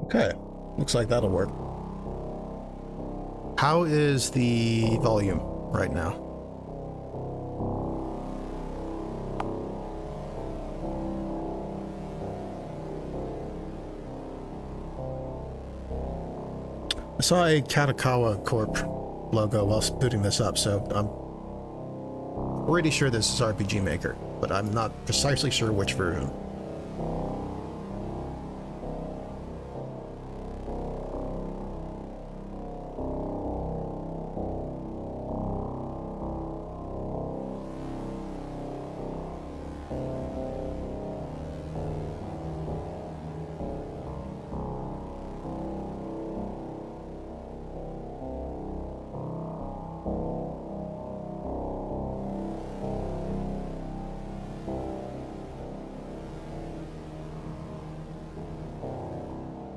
Okay, looks like that'll work. How is the volume right now? I saw a Katakawa Corp logo while booting this up, so I'm pretty sure this is RPG Maker, but I'm not precisely sure which version.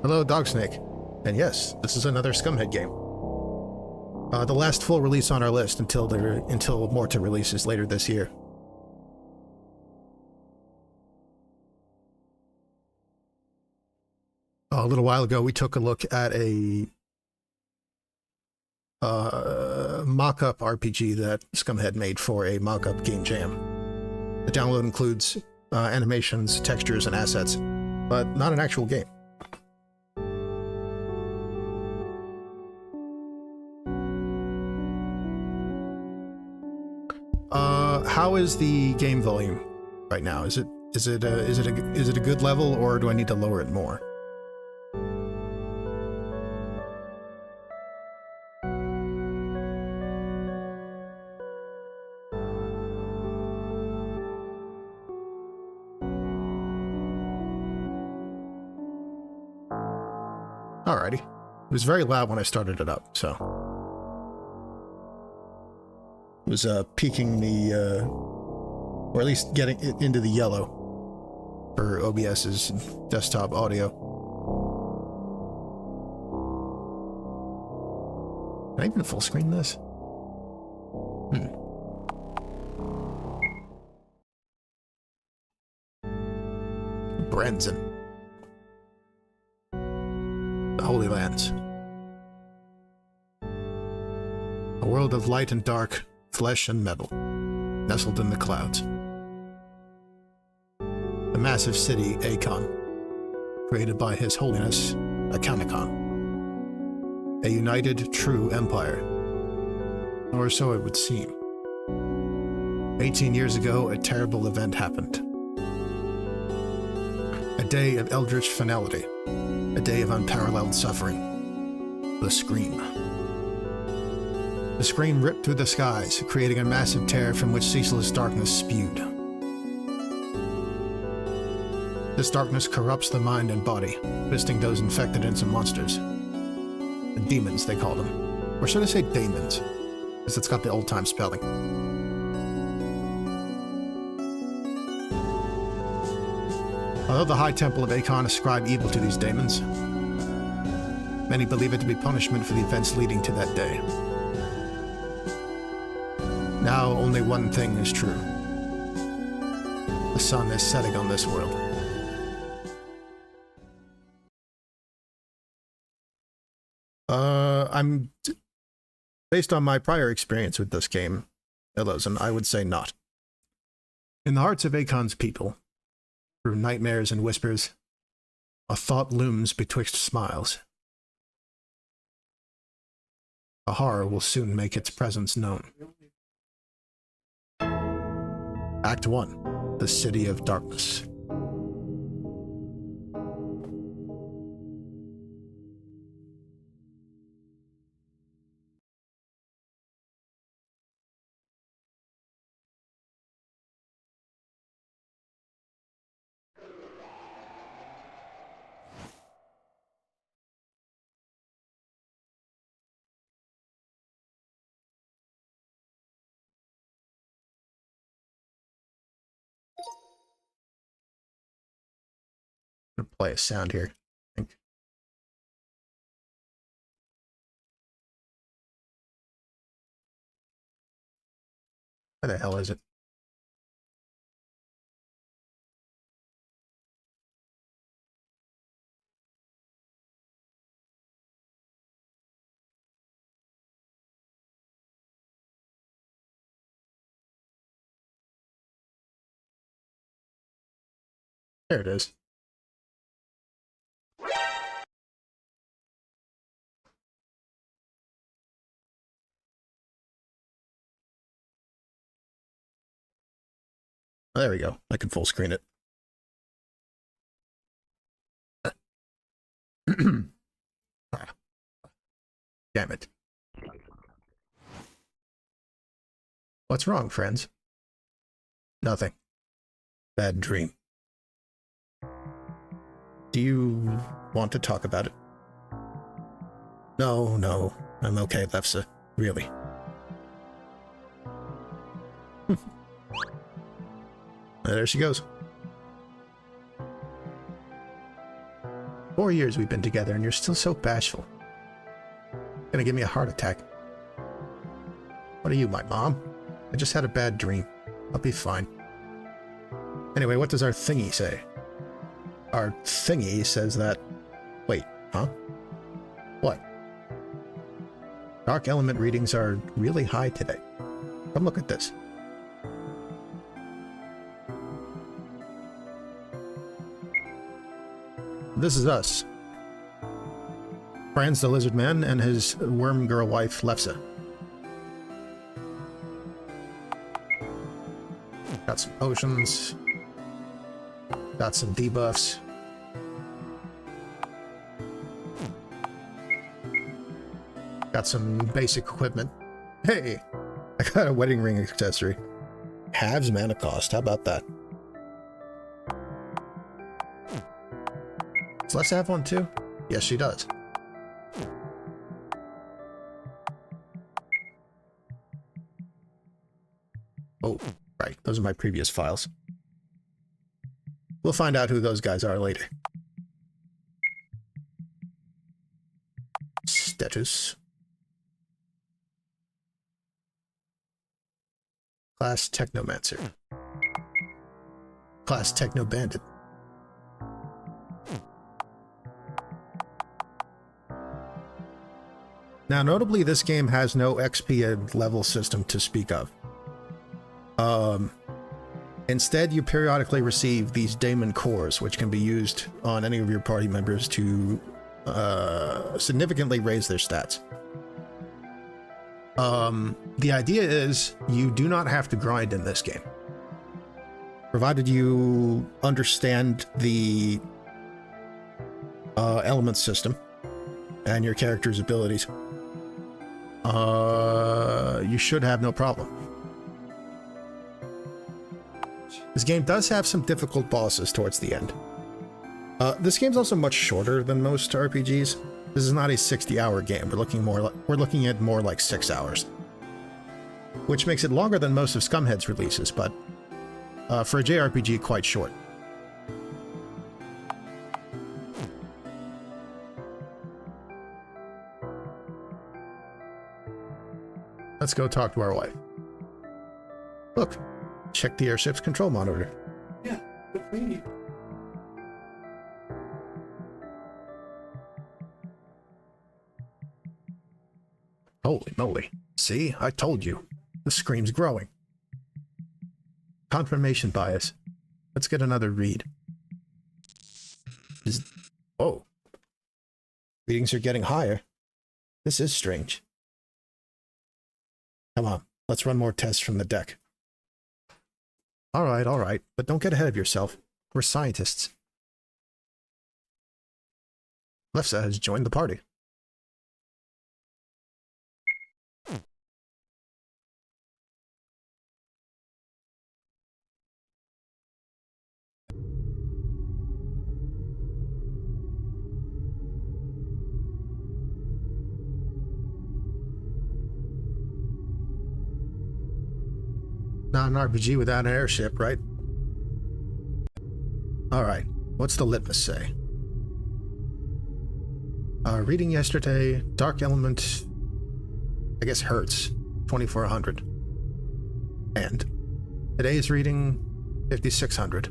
Hello, Dogsnake. And yes, this is another Scumhead game. The last full release on our list until Morta releases later this year. A little while ago, we took a look at a mock-up RPG that Scumhead made for a mock-up game jam. The download includes animations, textures, and assets, but not an actual game. How is the game volume right now? Is it a good level, or do I need to lower it more? Alrighty. It was very loud when I started it up, so it was peaking the or at least getting it into the yellow for OBS's desktop audio. Can I even full screen this? Franzen. The Holy Lands. A world of light and dark, flesh and metal, nestled in the clouds. The massive city, Akon, created by His Holiness, Akanikon. A united, true empire. Or so it would seem. 18 years ago, a terrible event happened. A day of eldritch finality. A day of unparalleled suffering. The Scream. The Scream ripped through the skies, creating a massive tear from which ceaseless darkness spewed. This darkness corrupts the mind and body, twisting those infected into monsters. The demons, they call them. Or should I say daemons? Because it's got the old-time spelling. Although the High Temple of Akon ascribe evil to these daemons, many believe it to be punishment for the events leading to that day. Now only one thing is true. The sun is setting on this world. Based on my prior experience with this game, Elosen, I would say not. In the hearts of Akon's people, through nightmares and whispers, a thought looms betwixt smiles. A horror will soon make its presence known. Act 1. The City of Darkness. I'm gonna play a sound here, I think. Where the hell is it? There it is. There we go. I can full screen it. Damn it. What's wrong, friends? Nothing. Bad dream. Do you want to talk about it? No. I'm okay, Lefsa. Really. There she goes. 4 years we've been together and you're still so bashful. Gonna give me a heart attack. What are you, my mom? I just had a bad dream. I'll be fine. Anyway, what does our thingy say? Our thingy says that... Wait, huh? What? Dark element readings are really high today. Come look at this. This is us. Franz the lizardman and his worm girl wife, Lefsa. Got some potions. Got some debuffs. Got some basic equipment. Hey! I got a wedding ring accessory. Halves mana cost. How about that? Does Lefsa have one too? Yes, she does. Oh, right. Those are my previous files. We'll find out who those guys are later. Status. Class Technomancer. Class Techno Bandit. Now, notably, this game has no XP and level system to speak of. Instead, you periodically receive these daemon cores, which can be used on any of your party members to significantly raise their stats. The idea is you do not have to grind in this game, provided you understand the element system and your character's abilities. You should have no problem. This game does have some difficult bosses towards the end. This game's also much shorter than most RPGs. This is not a 60-hour game. We're looking at more like 6 hours, which makes it longer than most of Scumhead's releases, but for a JRPG, quite short. Let's go talk to our wife. Look, check the airship's control monitor. Yeah, good for you. Holy moly. See, I told you. The scream's growing. Confirmation bias. Let's get another read. Whoa. Readings are getting higher. This is strange. Come on, let's run more tests from the deck. All right, but don't get ahead of yourself. We're scientists. Lefsa has joined the party. Not an RPG without an airship, right? Alright, what's the litmus say? Reading yesterday, dark element, I guess hurts, 2400. And today's reading, 5600.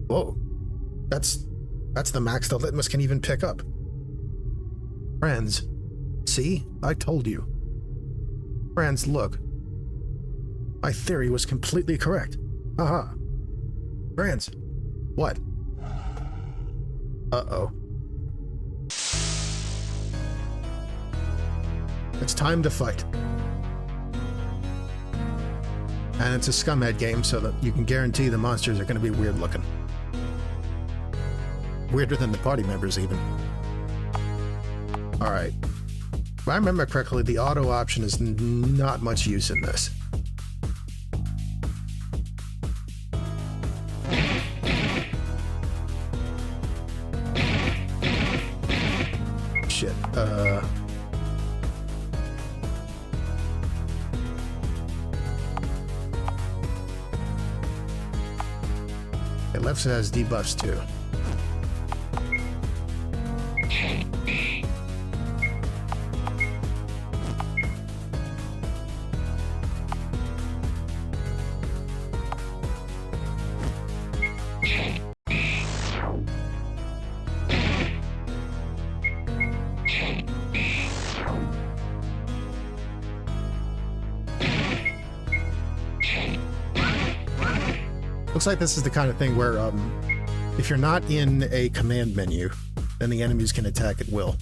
Whoa, that's the max the litmus can even pick up. Franz, see? I told you. Franz, look. My theory was completely correct. Haha. Franz, what? Uh-oh. It's time to fight. And it's a Scumhead game, so that you can guarantee the monsters are going to be weird looking. Weirder than the party members, even. Alright. If I remember correctly, the auto option is not much use in this. Shit. Lefsa has debuffs too. Looks like this is the kind of thing where, if you're not in a command menu, then the enemies can attack at will.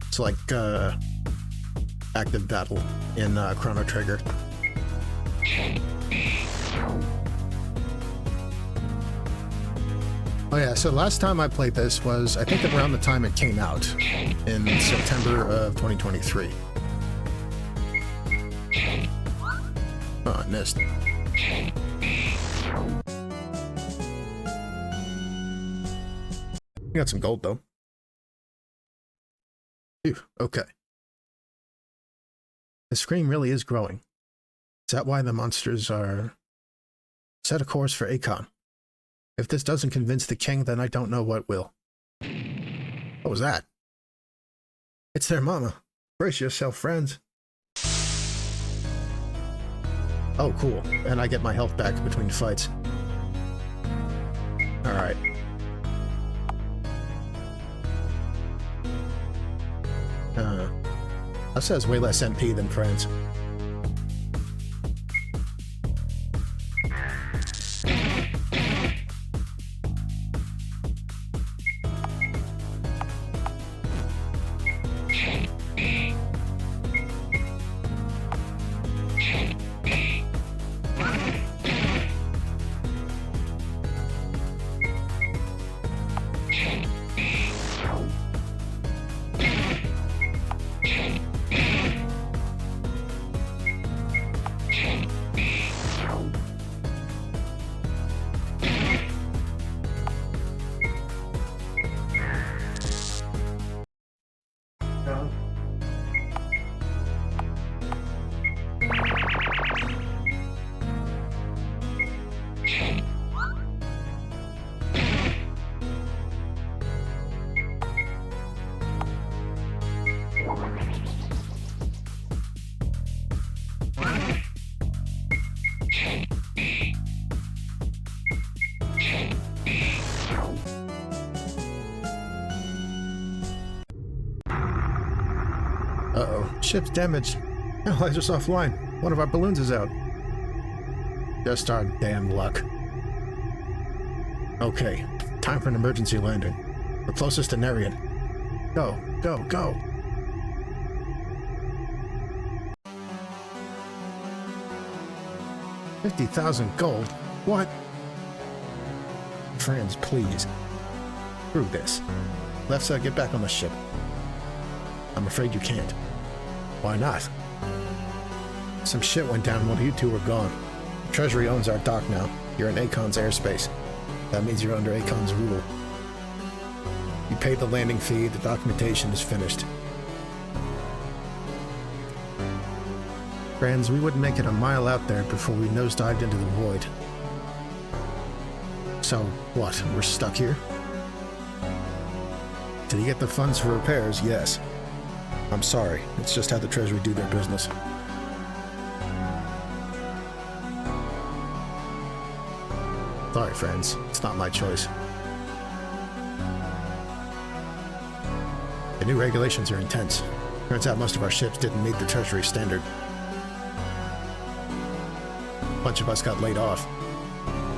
It's like, active battle in, Chrono Trigger. Oh yeah, so last time I played this was, I think around the time it came out, in September of 2023. Oh, I missed. We got some gold, though. Phew, okay. The screen really is growing. Is that why the monsters are... Set a course for Akon. If this doesn't convince the king, then I don't know what will. What was that? It's their mama. Brace yourself, friends. Oh, cool. And I get my health back between fights. Alright. Lefsa has way less MP than Franz. Uh-oh. Ship's damaged. Analyzer's offline. One of our balloons is out. Just our damn luck. Okay. Time for an emergency landing. We're closest to Nerian. Go, go, go. $50,000 gold? What? Franz, please. Screw this. Lefsa, get back on the ship. I'm afraid you can't. Why not? Some shit went down while you two were gone. The Treasury owns our dock now. You're in Akon's airspace. That means you're under Akon's rule. You paid the landing fee, the documentation is finished. Franz, we wouldn't make it a mile out there before we nosedived into the void. So, what, we're stuck here? Did you get the funds for repairs? Yes. I'm sorry, it's just how the Treasury do their business. Sorry, friends, it's not my choice. The new regulations are intense. Turns out most of our ships didn't meet the Treasury standard. A bunch of us got laid off.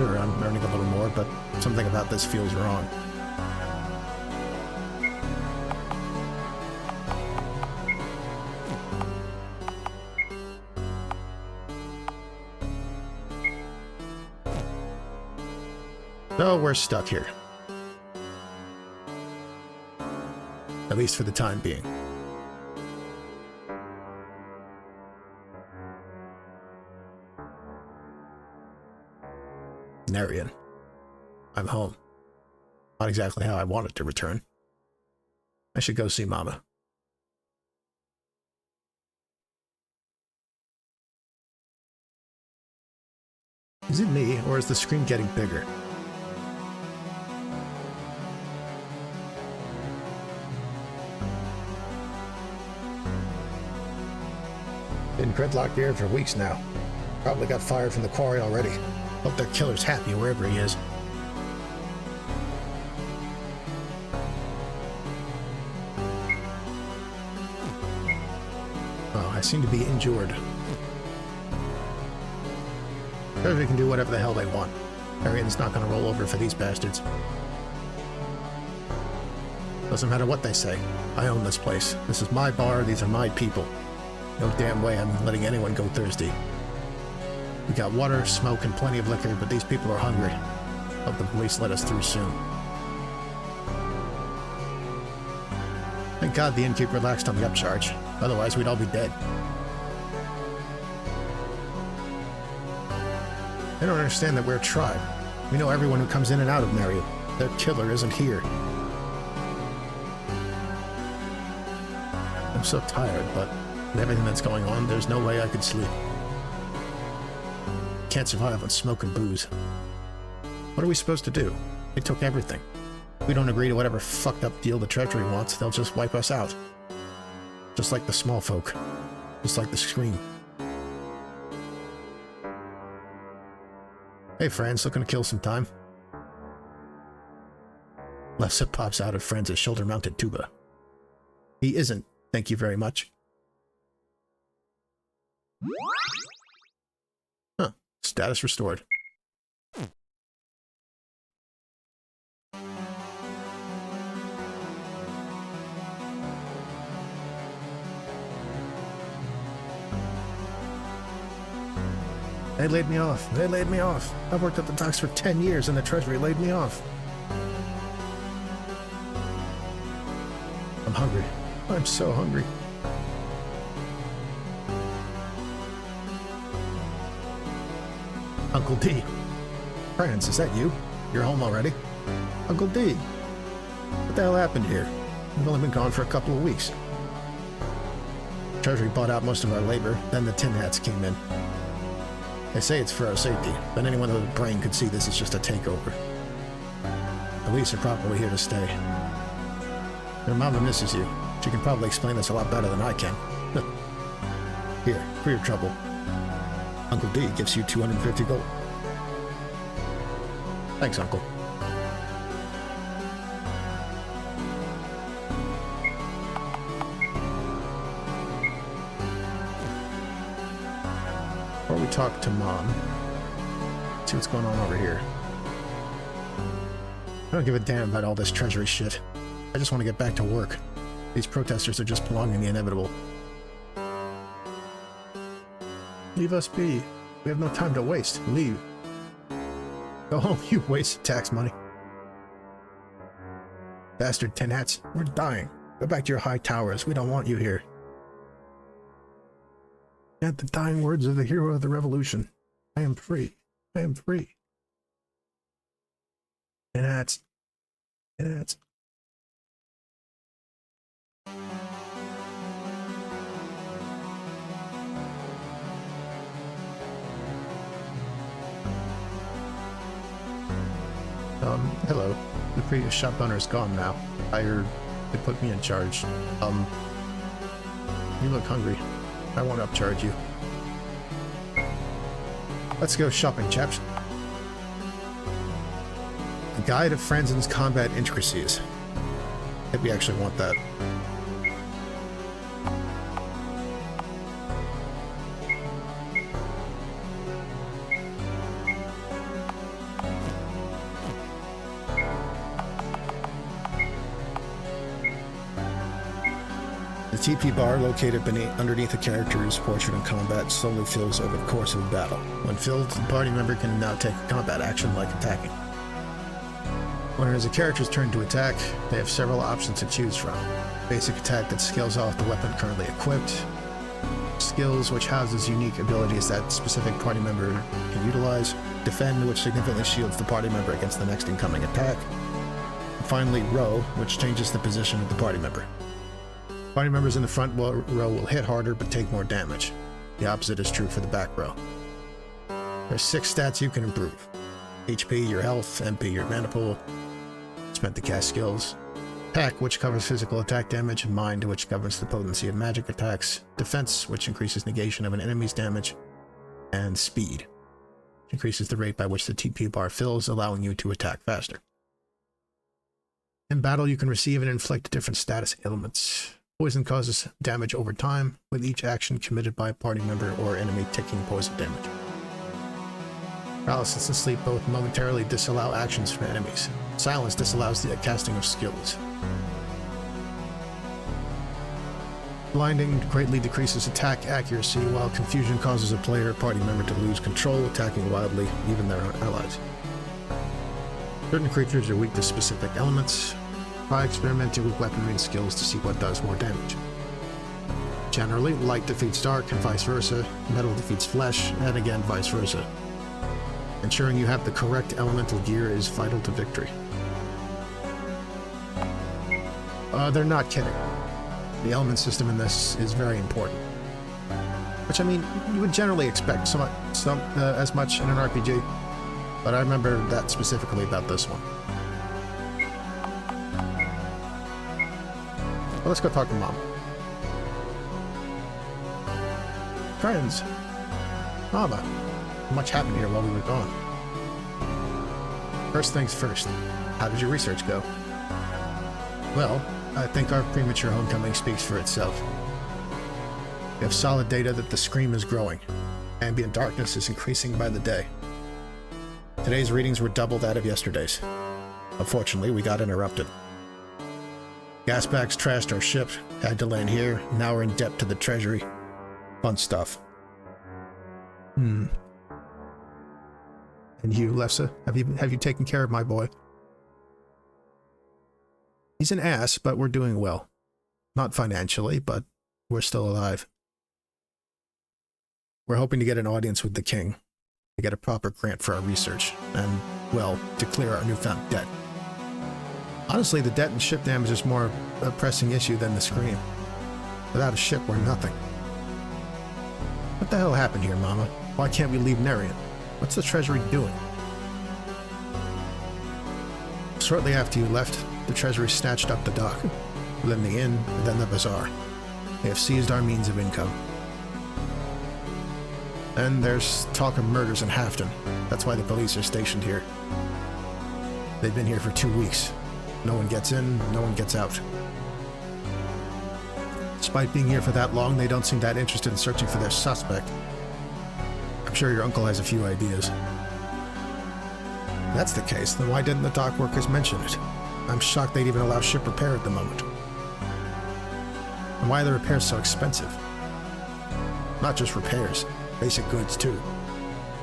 Sure, I'm earning a little more, but something about this feels wrong. So we're stuck here. At least for the time being. Narian. I'm home. Not exactly how I wanted to return. I should go see Mama. Is it me, or is the screen getting bigger? Been gridlocked here for weeks now. Probably got fired from the quarry already. Hope their killer's happy wherever he is. Oh, I seem to be injured. They can do whatever the hell they want. Arian's not gonna roll over for these bastards. Doesn't matter what they say. I own this place. This is my bar, these are my people. No damn way I'm letting anyone go thirsty. We got water, smoke, and plenty of liquor, but these people are hungry. Hope the police let us through soon. Thank God the innkeeper relaxed on the upcharge. Otherwise, we'd all be dead. They don't understand that we're a tribe. We know everyone who comes in and out of Marion. Their killer isn't here. I'm so tired, but with everything that's going on, there's no way I could sleep. Can't survive on smoke and booze. What are we supposed to do? They took everything. If we don't agree to whatever fucked up deal the Treasury wants, they'll just wipe us out. Just like the small folk. Just like the screen. Hey, Franz, looking to kill some time? Lefsa pops out of Franz's shoulder-mounted tuba. He isn't, thank you very much. Huh. Status restored. They laid me off. They laid me off. I've worked at the docks for 10 years and the Treasury laid me off. I'm hungry. I'm so hungry. Uncle D. Franz, is that you? You're home already? Uncle D. What the hell happened here? We've only been gone for a couple of weeks. Treasury bought out most of our labor, then the tin hats came in. They say it's for our safety, but anyone with a brain could see this is just a takeover. The police are probably here to stay. Your mama misses you. She can probably explain this a lot better than I can. Here, for your trouble. Uncle D gives you 250 gold. Thanks, Uncle. Before we talk to Mom, see what's going on over here. I don't give a damn about all this Treasury shit. I just want to get back to work. These protesters are just prolonging the inevitable. Leave us be. We have no time to waste. Leave. Go home, you waste of tax money. Bastard tin hats, we're dying. Go back to your high towers. We don't want you here. At the dying words of the hero of the revolution. I am free. I am free. Tin hats. Tin hats. Hello. The previous shop owner is gone now. I heard they put me in charge. You look hungry. I won't upcharge you. Let's go shopping, chaps. A guide of Franzen's combat intricacies. Maybe we actually want that. TP bar, located underneath a character's portrait in combat, slowly fills over the course of a battle. When filled, the party member can now take a combat action like attacking. When it is a character's turn to attack, they have several options to choose from. Basic attack that scales off the weapon currently equipped. Skills, which houses unique abilities that specific party member can utilize. Defend, which significantly shields the party member against the next incoming attack. And finally, row, which changes the position of the party member. Party members in the front row will hit harder but take more damage. The opposite is true for the back row. There's 6 stats you can improve. HP, your health, MP, your mana pool, spent to cast skills. Attack, which covers physical attack damage, Mind, which covers the potency of magic attacks, Defense, which increases negation of an enemy's damage, and Speed, which increases the rate by which the TP bar fills, allowing you to attack faster. In battle, you can receive and inflict different status ailments. Poison causes damage over time, with each action committed by a party member or enemy taking poison damage. Paralysis and sleep both momentarily disallow actions from enemies. Silence disallows the casting of skills. Blinding greatly decreases attack accuracy, while confusion causes a player or party member to lose control, attacking wildly, even their own allies. Certain creatures are weak to specific elements. Try experimenting with weaponry and skills to see what does more damage. Generally, light defeats dark and vice versa, metal defeats flesh, and again vice versa. Ensuring you have the correct elemental gear is vital to victory. They're not kidding. The element system in this is very important. Which, I mean, you would generally expect as much in an RPG, but I remember that specifically about this one. Well, let's go talk to Mom. Friends. Mama. Much happened here while we were gone. First things first. How did your research go? Well, I think our premature homecoming speaks for itself. We have solid data that the Scream is growing. Ambient darkness is increasing by the day. Today's readings were double that of yesterday's. Unfortunately, we got interrupted. Gasbacks trashed our ship, had to land here, now we're in debt to the treasury. Fun stuff. And you, Lefsa, have you taken care of my boy? He's an ass, but we're doing well. Not financially, but we're still alive. We're hoping to get an audience with the king, to get a proper grant for our research, and, well, to clear our newfound debt. Honestly, the debt and ship damage is more a pressing issue than the Scream. Without a ship, we're nothing. What the hell happened here, Mama? Why can't we leave Narian? What's the treasury doing? Shortly after you left, the treasury snatched up the dock, then the inn, and then the bazaar. They have seized our means of income. And there's talk of murders in Hafton. That's why the police are stationed here. They've been here for 2 weeks. No one gets in, no one gets out. Despite being here for that long, they don't seem that interested in searching for their suspect. I'm sure your uncle has a few ideas. If that's the case, then why didn't the dock workers mention it? I'm shocked they'd even allow ship repair at the moment. And why are the repairs so expensive? Not just repairs, basic goods too.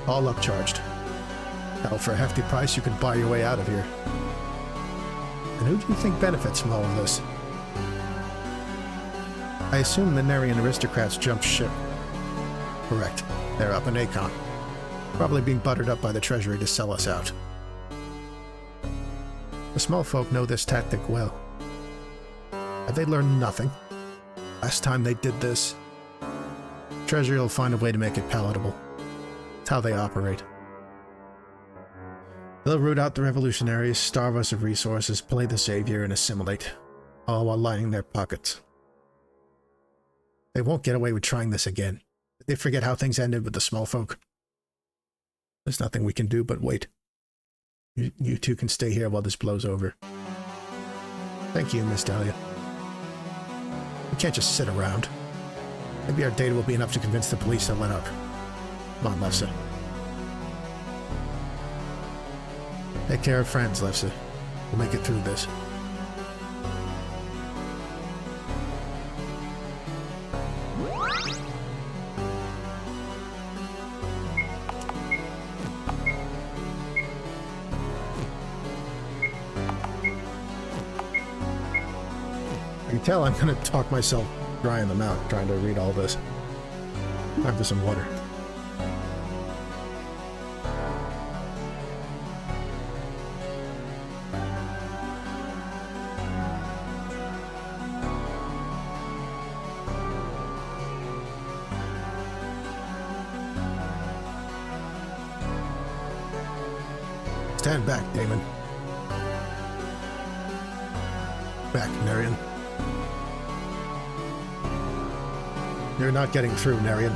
All upcharged. Hell, for a hefty price you could buy your way out of here. And who do you think benefits from all of this? I assume the Narian aristocrats jumped ship. Correct. They're up in Akon. Probably being buttered up by the treasury to sell us out. The small folk know this tactic well. Have they learned nothing? Last time they did this, treasury will find a way to make it palatable. It's how they operate. They'll root out the revolutionaries, starve us of resources, play the savior, and assimilate, all while lining their pockets. They won't get away with trying this again. They forget how things ended with the small folk. There's nothing we can do but wait. You two can stay here while this blows over. Thank you, Miss Delia. We can't just sit around. Maybe our data will be enough to convince the police to let up. Come on, Lefsa. Take care of Franz, Lefsa. We'll make it through this. tell I'm gonna talk myself dry in the mouth trying to read all this. Time for some water. Stand back, Damon. Back, Narian. You're not getting through, Narian.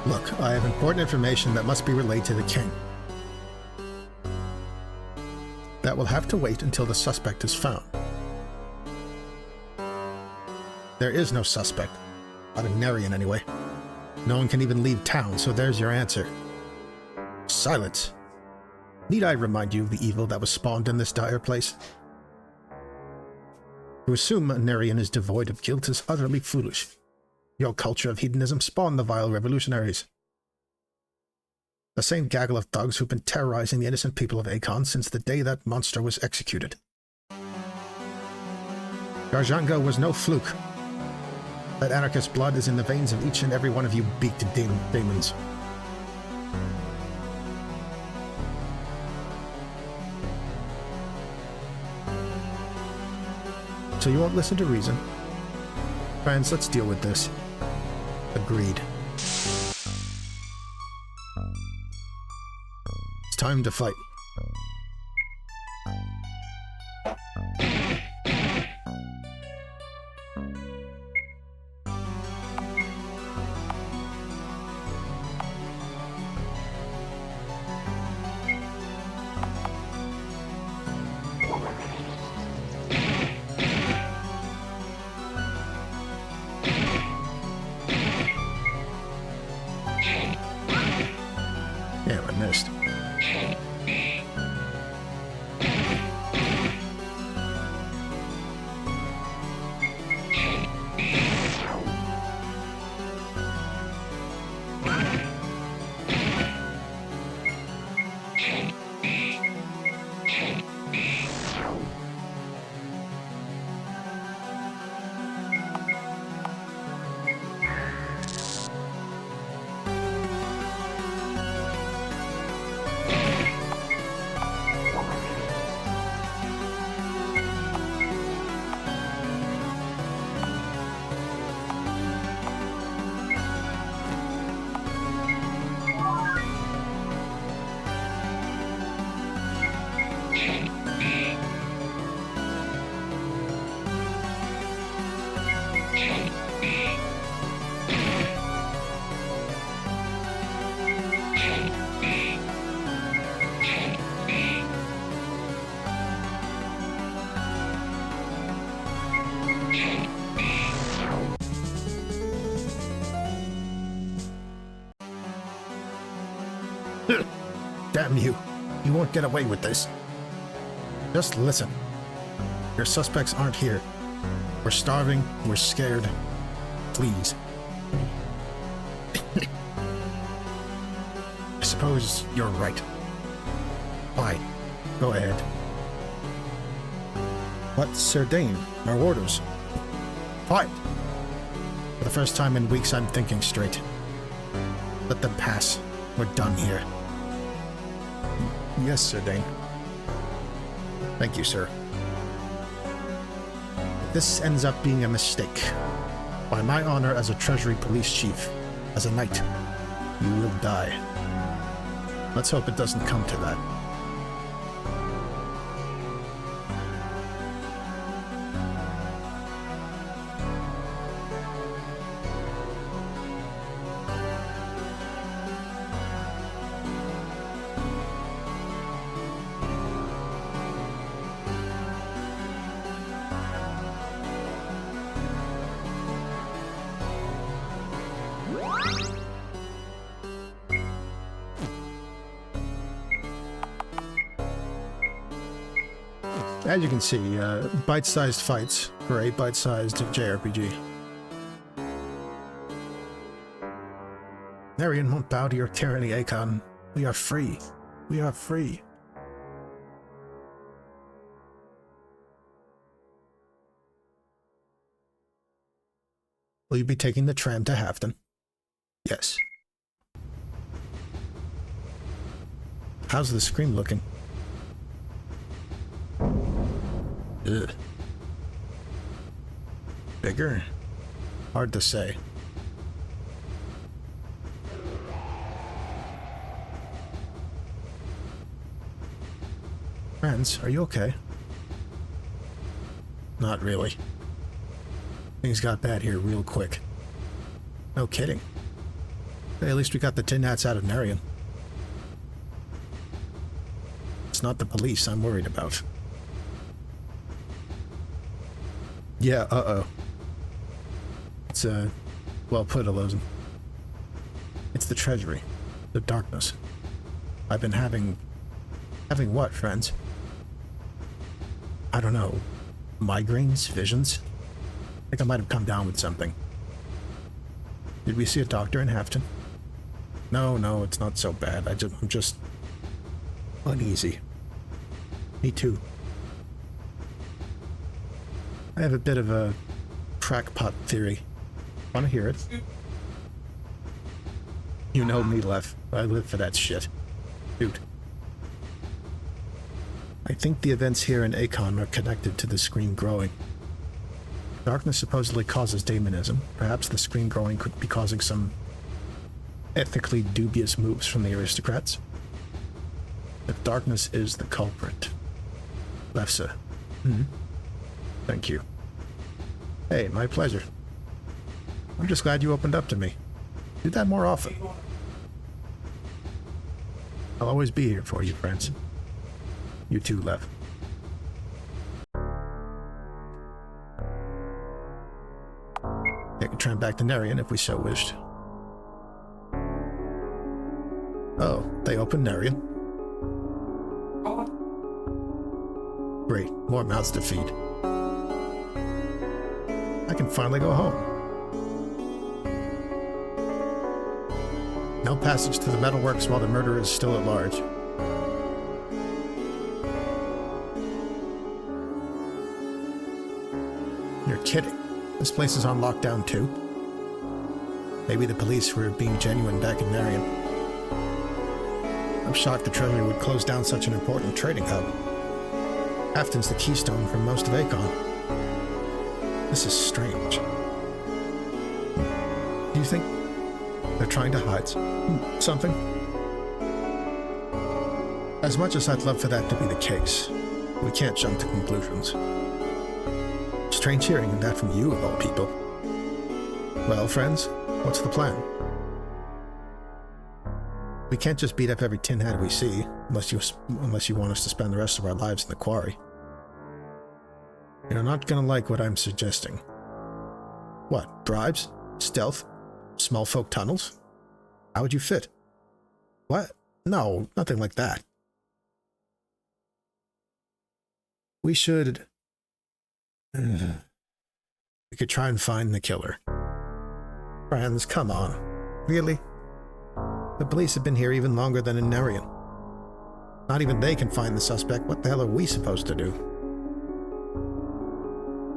Look, I have important information that must be relayed to the king. That will have to wait until the suspect is found. There is no suspect. Not in Narian, anyway. No one can even leave town, so there's your answer. Silence. Need I remind you of the evil that was spawned in this dire place? To assume a Narian is devoid of guilt is utterly foolish. Your culture of hedonism spawned the vile revolutionaries. The same gaggle of thugs who've been terrorizing the innocent people of Akon since the day that monster was executed. Garjango was no fluke. That anarchist blood is in the veins of each and every one of you beaked demons. So you won't listen to reason? Franz, let's deal with this. Agreed. It's time to fight. Damn, I missed. Damn you. You won't get away with this. Just listen. Your suspects aren't here. We're starving. We're scared. Please. I suppose you're right. Fine. Go ahead. What, Sir Dane? Our orders. Fight! For the first time in weeks, I'm thinking straight. Let them pass. We're done here. Yes, Sir Dane. Thank you, sir. If this ends up being a mistake, by my honor as a Treasury Police Chief, as a knight, you will die. Let's hope it doesn't come to that. As you can see, bite-sized fights for a bite-sized JRPG. Narian won't bow to your tyranny, Akon. We are free. We are free. Will you be taking the tram to Hafton? Yes. How's the screen looking? Ugh. Bigger? Hard to say. Franz, are you okay? Not really. Things got bad here real quick. No kidding. Hey, at least we got the tin hats out of Narian. It's not the police I'm worried about. Yeah, uh-oh. It's, well put, Elosen. It's the treasury. The darkness. I've been having Having what, friends? I don't know. Migraines? Visions? I think I might have come down with something. Did we see a doctor in Hafton? No, it's not so bad. I'm just uneasy. Me too. I have a bit of a crackpot theory. Want to hear it? You know me, Lef. I live for that shit. Dude. I think the events here in Akon are connected to the screen growing. Darkness supposedly causes daemonism. Perhaps the screen growing could be causing some ethically dubious moves from the aristocrats. If darkness is the culprit. Lefsa. Thank you. Hey, my pleasure. I'm just glad you opened up to me. Do that more often. I'll always be here for you, friends. You too, Lev. Take a tram back to Narian if we so wished. Oh, they opened Narian. Great, more mouths to feed. I can finally go home. No passage to the metalworks while the murderer is still at large. You're kidding. This place is on lockdown too. Maybe the police were being genuine back in Narian. I'm shocked the Treasury would close down such an important trading hub. Hafton's the keystone for most of Akon. This is strange. Do you think they're trying to hide something? As much as I'd love for that to be the case, we can't jump to conclusions. Strange hearing that from you, of all people. Well, friends, what's the plan? We can't just beat up every tin hat we see, unless you want us to spend the rest of our lives in the quarry. You're not gonna like what I'm suggesting. What, bribes? Stealth? Small folk tunnels? How would you fit? What? No, nothing like that. We should... we could try and find the killer. Franz, come on. Really? The police have been here even longer than in Narian. Not even they can find the suspect. What the hell are we supposed to do?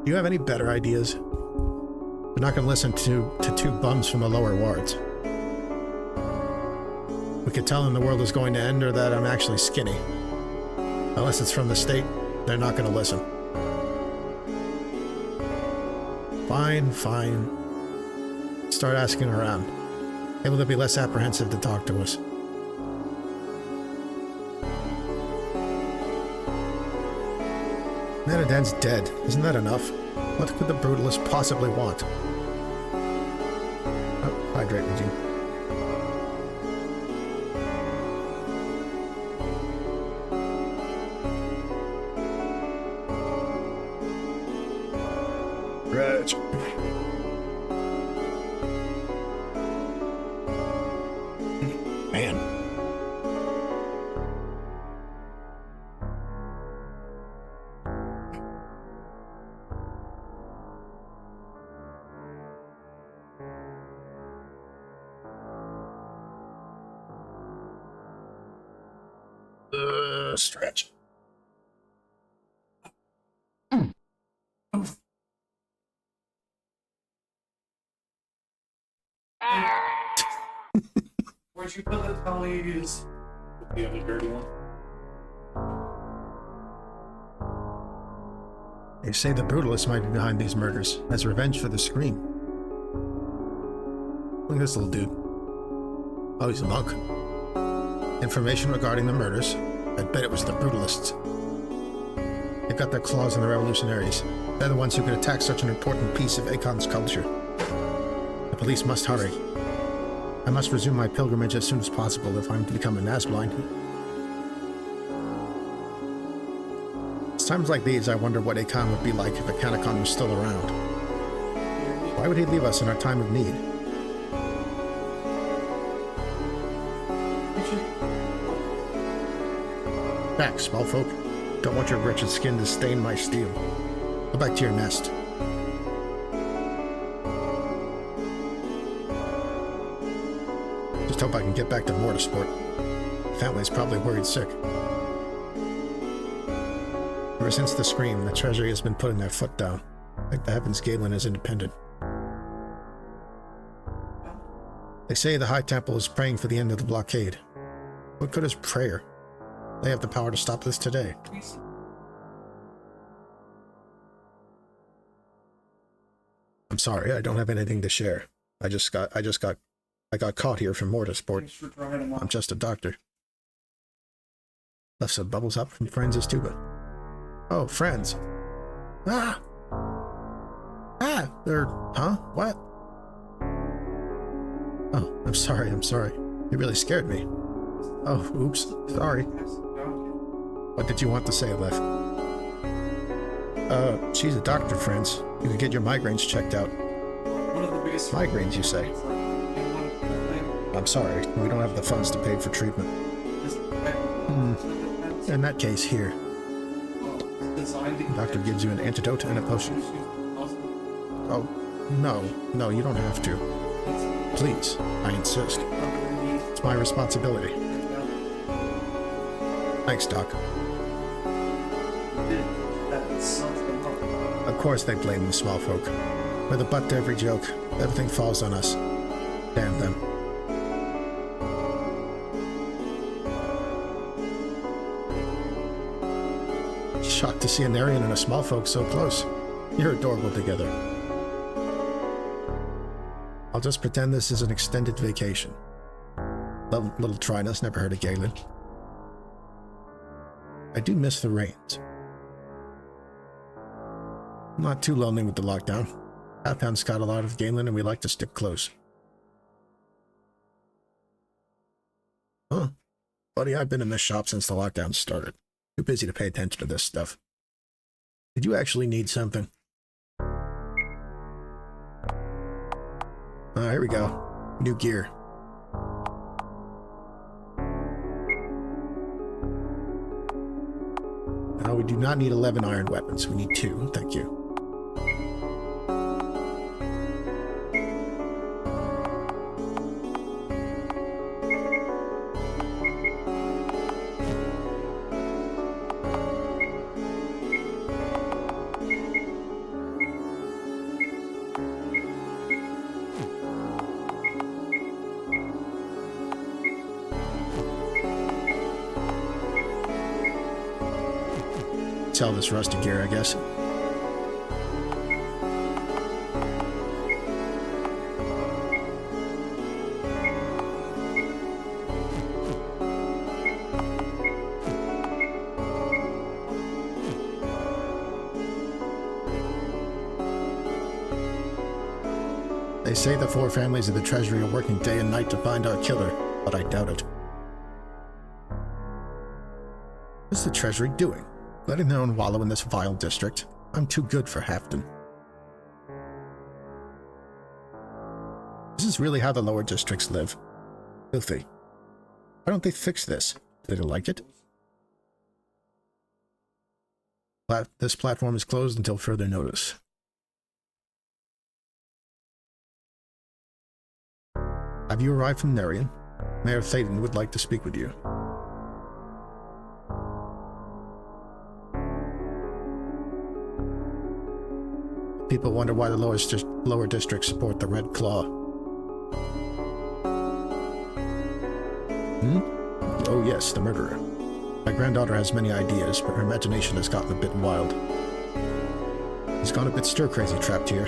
Do you have any better ideas? We're not going to listen to two bums from the lower wards. We could tell them the world is going to end or that I'm actually skinny. Unless it's from the state, they're not going to listen. Fine. Start asking around. Maybe they'll be less apprehensive to talk to us. Manadad's dead. Isn't that enough? What could the brutalist possibly want? Oh, hydrate, Regine. Reg. Man. Stretch. Where'd you put the tallies? The other dirty one. They say the brutalists might be behind these murders, as revenge for the Scream. Look at this little dude. Oh, he's a monk. Information regarding the murders. I'd bet it was the brutalists. They've got their claws in the revolutionaries. They're the ones who could attack such an important piece of Akon's culture. The police must hurry. I must resume my pilgrimage as soon as possible if I'm to become a Nazblind. It's times like these I wonder what Akon would be like if a Kanakon was still around. Why would he leave us in our time of need? Back, small folk. Don't want your wretched skin to stain my steel. Go back to your nest. Just hope I can get back to Mortisport. The family's probably worried sick. Ever since the Scream, the Treasury has been putting their foot down. Like the heavens Galen is independent. They say the High Temple is praying for the end of the blockade. What good is prayer? They have the power to stop this today. I'm sorry, I don't have anything to share. I got caught here from Mortisport. I'm just a doctor. Lefsa bubbles up from Franz's tuba. Oh, Franz. Ah! Ah! Huh? What? Oh, I'm sorry. You really scared me. Oh, oops. Sorry. What did you want to say, Lef? She's a doctor, Franz. You could get your migraines checked out. One of the biggest Migraines, you say? I'm sorry. We don't have the funds to pay for treatment. In that case, here. The doctor gives you an antidote and a potion. Oh, no, you don't have to. Please, I insist. It's my responsibility. Thanks, Doc. Of course they blame the small folk. We're the butt to every joke. Everything falls on us. Damn them. Shocked to see an Aryan and a small folk so close. You're adorable together. I'll just pretend this is an extended vacation. Little Trinus never heard of Galen. I do miss the rains. I'm not too lonely with the lockdown. Uphound's got a lot of Galen and we like to stick close. Huh. Buddy, I've been in this shop since the lockdown started. Too busy to pay attention to this stuff. Did you actually need something? Here we go. New gear. Now we do not need 11 iron weapons. We need 2. Thank you. Sell this rusty gear, I guess. They say the 4 families of the Treasury are working day and night to find our killer, but I doubt it. What's the Treasury doing? Letting their own wallow in this vile district? I'm too good for Hafton. This is really how the lower districts live. Filthy. Why don't they fix this? Do they like it? This platform is closed until further notice. Have you arrived from Nerian? Mayor Thaden would like to speak with you. People wonder why the lower districts support the Red Claw. Hmm? Oh yes, the murderer. My granddaughter has many ideas, but her imagination has gotten a bit wild. She's gone a bit stir-crazy trapped here.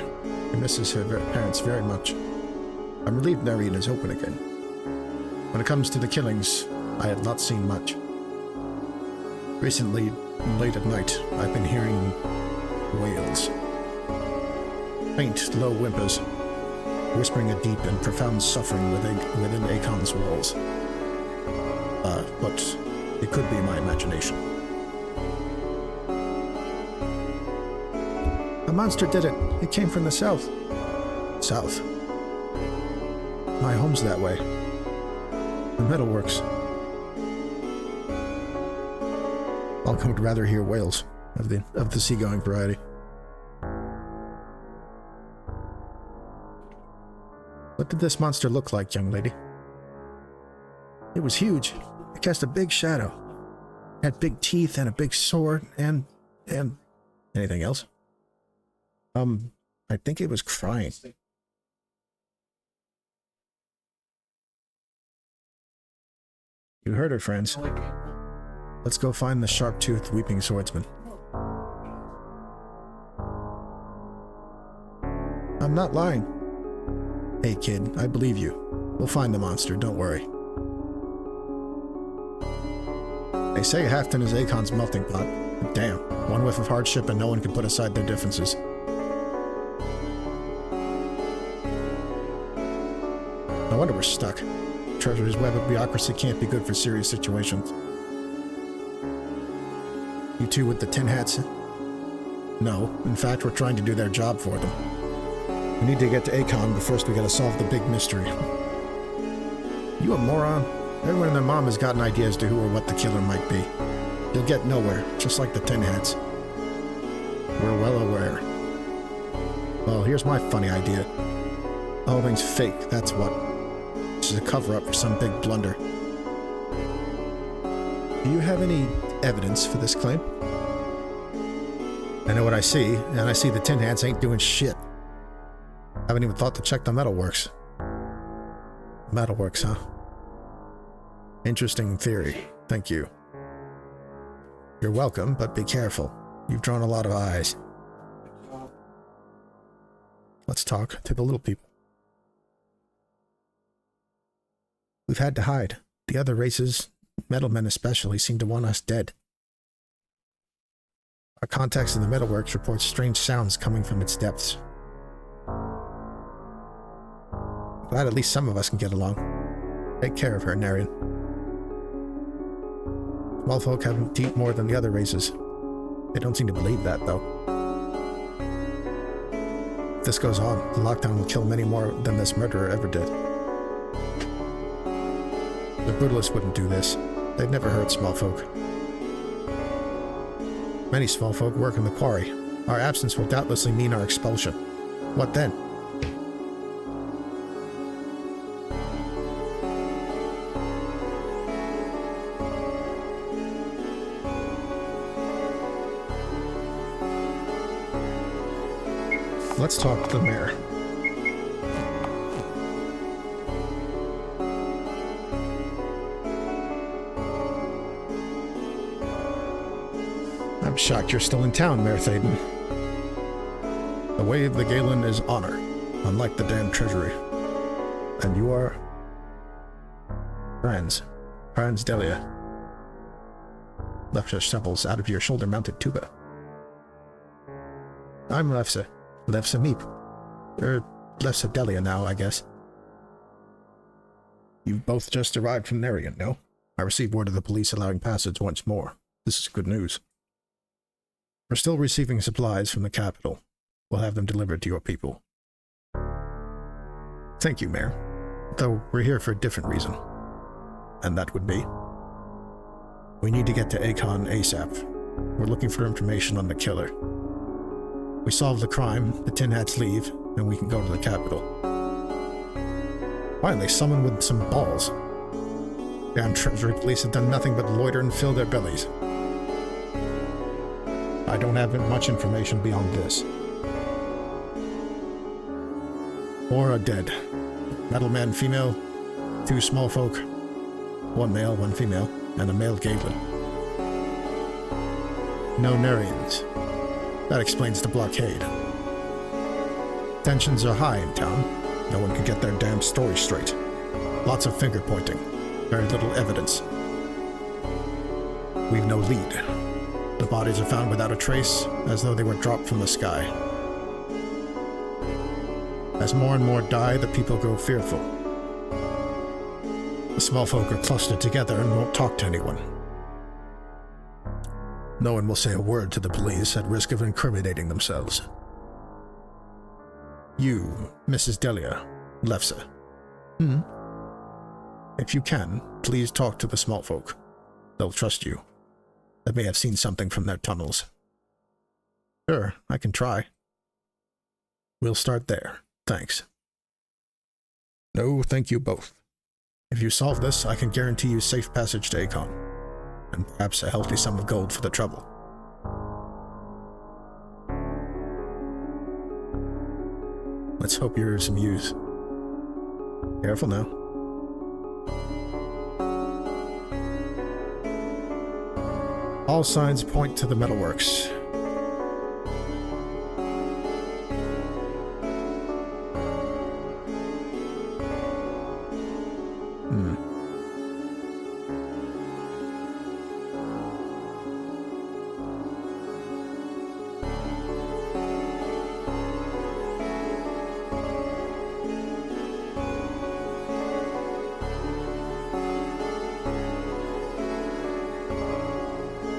She misses her parents very much. I'm relieved Narian is open again. When it comes to the killings, I have not seen much. Recently, late at night, I've been hearing wails. Faint, low whimpers, whispering a deep and profound suffering within Akon's walls. But it could be my imagination. A monster did it. It came from the south. South? My home's that way. The metalworks. Malcolm would rather hear wails of the seagoing variety. What did this monster look like, young lady? It was huge. It cast a big shadow. It had big teeth and a big sword and anything else? I think it was crying. You heard her, friends. Let's go find the sharp-toothed weeping swordsman. I'm not lying. Hey, kid, I believe you. We'll find the monster, don't worry. They say Hafton is Akon's melting pot. But damn, one whiff of hardship and no one can put aside their differences. No wonder we're stuck. Treasury's web of bureaucracy can't be good for serious situations. You two with the tin hats? No, in fact, we're trying to do their job for them. We need to get to Akon, but first we gotta solve the big mystery. You a moron? Everyone and their mom has gotten ideas to who or what the killer might be. You'll get nowhere, just like the tin hats. We're well aware. Well, here's my funny idea. The whole thing's fake, that's what. This is a cover-up for some big blunder. Do you have any evidence for this claim? I know what I see, and I see the tin hats ain't doing shit. Haven't even thought to check the metalworks. Metalworks, huh? Interesting theory. Thank you. You're welcome, but be careful. You've drawn a lot of eyes. Let's talk to the little people. We've had to hide. The other races, metalmen especially, seem to want us dead. Our contacts in the metalworks report strange sounds coming from its depths. Glad at least some of us can get along. Take care of her, Narian. Small folk haven't eaten more than the other races. They don't seem to believe that, though. If this goes on, the lockdown will kill many more than this murderer ever did. The brutalists wouldn't do this. They've never hurt small folk. Many small folk work in the quarry. Our absence will doubtlessly mean our expulsion. What then? Let's talk to the mayor. I'm shocked you're still in town, Mayor Thaden. The way of the Galen is honor, unlike the damn treasury. And you are... Franz Delia. Lefsa shovels out of your shoulder-mounted tuba. I'm Lefsa. Lefsa Meep. Lefsa Delia now, I guess. You both just arrived from Narian, no? I received word of the police allowing passage once more. This is good news. We're still receiving supplies from the capital. We'll have them delivered to your people. Thank you, Mayor. Though we're here for a different reason. And that would be? We need to get to Akon ASAP. We're looking for information on the killer. We solve the crime, the tin hats leave, and we can go to the capital. Finally, someone with some balls. Damn treasury police have done nothing but loiter and fill their bellies. I don't have much information beyond this. 4 are dead. Metal man female, 2 small folk. One male, one female, and a male Gaelin. No Narians. That explains the blockade. Tensions are high in town. No one can get their damn story straight. Lots of finger pointing. Very little evidence. We've no lead. The bodies are found without a trace, as though they were dropped from the sky. As more and more die, the people grow fearful. The small folk are clustered together and won't talk to anyone. No one will say a word to the police at risk of incriminating themselves. You, Mrs. Delia, Lefsa. If you can, please talk to the small folk. They'll trust you. They may have seen something from their tunnels. Sure, I can try. We'll start there. Thanks. No, thank you both. If you solve this, I can guarantee you safe passage to Akon, and perhaps a healthy sum of gold for the trouble. Let's hope you're of some use. Careful now. All signs point to the metalworks.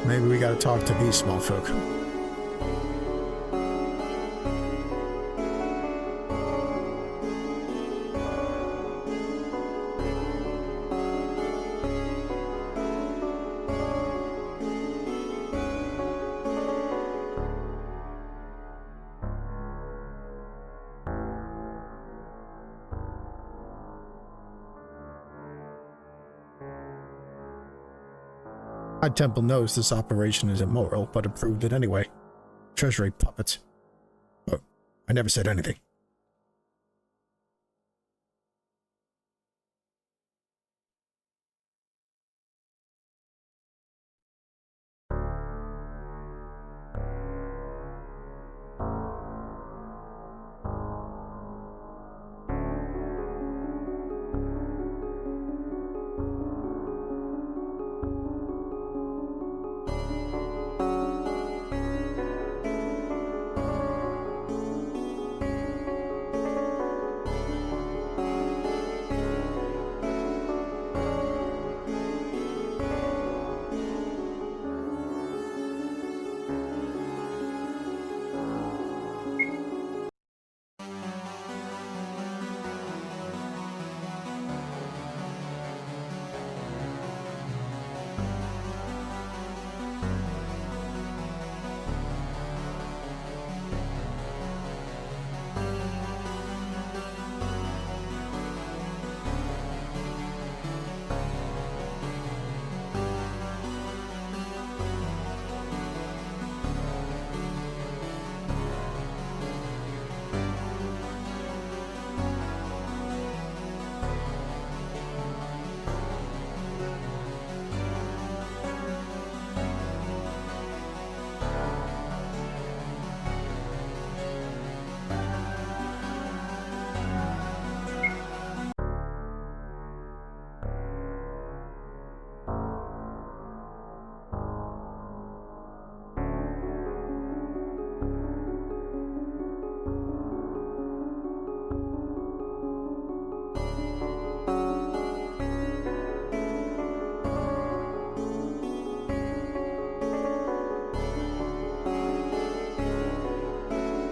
Maybe we gotta talk to these small folk. High Temple knows this operation is immoral, but approved it anyway. Treasury puppets. Oh, I never said anything.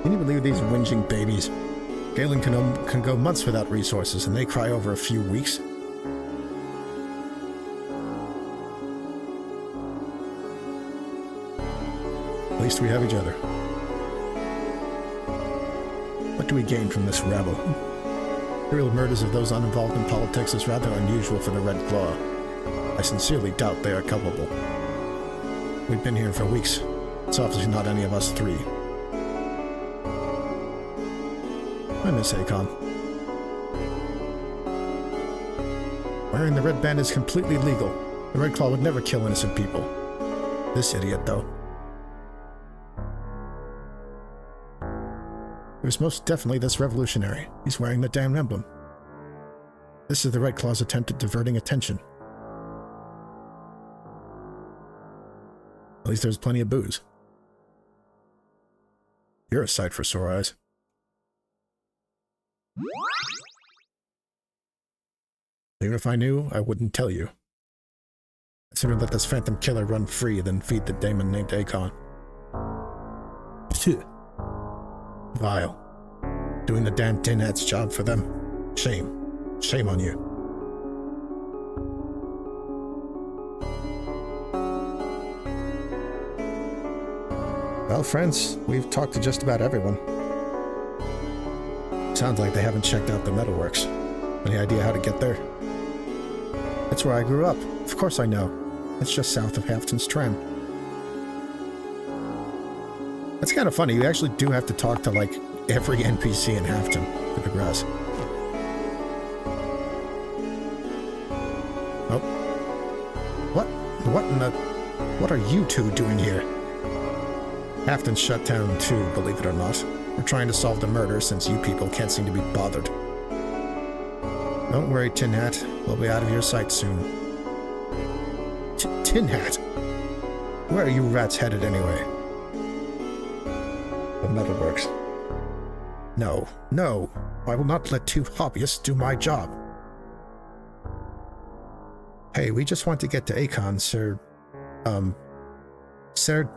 Can you believe these whinging babies? Galen can go months without resources, and they cry over a few weeks. At least we have each other. What do we gain from this rabble? Serial murders of those uninvolved in politics is rather unusual for the Red Claw. I sincerely doubt they are culpable. We've been here for weeks. It's obviously not any of us three. I miss Akon. Wearing the red band is completely legal. The Red Claw would never kill innocent people. This idiot, though. It was most definitely this revolutionary. He's wearing the damn emblem. This is the Red Claw's attempt at diverting attention. At least there's plenty of booze. You're a sight for sore eyes. Even if I knew, I wouldn't tell you. I'd sooner let this phantom killer run free than feed the daemon named Akon. Phew. Vile. Doing the damn tin hat's job for them. Shame. Shame on you. Well, friends, we've talked to just about everyone. Sounds like they haven't checked out the metalworks. Any idea how to get there? That's where I grew up. Of course I know. It's just south of Halfton's tram. That's kind of funny. You actually do have to talk to, like, every NPC in Halfton to progress. Oh. What are you two doing here? Halfton's shut down too, believe it or not. We're trying to solve the murder since you people can't seem to be bothered. Don't worry, Tin Hat. We'll be out of your sight soon. Tin Hat? Where are you rats headed anyway? The metalworks. No, no. I will not let two hobbyists do my job. Hey, we just want to get to Akon, Sir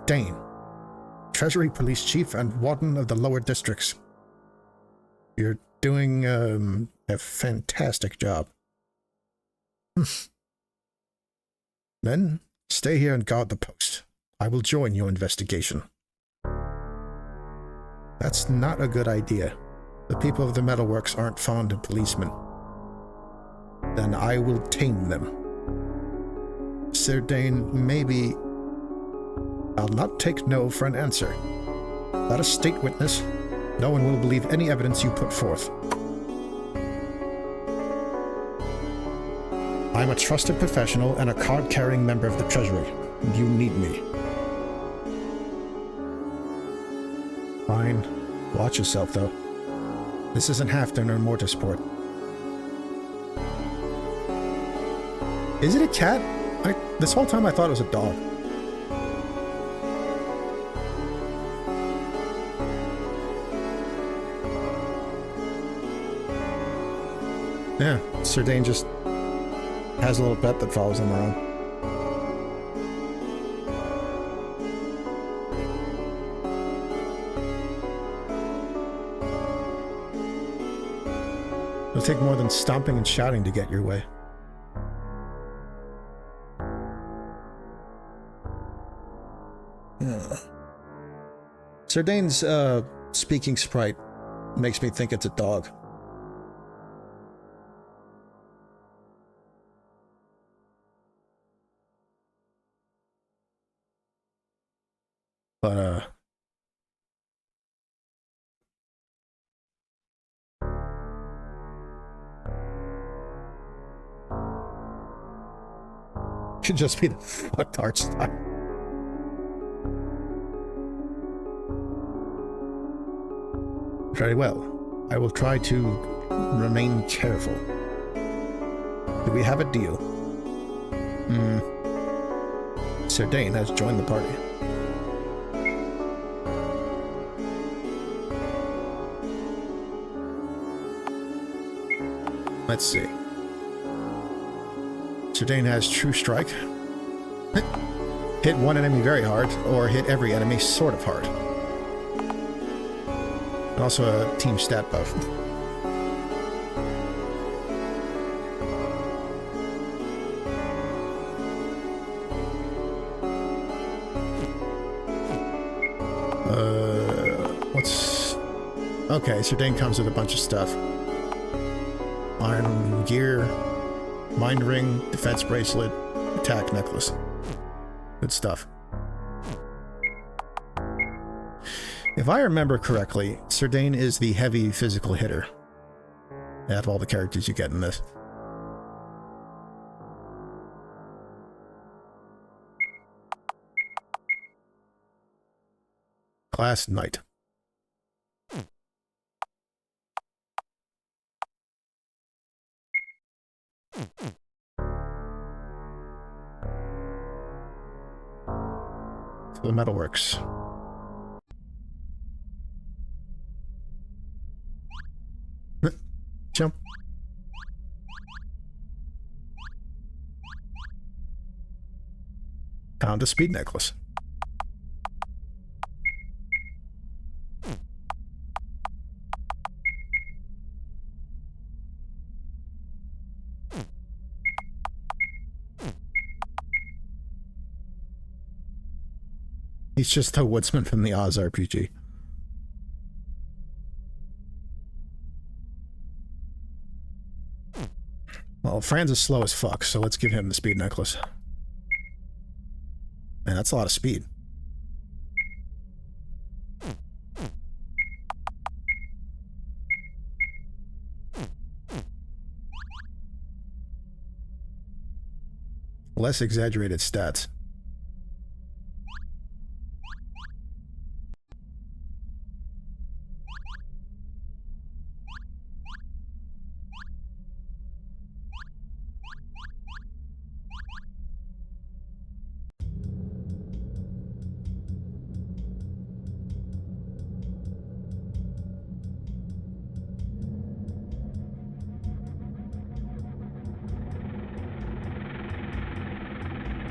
Dane. Treasury Police Chief and Warden of the Lower Districts. You're doing, a fantastic job. Then, stay here and guard the post. I will join your investigation. That's not a good idea. The people of the metalworks aren't fond of policemen. Then I will tame them. Sir Dane, maybe... I'll not take no for an answer. Not a state witness. No one will believe any evidence you put forth. I'm a trusted professional and a card-carrying member of the Treasury. You need me. Fine. Watch yourself, though. This isn't Halfton or Mortarsport. Is it a cat? This whole time I thought it was a dog. Yeah, Sir Dane just has a little pet that follows him around. It'll take more than stomping and shouting to get your way. Yeah. Sir Dane's speaking sprite makes me think it's a dog. But, should just be the fucked art style. Very well. I will try to remain careful. Do we have a deal? Sir Dane has joined the party. Let's see. Sir Dane has True Strike. Hit one enemy very hard, or hit every enemy sort of hard. And also a team stat buff. What's... Okay, Sir Dane comes with a bunch of stuff. Iron gear, mind ring, defense bracelet, attack necklace. Good stuff. If I remember correctly, Sir Dane is the heavy physical hitter out of all the characters you get in this. Class Knight. To the metalworks. Jump. Found a speed necklace. He's just a woodsman from the Oz RPG. Well, Franz is slow as fuck, so let's give him the speed necklace. Man, that's a lot of speed. Less exaggerated stats.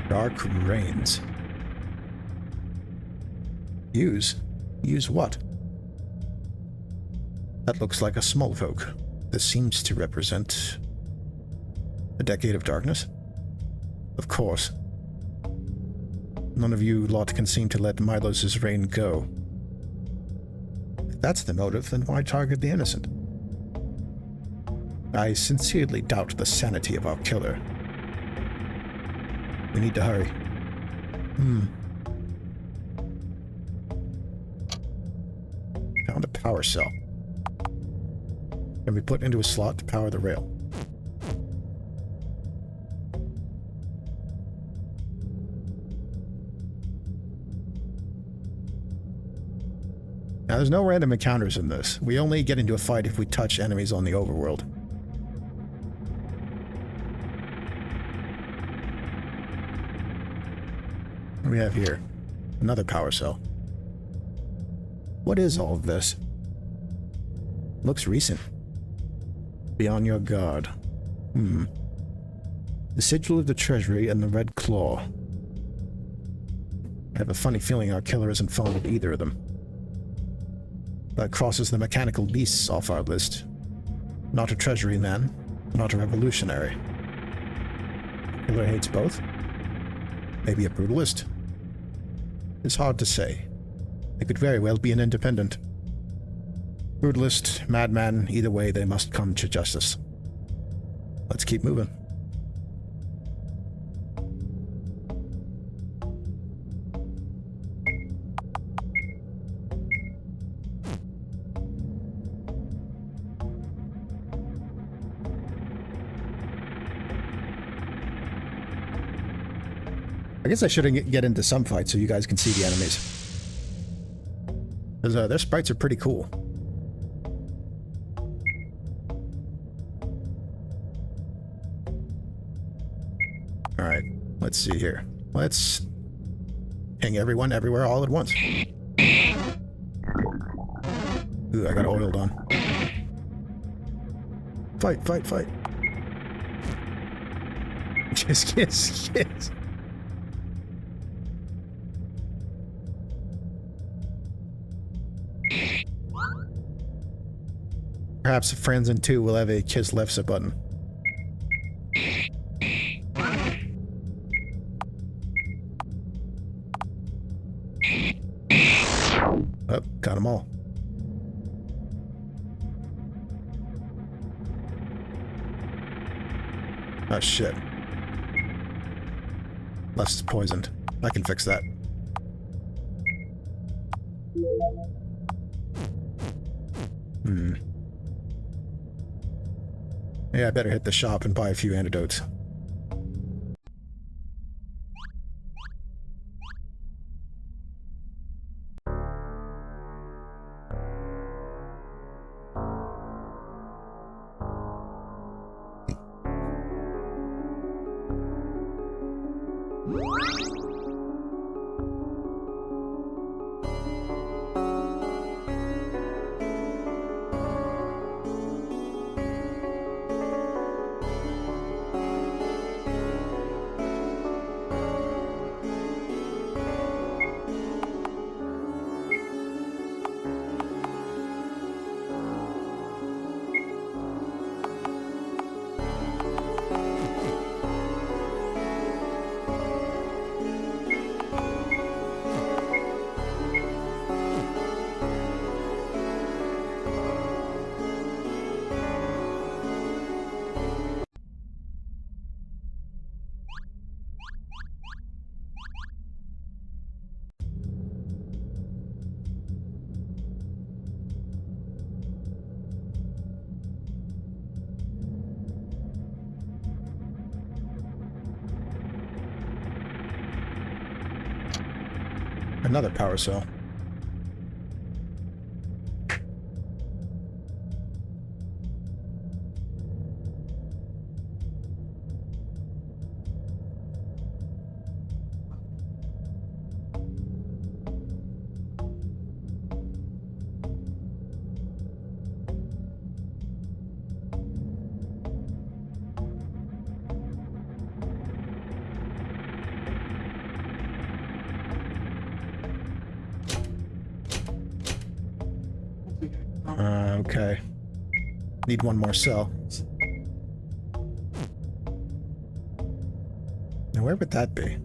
Dark Rains. Use? Use what? That looks like a small folk. This seems to represent a decade of darkness. Of course. None of you lot can seem to let Milos' reign go. If that's the motive, then why target the innocent? I sincerely doubt the sanity of our killer. We need to hurry. Found a power cell. Can be put into a slot to power the rail. Now, there's no random encounters in this. We only get into a fight if we touch enemies on the overworld. What do we have here? Another power cell. What is all of this? Looks recent. Be on your guard. The sigil of the treasury and the red claw. I have a funny feeling our killer isn't fond of either of them. That crosses the mechanical beasts off our list. Not a treasury man, not a revolutionary. Killer hates both? Maybe a brutalist? It's hard to say. It could very well be an independent. Brutalist, madman, either way they must come to justice. Let's keep moving. I guess I should get into some fights so you guys can see the enemies. Because their sprites are pretty cool. Alright, let's see here. Let's ping everyone everywhere all at once. Ooh, I got oiled on. Fight, fight, fight. Kiss, kiss, kiss. Perhaps Franzen 2 will have a Kiss Lefsa button. Oh, got them all. Oh shit. Lefsa's poisoned. I can fix that. Yeah, I better hit the shop and buy a few antidotes. Another power cell. Okay. Need one more cell. Now, where would that be?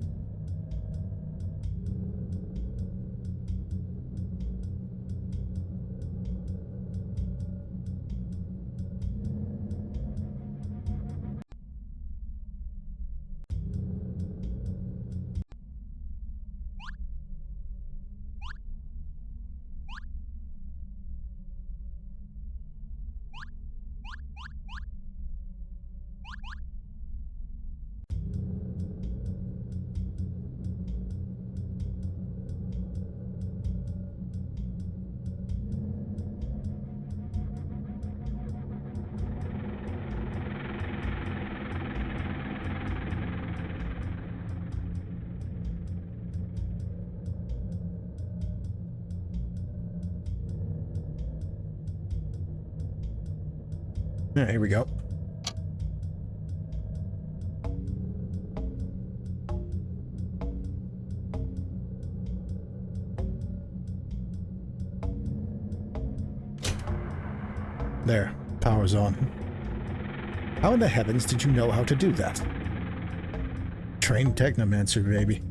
Yeah, here we go. There, power's on. How in the heavens did you know how to do that? Trained technomancer, baby.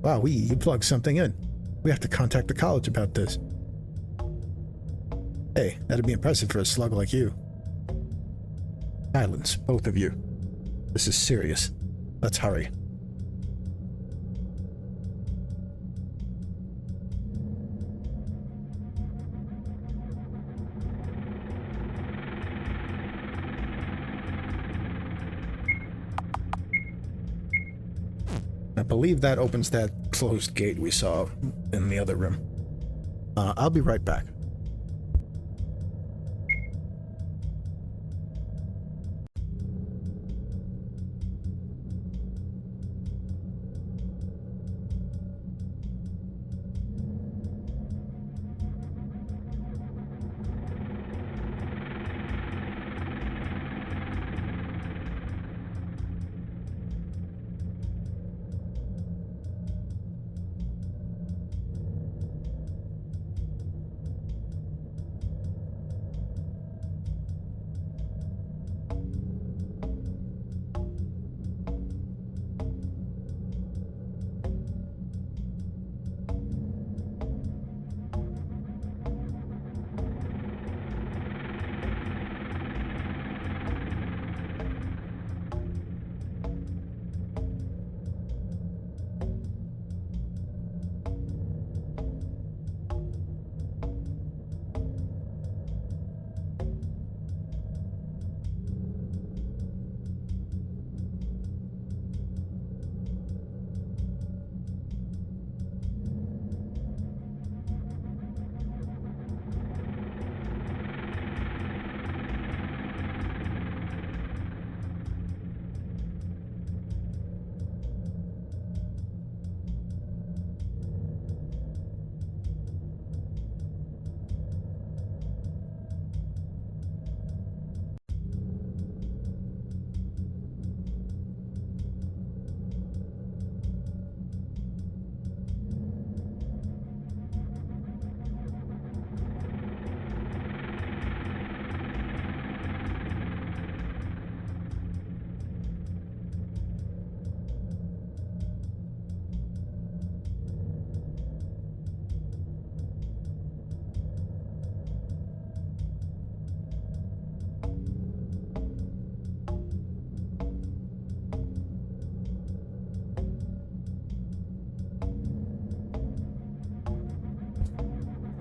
Wow, you plugged something in. We have to contact the college about this. Hey, that'd be impressive for a slug like you. Silence, both of you. This is serious. Let's hurry. I believe that opens that closed gate we saw in the other room. I'll be right back.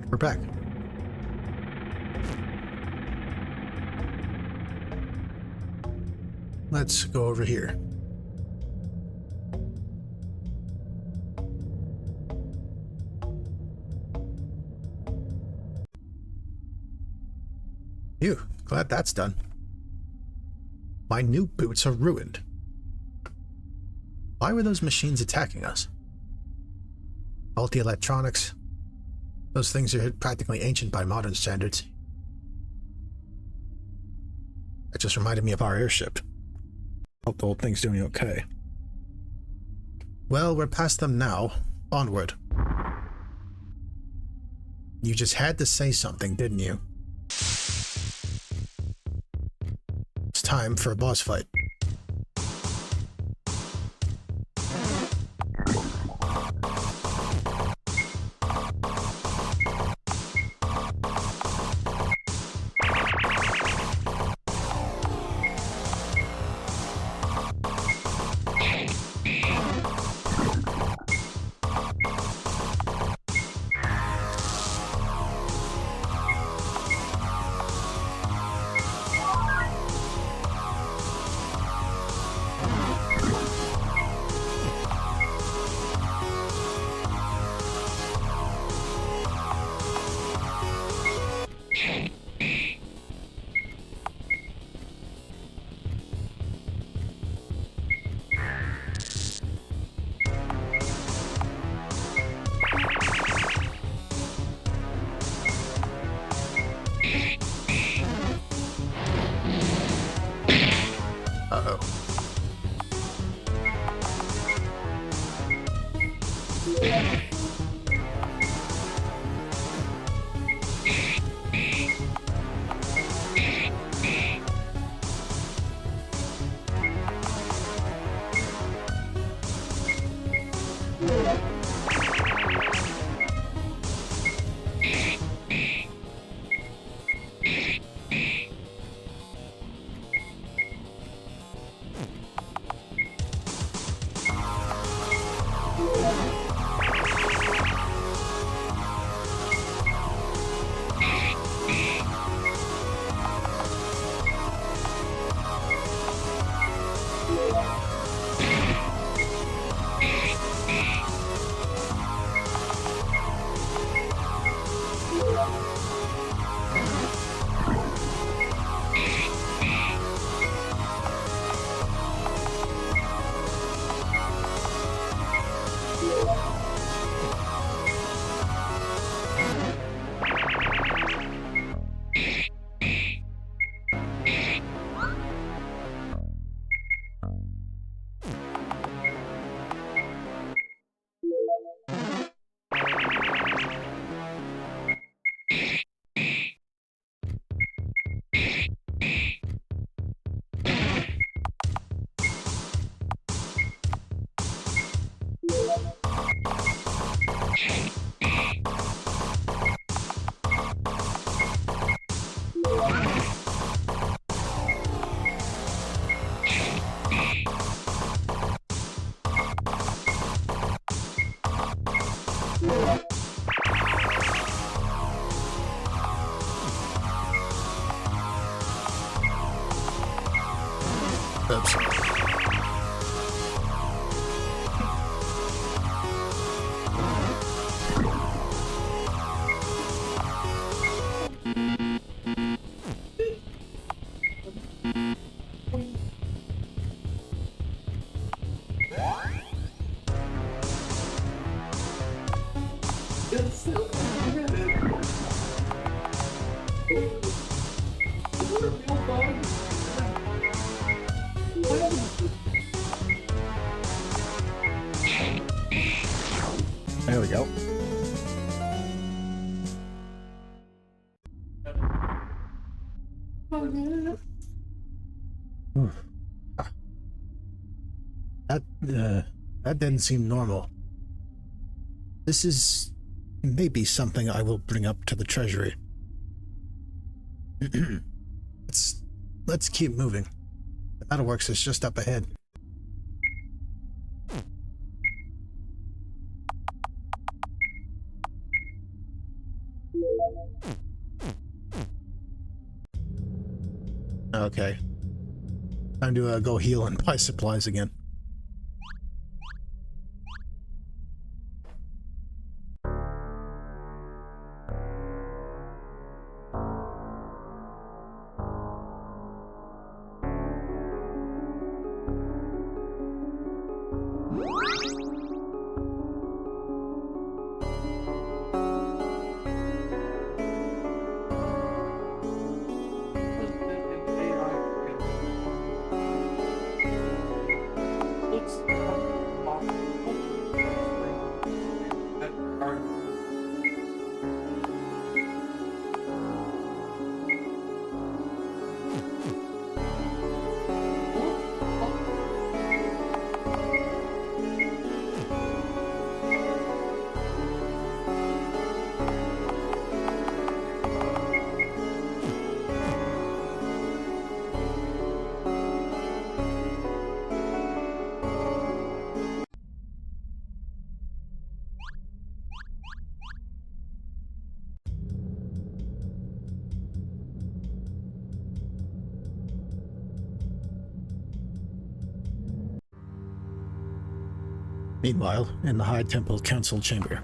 We're back. Let's go over here. Phew, glad that's done. My new boots are ruined. Why were those machines attacking us? Faulty electronics. Those things are practically ancient by modern standards. That just reminded me of our airship. Hope the whole thing's doing okay. Well, we're past them now. Onward. You just had to say something, didn't you? It's time for a boss fight. Uh-oh. Oops. There we go. That didn't seem normal. This is maybe something I will bring up to the treasury. Let's keep moving. The metalworks is just up ahead. Okay. Time to go heal and buy supplies again. Meanwhile, in the High Temple Council Chamber.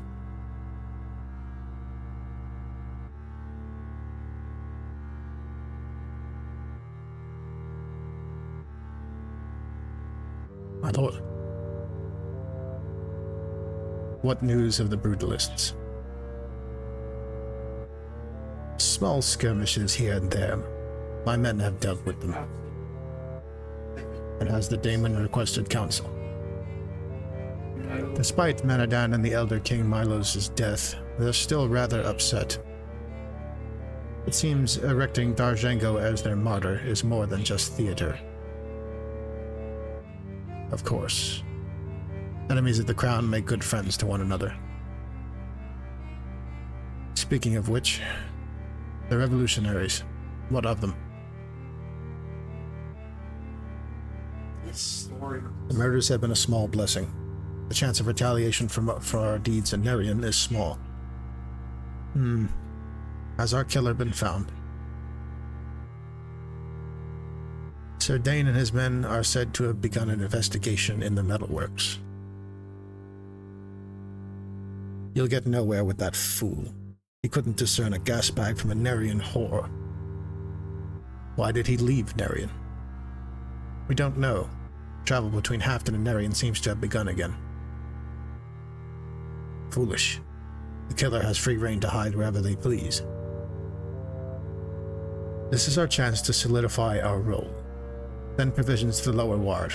My lord. What news of the Brutalists? Small skirmishes here and there. My men have dealt with them. And has the daemon requested counsel? Despite Manadan and the Elder King Milos' death, they're still rather upset. It seems erecting Darjango as their martyr is more than just theater. Of course, enemies of the crown make good friends to one another. Speaking of which, the revolutionaries, what of them? The murders have been a small blessing. The chance of retaliation for our deeds in Nerion is small. Has our killer been found? Sir Dane and his men are said to have begun an investigation in the metalworks. You'll get nowhere with that fool. He couldn't discern a gas bag from a Nerion whore. Why did he leave Nerion? We don't know. Travel between Hafton and Nerion seems to have begun again. Foolish. The killer has free rein to hide wherever they please. This is our chance to solidify our role. Send provisions to the lower ward.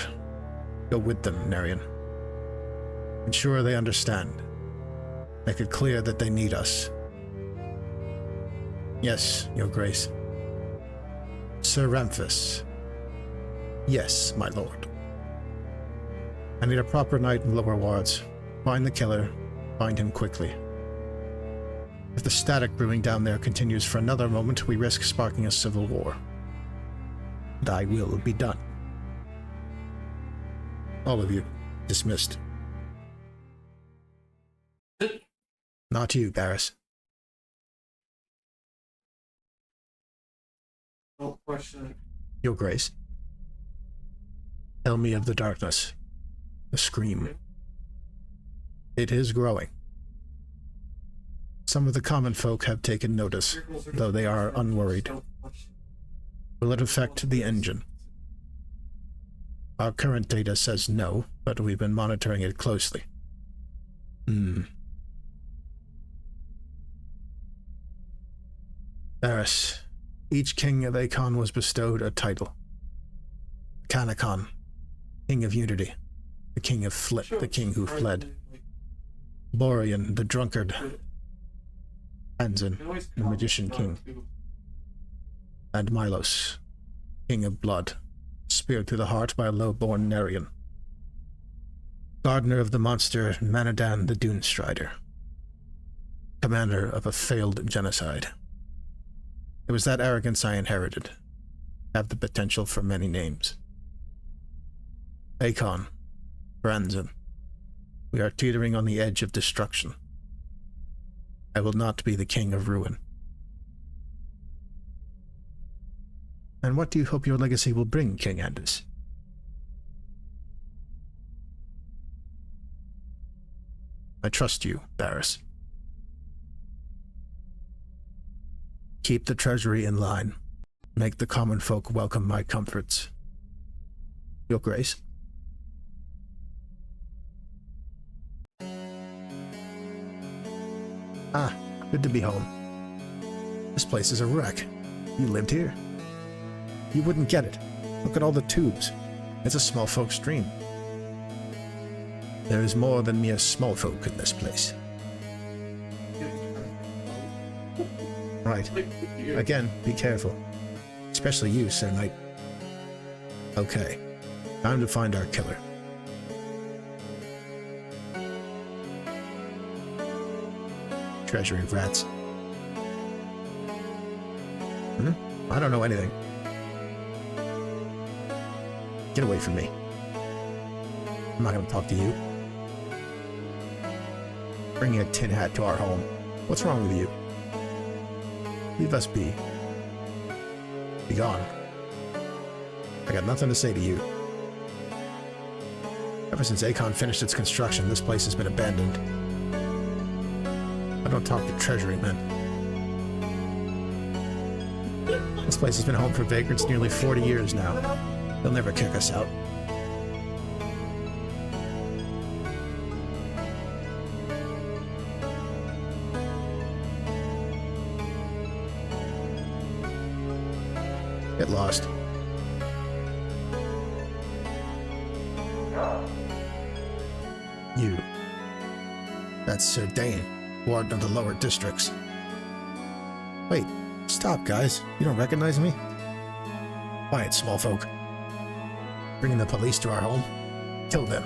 Go with them, Nerion. Ensure they understand. Make it clear that they need us. Yes, Your Grace. Sir Ramphis. Yes, my lord. I need a proper night in lower wards. Find the killer. Find him quickly. If the static brewing down there continues for another moment, we risk sparking a civil war. Thy will be done. All of you, dismissed. Not you, Barris. No question. Your Grace. Tell me of the darkness. The scream. It is growing. Some of the common folk have taken notice, though they are unworried. Will it affect the engine? Our current data says no, but we've been monitoring it closely. Barris, each king of Akon was bestowed a title. Kanakon, King of Unity, the king the king who fled. Borean, the drunkard. Franzen, the magician king. And Milos, king of blood, speared through the heart by a low-born Nerion. Gardener of the monster Manadan the Dune Strider. Commander of a failed genocide. It was that arrogance I inherited. Have the potential for many names. Akon, Franzen. We are teetering on the edge of destruction. I will not be the king of ruin. And what do you hope your legacy will bring, King Anders? I trust you, Barris. Keep the treasury in line. Make the common folk welcome my comforts. Your Grace? Ah, good to be home. This place is a wreck. You lived here? You wouldn't get it. Look at all the tubes. It's a small folk's dream. There is more than mere small folk in this place. Right. Again, be careful. Especially you, Sir Knight. Okay. Time to find our killer. Treasury rats. I don't know anything. Get away from me. I'm not gonna talk to you. Bringing a tin hat to our home. What's wrong with you? Leave us be. Be gone. I got nothing to say to you. Ever since Acon finished its construction, this place has been abandoned. I don't talk to treasury men. This place has been home for vagrants nearly 40 years now. They'll never kick us out. Get lost. You. That's Sir Dane, warden of the lower districts. Wait, stop, guys. You don't recognize me? Quiet, small folk. Bringing the police to our home? Kill them.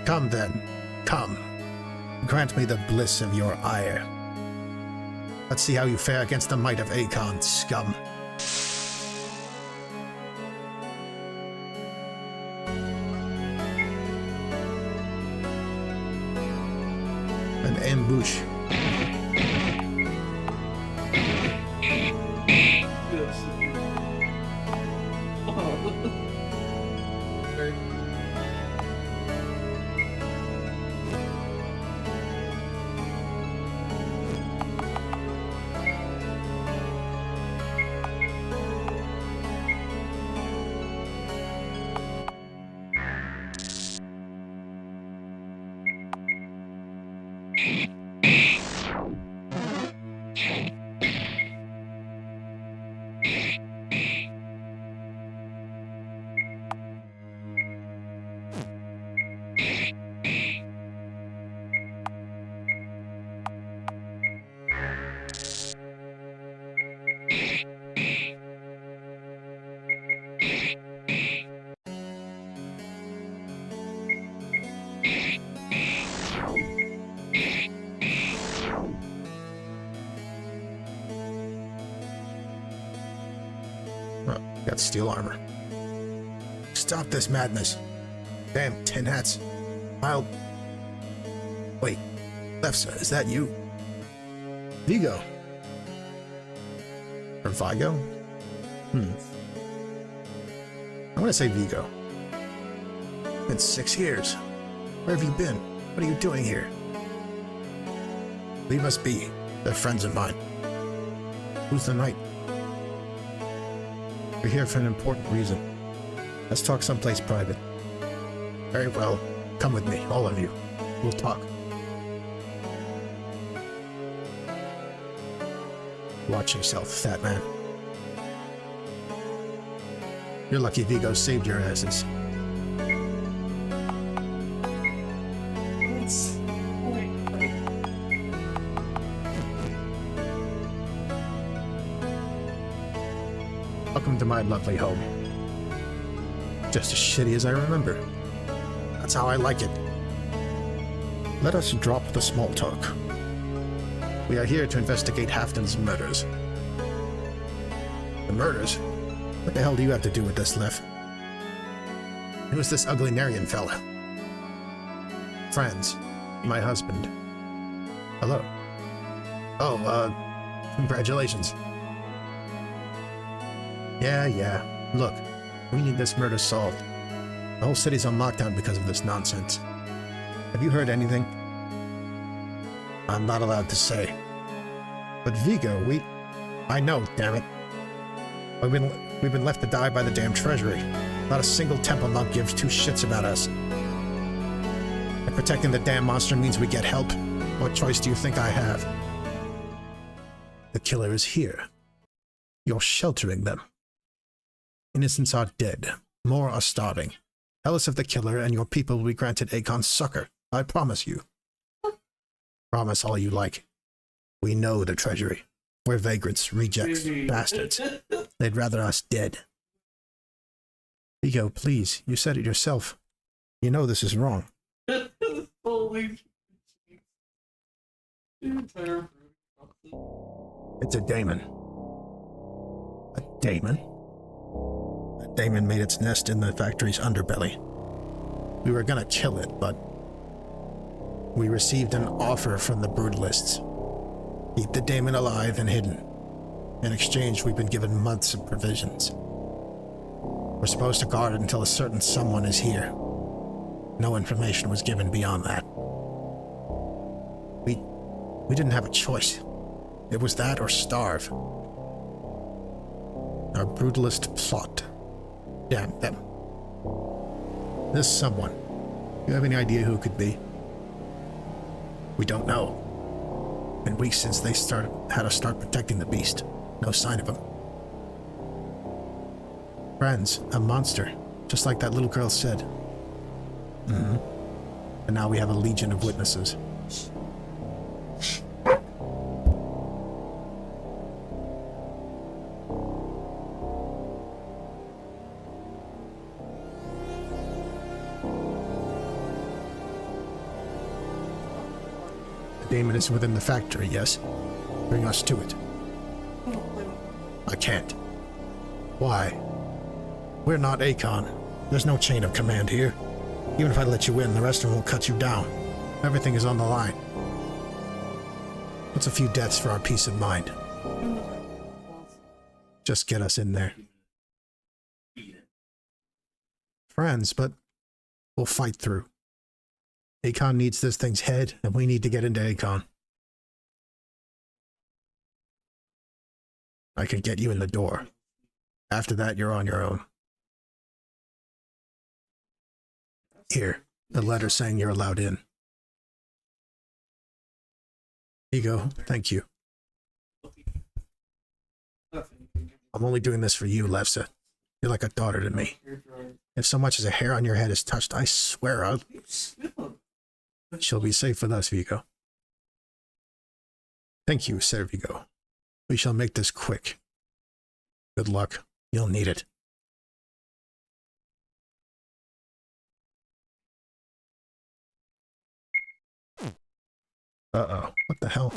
Come then. Come. Grant me the bliss of your ire. Let's see how you fare against the might of Acon, scum. An ambush. Got steel armor. Stop this madness. Damn tin hats. Wait. Lefsa, is that you? Vigo. Or Vigo? I want to say Vigo. Been 6 years. Where have you been? What are you doing here? Leave us be. They're friends of mine. Who's the knight? We're here for an important reason. Let's talk someplace private. Very well. Come with me, all of you. We'll talk. Watch yourself, fat man. You're lucky Vigo saved your asses. Welcome to my lovely home. Just as shitty as I remember. That's how I like it. Let us drop the small talk. We are here to investigate Halfton's murders. The murders? What the hell do you have to do with this, Lef? Who's this ugly Narian fella? Franz, my husband. Hello. Oh, congratulations. Yeah. Look, we need this murder solved. The whole city's on lockdown because of this nonsense. Have you heard anything? I'm not allowed to say. But Vigo, I know, damn it. We've been left to die by the damn treasury. Not a single temple monk gives two shits about us. And protecting the damn monster means we get help. What choice do you think I have? The killer is here. You're sheltering them. Innocents are dead. More are starving. Tell us of the killer, and your people will be granted Akon's succor. I promise you. Promise all you like. We know the treasury. We're vagrants, rejects, bastards. They'd rather us dead. Vigo, please, you said it yourself. You know this is wrong. Holy It's a daemon. A daemon? A daemon made its nest in the factory's underbelly. We were gonna kill it, but we received an offer from the brutalists. Keep the daemon alive and hidden. In exchange, we've been given months of provisions. We're supposed to guard it until a certain someone is here. No information was given beyond that. We didn't have a choice. It was that or starve. Our brutalist plot. Damn them. This someone. You have any idea who it could be? We don't know. Been weeks since they had to start protecting the beast. No sign of him. Franz, a monster, just like that little girl said. And now we have a legion of witnesses. The daemon is within the factory, yes? Bring us to it. I can't. Why? We're not Akon. There's no chain of command here. Even if I let you in, the rest of them will cut you down. Everything is on the line. What's a few deaths for our peace of mind? Just get us in there. Friends, but we'll fight through. Akon needs this thing's head, and we need to get into Akon. I can get you in the door. After that, you're on your own. Here, the letter saying you're allowed in. Here you go. Thank you. I'm only doing this for you, Lefsa. You're like a daughter to me. If so much as a hair on your head is touched, I swear I'll... She'll be safe with us, Vigo. Thank you, Sir Vigo. We shall make this quick. Good luck. You'll need it. Uh-oh. What the hell?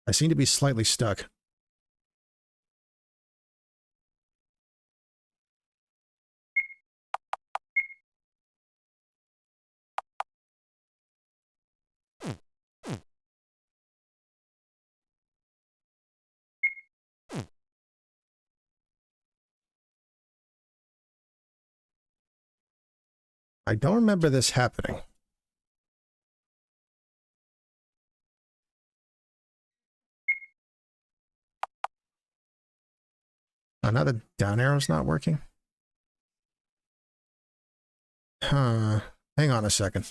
I seem to be slightly stuck. I don't remember this happening. Oh, now the down arrow's not working? Huh. Hang on a second.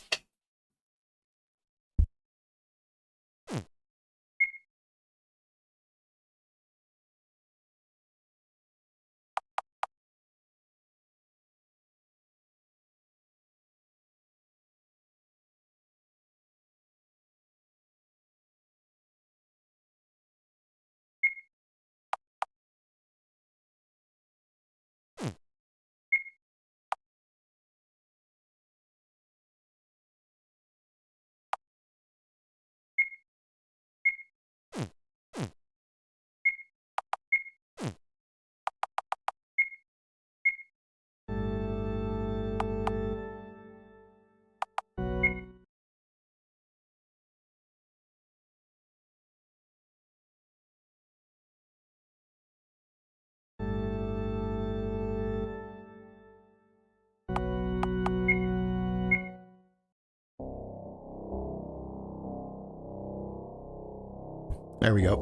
There we go.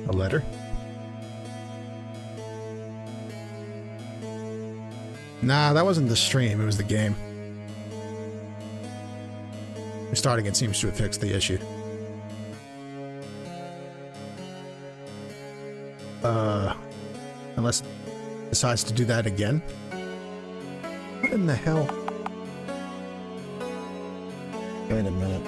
A letter? Nah, that wasn't the stream, it was the game. Restarting it seems to have fixed the issue. Unless it decides to do that again. What in the hell? Wait a minute.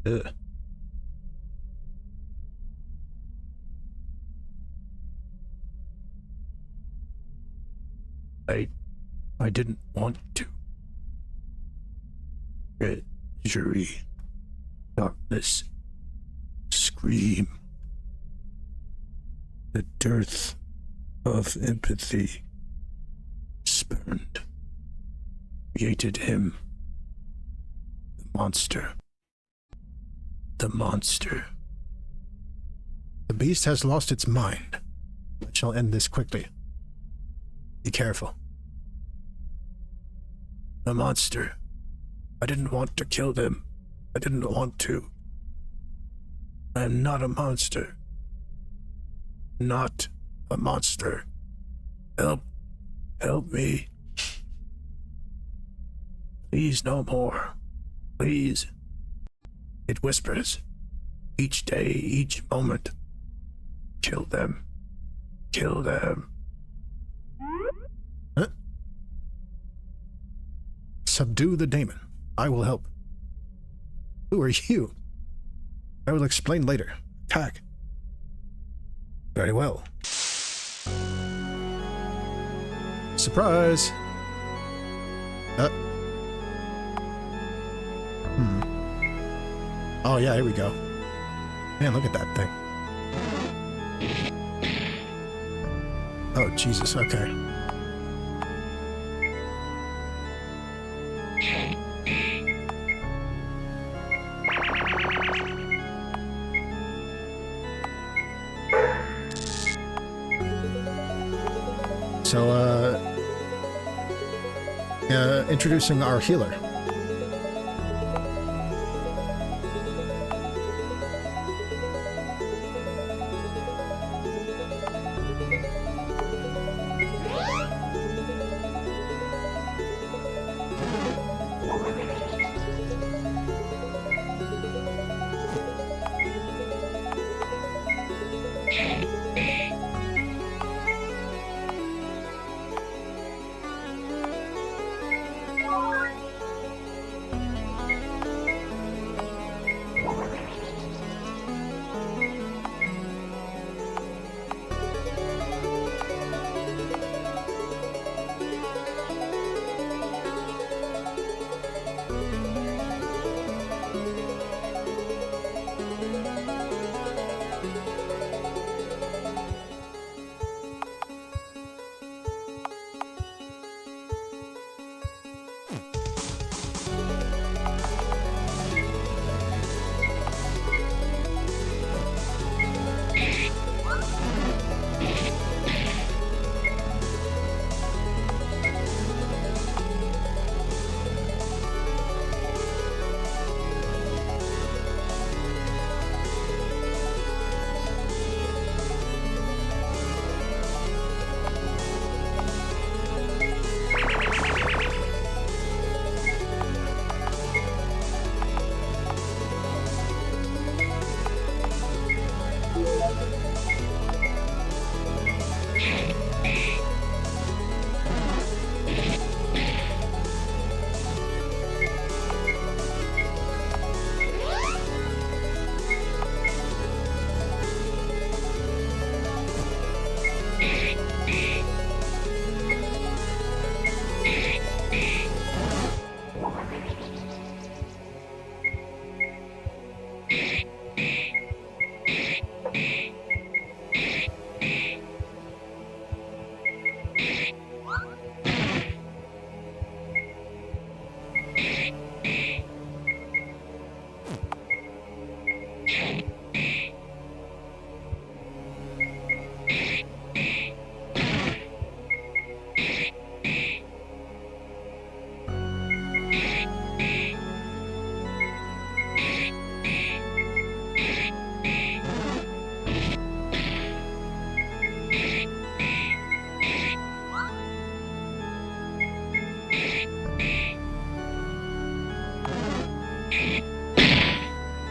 Ugh. I didn't want to. Treachery, darkness, scream. The dearth of empathy spurned, created him. The monster. The monster. The beast has lost its mind. I shall end this quickly. Be careful. The monster. I didn't want to kill them. I didn't want to. I am not a monster. Not a monster. Help. Help me. Please, no more. Please. It whispers. Each day, each moment. Kill them. Kill them. Huh? Subdue the daemon. I will help. Who are you? I will explain later. Attack. Very well. Surprise! Oh yeah, here we go. Man, look at that thing. Oh, Jesus, okay. So, introducing our healer.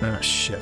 Ah, shit.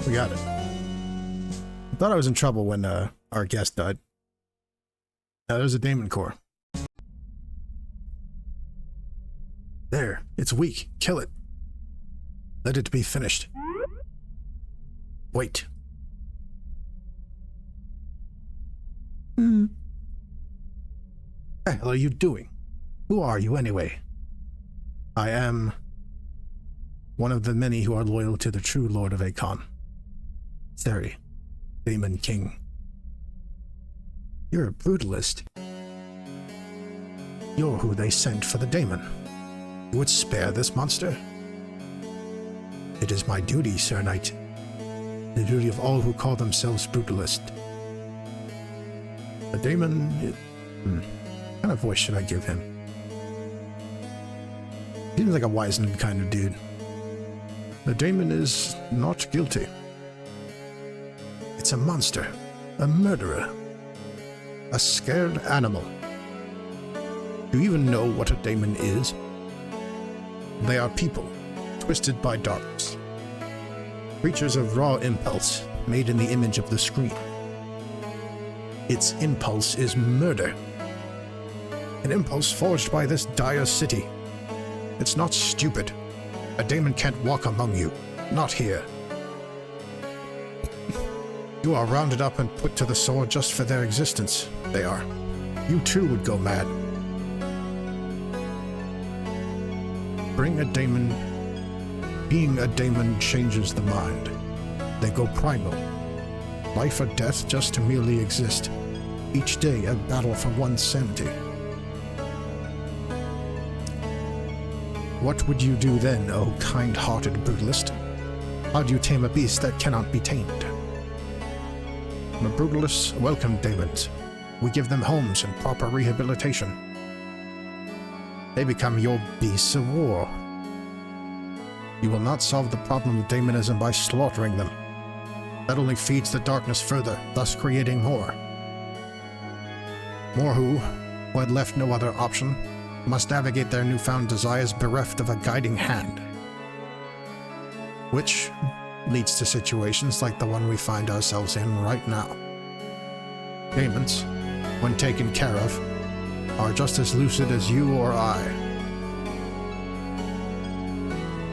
We got it. I thought I was in trouble when our guest died. There's a daemon core. There, it's weak. Kill it. Let it be finished. Wait. What the hell are you doing? Who are you anyway? I am one of the many who are loyal to the true Lord of Akon. Seri, Daemon King. You're a brutalist. You're who they sent for the daemon. You would spare this monster? It is my duty, Sir Knight. The duty of all who call themselves brutalist. The daemon... What kind of voice should I give him? Seems like a wizened kind of dude. The daemon is not guilty. It's a monster. A murderer. A scared animal. Do you even know what a daemon is? They are people, twisted by darkness. Creatures of raw impulse, made in the image of the screen. Its impulse is murder. An impulse forged by this dire city. It's not stupid. A daemon can't walk among you. Not here. You are rounded up and put to the sword just for their existence. They are. You too would go mad. Bring a daemon. Being a daemon changes the mind. They go primal. Life or death just to merely exist. Each day a battle for one's sanity. What would you do then, O kind-hearted brutalist? How do you tame a beast that cannot be tamed? The brutalists welcome daemons. We give them homes and proper rehabilitation. They become your beasts of war. You will not solve the problem of daemonism by slaughtering them. That only feeds the darkness further, thus creating more. More who had left no other option, must navigate their newfound desires bereft of a guiding hand. Which leads to situations like the one we find ourselves in right now. Daemons, when taken care of, are just as lucid as you or I.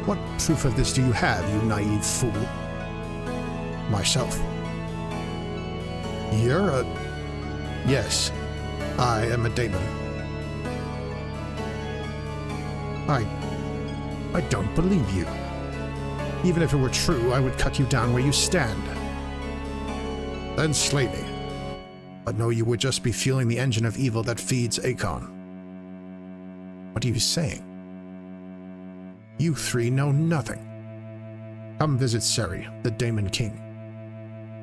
What proof of this do you have, you naive fool? Myself. You're a... Yes, I am a daemon. I don't believe you. Even if it were true, I would cut you down where you stand. Then slay me. But know you would just be fueling the engine of evil that feeds Akon. What are you saying? You three know nothing. Come visit Seri, the Daemon King.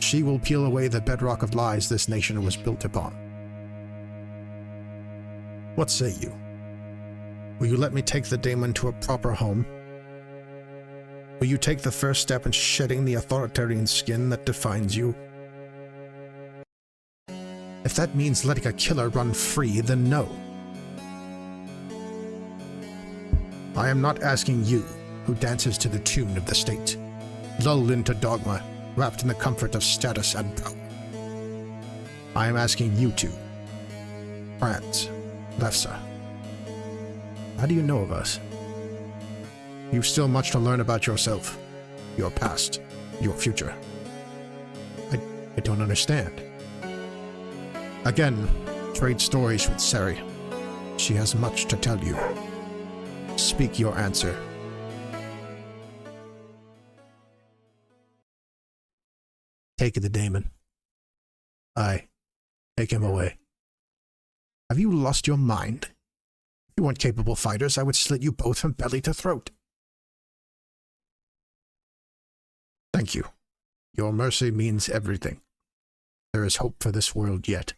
She will peel away the bedrock of lies this nation was built upon. What say you? Will you let me take the daemon to a proper home? Will you take the first step in shedding the authoritarian skin that defines you? If that means letting a killer run free, then no. I am not asking you, who dances to the tune of the state, lulled into dogma, wrapped in the comfort of status and power. I am asking you two, Franz, Lefsa. How do you know of us? You've still much to learn about yourself, your past, your future. I don't understand. Again, trade stories with Seri. She has much to tell you. Speak your answer. Take the daemon. Aye, take him away. Have you lost your mind? If you weren't capable fighters, I would slit you both from belly to throat. Thank you. Your mercy means everything. There is hope for this world yet.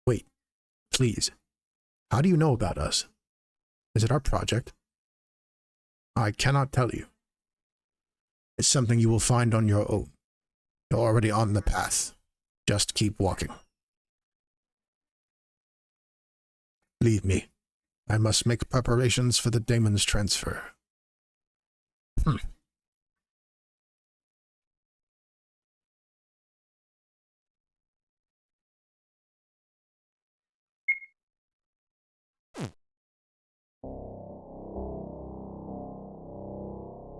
Wait, please. How do you know about us? Is it our project? I cannot tell you. It's something you will find on your own. You're already on the path. Just keep walking. Leave me. I must make preparations for the daemon's transfer.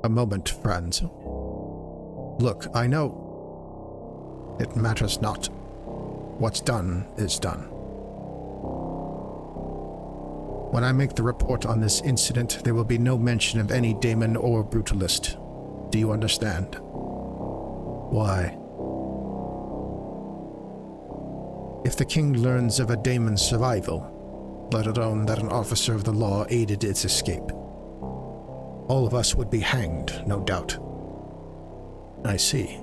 A moment, Franz. Look, I know it matters not. What's done is done. When I make the report on this incident, there will be no mention of any daemon or brutalist. Do you understand? Why? If the king learns of a daemon's survival, let alone that an officer of the law aided its escape, all of us would be hanged, no doubt. I see.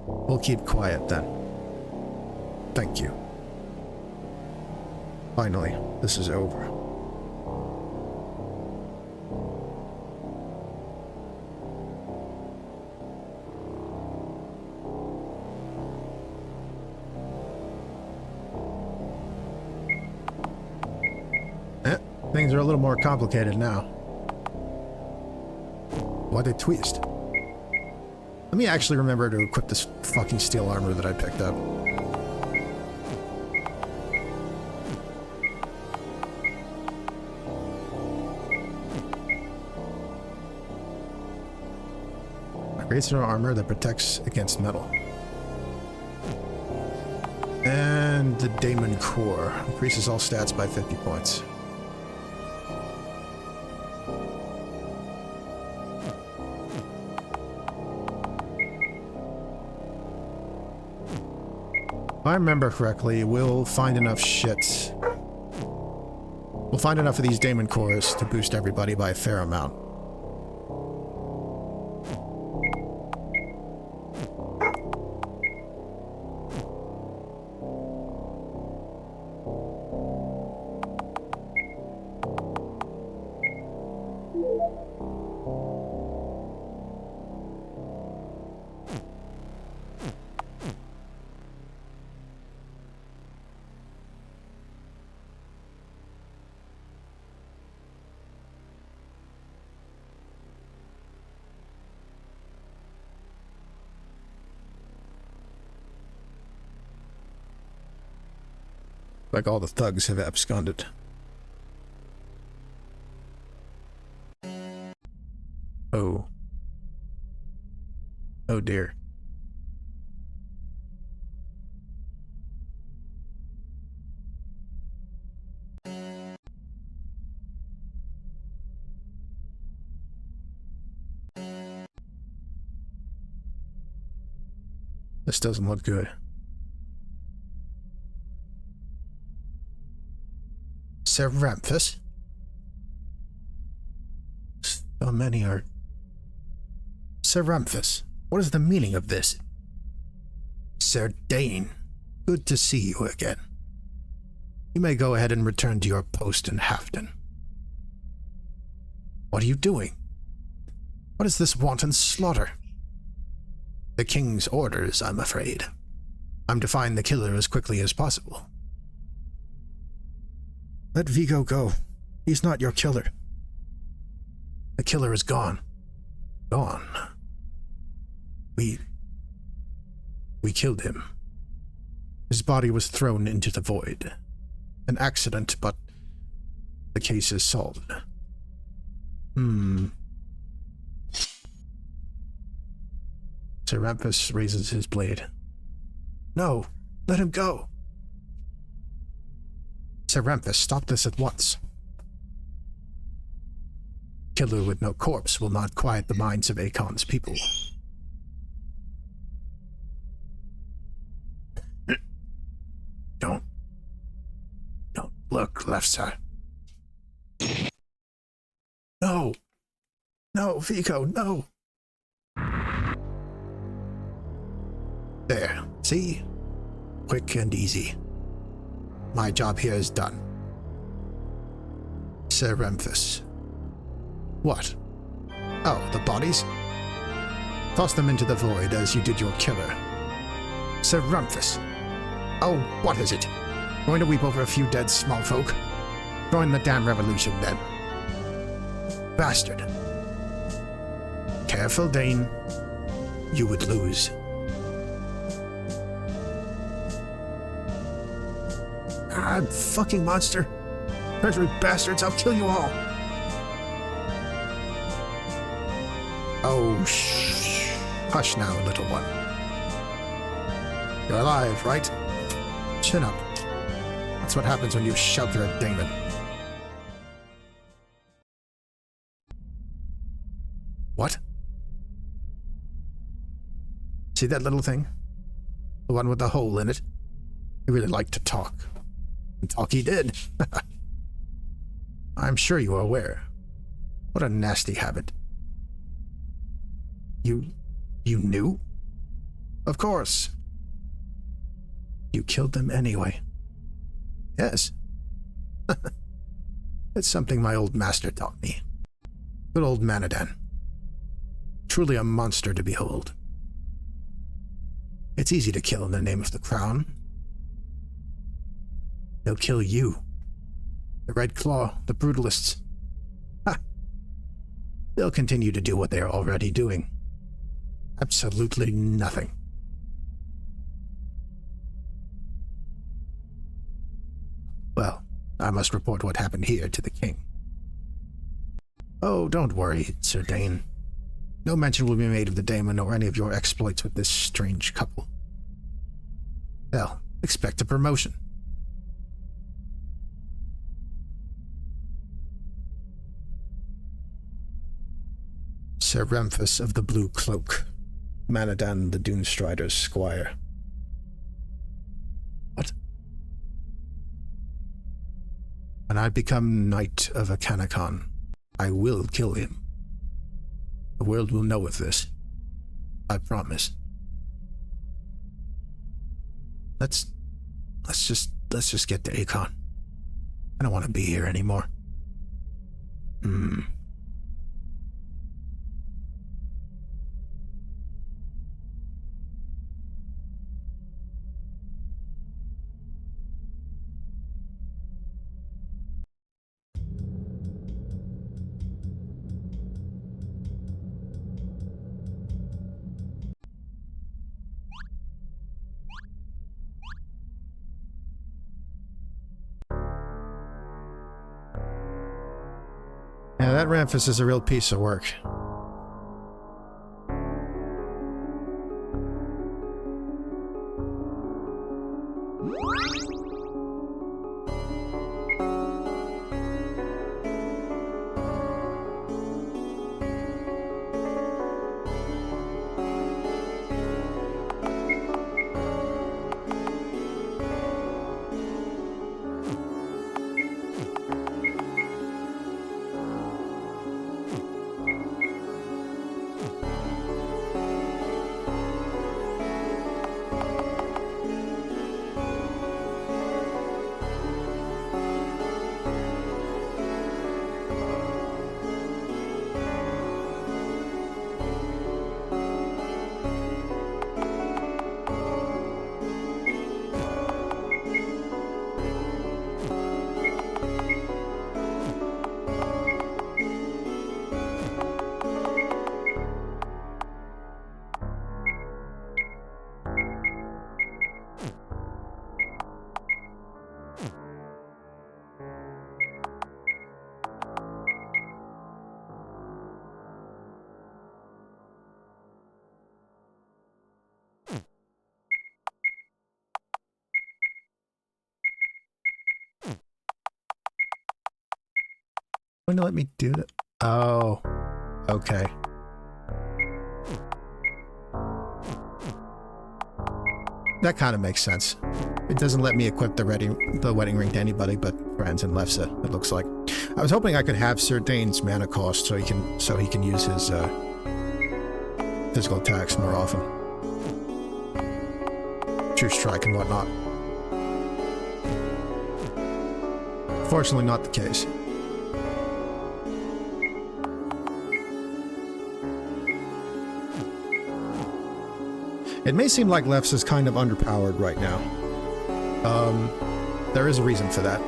We'll keep quiet then. Thank you. Finally, this is over. Things are a little more complicated now. What a twist. Let me actually remember to equip this fucking steel armor that I picked up. Creates an armor that protects against metal. And the Daemon Core increases all stats by 50 points. If I remember correctly, we'll find enough shit. We'll find enough of these Daemon Cores to boost everybody by a fair amount. Like all the thugs have absconded. Oh. Oh dear. This doesn't look good. Ceramphus? So many are... Ceramphus, what is the meaning of this? Sir Dane, good to see you again. You may go ahead and return to your post in Hafton. What are you doing? What is this wanton slaughter? The king's orders, I'm afraid. I'm to find the killer as quickly as possible. Let Vigo go. He's not your killer. The killer is gone. Gone. We killed him. His body was thrown into the void. An accident, but the case is solved. Ceramphus raises his blade. No, let him go. Ceramphus, stop this at once. Killer with no corpse will not quiet the minds of Akon's people. Don't look, Lefsa. No! No, Vigo, no! There, see? Quick and easy. My job here is done. Ceramphus. What? Oh, the bodies? Toss them into the void as you did your killer. Ceramphus. Oh, what is it? Going to weep over a few dead small folk? Join the damn revolution, then. Bastard. Careful, Dane. You would lose. Ah, fucking monster. Treachery bastards, I'll kill you all. Oh, shh. Hush now, little one. You're alive, right? Chin up. That's what happens when you shelter a daemon. What? See that little thing? The one with the hole in it? He really liked to talk. And talk he did. I'm sure you are aware. What a nasty habit. You knew? Of course. You killed them anyway. Yes. It's something my old master taught me. Good old Manadan. Truly a monster to behold. It's easy to kill in the name of the crown. They'll kill you. The Red Claw, the Brutalists. Ha! They'll continue to do what they are already doing. Absolutely nothing. Well, I must report what happened here to the king. Oh, don't worry, Sir Dane. No mention will be made of the daemon or any of your exploits with this strange couple. Hell, expect a promotion. Sir Remphus of the Blue Cloak, Manadan the Dunestrider's squire. What? When I become Knight of Akanakon, I will kill him. The world will know of this. I promise. Let's just get to Akon. I don't want to be here anymore. Yeah, that Ramphus is a real piece of work. Going to let me do that? Oh, okay. That kind of makes sense. It doesn't let me equip the wedding ring to anybody but Franz and Lefsa, it looks like. I was hoping I could have Sir Dane's mana cost so he can use his physical attacks more often. True strike and whatnot. Fortunately not the case. It may seem like Lefs is kind of underpowered right now. There is a reason for that.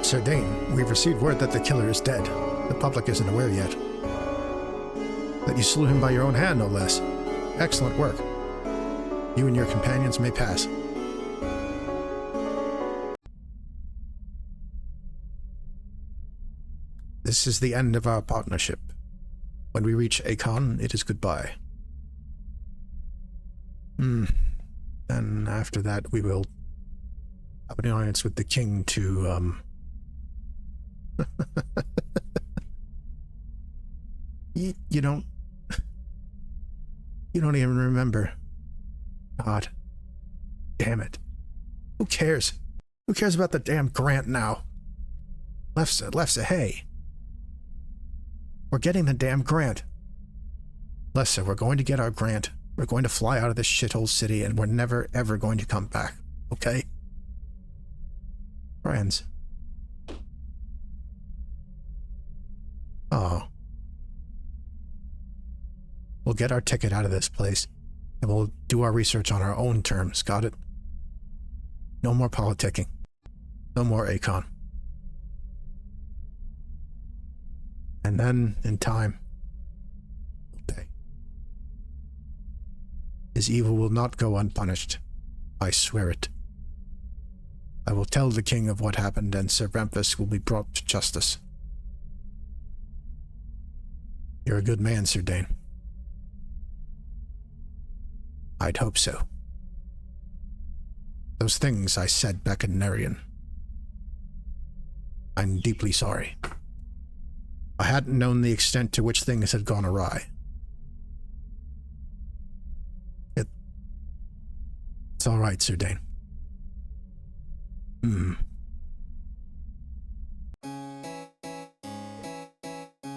Sir Dane, we've received word that the killer is dead. The public isn't aware yet. That you slew him by your own hand, no less. Excellent work. You and your companions may pass. This is the end of our partnership. When we reach Akon, it is goodbye. Then after that, we will have an alliance with the king to, You don't even remember. God. Damn it. Who cares? Who cares about the damn grant now? Lefsa, hey. We're getting the damn grant. Lefsa, we're going to get our grant. We're going to fly out of this shithole city and we're never, ever going to come back. Okay? Friends. Oh. We'll get our ticket out of this place, and we'll do our research on our own terms, got it? No more politicking. No more Akon. And then, in time, we'll pay. His evil will not go unpunished. I swear it. I will tell the king of what happened, and Sir Ramphus will be brought to justice. You're a good man, Sir Dane. I'd hope so. Those things I said back in Nerion. I'm deeply sorry. I hadn't known the extent to which things had gone awry. It's all right, Sir Dane.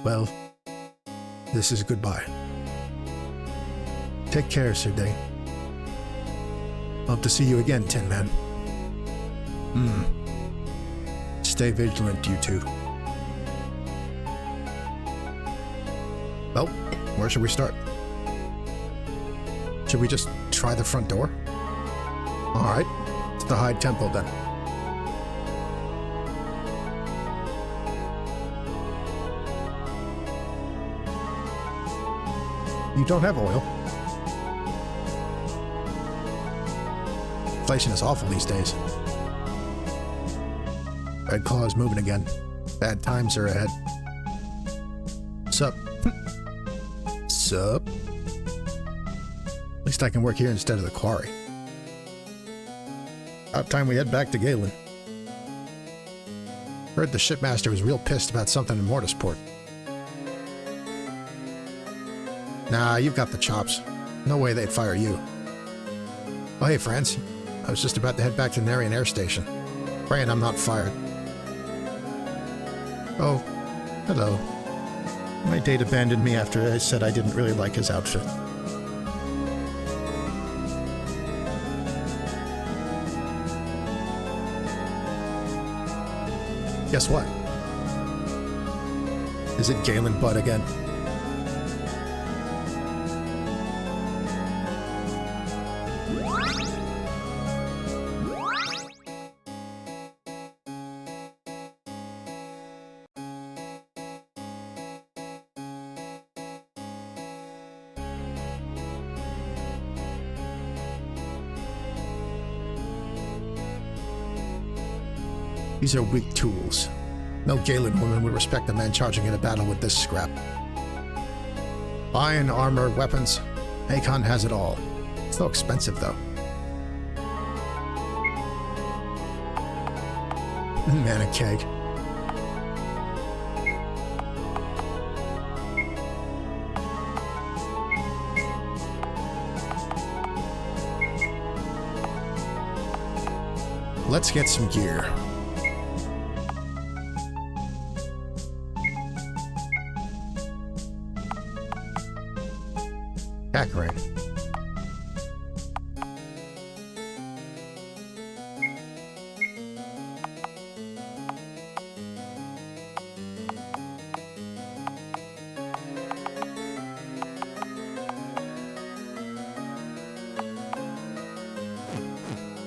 Well, this is goodbye. Take care, Sir Dane. Hope to see you again, Tin Man. Stay vigilant, you two. Well, where should we start? Should we just try the front door? Alright, it's the High Temple then. You don't have oil. Inflation is awful these days. Red Claw's moving again. Bad times are ahead. Sup? Sup? At least I can work here instead of the quarry. About time we head back to Galen. Heard the shipmaster was real pissed about something in Mortisport. Nah, you've got the chops. No way they'd fire you. Oh, hey, Franz. I was just about to head back to Nerion Air Station. Praying I'm not fired. Oh, hello. My date abandoned me after I said I didn't really like his outfit. Guess what? Is it Galen Budd again? These are weak tools. No Galen woman would respect a man charging in a battle with this scrap. Iron, armor, weapons. Akon has it all. It's so expensive, though. Mana keg. Let's get some gear. Ring.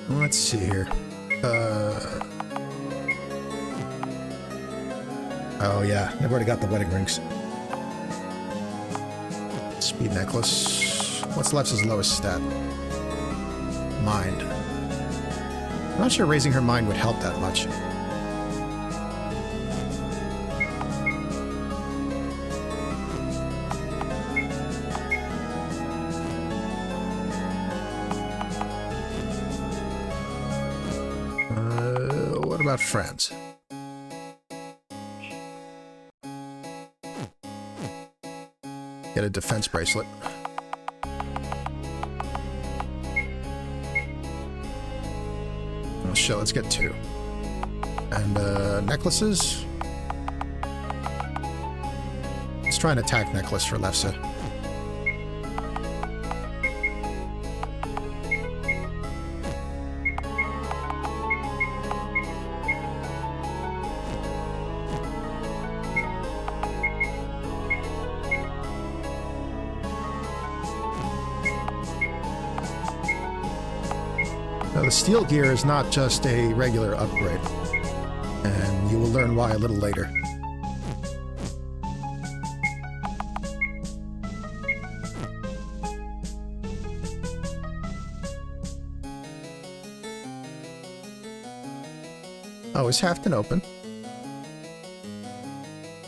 Let's see here. Oh yeah, I've already got the wedding rings. Speed necklace. What's Lefsa's lowest stat? mind. I'm not sure raising her mind would help that much. What about Franz? Get a defense bracelet. Oh shit, let's get 2. And necklaces? Let's try an attack necklace for Lefsa. Now, the steel gear is not just a regular upgrade, and you will learn why a little later. Oh, is Hafton open?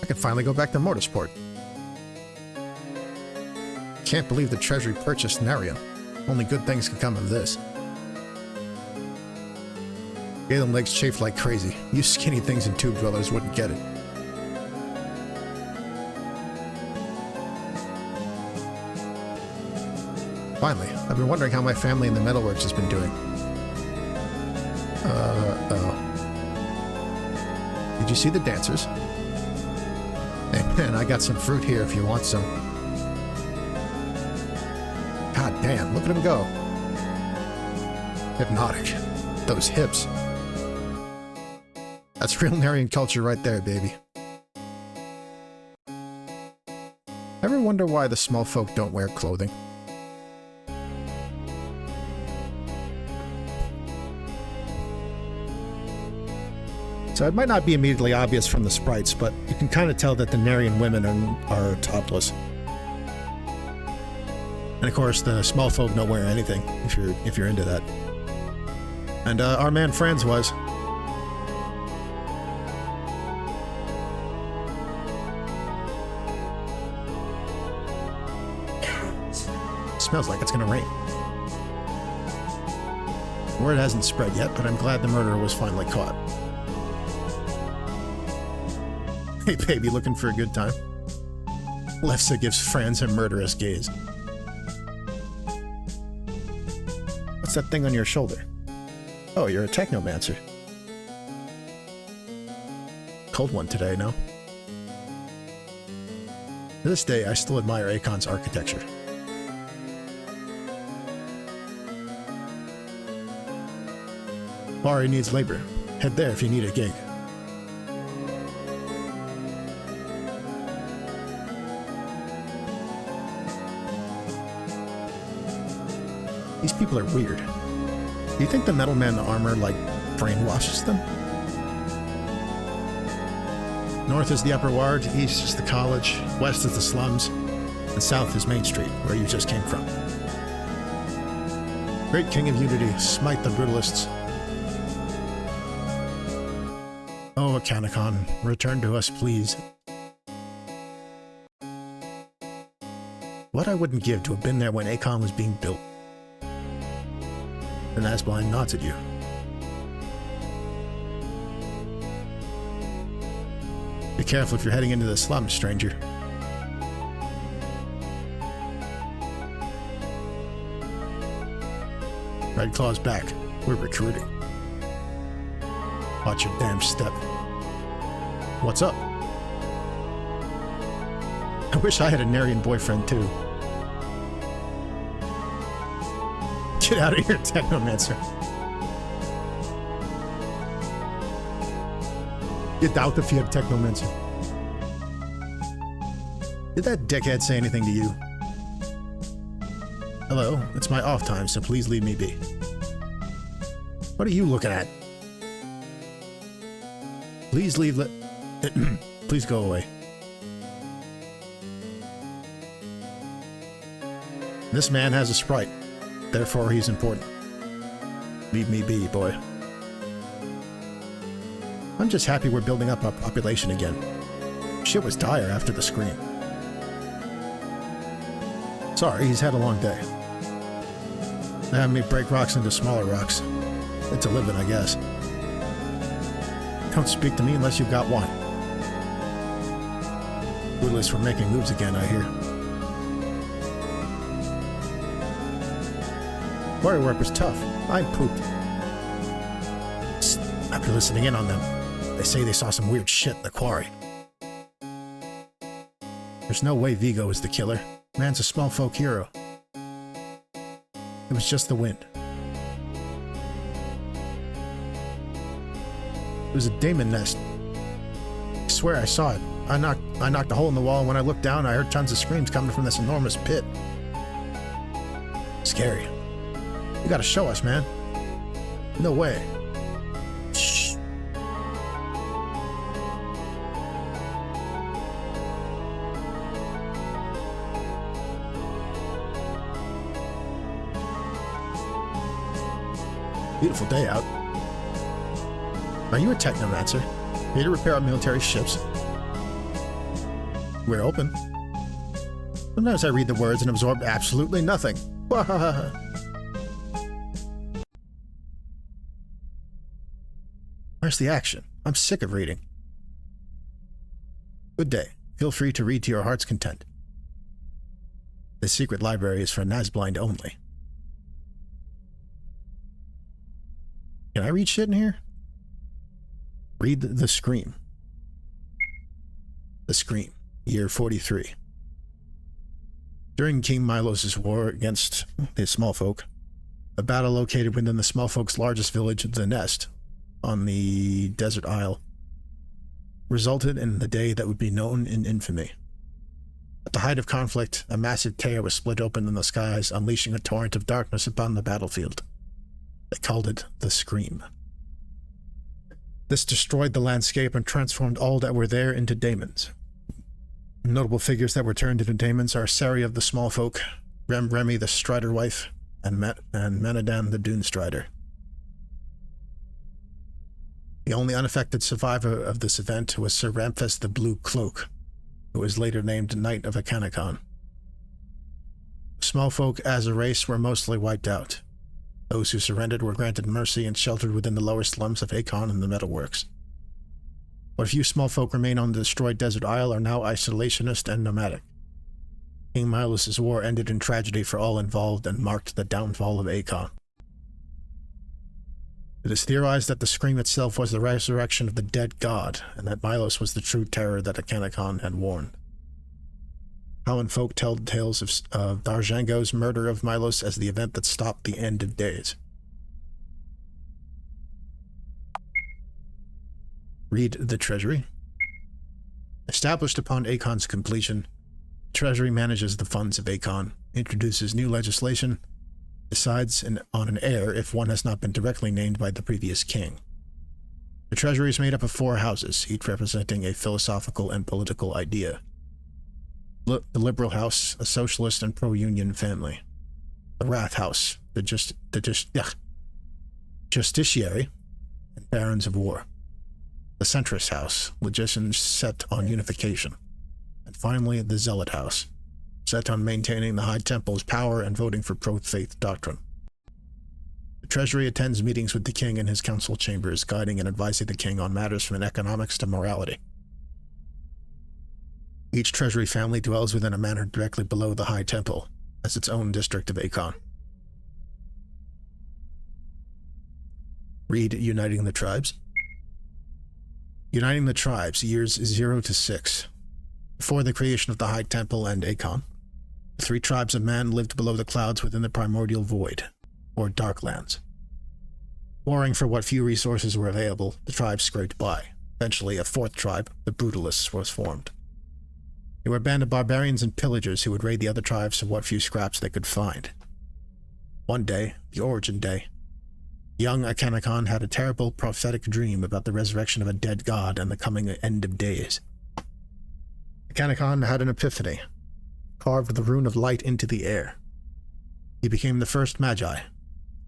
I can finally go back to Motorsport. Can't believe the Treasury purchased Narian. Only good things can come of this. Galen legs chafe like crazy. You skinny things and tube dwellers wouldn't get it. Finally, I've been wondering how my family in the metalworks has been doing. Oh. Did you see the dancers? Hey man, I got some fruit here if you want some. God damn, look at him go. Hypnotic. Those hips. That's real Narian culture right there, baby. Ever wonder why the small folk don't wear clothing? So it might not be immediately obvious from the sprites, but you can kind of tell that the Narian women are topless. And of course, the small folk don't wear anything, if you're into that. And our man Franz was. Smells like it's gonna rain. Word hasn't spread yet, but I'm glad the murderer was finally caught. Hey baby, looking for a good time? Lefsa gives Franz a murderous gaze. What's that thing on your shoulder? Oh, you're a technomancer. Cold one today, no? To this day, I still admire Akon's architecture. Bari needs labor. Head there if you need a gig. These people are weird. Do you think the metalman armor, like, brainwashes them? North is the Upper Ward, east is the college, west is the slums, and south is Main Street, where you just came from. Great King of Unity, smite the brutalists. Oh, Akanakon, return to us, please. What I wouldn't give to have been there when Akon was being built. And Asblind nods at you. Be careful if you're heading into the slums, stranger. Red Claw's back. We're recruiting. Watch your damn step. What's up? I wish I had a Narian boyfriend too. Get out of here, Technomancer. Get out if you have Technomancer. Did that dickhead say anything to you? Hello, it's my off time, so please leave me be. What are you looking at? Please leave please go away. This man has a sprite. Therefore, he's important. Leave me be, boy. I'm just happy we're building up our population again. Shit was dire after the scream. Sorry, he's had a long day. They have me break rocks into smaller rocks. It's a living, I guess. Don't speak to me unless you've got wine. Bootlists were making moves again, I hear. Quarry work was tough. I'm pooped. After listening in on them, they say they saw some weird shit in the quarry. There's no way Vigo is the killer. Man's a small folk hero. It was just the wind. It was a daemon nest. I swear I saw it. I knocked a hole in the wall, and when I looked down, I heard tons of screams coming from this enormous pit. Scary. You gotta show us, man. No way. Shh. Beautiful day out. Are you a technomancer? Here to repair our military ships? We're open. Sometimes I read the words and absorb absolutely nothing. Where's the action? I'm sick of reading. Good day. Feel free to read to your heart's content. The secret library is for Nazblind only. Can I read shit in here? Read the Scream. The Scream, year 43. During King Milos' war against the Smallfolk, a battle located within the Smallfolk's largest village, the Nest, on the desert isle, resulted in the day that would be known in infamy. At the height of conflict, a massive tear was split open in the skies, unleashing a torrent of darkness upon the battlefield. They called it the Scream. This destroyed the landscape and transformed all that were there into daemons. Notable figures that were turned into daemons are Sari of the Smallfolk, Remy the Strider Wife, and Manadan the Dune Strider. The only unaffected survivor of this event was Sir Ramphis the Blue Cloak, who was later named Knight of Akanakon. Smallfolk as a race were mostly wiped out. Those who surrendered were granted mercy and sheltered within the lower slums of Akon and the metalworks. What few small folk remain on the destroyed desert isle are now isolationist and nomadic. King Milos' war ended in tragedy for all involved and marked the downfall of Akon. It is theorized that the Scream itself was the resurrection of the dead god, and that Milos was the true terror that Akanakon had warned. Common folk tell tales of Darjango's murder of Milos as the event that stopped the end of days. Read the Treasury. Established upon Akon's completion, the Treasury manages the funds of Akon, introduces new legislation, decides on an heir if one has not been directly named by the previous king. The Treasury is made up of 4 houses, each representing a philosophical and political idea. The Liberal House, a socialist and pro-union family. The Wrath House, the Justiciary, and Barons of War. The Centrist House, logicians set on unification. And finally, the Zealot House, set on maintaining the High Temple's power and voting for pro-faith doctrine. The Treasury attends meetings with the king in his council chambers, guiding and advising the king on matters from economics to morality. Each Treasury family dwells within a manor directly below the High Temple, as its own district of Akon. Read Uniting the Tribes. Uniting the Tribes, years 0 to 6. Before the creation of the High Temple and Akon, the 3 tribes of man lived below the clouds within the primordial void, or Darklands. Warring for what few resources were available, the tribes scraped by. Eventually, a 4th tribe, the Brutalists, was formed. They were a band of barbarians and pillagers who would raid the other tribes for what few scraps they could find. One day, the Origin Day, young Akanakon had a terrible prophetic dream about the resurrection of a dead god and the coming end of days. Akanakon had an epiphany, carved the rune of light into the air. He became the first Magi,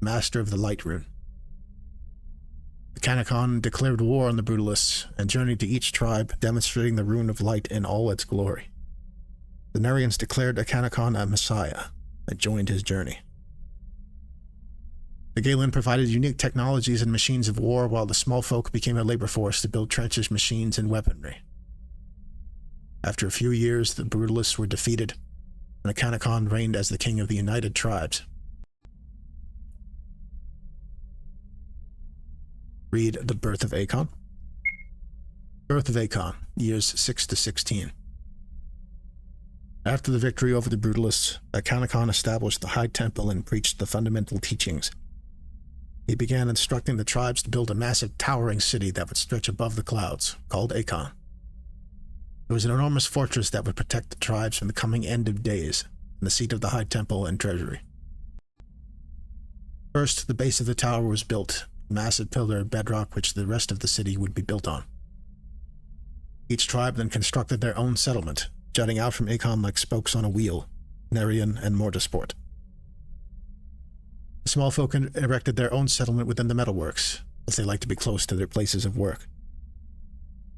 master of the light rune, The Kanakon declared war on the Brutalists and journeyed to each tribe, demonstrating the rune of light in all its glory. The Nerians declared Kanakon a messiah and joined his journey. The Galen provided unique technologies and machines of war, while the small folk became a labor force to build trenches, machines, and weaponry. After a few years, the Brutalists were defeated, and the Kanakon reigned as the king of the United Tribes. Read The Birth of Akon. Birth of Akon, years 6 to 16. After the victory over the Brutalists, Kanakon established the High Temple and preached the fundamental teachings. He began instructing the tribes to build a massive towering city that would stretch above the clouds, called Akon. It was an enormous fortress that would protect the tribes from the coming end of days, and the seat of the High Temple and treasury. First, the base of the tower was built, a massive pillar of bedrock which the rest of the city would be built on. Each tribe then constructed their own settlement, jutting out from Akon like spokes on a wheel, Nerian and Mortisport. The small folk erected their own settlement within the metalworks, as they liked to be close to their places of work.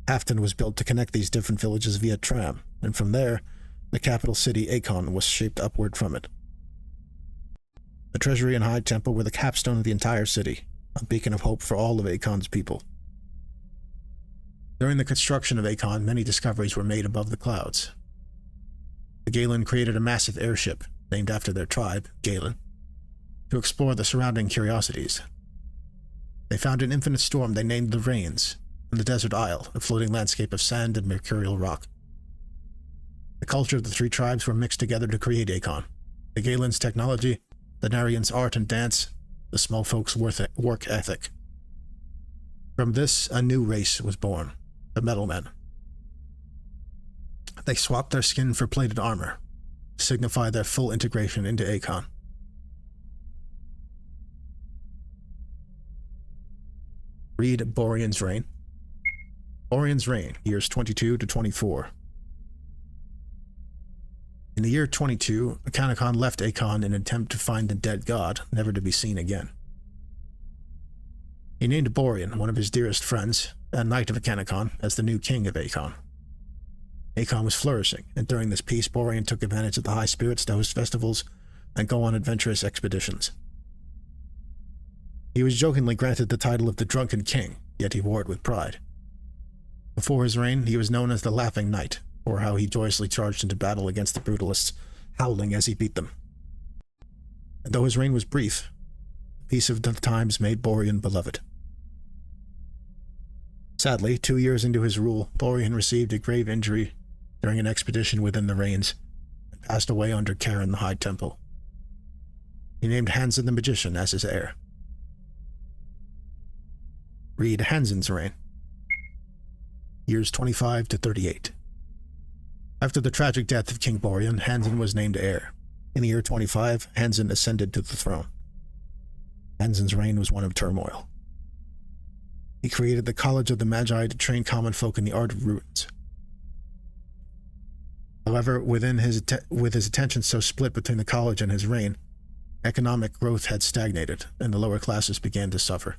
Hafton was built to connect these different villages via tram, and from there, the capital city Akon was shaped upward from it. The treasury and High Temple were the capstone of the entire city, a beacon of hope for all of Akon's people. During the construction of Akon, many discoveries were made above the clouds. The Galen created a massive airship, named after their tribe, Galen, to explore the surrounding curiosities. They found an infinite storm they named the Rains, and the desert isle, a floating landscape of sand and mercurial rock. The culture of the three tribes were mixed together to create Akon: the Galen's technology, the Nerians' art and dance, the small folks' work ethic. From this, a new race was born, the Metalmen. They swapped their skin for plated armor, to signify their full integration into Akon. Read Borean's reign. Borean's reign, years 22 to 24. In the year 22, Kanakon left Akon in an attempt to find the dead god, never to be seen again. He named Borean, one of his dearest friends, a knight of Kanakon, as the new king of Akon. Akon was flourishing, and during this peace, Borean took advantage of the high spirits to host festivals and go on adventurous expeditions. He was jokingly granted the title of the Drunken King, yet he wore it with pride. Before his reign, he was known as the Laughing Knight, or how he joyously charged into battle against the Brutalists, howling as he beat them. And though his reign was brief, the peace of the times made Borean beloved. Sadly, 2 years into his rule, Borean received a grave injury during an expedition within the Rains, and passed away under care in the High Temple. He named Franzen the Magician as his heir. Read Franzen's reign. Years 25 to 38. After the tragic death of King Borean, Franzen was named heir. In the year 25, Franzen ascended to the throne. Franzen's reign was one of turmoil. He created the College of the Magi to train common folk in the art of runes. However, with his attention so split between the college and his reign, economic growth had stagnated, and the lower classes began to suffer.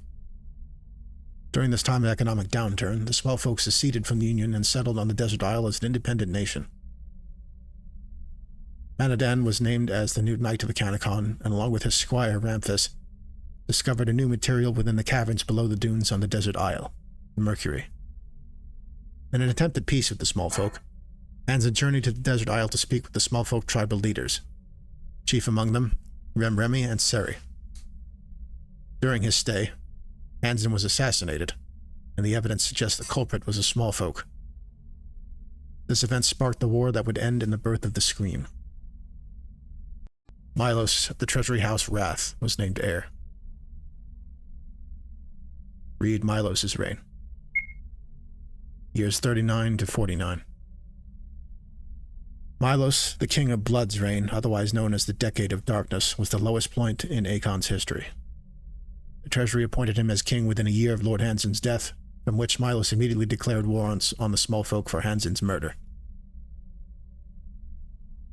During this time of economic downturn, the small folk seceded from the Union and settled on the desert isle as an independent nation. Manadan was named as the new knight of the Kanakon, and along with his squire Ramphis, discovered a new material within the caverns below the dunes on the desert isle, mercury. In an attempt at peace with the small folk, Franzen journeyed to the desert isle to speak with the small folk tribal leaders, chief among them, Remremi and Seri. During his stay, Franzen was assassinated, and the evidence suggests the culprit was a small folk. This event sparked the war that would end in the birth of the Scream. Milos, the Treasury House Wrath, was named heir. Read Milos's reign. Years 39 to 49. Milos, the King of Blood's reign, otherwise known as the Decade of Darkness, was the lowest point in Akon's history. The Treasury appointed him as king within a year of Lord Franzen's death, from which Milos immediately declared war on the small folk for Franzen's murder.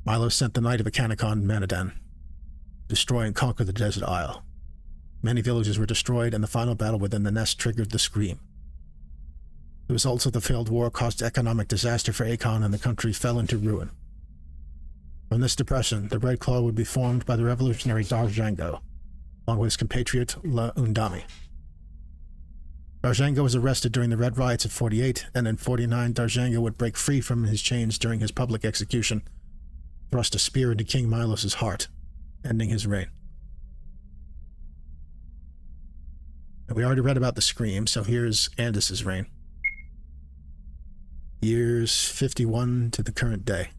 Milos sent the Knight of the Kanakon, Manadan, to destroy and conquer the desert isle. Many villages were destroyed, and the final battle within the nest triggered the Scream. The results of the failed war caused economic disaster for Akon, and the country fell into ruin. From this depression, the Red Claw would be formed by the revolutionary Darjango, along with his compatriot La Undami. Darjango was arrested during the Red Riots of 48, and in 49, Darjango would break free from his chains during his public execution, thrust a spear into King Milos' heart, ending his reign. And we already read about the Scream, so here's Andis's reign. Years 51 to the current day.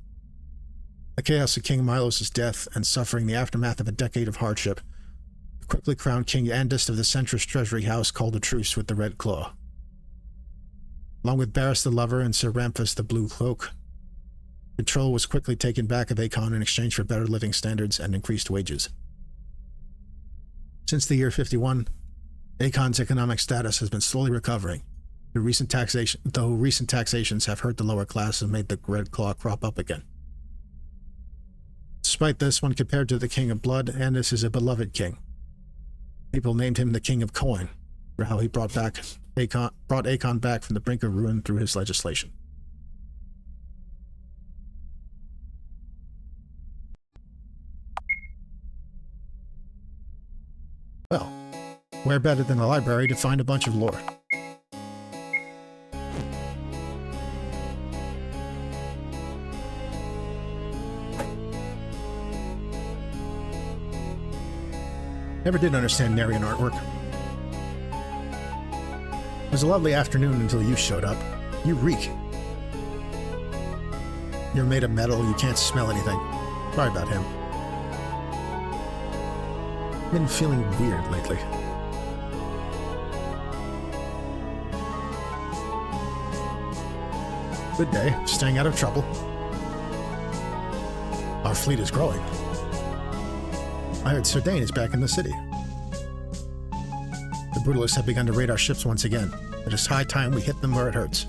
The chaos of King Milos' death and suffering the aftermath of a decade of hardship, the quickly crowned King Andis of the centrist treasury house called a truce with the Red Claw. Along with Barris the Lover and Sir Ramphus the Blue Cloak, control was quickly taken back of Akon in exchange for better living standards and increased wages. Since the year 51, Akon's economic status has been slowly recovering, though recent taxations have hurt the lower class and made the Red Claw crop up again. Despite this, when compared to the King of Blood, Andis is a beloved king. People named him the King of Coin, for how he brought Akon back from the brink of ruin through his legislation. Well, where better than a library to find a bunch of lore? Never did understand Narian artwork. It was a lovely afternoon until you showed up. You reek. You're made of metal, you can't smell anything. Sorry about him. I've been feeling weird lately. Good day, staying out of trouble. Our fleet is growing. I heard Sir Dane is back in the city. The Brutalists have begun to raid our ships once again. It is high time we hit them where it hurts.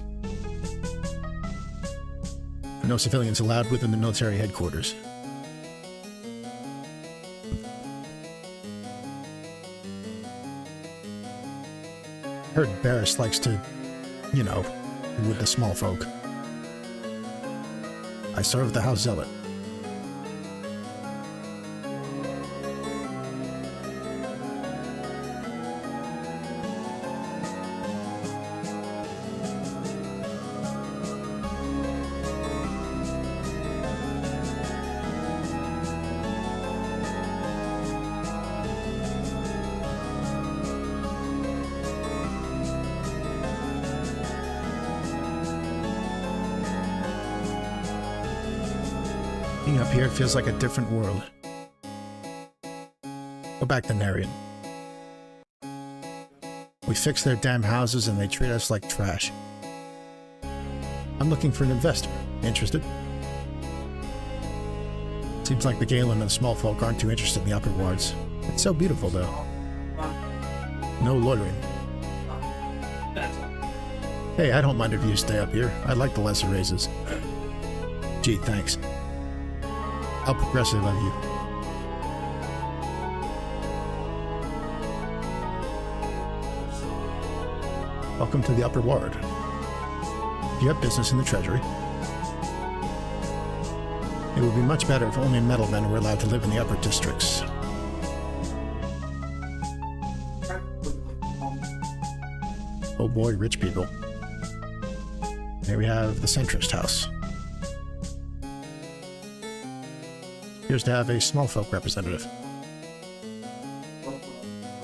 No civilians allowed within the military headquarters. I heard Barris likes to, with the small folk. I serve the House Zealot. Being up here feels like a different world. Go back to Narian. We fix their damn houses and they treat us like trash. I'm looking for an investor. Interested? Seems like the Galen and the small folk aren't too interested in the upper wards. It's so beautiful, though. No loitering. Hey, I don't mind if you stay up here. I like the lesser raises. Gee, thanks. How progressive of you. Welcome to the Upper Ward. Do you have business in the Treasury? It would be much better if only metalmen were allowed to live in the upper districts. Oh boy, rich people. Here we have the centrist house. Appears to have a small folk representative.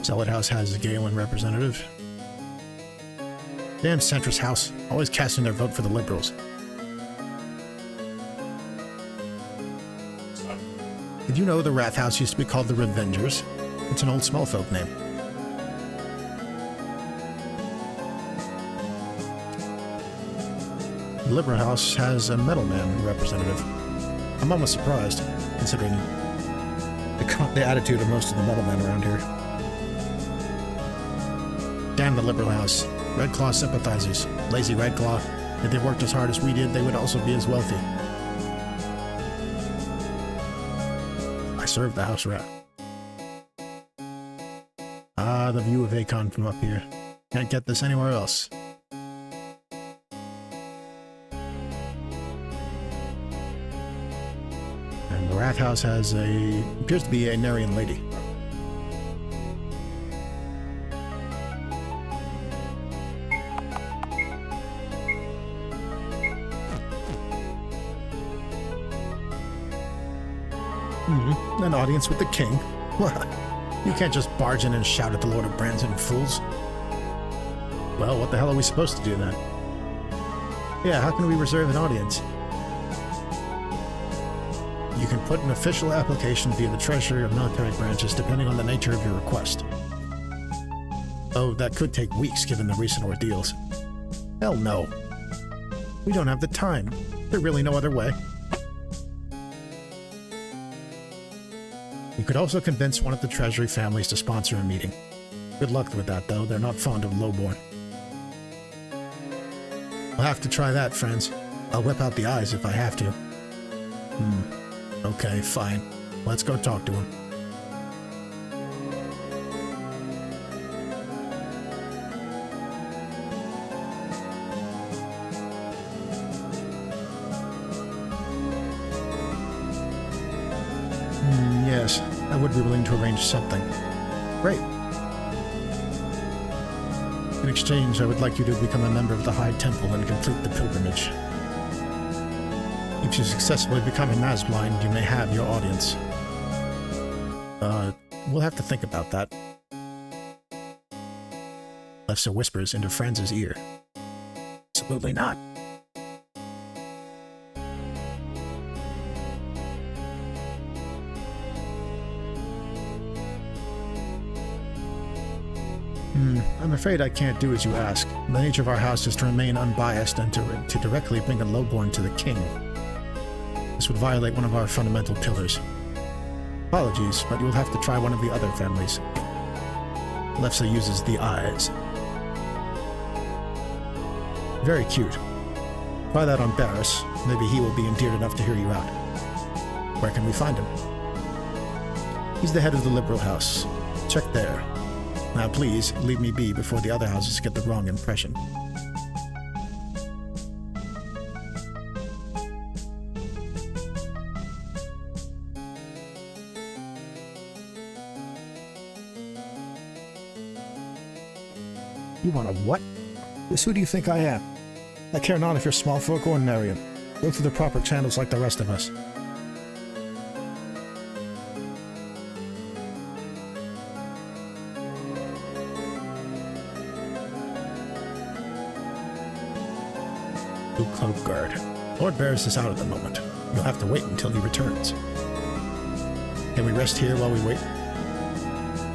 Zealot House has a Galen representative. Damn centrist house, always casting their vote for the liberals. Did you know the Wrath House used to be called the Revengers? It's an old small folk name. The Liberal House has a metalman representative. I'm almost surprised, considering the attitude of most of the metalmen around here. Damn the Liberal House. Red Claw sympathizers. Lazy Red Claw. If they worked as hard as we did, they would also be as wealthy. I serve the House Rat. Ah, the view of Akon from up here. Can't get this anywhere else. And the rat house has appears to be a Narian lady. An audience with the king? You can't just barge in and shout at the Lord of Franzen, fools. Well, what the hell are we supposed to do then? Yeah, how can we reserve an audience? You can put an official application via the treasury or military branches depending on the nature of your request. Oh, that could take weeks given the recent ordeals. Hell no. We don't have the time. There's really no other way. You could also convince one of the treasury families to sponsor a meeting. Good luck with that, though. They're not fond of lowborn. We'll have to try that, friends. I'll whip out the eyes if I have to. Okay, fine. Let's go talk to him. Yes, I would be willing to arrange something. Great. In exchange, I would like you to become a member of the High Temple and complete the pilgrimage. If you successfully become a Nazblind, you may have your audience. We'll have to think about that. Lefsa whispers into Franz's ear. Absolutely not. I'm afraid I can't do as you ask. The nature of our house is to remain unbiased and to directly bring a lowborn to the king. This would violate one of our fundamental pillars. Apologies, but you will have to try one of the other families. Lefsa uses the eyes. Very cute. Try that on Barris. Maybe he will be endeared enough to hear you out. Where can we find him? He's the head of the Liberal House. Check there. Now please, leave me be before the other houses get the wrong impression. You want a what? Just who do you think I am? I care not if you're small folk or Narian. Go through the proper channels like the rest of us. Blue Cloak Guard. Lord Barris is out at the moment. You'll have to wait until he returns. Can we rest here while we wait?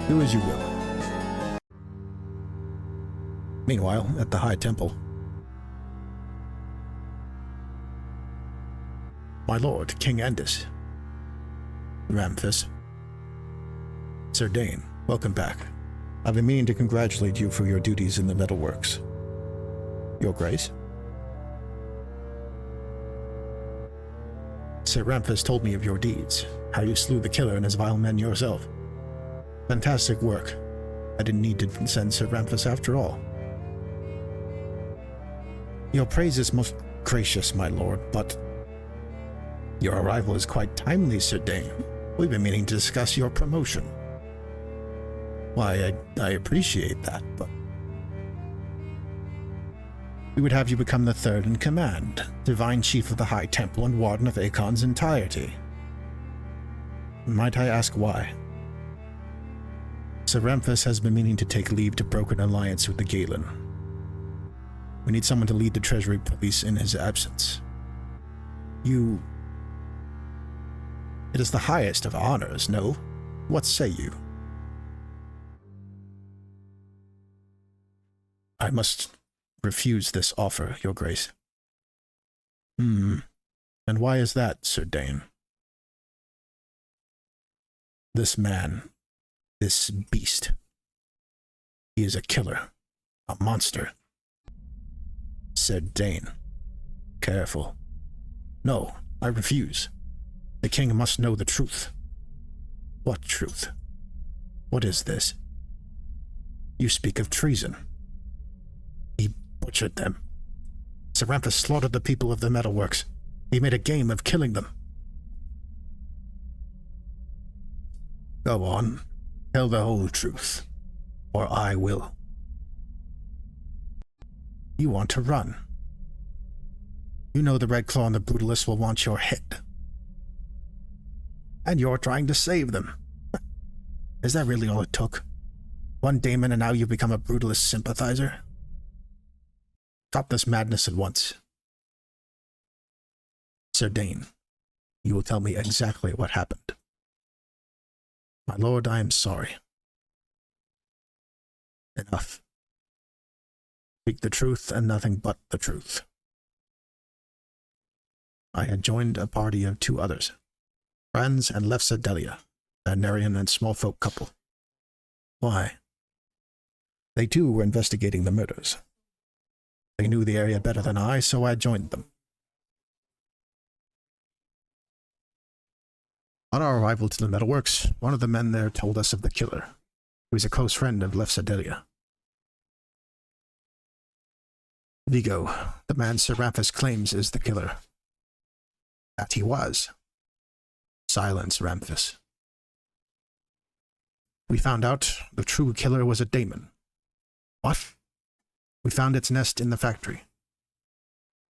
Do as you will. Meanwhile, at the High Temple. My lord, King Andis. Ramphis. Sir Dane, welcome back. I've been meaning to congratulate you for your duties in the metalworks. Your Grace? Sir Ramphis told me of your deeds, how you slew the killer and his vile men yourself. Fantastic work. I didn't need to send Sir Ramphis after all. Your praise is most gracious, my lord, but your arrival is quite timely, Sir Dane. We've been meaning to discuss your promotion. Why, I appreciate that, but we would have you become the third in command, Divine Chief of the High Temple and Warden of Akon's entirety. Might I ask why? Sir Ramphis has been meaning to take leave to broker an alliance with the Galen. We need someone to lead the Treasury Police in his absence. It is the highest of honors, no? What say you? I must refuse this offer, Your Grace. And why is that, Sir Dane? This man, this beast, he is a killer, a monster. Sir Dane, careful. No, I refuse. The king must know the truth. What truth? What is this? You speak of treason. He butchered them. Serampus slaughtered the people of the metalworks. He made a game of killing them. Go on. Tell the whole truth. Or I will. You want to run. You know the Red Claw and the Brutalists will want your head. And you're trying to save them. Is that really all it took? One daemon and now you've become a Brutalist sympathizer? Stop this madness at once. Sir Dane, you will tell me exactly what happened. My lord, I am sorry. Enough. Speak the truth and nothing but the truth. I had joined a party of 2 others, Franz and Lefsa Delia, a Nerian and small folk couple. Why? They too were investigating the murders. They knew the area better than I, so I joined them. On our arrival to the metalworks, one of the men there told us of the killer, who is a close friend of Lefsa Delia. Vigo, the man Serampus claims is the killer. That he was. Silence, Ramphis. We found out the true killer was a daemon. What? We found its nest in the factory.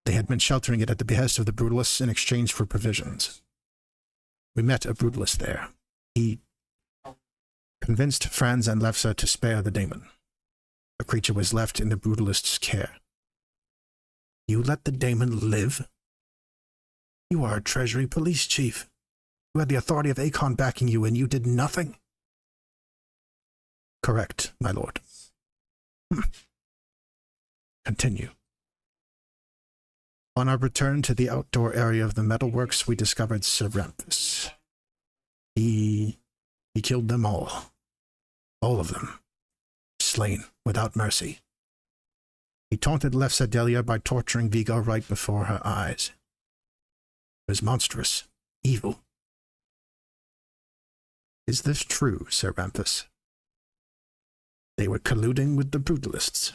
They had been sheltering it at the behest of the Brutalists in exchange for provisions. We met a Brutalist there. He convinced Franz and Lefsa to spare the daemon. The creature was left in the Brutalist's care. You let the daemon live? You are a treasury police chief. You had the authority of Akon backing you, and you did nothing? Correct, my lord. Continue. On our return to the outdoor area of the metalworks, we discovered Serampus. He killed them all. All of them. Slain without mercy. He taunted Lefsa Delia by torturing Vigo right before her eyes. It was monstrous. Evil. Is this true, Serampus? They were colluding with the Brutalists.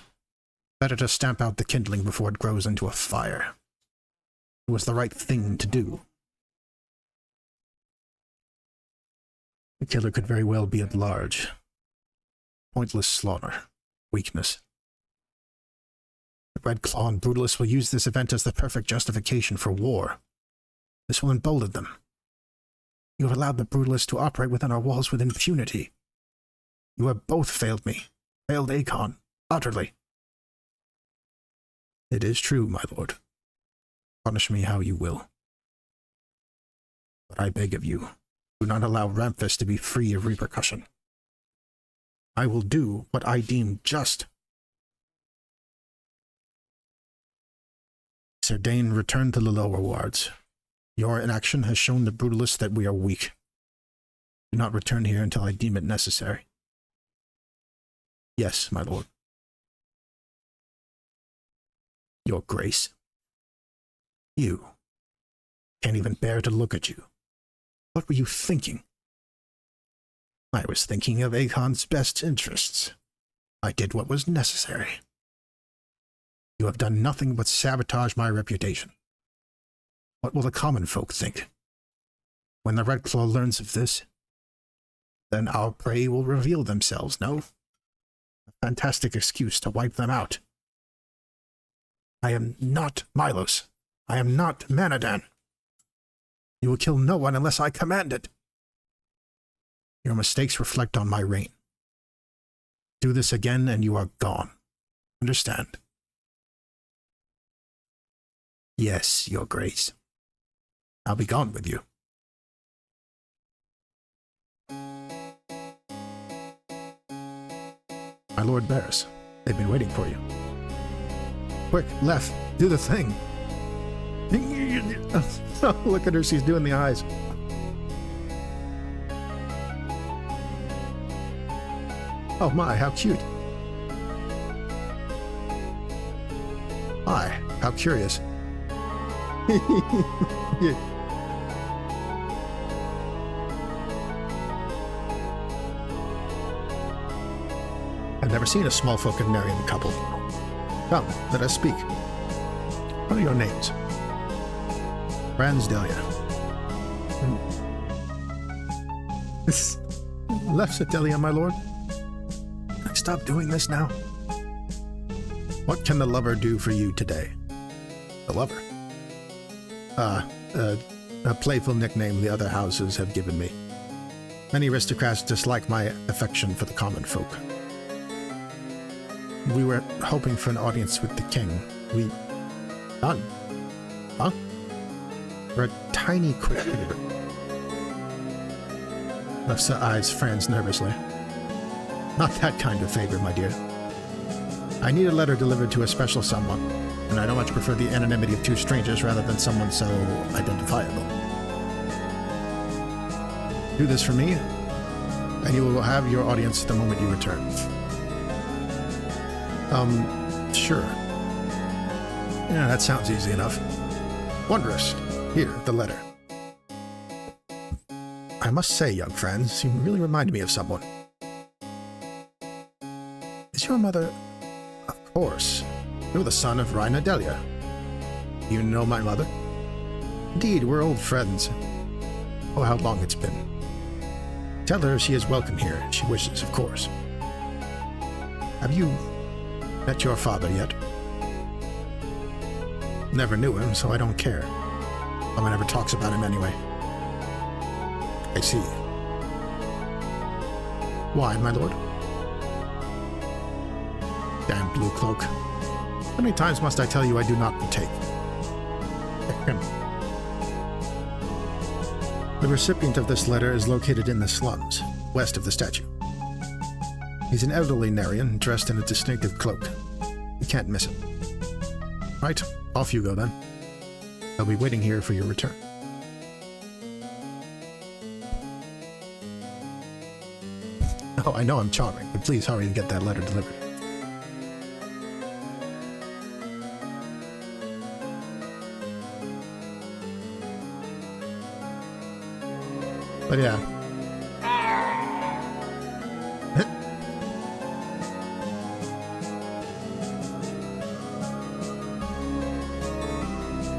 Better to stamp out the kindling before it grows into a fire. It was the right thing to do. The killer could very well be at large. Pointless slaughter. Weakness. The Red Claw and Brutalists will use this event as the perfect justification for war. This will embolden them. You have allowed the Brutalists to operate within our walls with impunity. You have both failed me. Failed Akon. Utterly. It is true, my lord. Punish me how you will. But I beg of you, do not allow Ramphis to be free of repercussion. I will do what I deem just. Sir Dane, return to the lower wards. Your inaction has shown the Brutalists that we are weak. Do not return here until I deem it necessary. Yes, my lord. Your Grace. You. Can't even bear to look at you. What were you thinking? I was thinking of Akon's best interests. I did what was necessary. You have done nothing but sabotage my reputation. What will the common folk think? When the Red Claw learns of this, then our prey will reveal themselves, no? A fantastic excuse to wipe them out. I am not Milos. I am not Manadan. You will kill no one unless I command it. Your mistakes reflect on my reign. Do this again and you are gone. Understand? Yes, your grace. I'll be gone with you. My Lord Barris, they've been waiting for you. Quick, Lef, do the thing. Oh, look at her, she's doing the eyes. Oh my, how cute. My, how curious. I've never seen a small folk and Narian couple. Come, let us speak. What are your names? Franz Delia. This Lefsa Delia, my lord? Can I stop doing this now? What can the lover do for you today? The lover? A playful nickname the other houses have given me. Many aristocrats dislike my affection for the common folk. We were hoping for an audience with the king. We... None. Huh? For a tiny quick favor. Lefsa eyes Franz nervously. Not that kind of favor, my dear. I need a letter delivered to a special someone, and I don't much prefer the anonymity of two strangers rather than someone so identifiable. Do this for me, and you will have your audience the moment you return. Sure. Yeah, that sounds easy enough. Wondrous. Here, the letter. I must say, young friends, you really remind me of someone. Is your mother... Of course. You're the son of Franz Delia. You know my mother? Indeed, we're old friends. Oh, how long it's been. Tell her she is welcome here, if she wishes, of course. Have you met your father yet? Never knew him, so I don't care. No one ever talks about him anyway. I see. Why, my lord? Damn blue cloak. How many times must I tell you I do not partake? The recipient of this letter is located in the slums, west of the statue. He's an elderly Narian, dressed in a distinctive cloak. You can't miss him. Right, off you go then. I'll be waiting here for your return. Oh, I know I'm charming, but please hurry and get that letter delivered. But yeah.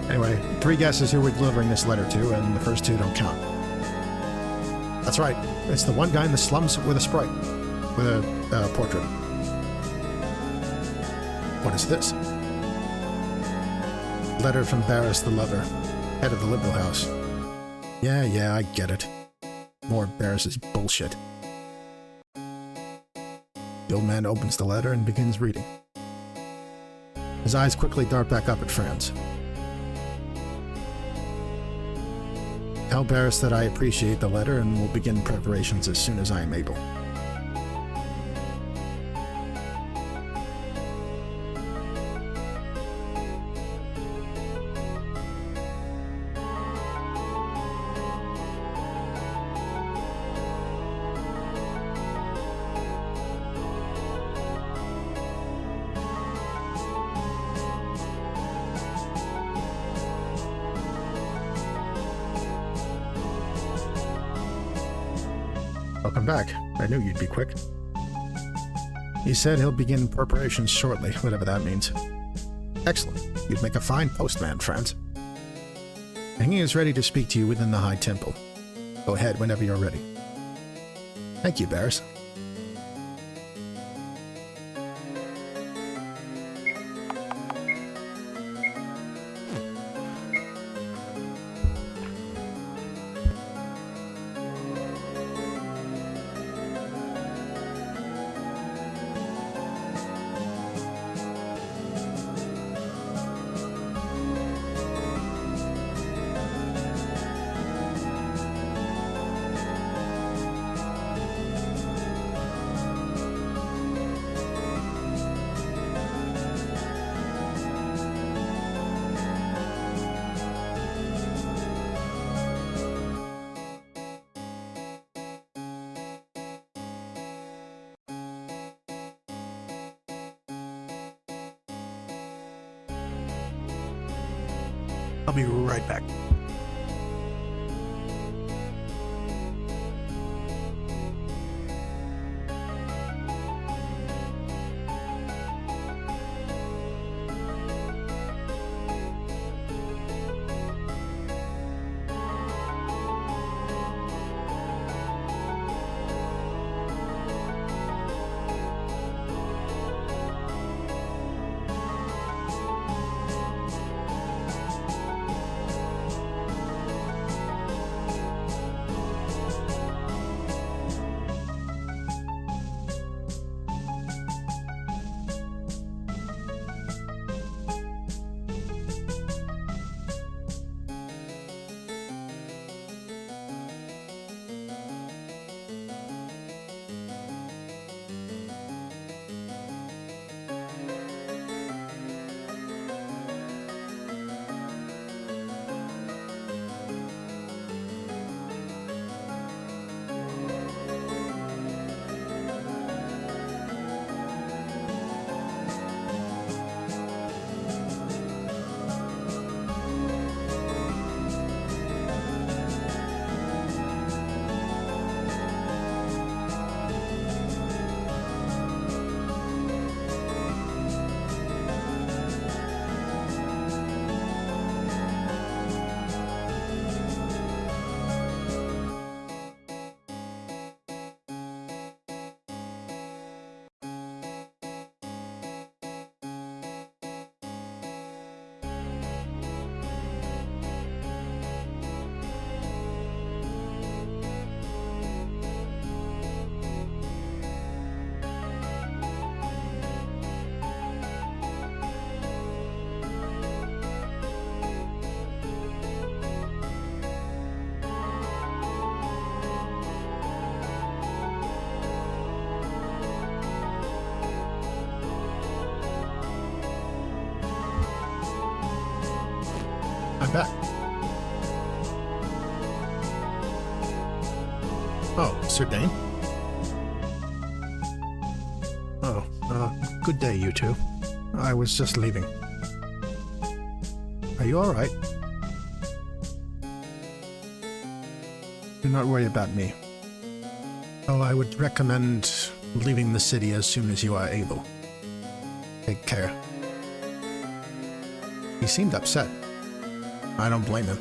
Anyway, 3 guesses who we're delivering this letter to, and the first 2 don't count. That's right. It's the one guy in the slums with a sprite. With a portrait. What is this? Letter from Barris the Lover, head of the Liberal House. Yeah, I get it. More Barris's bullshit. The old man opens the letter and begins reading. His eyes quickly dart back up at Franz. Tell Barris that I appreciate the letter and will begin preparations as soon as I am able. Welcome back. I knew you'd be quick. He said he'll begin preparations shortly, whatever that means. Excellent. You'd make a fine postman, Franz. The king is ready to speak to you within the High Temple. Go ahead whenever you're ready. Thank you, Barris. I'll be right back. back. Oh, Sir Dane? Oh, good day, you two. I was just leaving. Are you alright? Do not worry about me. Well, I would recommend leaving the city as soon as you are able. Take care. He seemed upset. I don't blame him.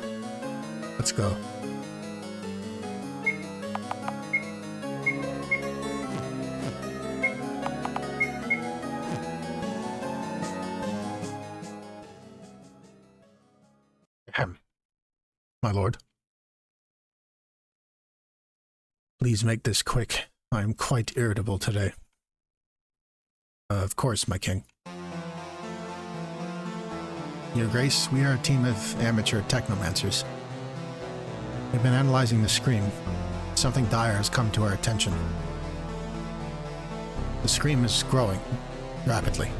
Let's go. Ahem. My lord. Please make this quick. I am quite irritable today. Of course, my king. Your Grace, we are a team of amateur technomancers. We've been analyzing the scream. Something dire has come to our attention. The scream is growing, rapidly,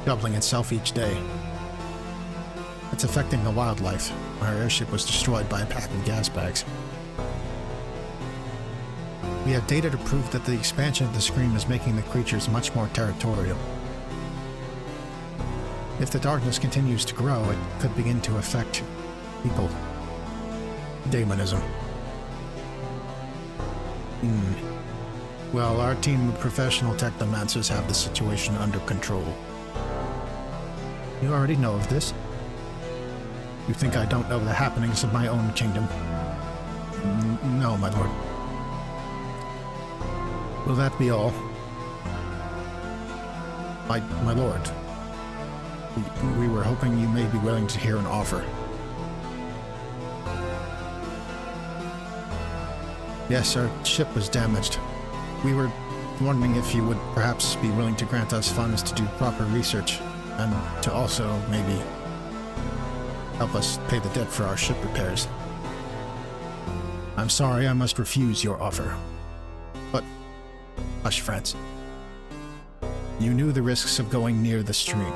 doubling itself each day. It's affecting the wildlife. Our airship was destroyed by a pack of gas bags. We have data to prove that the expansion of the scream is making the creatures much more territorial. If the darkness continues to grow, it could begin to affect people. Daemonism. Well, our team of professional technomancers have the situation under control. You already know of this. You think I don't know the happenings of my own kingdom? No, my lord. Will that be all? My lord. We were hoping you may be willing to hear an offer. Yes, our ship was damaged. We were wondering if you would perhaps be willing to grant us funds to do proper research, and to also, maybe, help us pay the debt for our ship repairs. I'm sorry I must refuse your offer. But, hush, Franz. You knew the risks of going near the stream.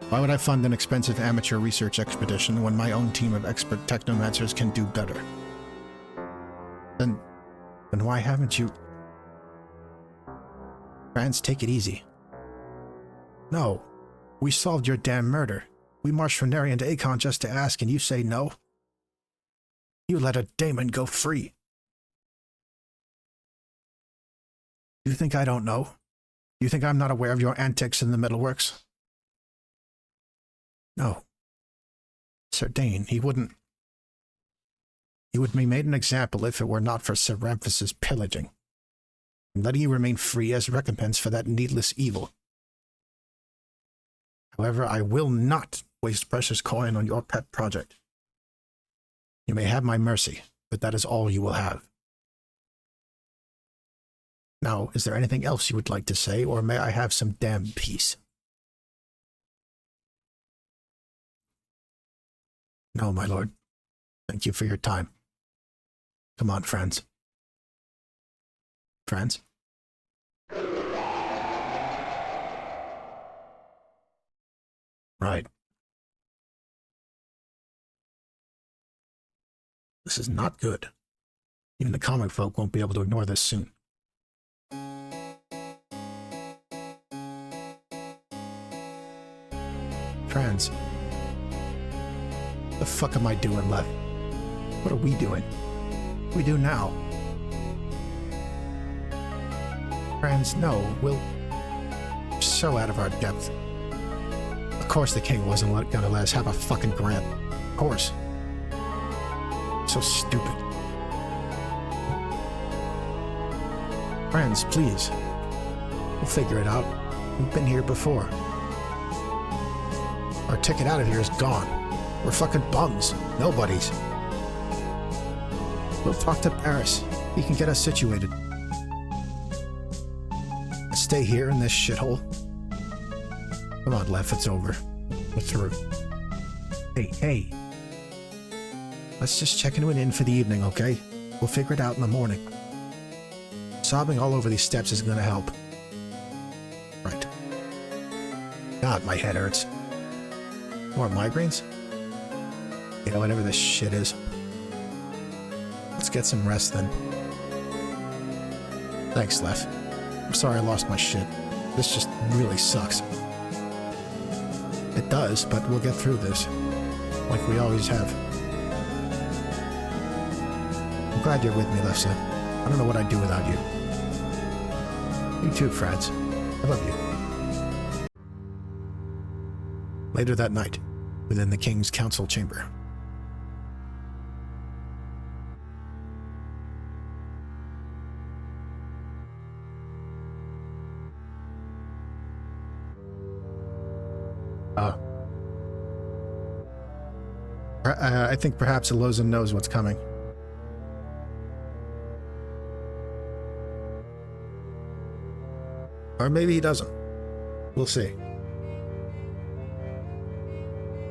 Why would I fund an expensive amateur research expedition when my own team of expert technomancers can do better? Then why haven't you... Franz, take it easy. No. We solved your damn murder. We marched from Nerian to Akon just to ask, and you say no? You let a daemon go free. You think I don't know? You think I'm not aware of your antics in the Middleworks? No. Sir Dane, he would be made an example if it were not for Sir Ramphas's pillaging, and letting you remain free as recompense for that needless evil. However, I will not waste precious coin on your pet project. You may have my mercy, but that is all you will have. Now, is there anything else you would like to say, or may I have some damn peace? No, my lord. Thank you for your time. Come on, Franz. Franz? Right. This is not good. Even the comic folk won't be able to ignore this soon. Franz. What the fuck am I doing, Lev? What are we doing? What do we do now? Franz, no, we're so out of our depth. Of course the king wasn't gonna let us have a fucking grant. Of course. So stupid. Franz, please. We'll figure it out. We've been here before. Our ticket out of here is gone. We're fucking bums. Nobodies. We'll talk to Paris. He can get us situated. Stay here in this shithole. Come on, Lef, it's over. We're through. Hey. Let's just check into an inn for the evening, okay? We'll figure it out in the morning. Sobbing all over these steps isn't gonna help. Right. God, my head hurts. More migraines? Yeah, whatever this shit is. Let's get some rest then. Thanks, Lef. I'm sorry I lost my shit. This just really sucks. It does, but we'll get through this. Like we always have. I'm glad you're with me, Lefsa. I don't know what I'd do without you. You too, Franz. I love you. Later that night, within the king's council chamber. I think perhaps Elozin knows what's coming. Or maybe he doesn't. We'll see.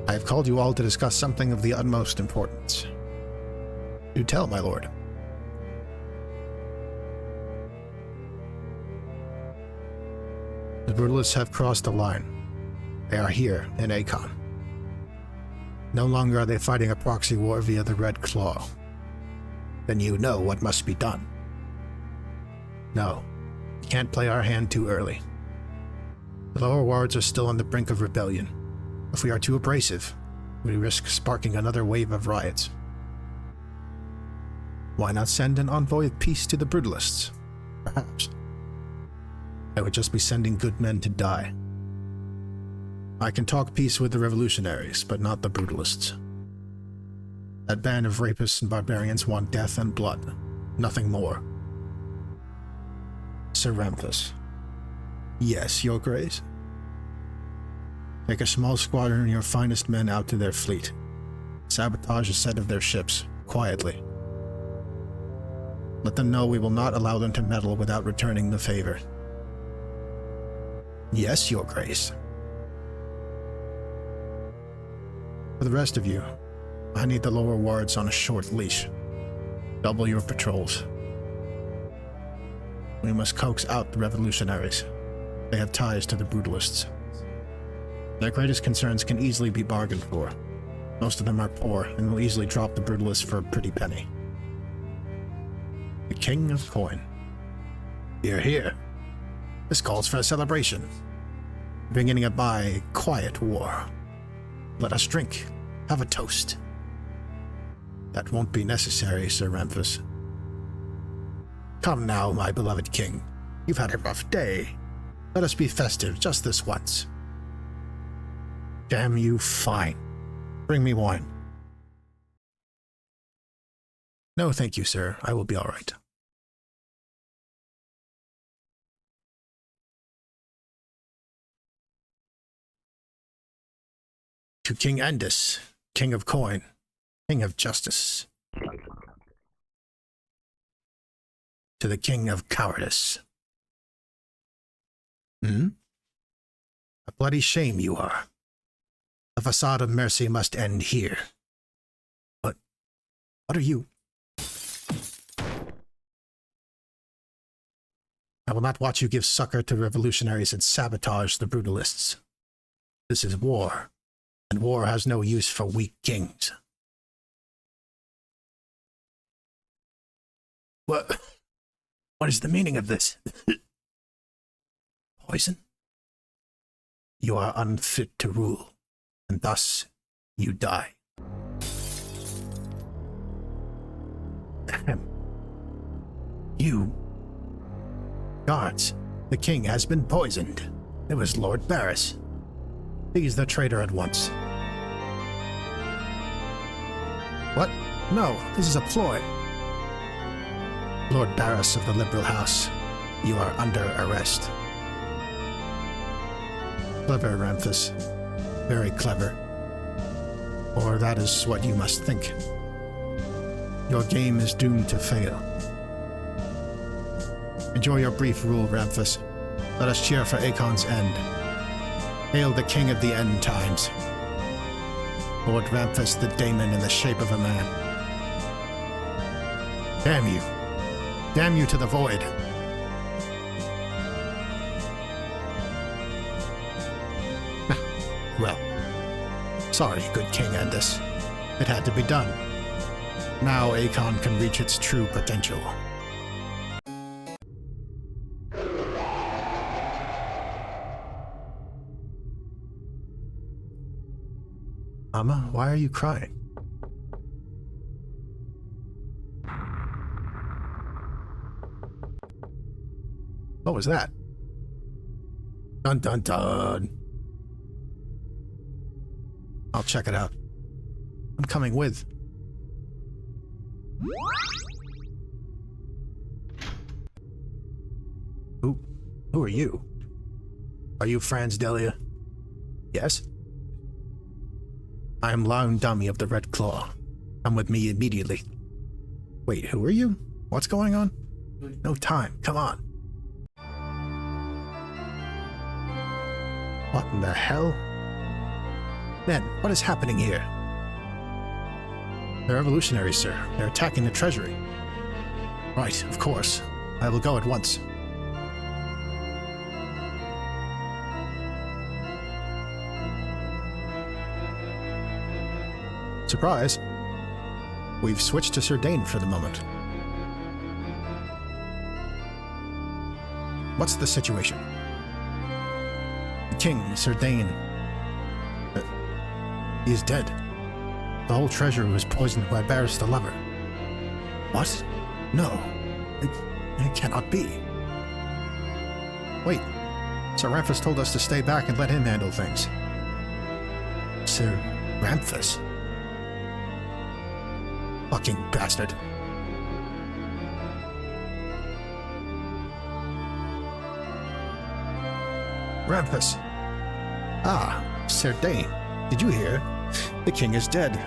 I have called you all to discuss something of the utmost importance. Do tell, my lord. The Brutalists have crossed the line. They are here in Akon. No longer are they fighting a proxy war via the Red Claw. Then you know what must be done. No, we can't play our hand too early. The lower wards are still on the brink of rebellion. If we are too abrasive, we risk sparking another wave of riots. Why not send an envoy of peace to the Brutalists? Perhaps. I would just be sending good men to die. I can talk peace with the revolutionaries, but not the Brutalists. That band of rapists and barbarians want death and blood, nothing more. Sir Ramphus. Yes, your grace. Take a small squadron of your finest men out to their fleet. Sabotage a set of their ships, quietly. Let them know we will not allow them to meddle without returning the favor. Yes, your grace. For the rest of you, I need the lower wards on a short leash. Double your patrols. We must coax out the revolutionaries. They have ties to the Brutalists. Their greatest concerns can easily be bargained for. Most of them are poor and will easily drop the Brutalists for a pretty penny. The King of Coin. Hear, hear. This calls for a celebration. Beginning a quiet war. Let us drink. Have a toast. That won't be necessary, Sir Ramphus. Come now, my beloved king. You've had a rough day. Let us be festive just this once. Damn you, fine. Bring me wine. No, thank you, sir. I will be all right. To King Andis, King of Coin, King of Justice. To the King of Cowardice. A bloody shame you are. The facade of mercy must end here. What are you? I will not watch you give succor to revolutionaries and sabotage the Brutalists. This is war. And war has no use for weak kings. What is the meaning of this? Poison? You are unfit to rule, and thus you die. You... Guards, the king has been poisoned. It was Lord Barris. Seize the traitor at once. What? No, this is a ploy. Lord Barris of the Liberal House, you are under arrest. Clever, Ramphus. Very clever. Or that is what you must think. Your game is doomed to fail. Enjoy your brief rule, Ramphus. Let us cheer for Akon's end. Hail the king of the end times. Lord Ramphus the daemon in the shape of a man. Damn you. Damn you to the void. Well, sorry, good King Andis. It had to be done. Now Akon can reach its true potential. Mama, why are you crying? What was that? Dun dun dun. I'll check it out. I'm coming with. Who are you? Are you Franz Delia? Yes? I am Lone Dummy of the Red Claw. Come with me immediately. Wait, who are you? What's going on? No time, come on. What in the hell? Men, what is happening here? They're revolutionaries, sir. They're attacking the treasury. Right, of course. I will go at once. Surprise. We've switched to Sir Dane for the moment. What's the situation? The king, Sir Dane. He is dead. The whole treasury was poisoned by Barris the Lover. What? No. It cannot be. Wait. Sir Ramphus told us to stay back and let him handle things. Sir Ramphus? Fucking bastard. Ramphus. Ah, Sir Dane. Did you hear? The king is dead.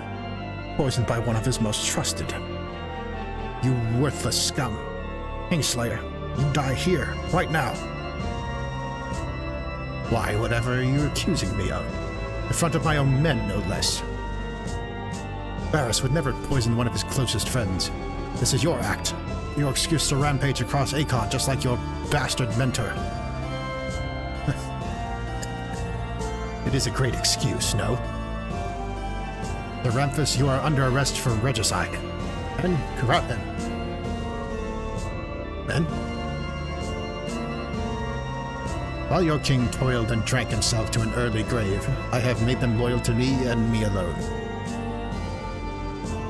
Poisoned by one of his most trusted. You worthless scum. Kingslayer, you die here, right now. Why, whatever are you accusing me of? In front of my own men, no less. Barris would never poison one of his closest friends. This is your act. Your excuse to rampage across Akon, just like your bastard mentor. It is a great excuse, no? The Ramphus, you are under arrest for regicide. And corrupt them. Then? While your king toiled and drank himself to an early grave, I have made them loyal to me and me alone.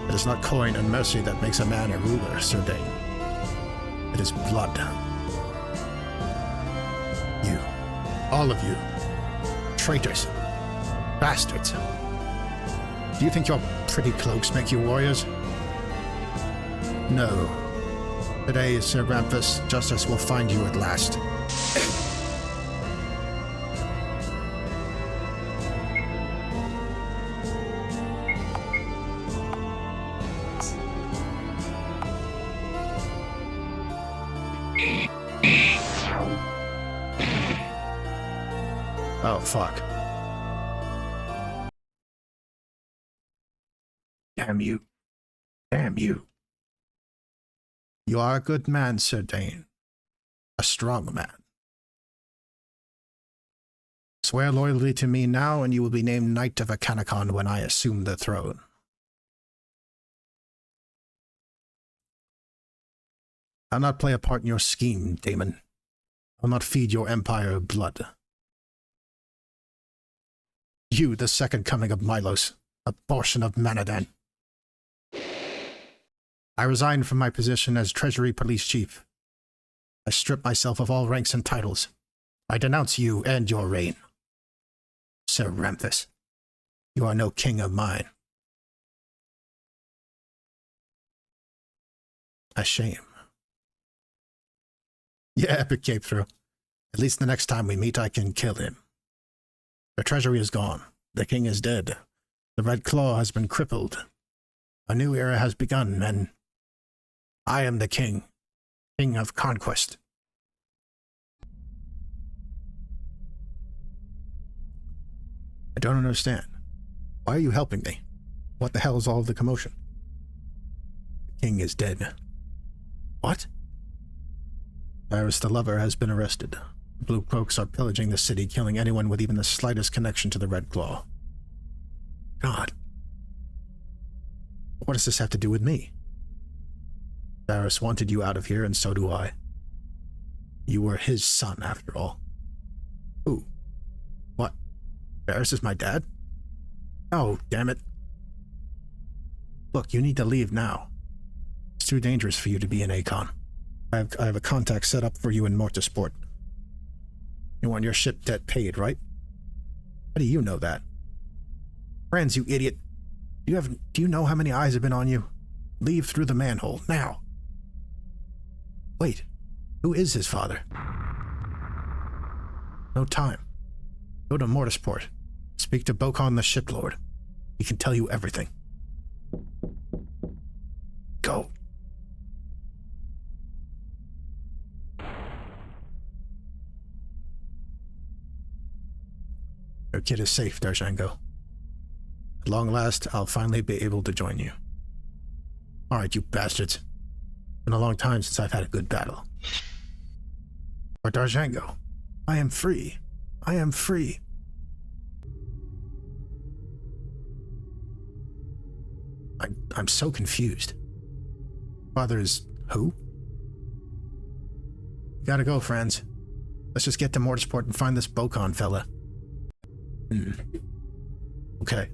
It is not coin and mercy that makes a man a ruler, Sir Dane. It is blood. You. All of you. Traitors. Bastards. Do you think your pretty cloaks make you warriors? No. Today, Sir Ramphus, justice will find you at last. Oh, fuck. Damn you. Damn you. You are a good man, Sir Dane. A strong man. Swear loyalty to me now, and you will be named Knight of Akanakon when I assume the throne. I'll not play a part in your scheme, Damon. I'll not feed your empire blood. You, the second coming of Milos, abortion of Manadan. I resigned from my position as Treasury Police Chief. I strip myself of all ranks and titles. I denounce you and your reign. Sir Ramphus, you are no king of mine. A shame. Yeah, epic cape through. At least the next time we meet, I can kill him. The treasury is gone. The king is dead. The Red Claw has been crippled. A new era has begun, and I am the king. King of conquest. I don't understand. Why are you helping me? What the hell is all of the commotion? The king is dead. What? Barris the Lover has been arrested. The Blue Cloaks are pillaging the city, killing anyone with even the slightest connection to the Red Claw. God. What does this have to do with me? Varys wanted you out of here, and so do I. You were his son, after all. Who? What? Varys is my dad? Oh, damn it. Look, you need to leave now. It's too dangerous for you to be in Akon. I have a contact set up for you in Mortisport. You want your ship debt paid, right? How do you know that? Franz, you idiot. Do you know how many eyes have been on you? Leave through the manhole, now. Wait, who is his father? No time. Go to Mortisport. Speak to Bokon the shiplord. He can tell you everything. Go. Your kid is safe, Darjango. At long last, I'll finally be able to join you. Alright, you bastards. It's been a long time since I've had a good battle. For Darjango, I am free. I am free. I'm so confused. Father is who? You gotta go, friends. Let's just get to Mortisport and find this Bokon fella. Okay.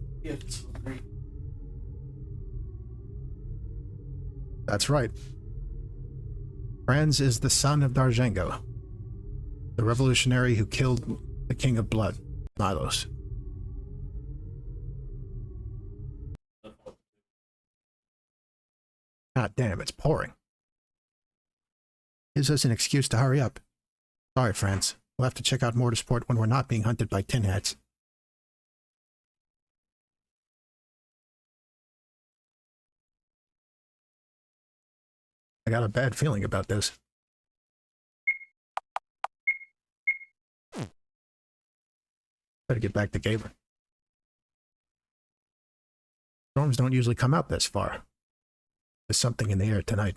That's right. Franz is the son of Darjango, the revolutionary who killed the King of Blood, Milos. God damn, it's pouring. Gives us an excuse to hurry up. Sorry, Franz. We'll have to check out Mortisport when we're not being hunted by tin hats. I got a bad feeling about this. Better get back to Galen. Storms don't usually come out this far. There's something in the air tonight.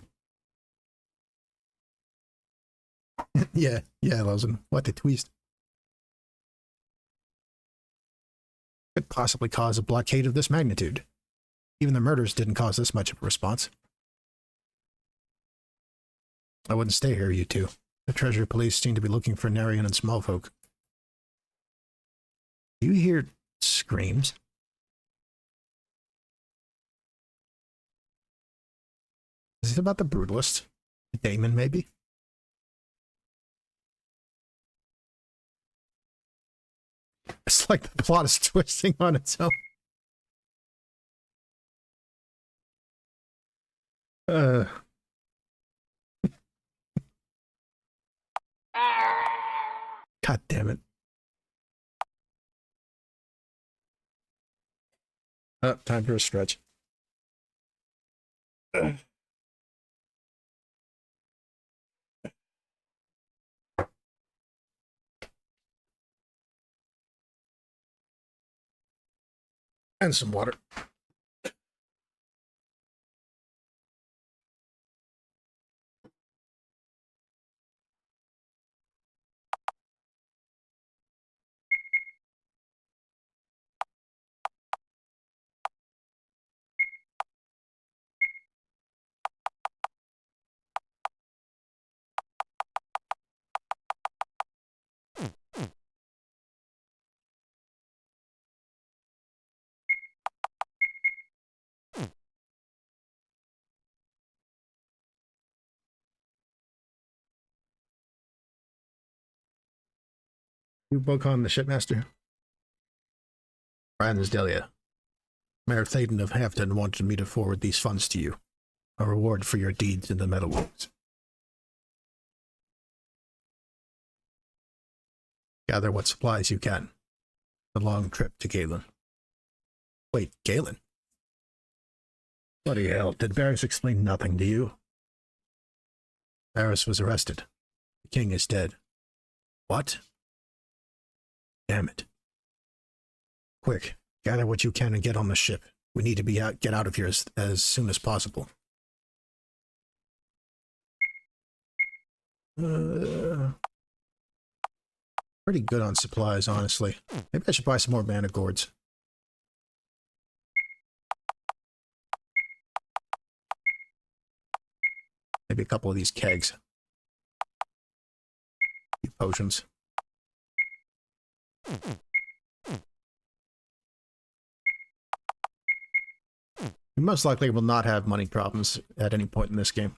yeah, Lozen. What a twist. Could possibly cause a blockade of this magnitude. Even the murders didn't cause this much of a response. I wouldn't stay here, you two. The treasure police seem to be looking for Narian and small folk. Do you hear screams? Is it about the brutalist? The Daemon, maybe? It's like the plot is twisting on its own. God damn it. Time for a stretch. And some water. You Bokon the shipmaster? Franz Delia. Mayor Thaden of Halfton wanted me to forward these funds to you. A reward for your deeds in the Meadowlands. Gather what supplies you can. The long trip to Galen. Wait, Galen? Bloody hell, did Varys explain nothing to you? Varys was arrested. The king is dead. What? Damn it. Quick, gather what you can and get on the ship. We need to get out of here as soon as possible. Pretty good on supplies, honestly. Maybe I should buy some more mana gourds. Maybe a couple of these kegs. Few potions. We most likely will not have money problems at any point in this game.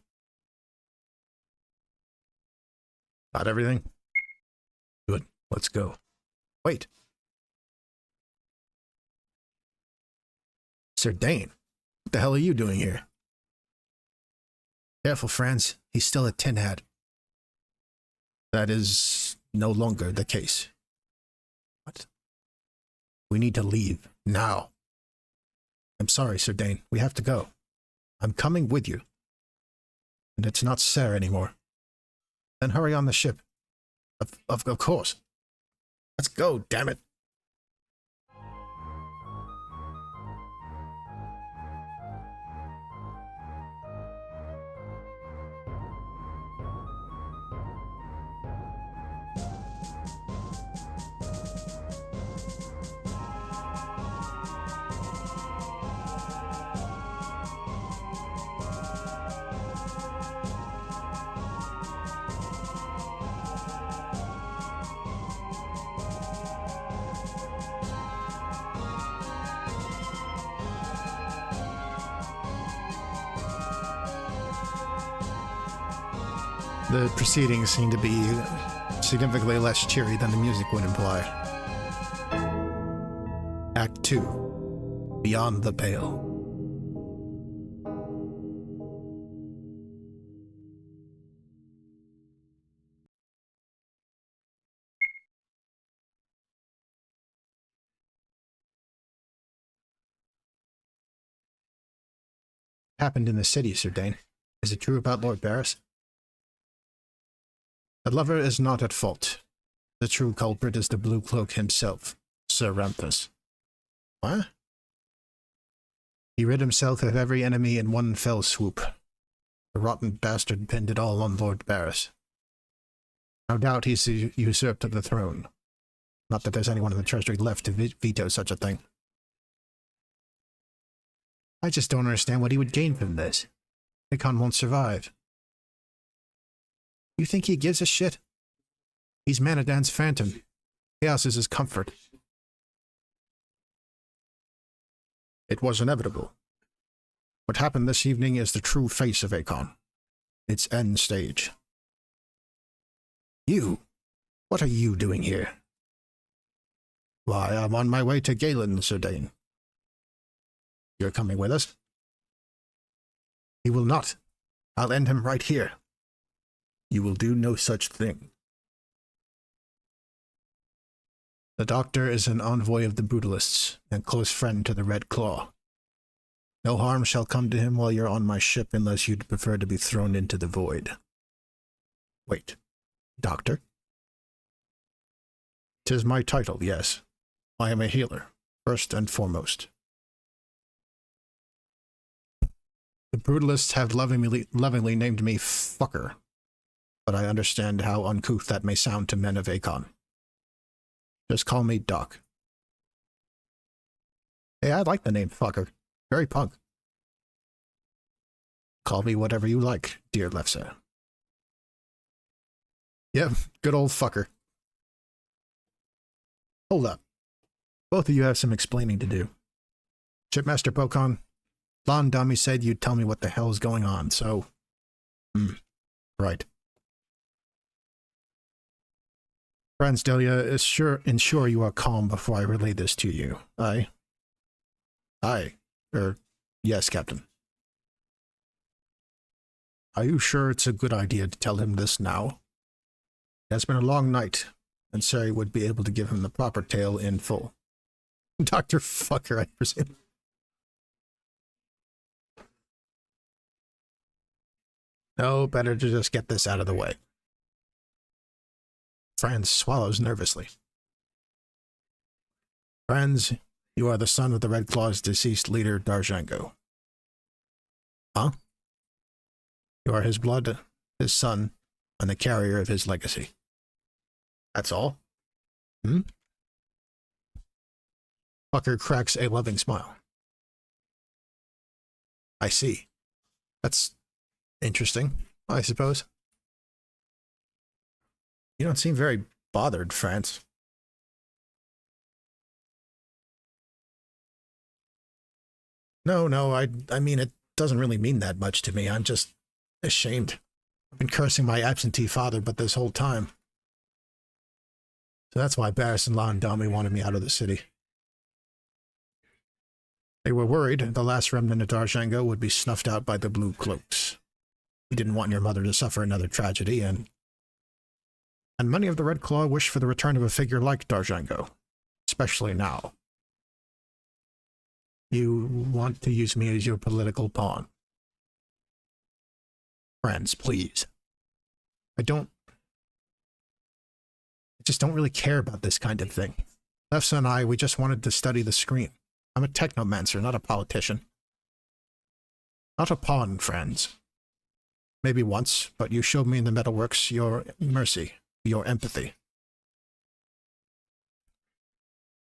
Got everything? Good. Let's go. Wait. Sir Dane, what the hell are you doing here? Careful, Franz. He's still a tin hat. That is no longer the case. What? We need to leave. Now. I'm sorry, Sir Dane. We have to go. I'm coming with you. And it's not Sarah anymore. Then hurry on the ship. Of course. Let's go, damn it. The proceedings seem to be significantly less cheery than the music would imply. Act 2. Beyond the Pale. Happened in the city, Sir Dane. Is it true about Lord Barris? The lover is not at fault. The true culprit is the Blue Cloak himself, Sir Ramthus. What? He rid himself of every enemy in one fell swoop. The rotten bastard pinned it all on Lord Barris. No doubt he's usurped the throne. Not that there's anyone in the Treasury left to veto such a thing. I just don't understand what he would gain from this. Akon won't survive. You think he gives a shit? He's Manadan's phantom. Chaos is his comfort. It was inevitable. What happened this evening is the true face of Akon. Its end stage. You? What are you doing here? Why, I'm on my way to Galen, Sir Dane. You're coming with us? He will not. I'll end him right here. You will do no such thing. The Doctor is an envoy of the Brutalists, and close friend to the Red Claw. No harm shall come to him while you're on my ship unless you'd prefer to be thrown into the void. Wait. Doctor? 'Tis my title, yes. I am a healer, first and foremost. The Brutalists have lovingly named me Fucker, but I understand how uncouth that may sound to men of Akon. Just call me Doc. Hey, I like the name Fucker. Very punk. Call me whatever you like, dear Lefsa. Yep, good old Fucker. Hold up. Both of you have some explaining to do. Shipmaster Pokon, Lon Dummy said you'd tell me what the hell's going on, so... right. Franz Delia, ensure you are calm before I relay this to you. Aye. Yes, Captain. Are you sure it's a good idea to tell him this now? It has been a long night, and Sari would be able to give him the proper tale in full. Dr. Fucker, I presume. No, better to just get this out of the way. Franz swallows nervously. Franz, you are the son of the Red Claw's deceased leader, Darjango. Huh? You are his blood, his son, and the carrier of his legacy. That's all? Fucker cracks a loving smile. I see. That's interesting. I suppose. You don't seem very bothered, Franz. No, I mean, it doesn't really mean that much to me. I'm just ashamed. I've been cursing my absentee father but this whole time. So that's why Barris and Dami wanted me out of the city. They were worried the last remnant of Darjango would be snuffed out by the Blue Cloaks. We didn't want your mother to suffer another tragedy, and many of the Red Claw wish for the return of a figure like Darjango, especially now. You want to use me as your political pawn. Friends, please. I just don't really care about this kind of thing. Lefsa and I, we just wanted to study the screen. I'm a technomancer, not a politician. Not a pawn, friends. Maybe once, but you showed me in the metalworks your mercy, your empathy.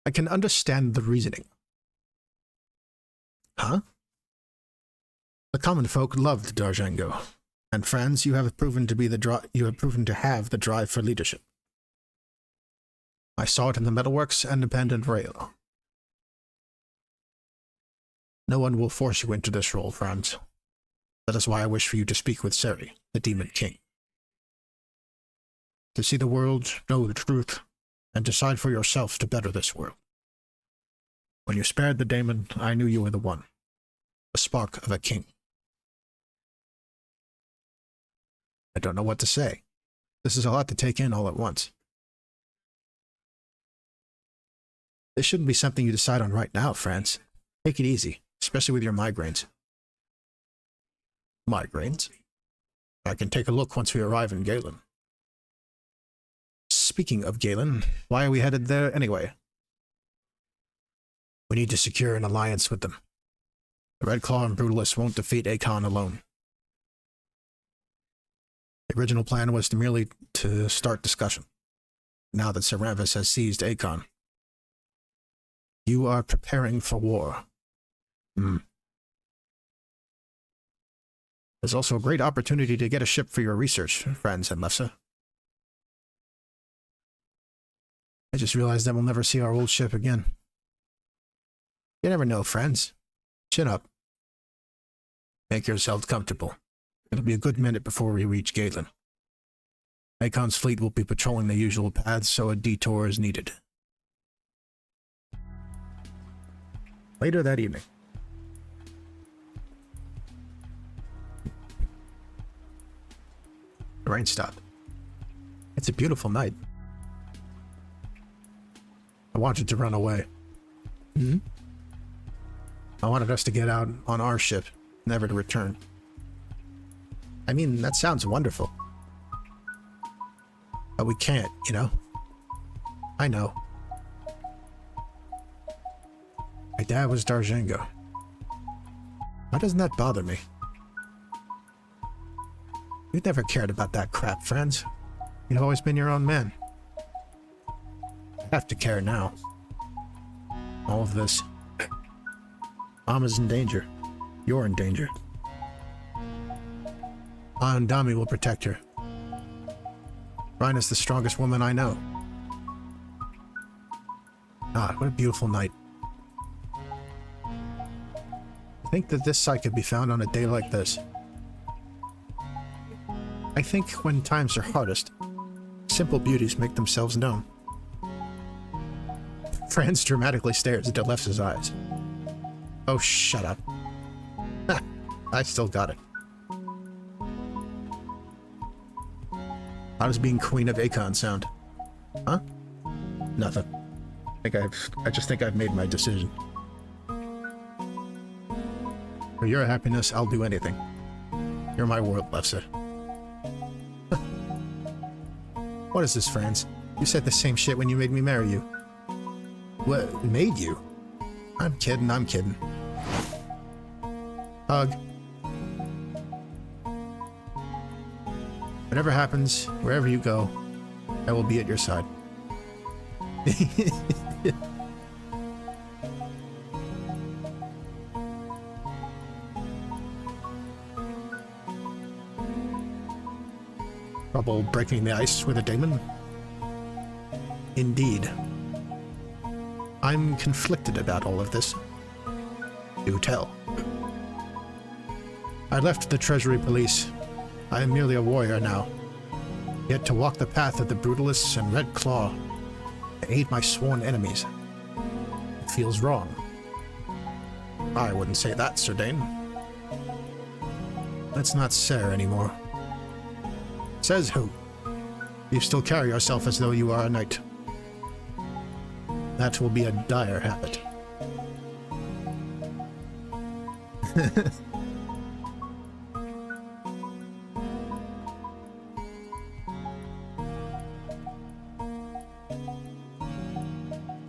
I can understand the reasoning. Huh? The common folk loved Darjango, and Franz, you have proven to have the drive for leadership. I saw it in the metalworks and abandoned rail. No one will force you into this role, Franz. That is why I wish for you to speak with Seri, the Demon King. To see the world, know the truth, and decide for yourself to better this world. When you spared the daemon, I knew you were the one. A spark of a king. I don't know what to say. This is a lot to take in all at once. This shouldn't be something you decide on right now, Franz. Take it easy, especially with your migraines. Migraines? I can take a look once we arrive in Galen. Speaking of Galen, why are we headed there anyway? We need to secure an alliance with them. The Red Claw and Brutalists won't defeat Akon alone. The original plan was merely to start discussion. Now that Ceramvis has seized Akon. You are preparing for war. There's also a great opportunity to get a ship for your research, Franz and Lefsa. I just realized that we'll never see our old ship again. You never know, friends. Chin up. Make yourselves comfortable. It'll be a good minute before we reach Galen. Akon's fleet will be patrolling the usual paths, so a detour is needed. Later that evening. The rain stopped. It's a beautiful night. I wanted to run away. I wanted us to get out on our ship, never to return. I mean, that sounds wonderful. But we can't, you know? I know. My dad was Darjango. Why doesn't that bother me? You've never cared about that crap, friends. You've always been your own man. I have to care now. All of this. Mama's in danger. You're in danger. Dami will protect her. Rhina's the strongest woman I know. God, what a beautiful night. I think that this sight could be found on a day like this. I think when times are hardest, simple beauties make themselves known. Franz dramatically stares into Lefsa's eyes. Oh, shut up. Ha, I still got it. How does being Queen of Akon sound? Huh? Nothing. I just think I've made my decision. For your happiness, I'll do anything. You're my world, Lefsa. What is this, Franz? You said the same shit when you made me marry you. What made you? I'm kidding. Hug. Whatever happens, wherever you go, I will be at your side. trouble breaking the ice with a daemon? Indeed. I'm conflicted about all of this. Do tell. I left the Treasury Police. I am merely a warrior now. Yet to walk the path of the Brutalists and Red Claw, to aid my sworn enemies, it feels wrong. I wouldn't say that, Sir Dane. That's not Sir anymore. Says who? You still carry yourself as though you are a knight. That will be a dire habit.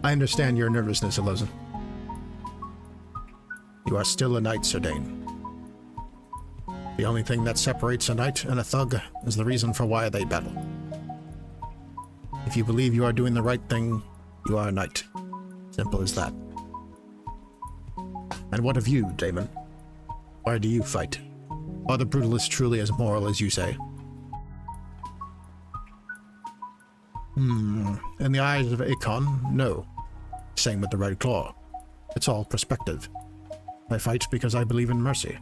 I understand your nervousness, Elozin. You are still a knight, Sir Dane. The only thing that separates a knight and a thug is the reason for why they battle. If you believe you are doing the right thing, you are a knight. Simple as that. And what of you, Damon? Why do you fight? Are the Brutalists truly as moral as you say? In the eyes of Akon, no. Same with the Red Claw. It's all perspective. I fight because I believe in mercy.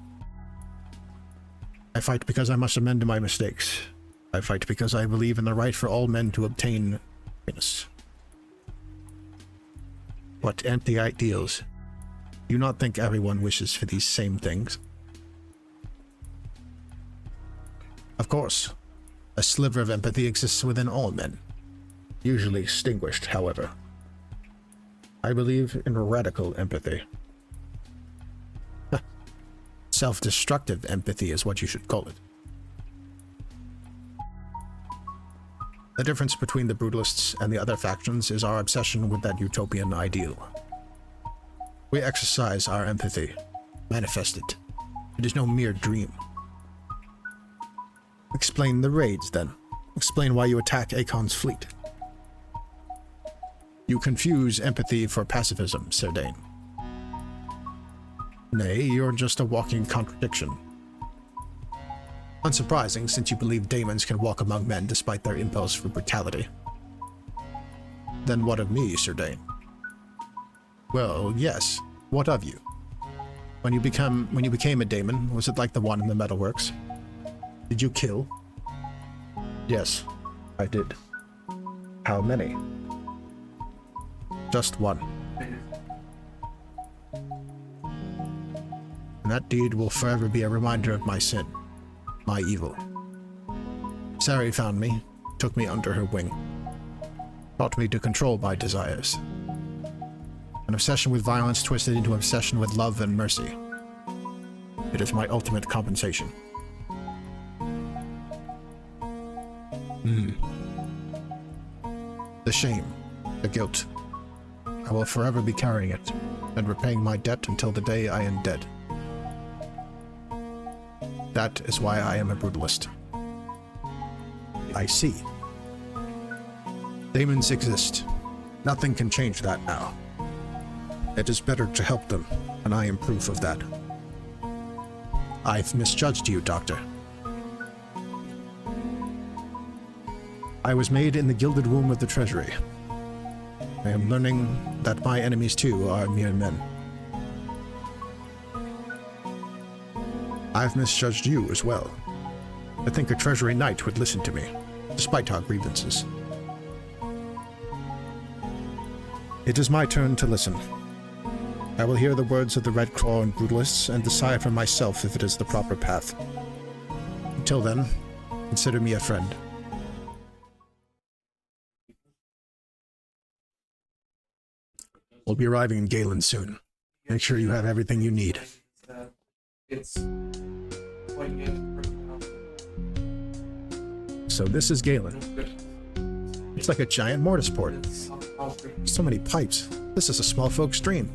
I fight because I must amend my mistakes. I fight because I believe in the right for all men to obtain happiness. What empty ideals. Do you not think everyone wishes for these same things? Of course, a sliver of empathy exists within all men. Usually extinguished, however. I believe in radical empathy. Self-destructive empathy is what you should call it. The difference between the Brutalists and the other factions is our obsession with that utopian ideal. We exercise our empathy, manifest it. It is no mere dream. Explain the raids, then. Explain why you attack Akon's fleet. You confuse empathy for pacifism, Sir Dane. Nay, you're just a walking contradiction. Unsurprising, since you believe daemons can walk among men despite their impulse for brutality. Then what of me, Sir Dane? Well, yes. What of you? When you became a daemon, was it like the one in the metalworks? Did you kill? Yes, I did. How many? Just one. And that deed will forever be a reminder of my sin, my evil. Sari found me, took me under her wing, taught me to control my desires. An obsession with violence twisted into an obsession with love and mercy. It is my ultimate compensation. The shame, the guilt. I will forever be carrying it, and repaying my debt until the day I am dead. That is why I am a brutalist. I see. Daemons exist. Nothing can change that now. It is better to help them, and I am proof of that. I've misjudged you, Doctor. I was made in the gilded womb of the Treasury. I am learning that my enemies too are mere men. I've misjudged you as well. I think a Treasury Knight would listen to me, despite our grievances. It is my turn to listen. I will hear the words of the Red Claw and Brutalists and decide for myself if it is the proper path. Until then, consider me a friend. We'll be arriving in Galen soon. Make sure you have everything you need. So this is Galen. It's like a giant mortisport. So many pipes. This is a small folks' dream.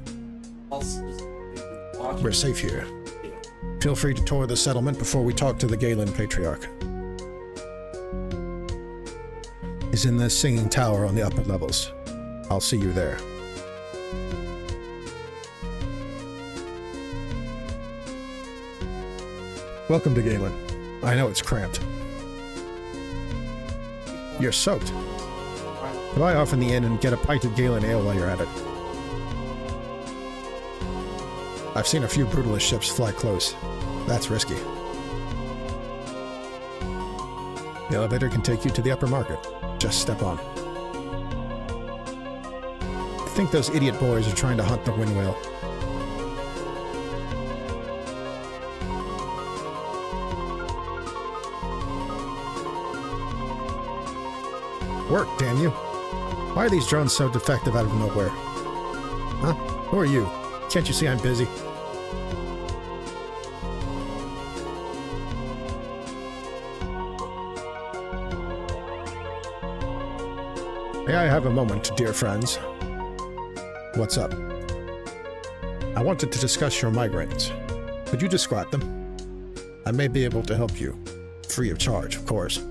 We're safe here. Feel free to tour the settlement before we talk to the Galen Patriarch. He's in the singing tower on the upper levels. I'll see you there. Welcome to Galen. I know it's cramped. You're soaked. Buy off in the inn and get a pint of Galen ale while you're at it. I've seen a few brutalist ships fly close. That's risky. The elevator can take you to the upper market. Just step on. I think those idiot boys are trying to hunt the wind whale. Work, damn you. Why are these drones so defective out of nowhere? Huh? Who are you? Can't you see I'm busy? May I have a moment, dear friends? What's up? I wanted to discuss your migraines. Could you describe them? I may be able to help you. Free of charge, of course.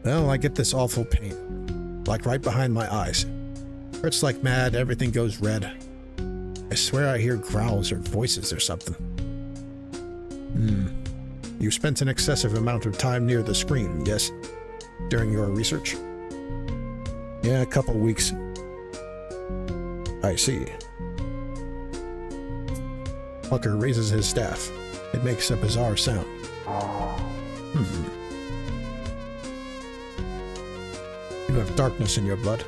Well, I get this awful pain. Like right behind my eyes. Hurts like mad, everything goes red. I swear I hear growls or voices or something. You spent an excessive amount of time near the screen, yes? During your research? Yeah, a couple weeks. I see. Fucker raises his staff. It makes a bizarre sound. You have darkness in your blood.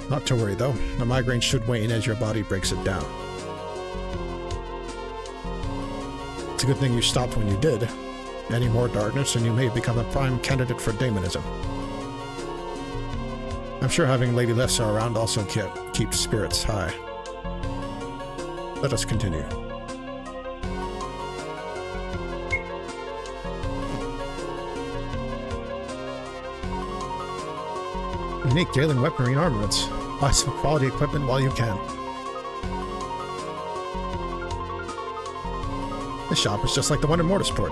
Not to worry though, the migraine should wane as your body breaks it down. It's a good thing you stopped when you did. Any more darkness and you may become a prime candidate for demonism. I'm sure having Lady Lefsa around also keeps spirits high. Let us continue. Unique Galen weaponry and armaments. Buy some quality equipment while you can. This shop is just like the one in Mortisport.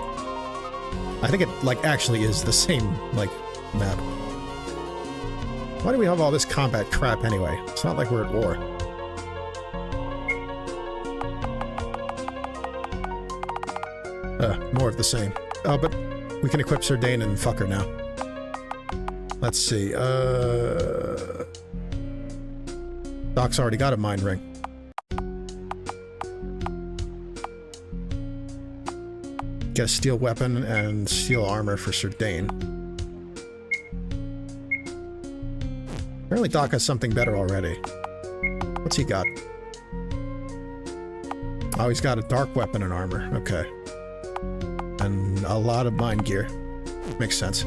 I think it, actually is the same, map. Why do we have all this combat crap anyway? It's not like we're at war. More of the same. Oh, but we can equip Sir Dane and fuck her now. Let's see, Doc's already got a mind ring. Get a steel weapon and steel armor for Sir Dane. Apparently Doc has something better already. What's he got? Oh, he's got a dark weapon and armor. Okay. And a lot of mind gear. Makes sense.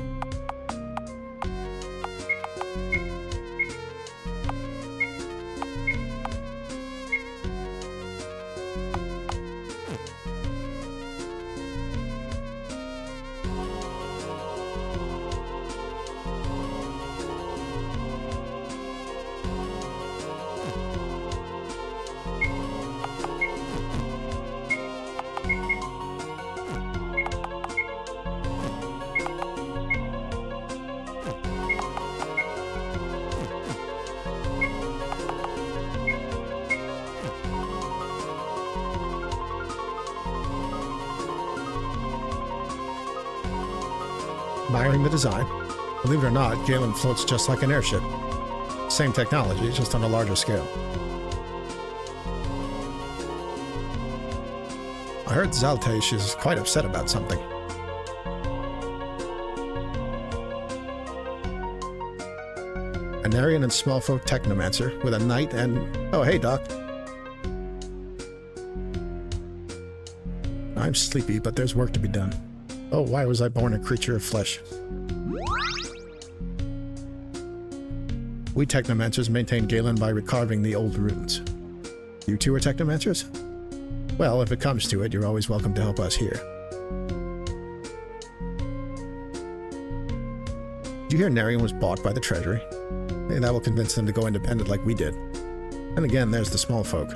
Admiring the design. Believe it or not, Galen floats just like an airship. Same technology, just on a larger scale. I heard Zaltesh is quite upset about something. A Narian and Smallfolk Technomancer with a knight and... Oh, hey, Doc. I'm sleepy, but there's work to be done. Oh, why was I born a creature of flesh? We Technomancers maintain Galen by recarving the old runes. You two are Technomancers? Well, if it comes to it, you're always welcome to help us here. Did you hear Narian was bought by the Treasury? Maybe that will convince them to go independent like we did. And again, there's the small folk.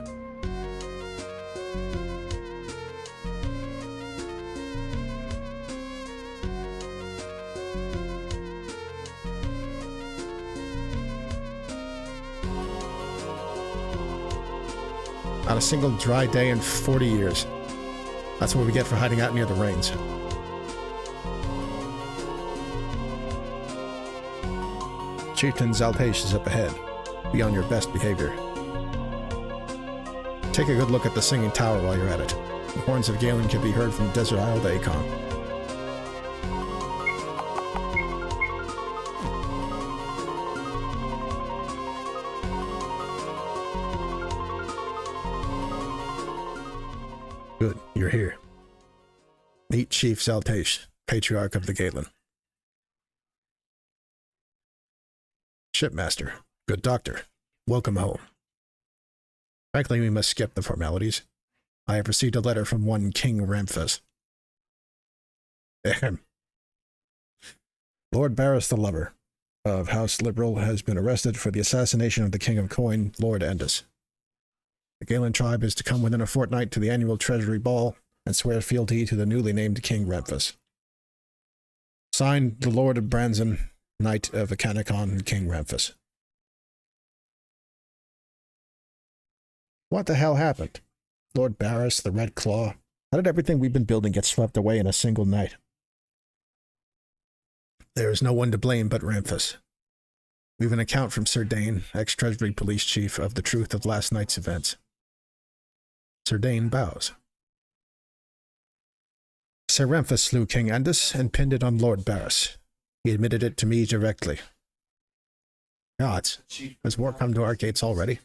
Not a single dry day in 40 years. That's what we get for hiding out near the rains. Chieftain Zaltace is up ahead. Be on your best behavior. Take a good look at the Singing Tower while you're at it. The horns of Galen can be heard from Desert Isle to Akon. Good, you're here. Meet Chief Zaltace, Patriarch of the Galen. Shipmaster, good doctor, welcome home. Frankly, we must skip the formalities. I have received a letter from one King Ramphis. Ahem. Lord Barris the Lover of House Liberal has been arrested for the assassination of the King of Coin, Lord Endus. The Galen tribe is to come within a fortnight to the annual Treasury Ball and swear fealty to the newly named King Ramphis. Signed, the Lord of Franzen, Knight of Acanicon, King Ramphis. What the hell happened? Lord Barris, the Red Claw? How did everything we've been building get swept away in a single night? There is no one to blame but Ramphis. We've an account from Sir Dane, ex-Treasury Police Chief, of the truth of last night's events. Sir Dane bows. Sir Ramphis slew King Endus and pinned it on Lord Barris. He admitted it to me directly. Gods, has war come to our gates already?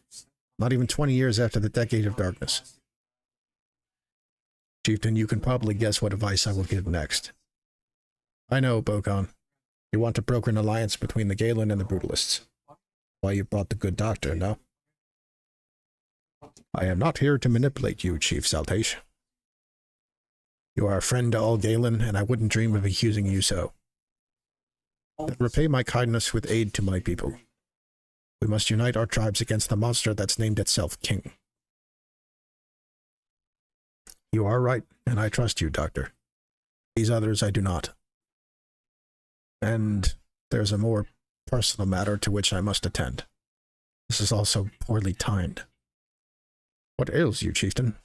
Not even 20 years after the Decade of Darkness. Chieftain, you can probably guess what advice I will give next. I know, Bokon. You want to broker an alliance between the Galen and the Brutalists. Why you brought the good doctor, no? I am not here to manipulate you, Chief Zaltace. You are a friend to all Galen, and I wouldn't dream of accusing you so. But repay my kindness with aid to my people. We must unite our tribes against the monster that's named itself King. You are right, and I trust you, Doctor. These others I do not. And there's a more personal matter to which I must attend. This is also poorly timed. What ails you, Chieftain?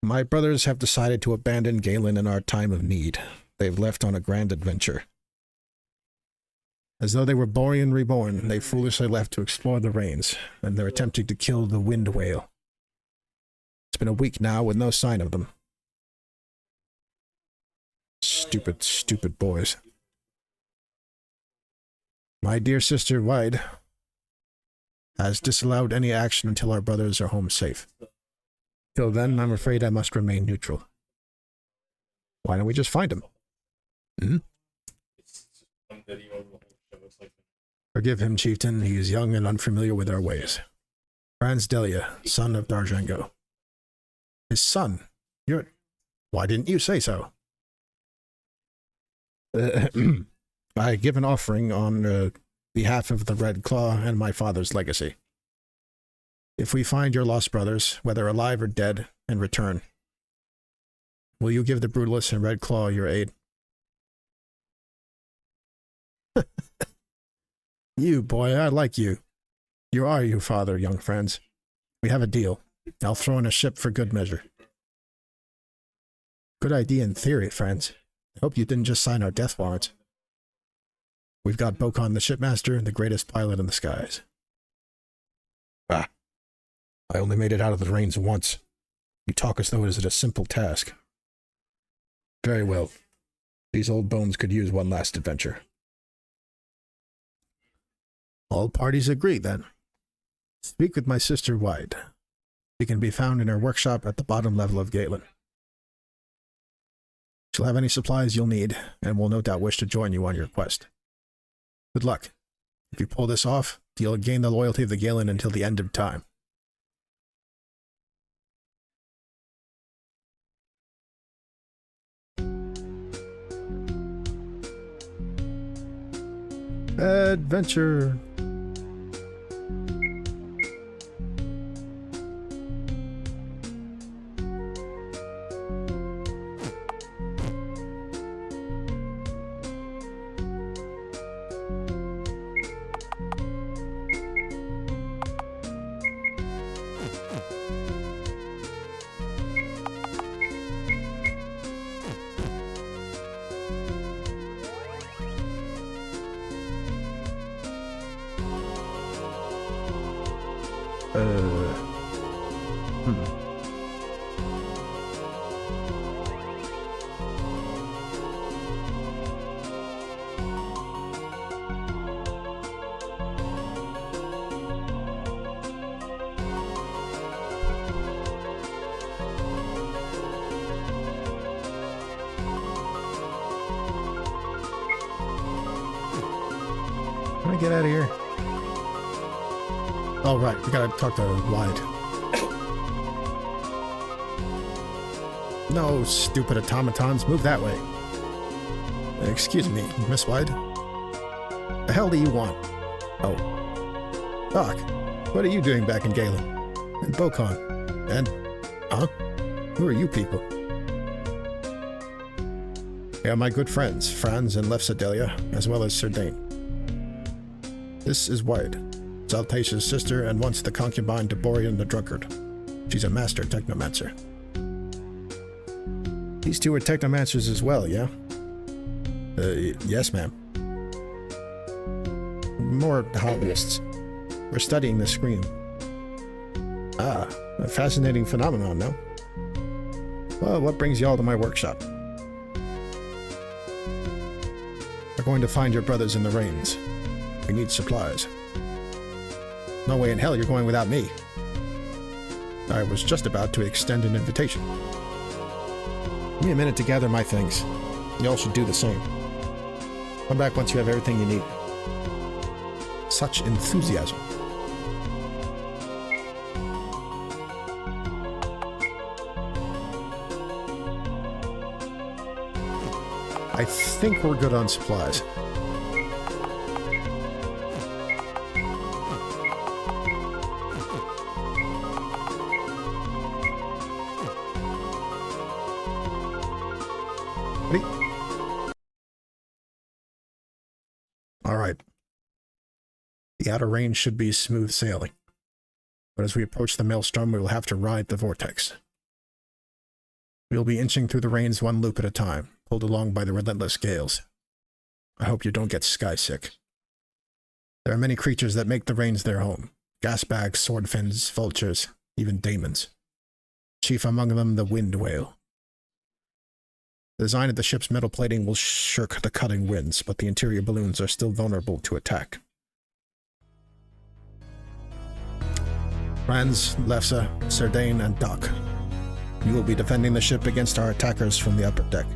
My brothers have decided to abandon Galen in our time of need. They've left on a grand adventure. As though they were born and reborn, they foolishly left to explore the rains, and they're attempting to kill the wind whale. It's been a week now with no sign of them. Stupid, stupid boys. My dear sister Wide has disallowed any action until our brothers are home safe. Till then, I'm afraid I must remain neutral. Why don't we just find him? Hmm? Forgive him, Chieftain. He is young and unfamiliar with our ways. Franz Delia, son of Darjango. His son? Why didn't you say so? I give an offering on behalf of the Red Claw and my father's legacy. If we find your lost brothers, whether alive or dead, and return, will you give the Brutalists and Red Claw your aid? You, boy, I like you. You are your father, young friends. We have a deal. I'll throw in a ship for good measure. Good idea in theory, friends. I hope you didn't just sign our death warrants. We've got Bokon the shipmaster, the greatest pilot in the skies. Ah, I only made it out of the rains once. You talk as though it is a simple task. Very well. These old bones could use one last adventure. All parties agree, then. Speak with my sister Wide. She can be found in her workshop at the bottom level of Galen. She'll have any supplies you'll need, and will no doubt wish to join you on your quest. Good luck. If you pull this off, you'll gain the loyalty of the Galen until the end of time. Adventure. Can I get out of here? Oh, right. We gotta talk to Wide. No, stupid automatons. Move that way. Excuse me, Miss Wide. The hell do you want? Oh. Doc, what are you doing back in Galen? And Bocon? And... Huh? Who are you people? They are my good friends, Franz and Lefsa Delia, as well as Sir Dane. This is Wide, Zaltatia's sister and once the concubine to Borean the Drunkard. She's a master technomancer. These two are technomancers as well, yeah? Yes, ma'am. More hobbyists. We're studying the scream. Ah, a fascinating phenomenon, no? Well, what brings y'all to my workshop? We're going to find your brothers in the rains. We need supplies. No way in hell you're going without me. I was just about to extend an invitation. Give me a minute to gather my things. Y'all should do the same. Come back once you have everything you need. Such enthusiasm. I think we're good on supplies. Alright. The outer range should be smooth sailing. But as we approach the maelstrom, we will have to ride the vortex. We will be inching through the rains one loop at a time, pulled along by the relentless gales. I hope you don't get sky sick. There are many creatures that make the rains their home. Gasbags, swordfins, vultures, even daemons. Chief among them, the wind whale. The design of the ship's metal plating will shirk the cutting winds, but the interior balloons are still vulnerable to attack. Franz, Lefsa, Sir Dane, and Doc. You will be defending the ship against our attackers from the upper deck.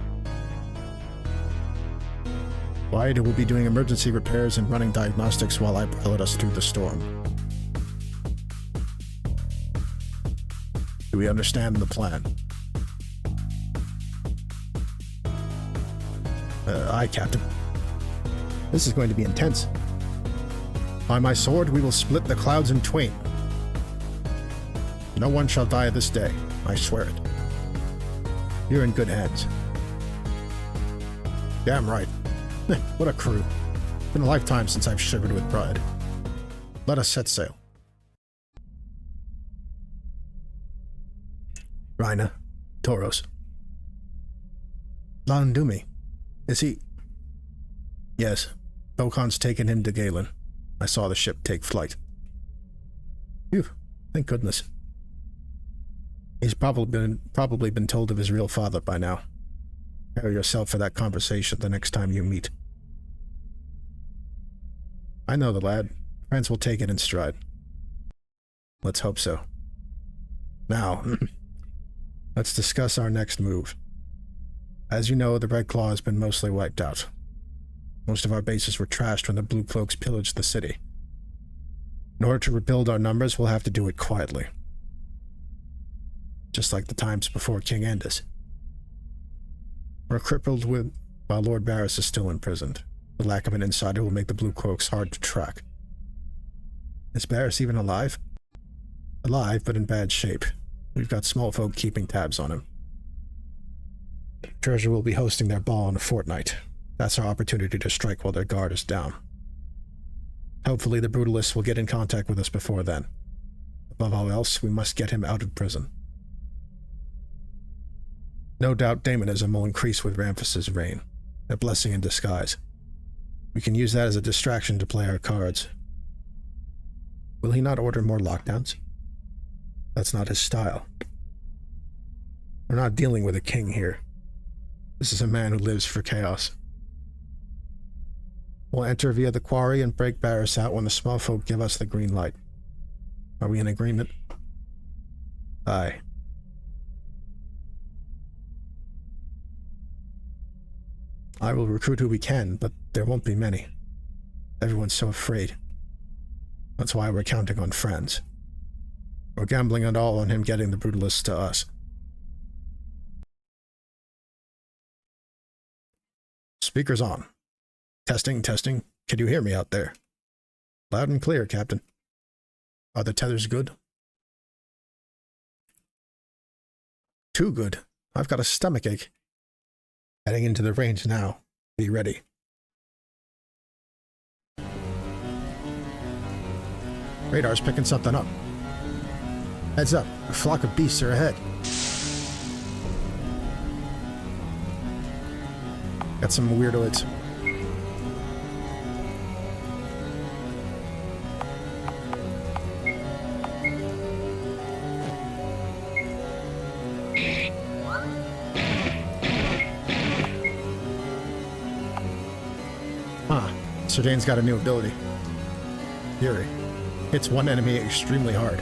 Wide will be doing emergency repairs and running diagnostics while I pilot us through the storm. Do we understand the plan? Aye, Captain. This is going to be intense. By my sword, we will split the clouds in twain. No one shall die this day, I swear it. You're in good hands. Damn right. What a crew. Been a lifetime since I've shivered with pride. Let us set sail. Rhina, Tauros. Landumi. Is he... Yes. Bokon's taken him to Galen. I saw the ship take flight. Phew. Thank goodness. He's probably been told of his real father by now. Prepare yourself for that conversation the next time you meet. I know the lad. Franz will take it in stride. Let's hope so. Now, let's discuss our next move. As you know, the Red Claw has been mostly wiped out. Most of our bases were trashed when the Blue Cloaks pillaged the city. In order to rebuild our numbers, we'll have to do it quietly. Just like the times before King Andis. We're crippled while Lord Barris is still imprisoned. The lack of an insider will make the Blue Cloaks hard to track. Is Barris even alive? Alive, but in bad shape. We've got small folk keeping tabs on him. Treasure will be hosting their ball in a fortnight. That's our opportunity to strike while their guard is down. Hopefully the Brutalists will get in contact with us before then. Above all else, we must get him out of prison. No doubt daemonism will increase with Ramphas's reign, a blessing in disguise. We can use that as a distraction to play our cards. Will he not order more lockdowns? That's not his style. We're not dealing with a king here. This is a man who lives for chaos. We'll enter via the quarry and break Barris out when the small folk give us the green light. Are we in agreement? Aye. I will recruit who we can, but there won't be many. Everyone's so afraid. That's why we're counting on Franz. We're gambling it all on him getting the brutalists to us. Speaker's on. Testing, testing. Can you hear me out there? Loud and clear, Captain. Are the tethers good? Too good. I've got a stomachache. Heading into the range now. Be ready. Radar's picking something up. Heads up. A flock of beasts are ahead. Got some weirdoids. Serdane's got a new ability. Fury. Hits one enemy extremely hard.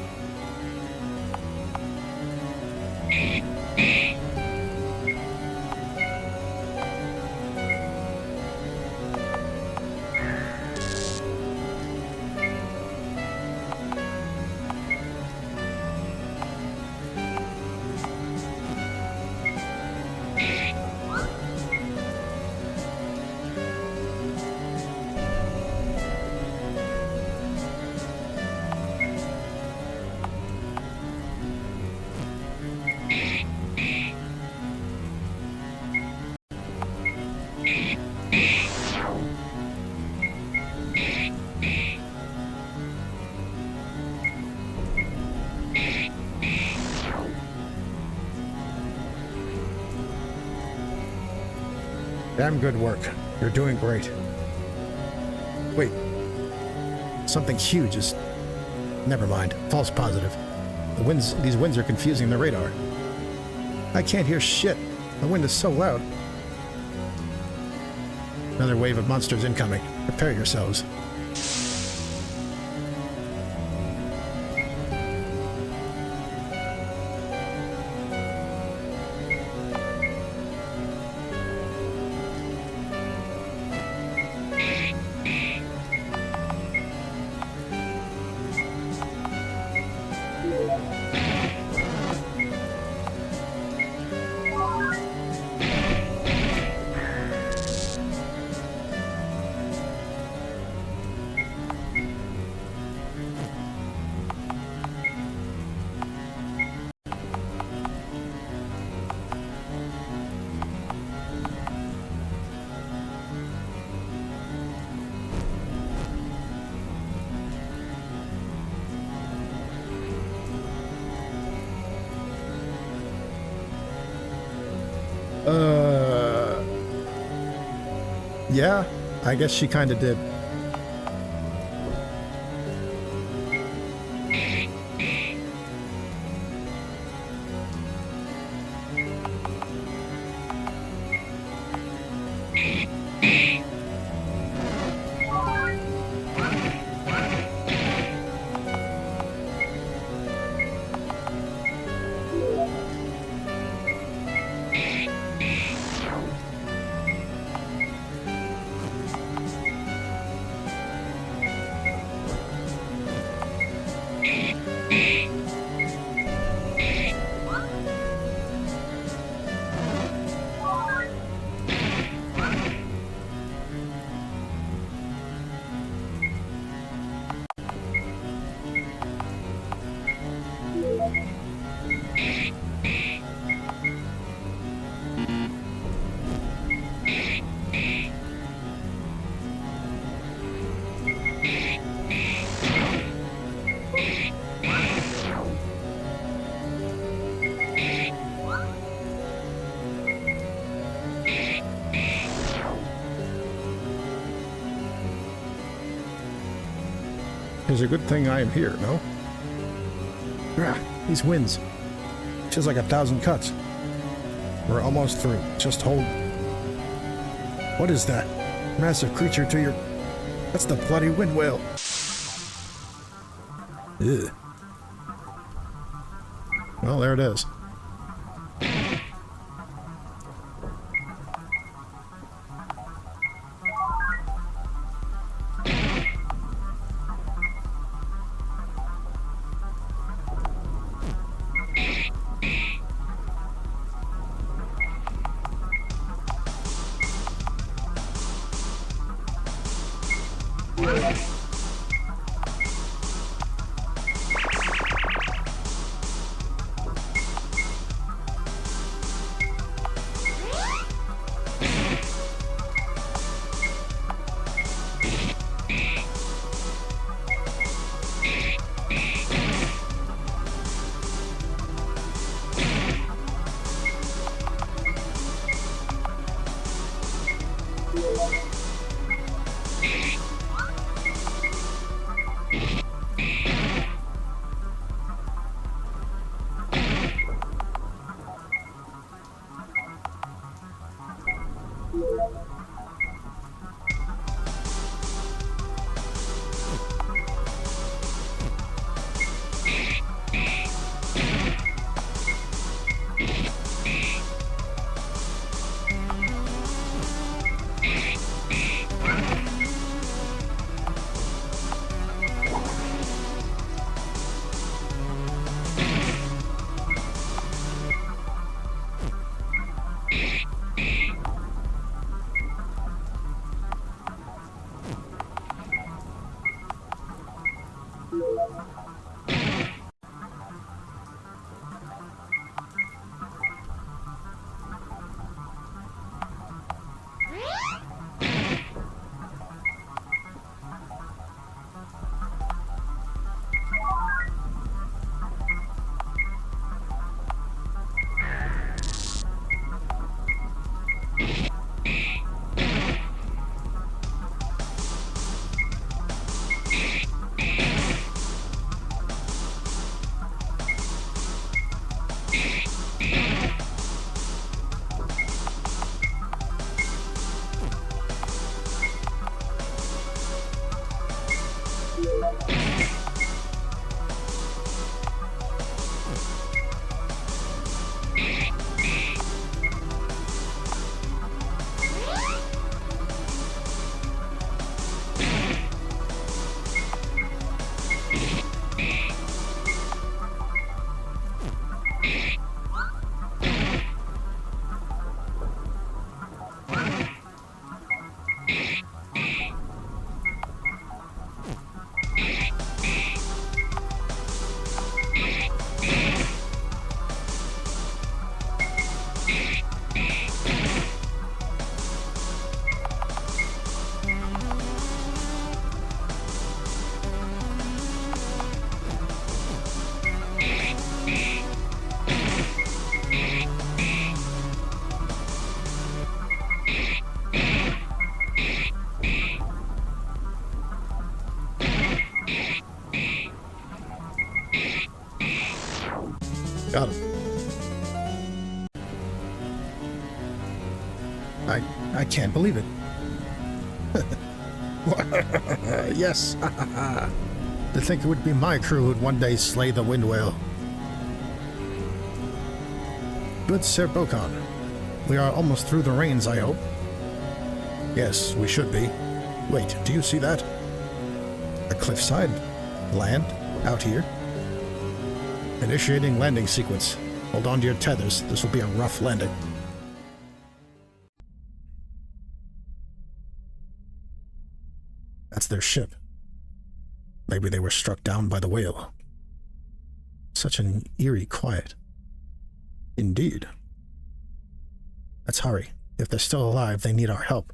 Damn good work. You're doing great. Wait. Something huge is... Never mind. False positive. These winds are confusing the radar. I can't hear shit. The wind is so loud. Another wave of monsters incoming. Prepare yourselves. Yeah, I guess she kinda did. It's a good thing I am here, no? These winds. Feels like 1,000 cuts. We're almost through. Just hold. What is that? Massive creature to your... That's the bloody wind whale. Ugh. Well, there it is. Got him. I can't believe it. Yes. To think it would be my crew who'd one day slay the wind whale. Good Sir Bokan. We are almost through the rains, I hope. Yes, we should be. Wait, do you see that? A cliffside? Land? Out here? Initiating landing sequence. Hold on to your tethers. This will be a rough landing. That's their ship. Maybe they were struck down by the whale. Such an eerie quiet. Indeed. Let's hurry. If they're still alive, they need our help.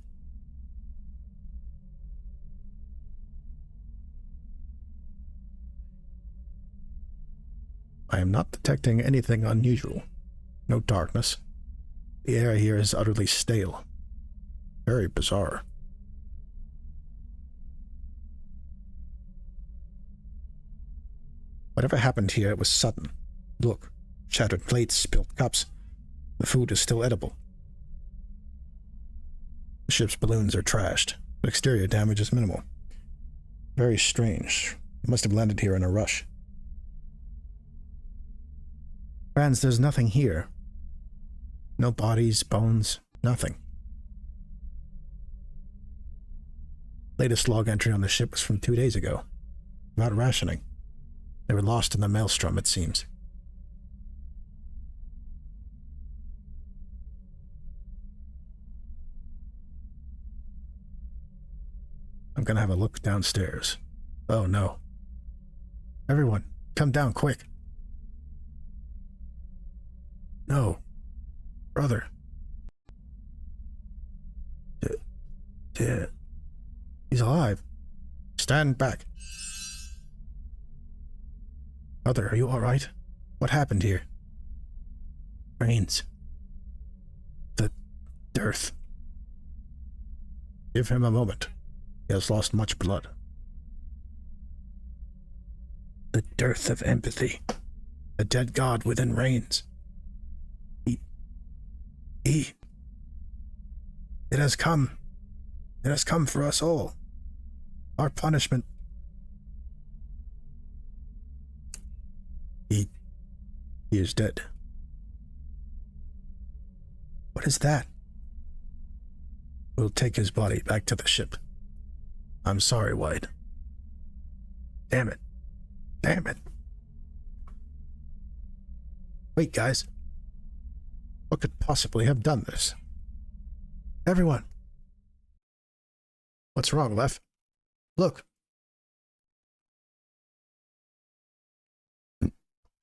I am not detecting anything unusual. No darkness. The air here is utterly stale. Very bizarre. Whatever happened here, it was sudden. Look, shattered plates, spilled cups. The food is still edible. The ship's balloons are trashed. The exterior damage is minimal. Very strange. It must have landed here in a rush. Franz, there's nothing here. No bodies, bones, nothing. Latest log entry on the ship was from 2 days ago. About rationing. They were lost in the maelstrom, it seems. I'm gonna have a look downstairs. Oh no. Everyone, come down quick. No. Brother. He's alive. Stand back. Brother, are you alright? What happened here? Rains. The dearth. Give him a moment. He has lost much blood. The dearth of empathy. The dead god within reigns. It has come. It has come for us all. Our punishment. He is dead. What is that? We'll take his body back to the ship. I'm sorry, White. Damn it. Damn it. Wait, guys. What could possibly have done this? Everyone. What's wrong, Lef? Look.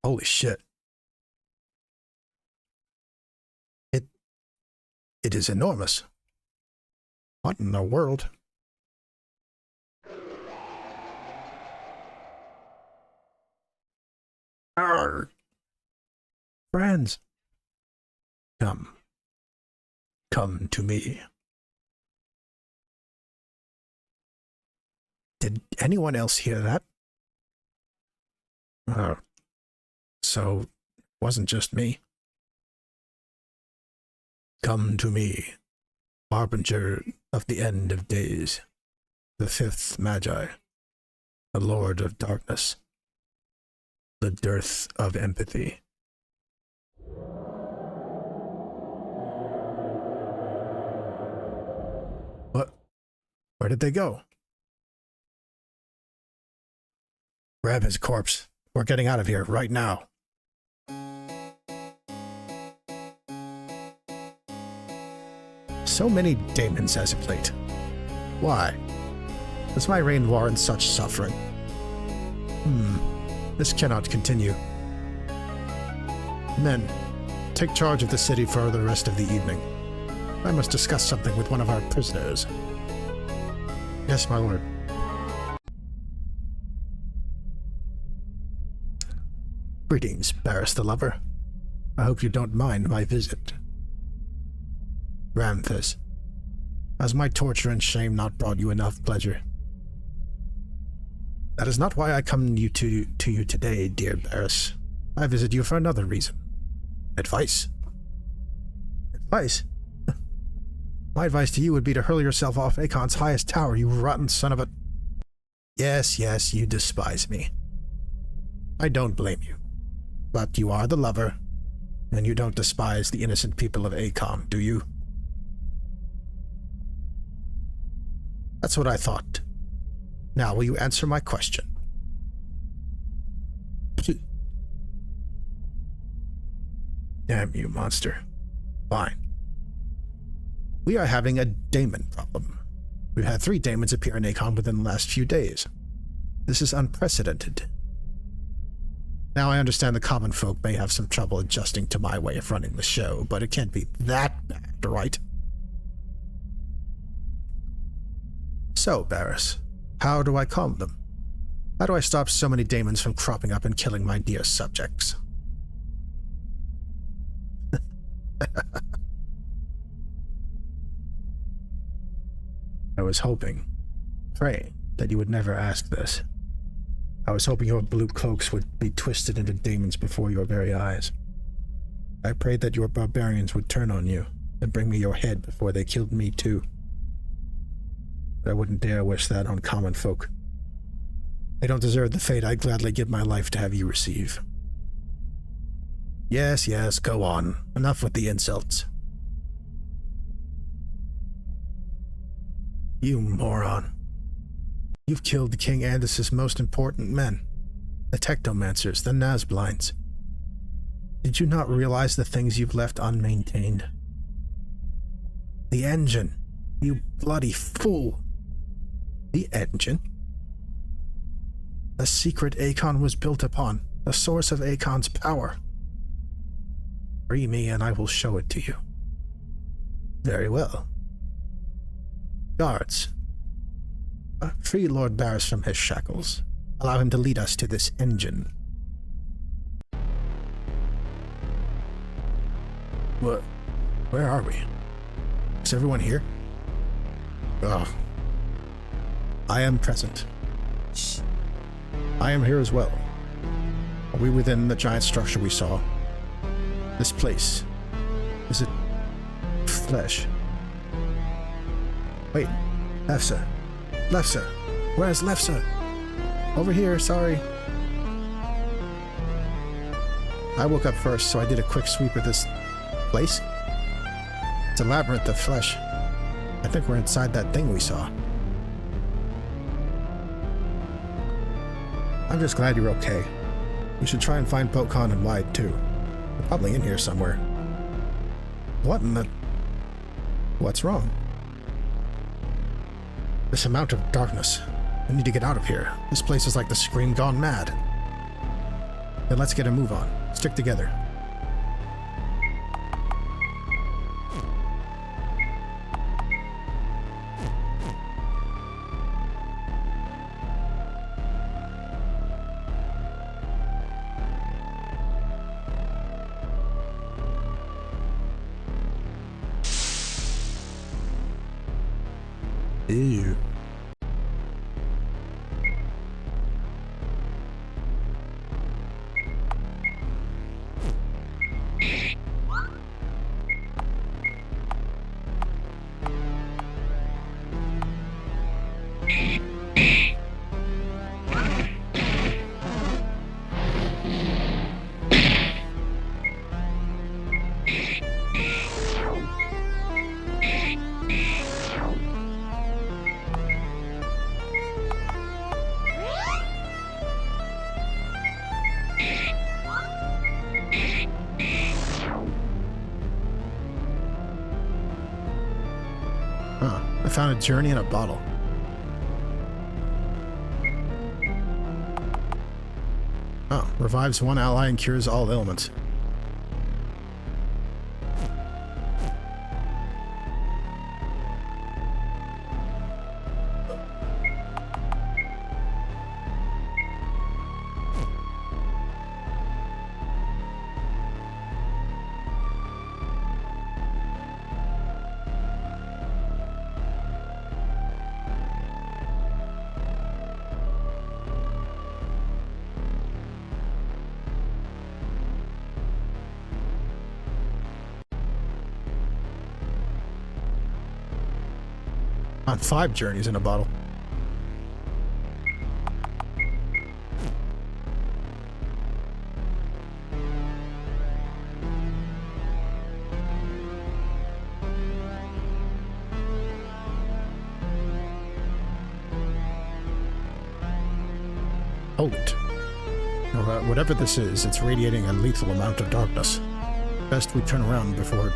Holy shit. It is enormous. What in the world? Arrgh. Friends. Come. Come to me. Did anyone else hear that? So it wasn't just me. Come to me, harbinger of the end of days, the fifth Magi, the Lord of Darkness, the dearth of empathy. What? Where did they go? Grab his corpse. We're getting out of here right now. So many daemons as of late. Why? Does my reign warrant such suffering? This cannot continue. Men, take charge of the city for the rest of the evening. I must discuss something with one of our prisoners. Yes, my lord. Greetings, Barris the Lover. I hope you don't mind my visit. Ramthus, has my torture and shame not brought you enough pleasure? That is not why I come to you today, dear Barris. I visit you for another reason. Advice. Advice? My advice to you would be to hurl yourself off Akon's highest tower, you rotten son of a... Yes, you despise me. I don't blame you. But you are the lover, and you don't despise the innocent people of Akon, do you? That's what I thought. Now, will you answer my question? Damn you, monster. Fine. We are having a daemon problem. We've had 3 daemons appear in Akon within the last few days. This is unprecedented. Now, I understand the common folk may have some trouble adjusting to my way of running the show, but it can't be that bad, right? So, Barris, how do I calm them? How do I stop so many daemons from cropping up and killing my dear subjects? I was hoping, praying, that you would never ask this. I was hoping your blue cloaks would be twisted into demons before your very eyes. I prayed that your barbarians would turn on you and bring me your head before they killed me too. But I wouldn't dare wish that on common folk. They don't deserve the fate I'd gladly give my life to have you receive. Yes, yes, go on. Enough with the insults. You moron. You've killed King Andis's most important men. The Technomancers, the Nazblinds. Did you not realize the things you've left unmaintained? The engine. You bloody fool. The engine? The secret Akon was built upon. The source of Akon's power. Free me and I will show it to you. Very well. Guards. Free Lord Barris from his shackles. Allow him to lead us to this engine. What? Where are we? Is everyone here? Oh. I am present. I am here as well. Are we within the giant structure we saw? This place. Is it flesh? Wait. Lefsa. Lefsa. Where's Lefsa? Over here, sorry. I woke up first, so I did a quick sweep of this place. It's a labyrinth of flesh. I think we're inside that thing we saw. I'm just glad you're okay. We should try and find Pokon and Wide, too. They're probably in here somewhere. What in the... What's wrong? This amount of darkness. We need to get out of here. This place is like the Scream gone mad. Then let's get a move on. Stick together. Ew. I found a journey in a bottle. Oh, revives one ally and cures all ailments. On 5 journeys in a bottle. Hold it. Whatever this is, it's radiating a lethal amount of darkness. Best we turn around before...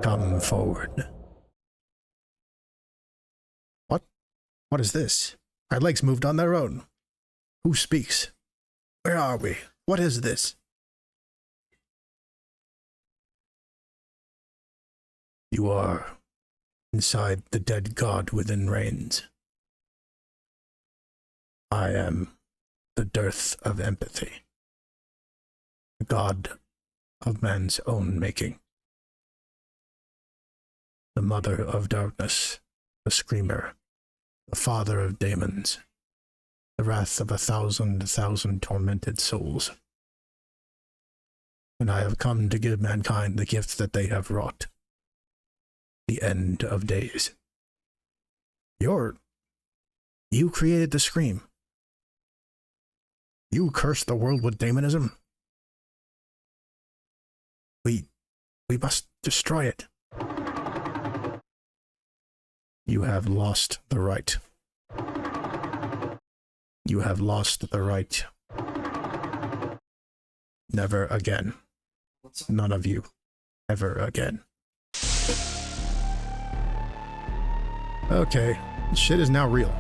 Come forward. What? What is this? My legs moved on their own. Who speaks? Where are we? What is this? You are inside the dead god within reigns. I am the dearth of empathy. The god of man's own making. The mother of darkness, the screamer, the father of daemons, the wrath of 1,000 tormented souls. And I have come to give mankind the gift that they have wrought, the end of days. You created the scream. You cursed the world with daemonism. We must destroy it. You have lost the right. You have lost the right. Never again. None of you. Ever again. Okay, shit is now real.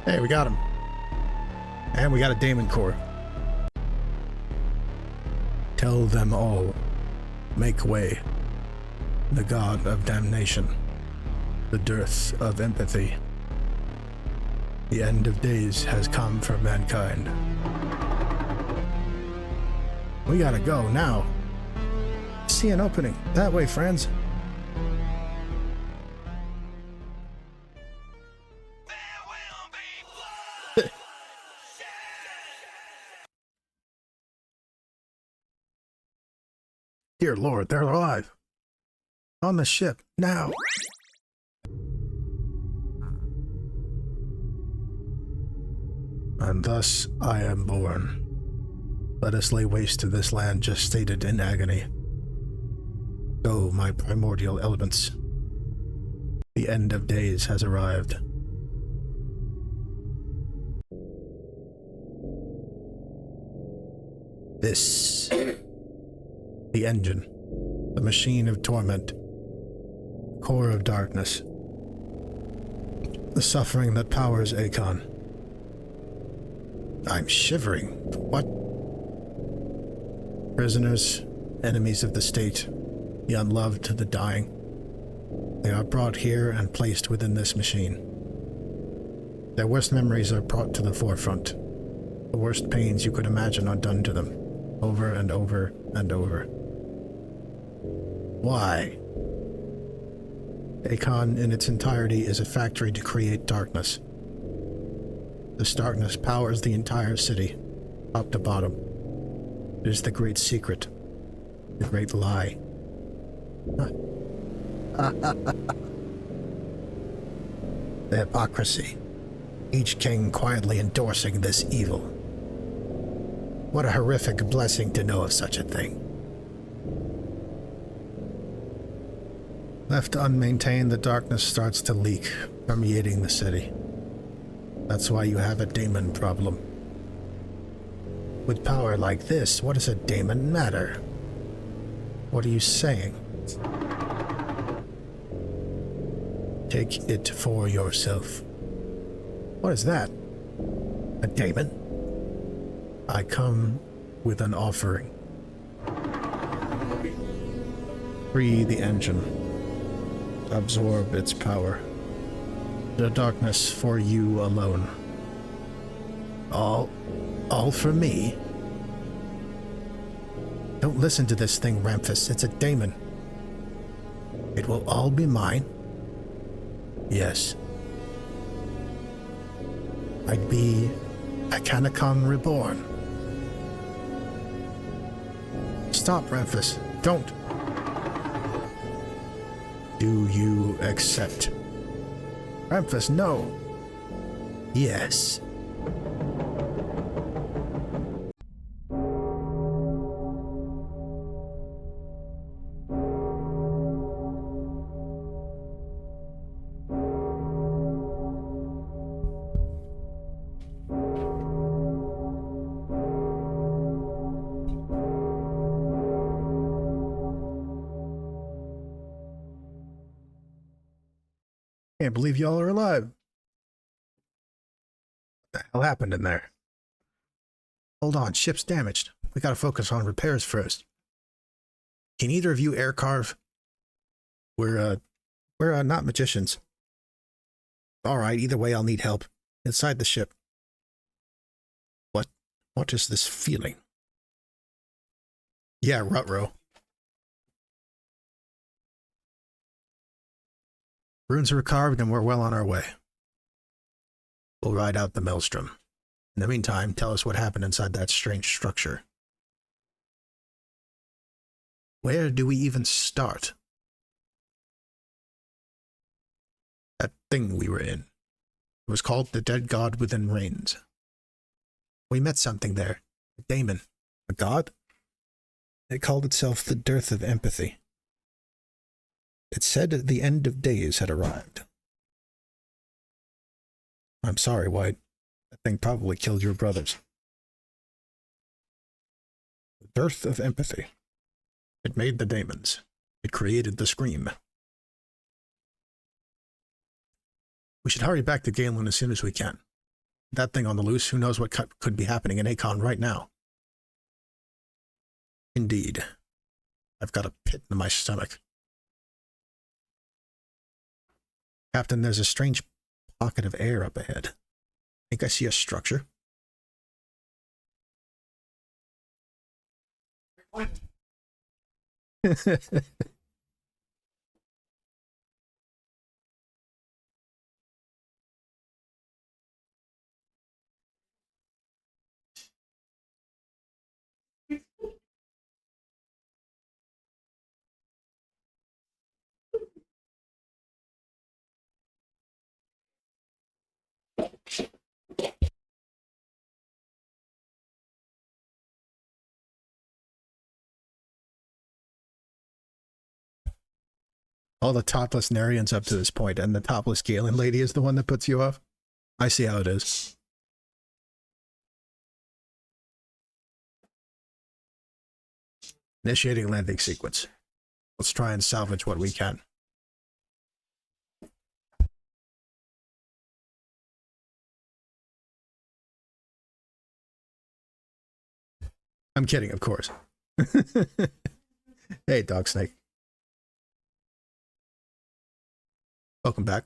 Hey, we got him. And we got a daemon core. Tell them all. Make way. The god of damnation. The dearth of empathy. The end of days has come for mankind. We gotta go now. See an opening. That way, friends. Dear Lord, they're alive. On the ship, now. And thus I am born. Let us lay waste to this land just stated in agony. Go, my primordial elements. The end of days has arrived. This. The engine. The machine of torment. Core of darkness. The suffering that powers Akon. I'm shivering. What? Prisoners, enemies of the state, the unloved, the dying. They are brought here and placed within this machine. Their worst memories are brought to the forefront. The worst pains you could imagine are done to them, over and over and over. Why? Akon in its entirety is a factory to create darkness. This darkness powers the entire city, top to bottom. It is the great secret, the great lie. The hypocrisy. Each king quietly endorsing this evil. What a horrific blessing to know of such a thing. Left unmaintained, the darkness starts to leak, permeating the city. That's why you have a daemon problem. With power like this, what does a daemon matter? What are you saying? Take it for yourself. What is that? A daemon? I come with an offering. Free the engine. Absorb its power. The darkness for you alone. All for me? Don't listen to this thing, Ramphis. It's a daemon. It will all be mine? Yes. I'd be a Kanakon reborn. Stop, Ramphis. Don't. Do you accept? Ramphis, no. Yes. Can't believe y'all are alive. What the hell happened in there? Hold on, ship's damaged. We gotta focus on repairs first. Can either of you air carve? We're not magicians. Alright, either way I'll need help. Inside the ship. What is this feeling? Yeah, Rutro. Runes are carved and we're well on our way. We'll ride out the maelstrom. In the meantime, tell us what happened inside that strange structure. Where do we even start? That thing we were in. It was called the Dead God Within Reigns. We met something there. A daemon. A god? It called itself the Dearth of Empathy. It said the end of days had arrived. I'm sorry, White. That thing probably killed your brothers. The Dearth of Empathy. It made the daemons. It created the Scream. We should hurry back to Galen as soon as we can. That thing on the loose, who knows what could be happening in Akon right now. Indeed. I've got a pit in my stomach. Captain, there's a strange pocket of air up ahead. Think I see a structure? What? All the topless Narians up to this point, and the topless Galen lady is the one that puts you off? I see how it is. Initiating landing sequence. Let's try and salvage what we can. I'm kidding, of course. Hey, Dog Snake. Welcome back.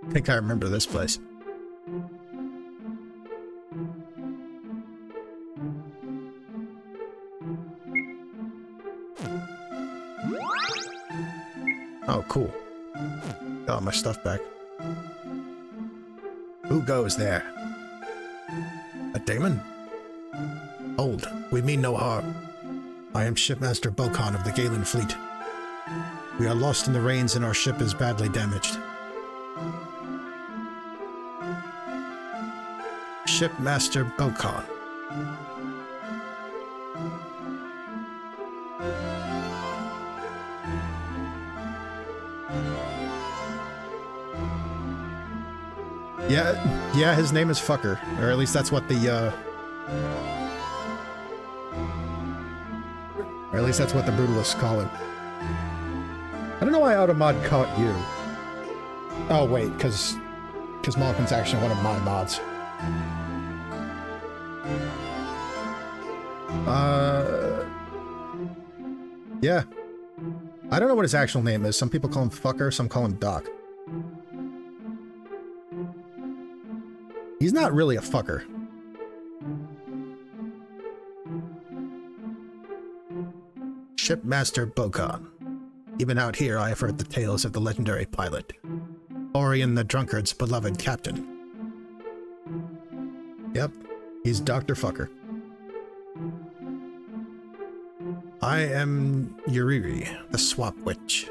I think I remember this place. Oh, cool. Got my stuff back. Who goes there? A daemon? Hold, we mean no harm. I am Shipmaster Bokan of the Galen Fleet. We are lost in the rains and our ship is badly damaged. Shipmaster Bokan. Yeah, his name is Fucker, or at least that's what the Brutalists call him. I don't know why Automod caught you. Oh wait, because Malkin's actually one of my mods. Yeah. I don't know what his actual name is. Some people call him Fucker, some call him Doc. He's not really a fucker. Shipmaster Bokan. Even out here, I have heard the tales of the legendary pilot, Orion the Drunkard's beloved captain. Yep, he's Dr. Fucker. I am Uriri, the Swap Witch,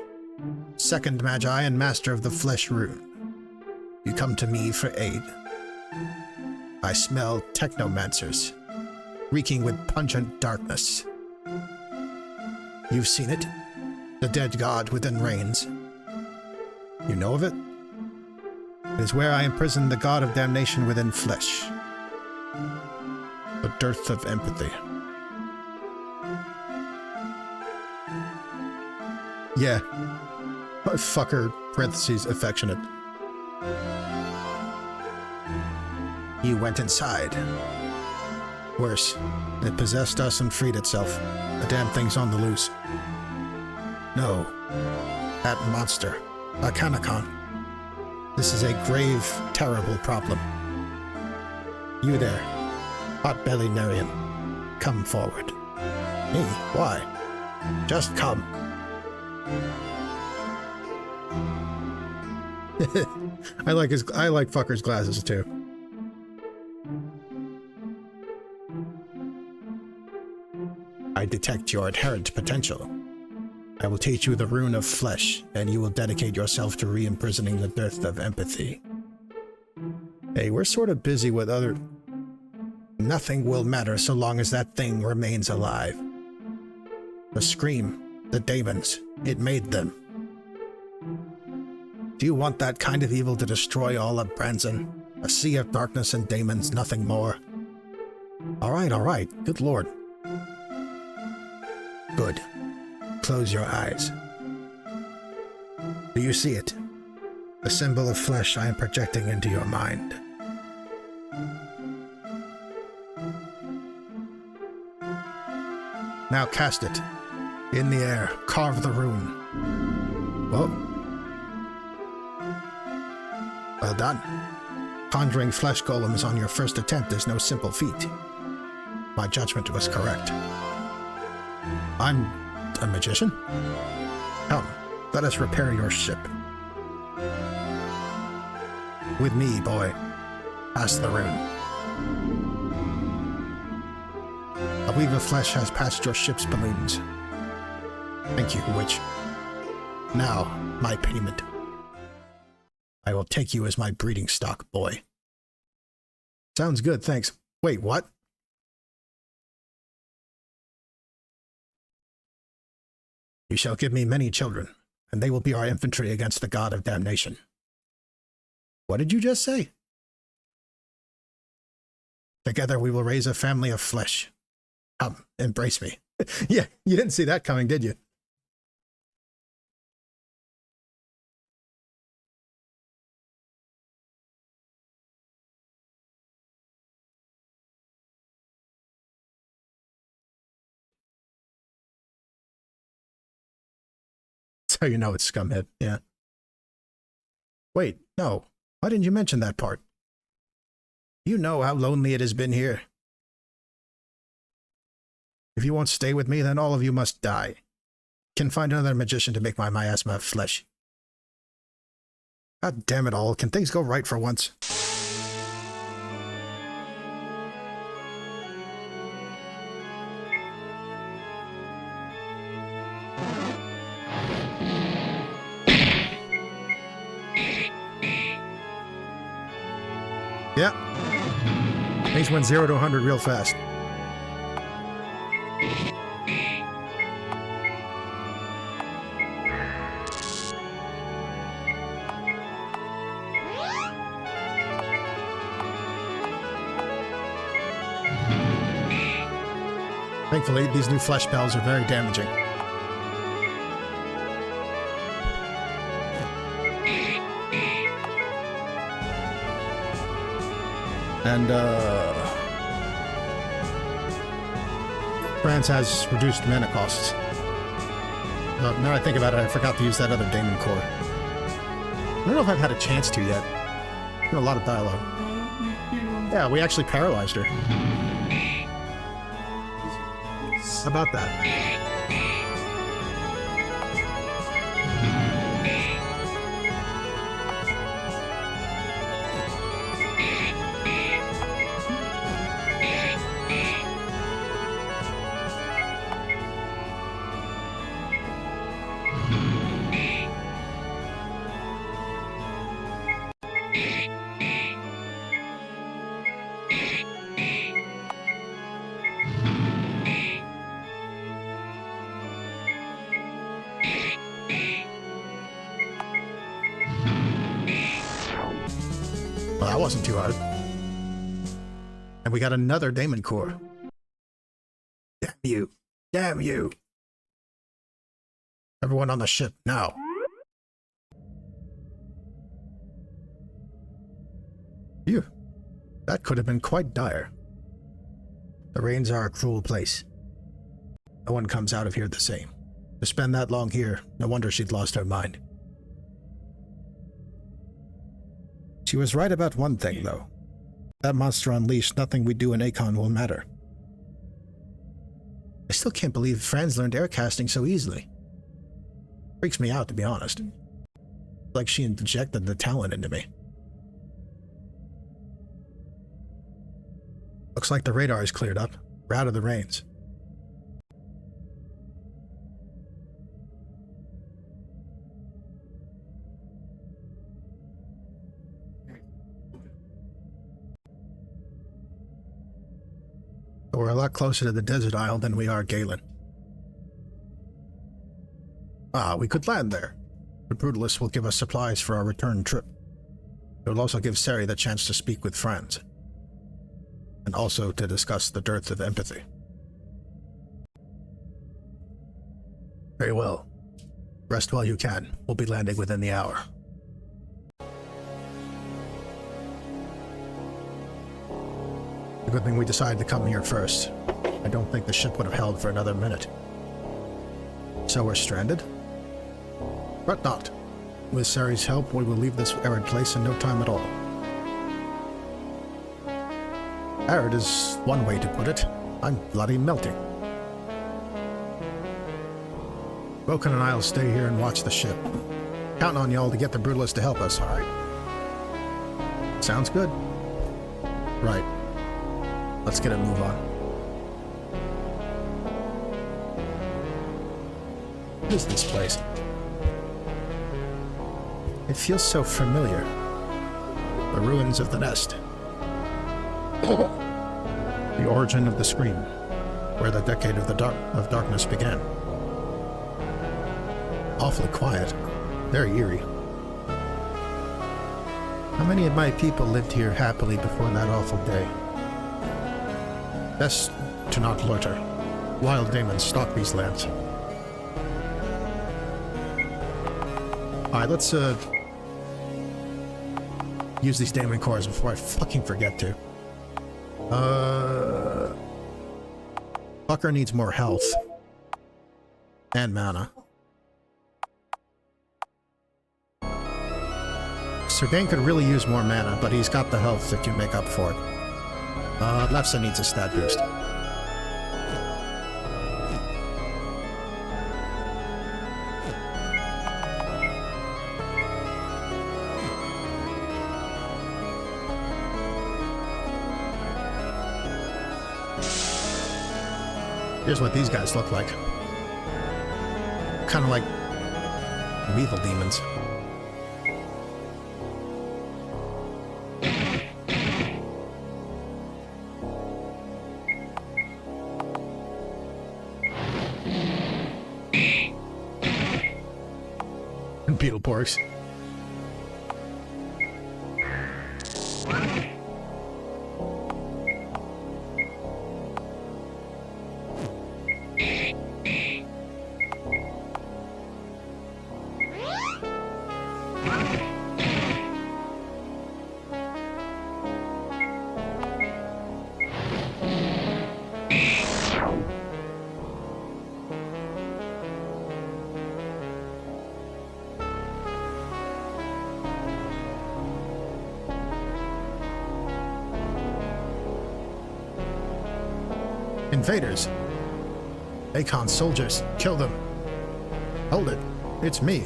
second Magi and master of the Flesh Rune. You come to me for aid. I smell technomancers, reeking with pungent darkness. You've seen it? The dead god within reigns. You know of it? It is where I imprison the god of damnation within flesh. The dearth of empathy. Yeah. Fucker, parentheses, affectionate. You went inside. Worse, it possessed us and freed itself. The damn thing's on the loose. No. That monster. A Kanakon. This is a grave, terrible problem. You there, pot-bellied Narian. Come forward. Me? Why? Just come. I like Fucker's glasses too. I detect your inherent potential. I will teach you the rune of flesh, and you will dedicate yourself to re-imprisoning the dearth of empathy. Hey, we're sort of busy with other... Nothing will matter so long as that thing remains alive. The scream, the daemons, it made them. Do you want that kind of evil to destroy all of Franzen? A sea of darkness and daemons, nothing more. All right, good lord. Good. Close your eyes. Do you see it? The symbol of flesh I am projecting into your mind. Now cast it. In the air, carve the rune. Whoa. Well done. Conjuring flesh golems on your first attempt is no simple feat. My judgment was correct. I'm a magician? Come, let us repair your ship. With me, boy. Pass the rune. A weave of flesh has patched your ship's balloons. Thank you, witch. Now, my payment. I will take you as my breeding stock, boy. Sounds good, thanks. Wait, what? You shall give me many children, and they will be our infantry against the god of damnation. What did you just say? Together we will raise a family of flesh. Come, embrace me. Yeah, you didn't see that coming, did you? That's how you know it's Scumhead, yeah. Wait, no. Why didn't you mention that part? You know how lonely it has been here. If you won't stay with me, then all of you must die. Can find another magician to make my miasma of flesh. God damn it all, can things go right for once? Yeah. Things went 0 to 100 real fast. Thankfully, these new flesh spells are very damaging. And, Franz has reduced mana costs. Now I think about it, I forgot to use that other Daemon Core. I don't know if I've had a chance to yet. There's been a lot of dialogue. Yeah, we actually paralyzed her. How about that? Well, that wasn't too hard. And we got another Daemon Core. Damn you. Damn you. Everyone on the ship, now. Phew. That could have been quite dire. The rains are a cruel place. No one comes out of here the same. To spend that long here, no wonder she'd lost her mind. She was right about one thing, though. That monster unleashed, nothing we do in Akon will matter. I still can't believe Franz learned air casting so easily. Freaks me out, to be honest. Like she injected the talent into me. Looks like the radar is cleared up. We're out of the rains. We're a lot closer to the desert isle than we are Galen. Ah, we could land there. The Brutalist will give us supplies for our return trip. It will also give Sari the chance to speak with Franz. And also to discuss the dearth of empathy. Very well. Rest while you can. We'll be landing within the hour. A good thing we decided to come here first. I don't think the ship would have held for another minute. So we're stranded? But not. With Sari's help, we will leave this arid place in no time at all. Arid is one way to put it. I'm bloody melting. Broken and I'll stay here and watch the ship. Counting on y'all to get the Brutalist to help us, alright? Sounds good. Right. Let's get a move on. What is this place? It feels so familiar. The ruins of the nest. The origin of the scream, where the decade of darkness began. Awfully quiet. Very eerie. How many of my people lived here happily before that awful day? Best to not loiter. Wild demons stalk these lands. Alright, let's use these Daemon Cores before I fucking forget to. Fucker needs more health. And mana. Serdain could really use more mana, but he's got the health that can make up for it. Lefsa needs a stat boost. Here's what these guys look like. Kind of like weevil demons. And beetle porks. Invaders! Akon's soldiers, kill them! Hold it, it's me.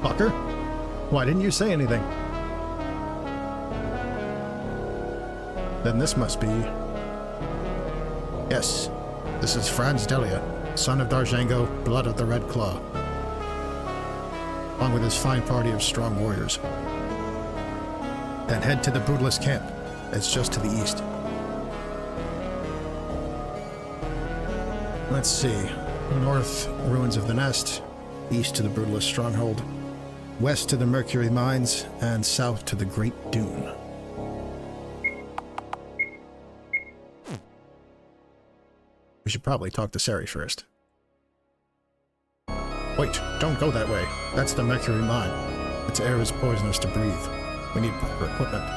Fucker, why didn't you say anything? Then this must be... Yes, this is Franz Delia, son of Darjango, blood of the Red Claw, along with his fine party of strong warriors. Then head to the Brutalist camp. It's just to the east. Let's see. North, ruins of the Nest. East to the Brutalist stronghold. West to the Mercury mines. And south to the Great Dune. We should probably talk to Sari first. Wait, don't go that way. That's the Mercury mine. Its air is poisonous to breathe. We need proper equipment.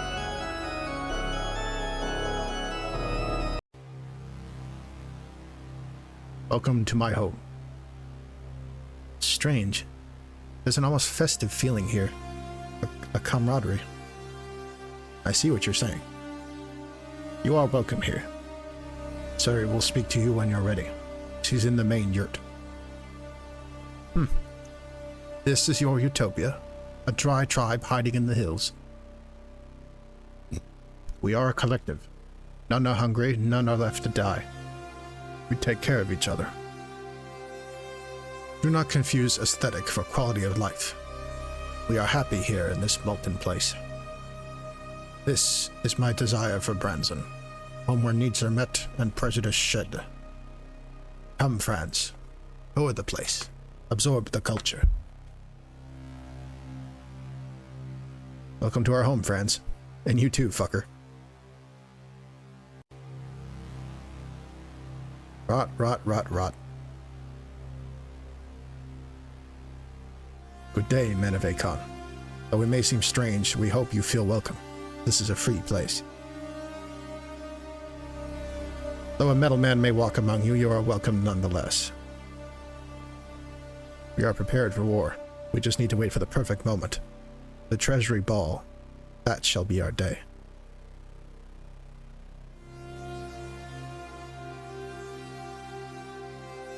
Welcome to my home. Strange. There's an almost festive feeling here. A camaraderie. I see what you're saying. You are welcome here. Sari will speak to you when you're ready. She's in the main yurt. This is your utopia. A dry tribe hiding in the hills. We are a collective. None are hungry, none are left to die. We take care of each other. Do not confuse aesthetic for quality of life. We are happy here in this molten place. This is my desire for Franzen, home where needs are met and prejudice shed. Come, Franz. Tour the place. Absorb the culture. Welcome to our home, Franz. And you too, fucker. Rot, rot, rot, rot. Good day, men of Akon. Though it may seem strange, we hope you feel welcome. This is a free place. Though a metal man may walk among you, you are welcome nonetheless. We are prepared for war. We just need to wait for the perfect moment. The treasury ball. That shall be our day.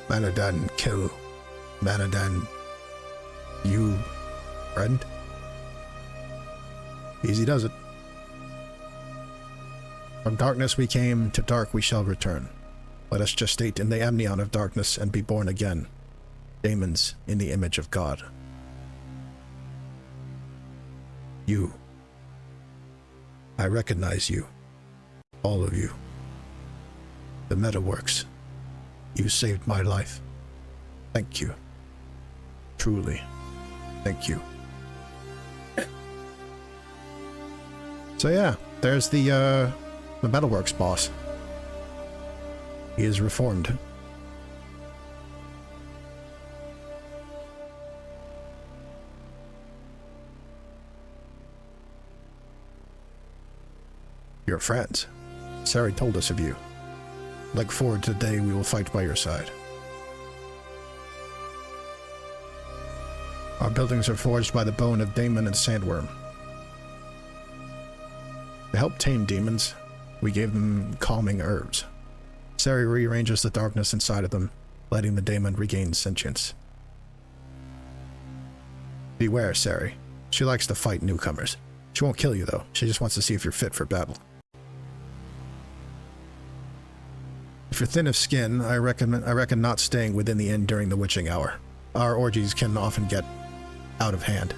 Manadan kill. Manadan. You, friend? Easy does it. From darkness we came, to dark we shall return. Let us gestate in the amnion of darkness and be born again. Daemons in the image of God. You. I recognize you. All of you. The meta works. You saved my life. Thank you. Truly. Thank you. So yeah, there's the Metalworks boss. He is reformed. Your friends. Sari told us of you. Look forward to the day we will fight by your side. Our buildings are forged by the bone of daemon and sandworm. To help tame demons, we gave them calming herbs. Sari rearranges the darkness inside of them, letting the daemon regain sentience. Beware, Sari. She likes to fight newcomers. She won't kill you, though. She just wants to see if you're fit for battle. If you're thin of skin, I reckon not staying within the inn during the witching hour. Our orgies can often get out of hand.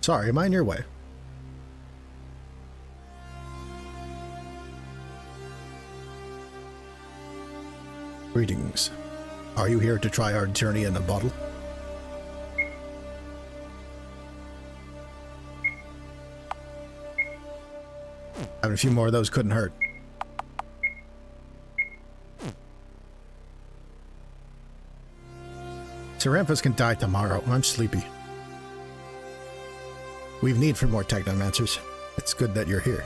Sorry, am I in your way? Greetings. Are you here to try our journey in a bottle? Having a few more of those couldn't hurt. Seraphis can die tomorrow. I'm sleepy. We've need for more technomancers. It's good that you're here.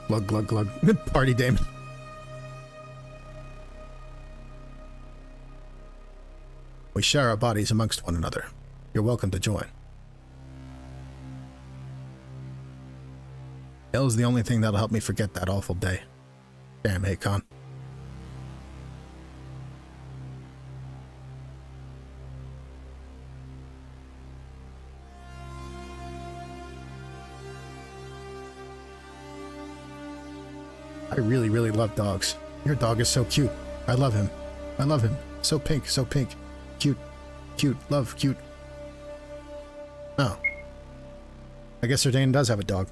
Glug, glug, glug. Party Damon. We share our bodies amongst one another. You're welcome to join. Hell's the only thing that'll help me forget that awful day. Damn, Hakon. I really, really love dogs. Your dog is so cute. I love him. I love him. So pink, so pink. Cute. Cute. Love. Cute. Oh. I guess Zerdane does have a dog.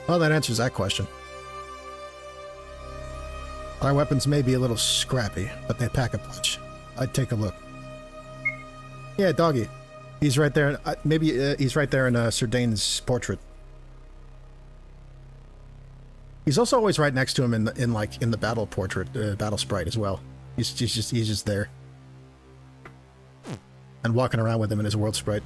Well, that answers that question. Our weapons may be a little scrappy, but they pack a punch. I'd take a look. Yeah, doggy. He's right there. Maybe he's right there in Serdane's portrait. He's also always right next to him in the battle portrait, battle sprite as well. He's just there, and walking around with him in his world sprite.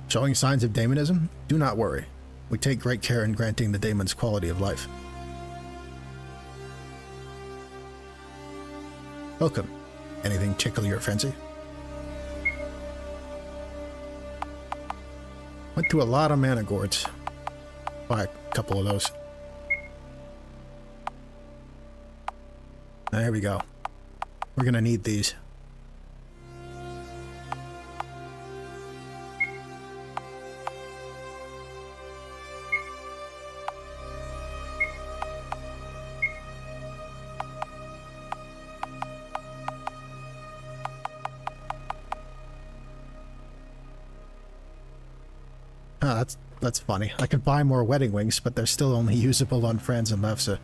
Showing signs of daemonism? Do not worry. We take great care in granting the daemon's quality of life. Welcome. Anything tickle your fancy? Went through a lot of mana gourds. Buy a couple of those. There we go. We're gonna need these. Oh, that's funny. I could buy more wedding wings, but they're still only usable on Franz and Lefsa.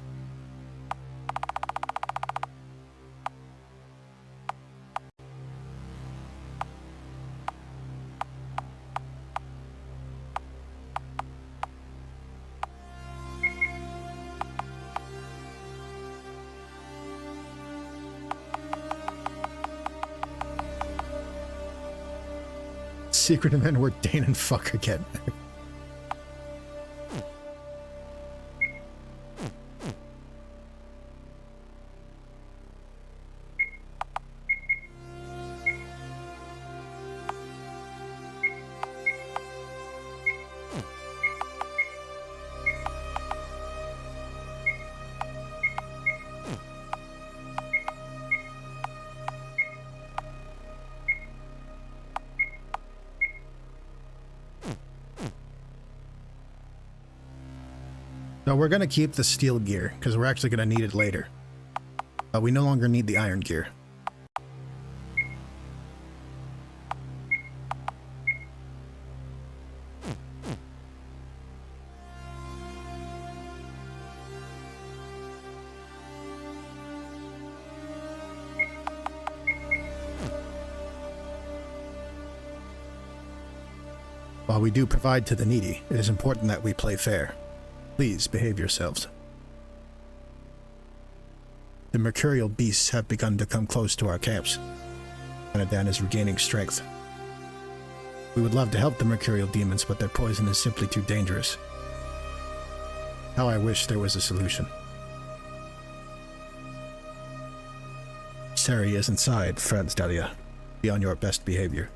Secret event where Dane and fuck again. So we're going to keep the steel gear, because we're actually going to need it later. But we no longer need the iron gear. While we do provide to the needy, it is important that we play fair. Please behave yourselves. The mercurial beasts have begun to come close to our camps. Anadan is regaining strength. We would love to help the mercurial demons, but their poison is simply too dangerous. How I wish there was a solution. Sari is inside, Franz Delia. Be on your best behavior.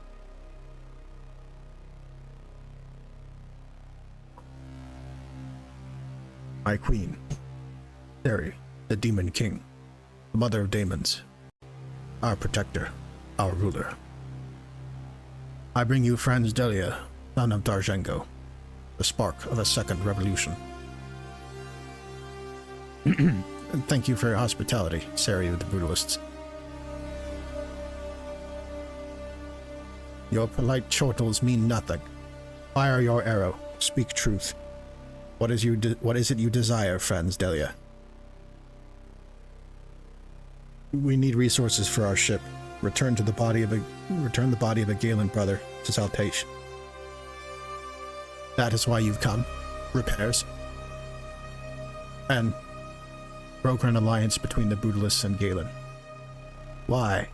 My queen, Sari, the demon king, the mother of demons, our protector, our ruler. I bring you Franz Delia, son of Darjengo, the spark of a second revolution. And thank you for your hospitality, Sari of the Brutalists. Your polite chortles mean nothing. Fire your arrow, speak truth. What is it you desire, Franz Delia? We need resources for our ship. Return the body of a Galen brother to Saltash. That is why you've come. Repairs. And broker an alliance between the Brutalists and Galen. Why?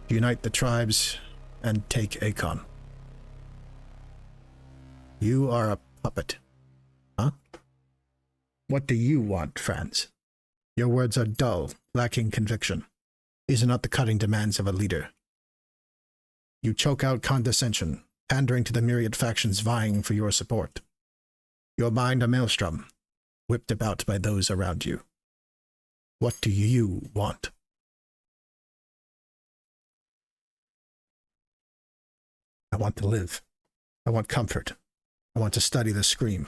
Unite the tribes and take Akon. You are a puppet. Huh? What do you want, Franz? Your words are dull, lacking conviction. These are not the cutting demands of a leader. You choke out condescension, pandering to the myriad factions vying for your support. Your mind a maelstrom, whipped about by those around you. What do you want? I want to live. I want comfort. I want to study the scream.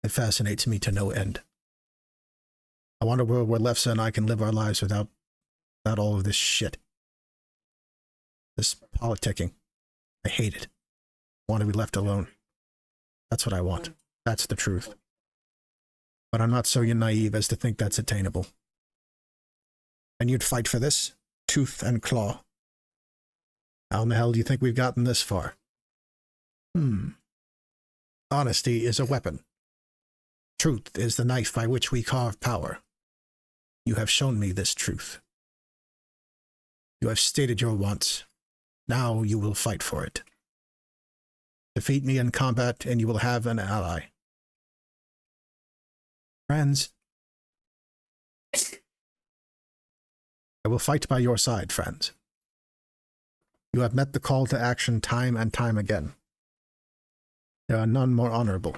It fascinates me to no end. I want a world where Lefsa and I can live our lives without all of this shit. This politicking. I hate it. I want to be left alone. That's what I want. That's the truth. But I'm not so naive as to think that's attainable. And you'd fight for this? Tooth and claw. How in the hell do you think we've gotten this far? Honesty is a weapon. Truth is the knife by which we carve power. You have shown me this truth. You have stated your wants. Now you will fight for it. Defeat me in combat and you will have an ally. Franz. I will fight by your side, Franz. You have met the call to action time and time again. There are none more honorable.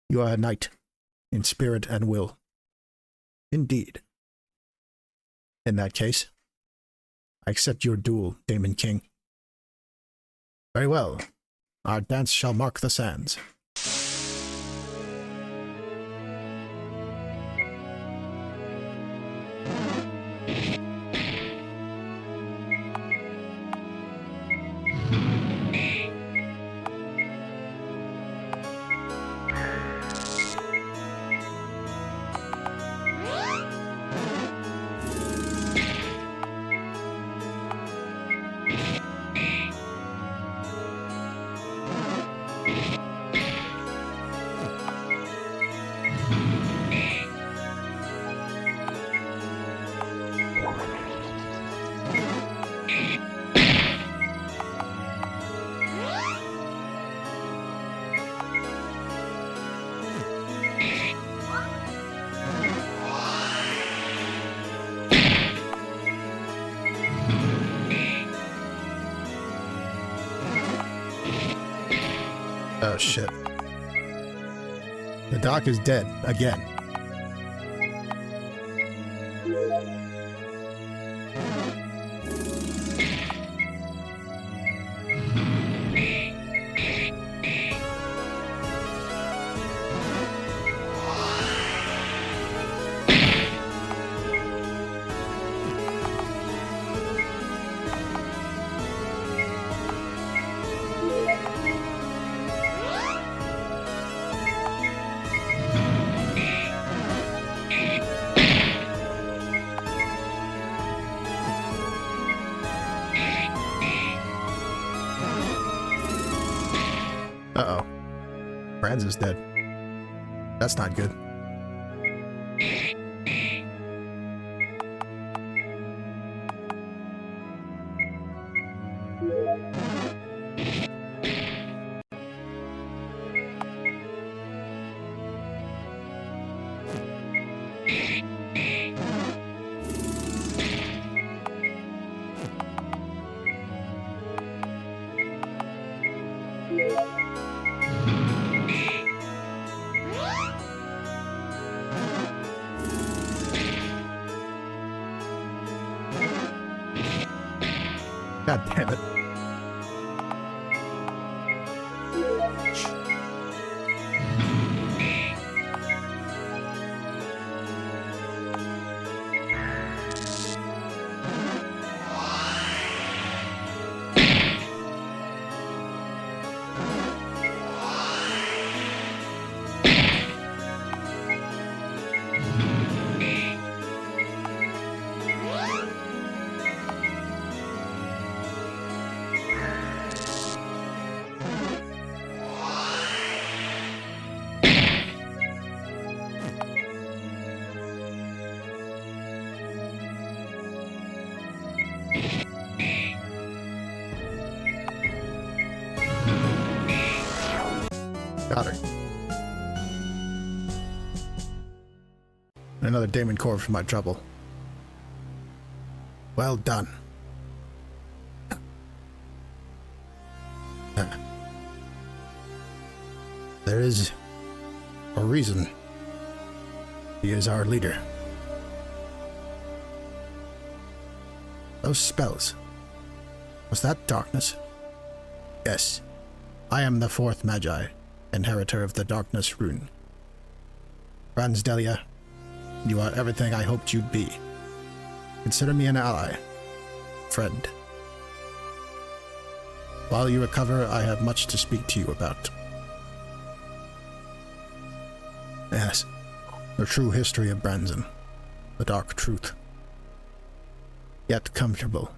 You are a knight, in spirit and will. Indeed. In that case, I accept your duel, Demon King. Very well. Our dance shall mark the sands. Oh shit. The doc is dead again. Franz is dead. That's not good. God damn it. Got her. Another Daemon Core for my trouble. Well done. There is a reason he is our leader. Those spells. Was that darkness? Yes. I am the fourth Magi, inheritor of the Darkness Rune. Franz Delia, you are everything I hoped you'd be. Consider me an ally, friend. While you recover, I have much to speak to you about. Yes, the true history of Franzen, the dark truth. Yet comfortable.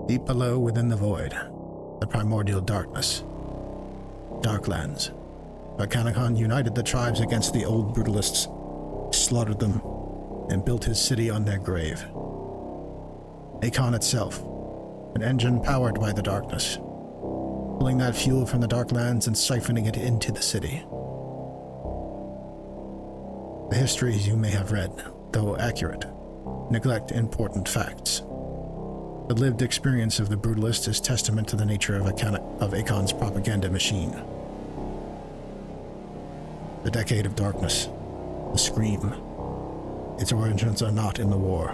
Deep below, within the void, the primordial darkness. Darklands. Arcanicon united the tribes against the old brutalists, slaughtered them, and built his city on their grave. Akon itself, an engine powered by the darkness, pulling that fuel from the Darklands and siphoning it into the city. The histories you may have read, though accurate, neglect important facts. The lived experience of the brutalist is testament to the nature of Akon's propaganda machine. The Decade of Darkness, the Scream. Its origins are not in the war.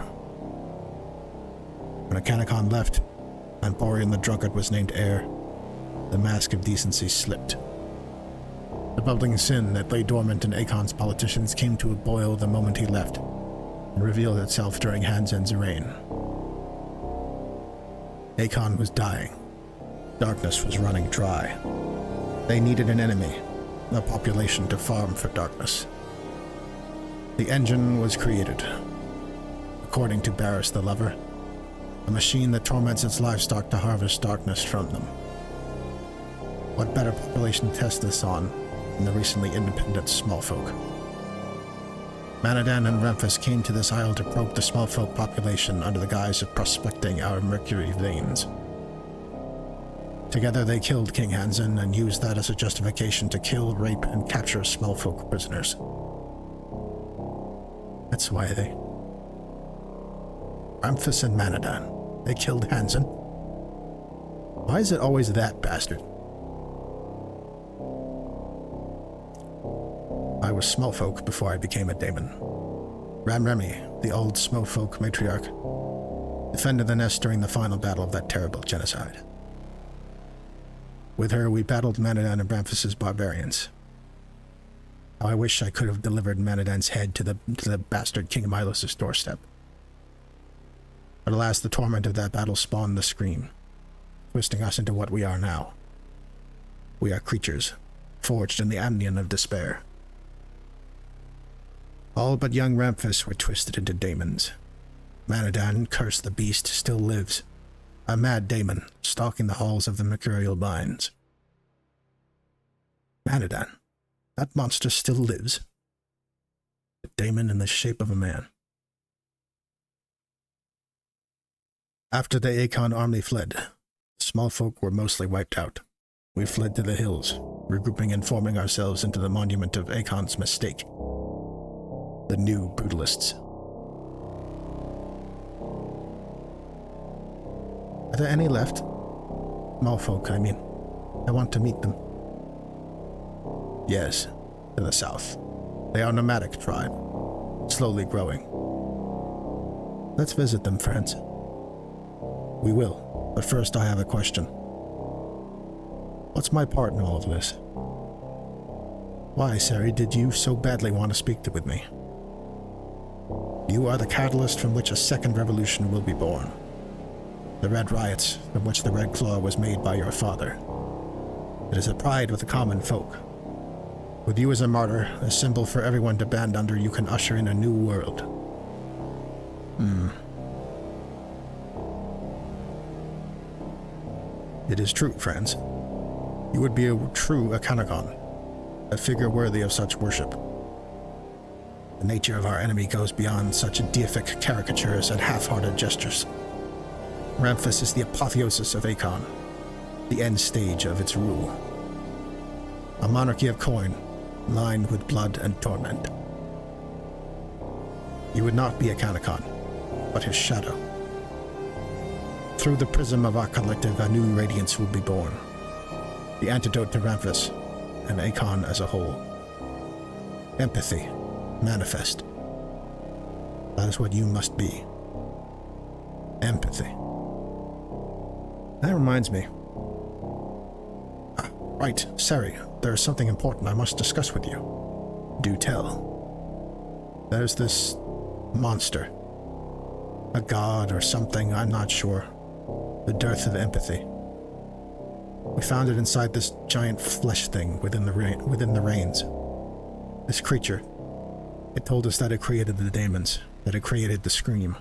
When Arcanicon left, and Borean the Drunkard was named heir, the mask of decency slipped. The bubbling sin that lay dormant in Akon's politicians came to a boil the moment he left, and revealed itself during Hansen's reign. Akon was dying. Darkness was running dry. They needed an enemy, a population to farm for darkness. The engine was created. According to Barris the Lover, a machine that torments its livestock to harvest darkness from them. What better population to test this on than the recently independent Smallfolk? Manadan and Remphis came to this isle to probe the Smallfolk population under the guise of prospecting our mercury veins. Together they killed King Hansen and used that as a justification to kill, rape, and capture Smallfolk prisoners. That's why they... Remphis and Manadan. They killed Hansen. Why is it always that bastard? I was Smallfolk before I became a daemon. Ramremi, the old Smallfolk matriarch, defended the nest during the final battle of that terrible genocide. With her, we battled Manadan and Bramphis' barbarians. How I wish I could have delivered Manadan's head to the bastard King Milos' doorstep. But alas, the torment of that battle spawned the Scream, twisting us into what we are now. We are creatures, forged in the amnion of despair. All but young Ramphis were twisted into daemons. Manadan, cursed the beast, still lives, A mad daemon stalking the halls of the mercurial mines. Manadan, that monster still lives. A daemon in the shape of a man. After the Akon army fled, the small folk were mostly wiped out. We fled to the hills, regrouping and forming ourselves into the monument of Akon's mistake. The new brutalists. Are there any left? Small folk, I mean. I want to meet them. Yes, to the south. They are a nomadic tribe, slowly growing. Let's visit them, Franz. We will, but first I have a question. What's my part in all of this? Why, Sari, did you so badly want to speak with me? You are the catalyst from which a second revolution will be born. The Red Riots, from which the Red Claw was made by your father. It is a pride with the common folk. With you as a martyr, a symbol for everyone to band under, you can usher in a new world. It is true, Franz. You would be a true Akanagon, a figure worthy of such worship. The nature of our enemy goes beyond such deific caricatures and half-hearted gestures. Ramphis is the apotheosis of Akon, the end stage of its rule. A monarchy of coin, lined with blood and torment. You would not be a Kanakon, but his shadow. Through the prism of our collective, a new radiance will be born. The antidote to Ramphis, and Akon as a whole. Empathy, manifest. That is what you must be. Empathy. That reminds me. Right, Sari, there is something important I must discuss with you. Do tell. There's this monster. A god or something, I'm not sure. The dearth of empathy. We found it inside this giant flesh thing within the rains. This creature. It told us that it created the daemons, that it created the scream.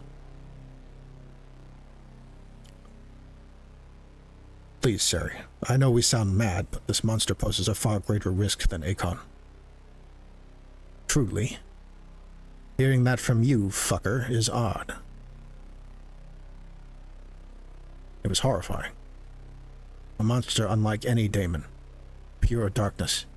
Please, Sari, I know we sound mad, but this monster poses a far greater risk than Akon. Truly. Hearing that from you, fucker, is odd. It was horrifying. A monster unlike any daemon. Pure darkness.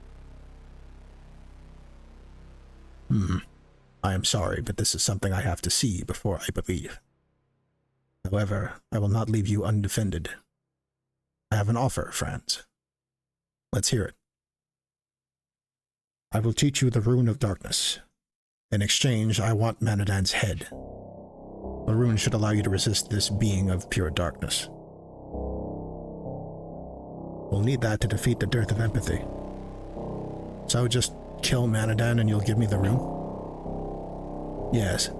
I am sorry, but this is something I have to see before I believe. However, I will not leave you undefended. I have an offer, Franz. Let's hear it. I will teach you the rune of darkness. In exchange, I want Manadan's head. The rune should allow you to resist this being of pure darkness. We'll need that to defeat the dearth of empathy. So just kill Manadan and you'll give me the rune? Yes.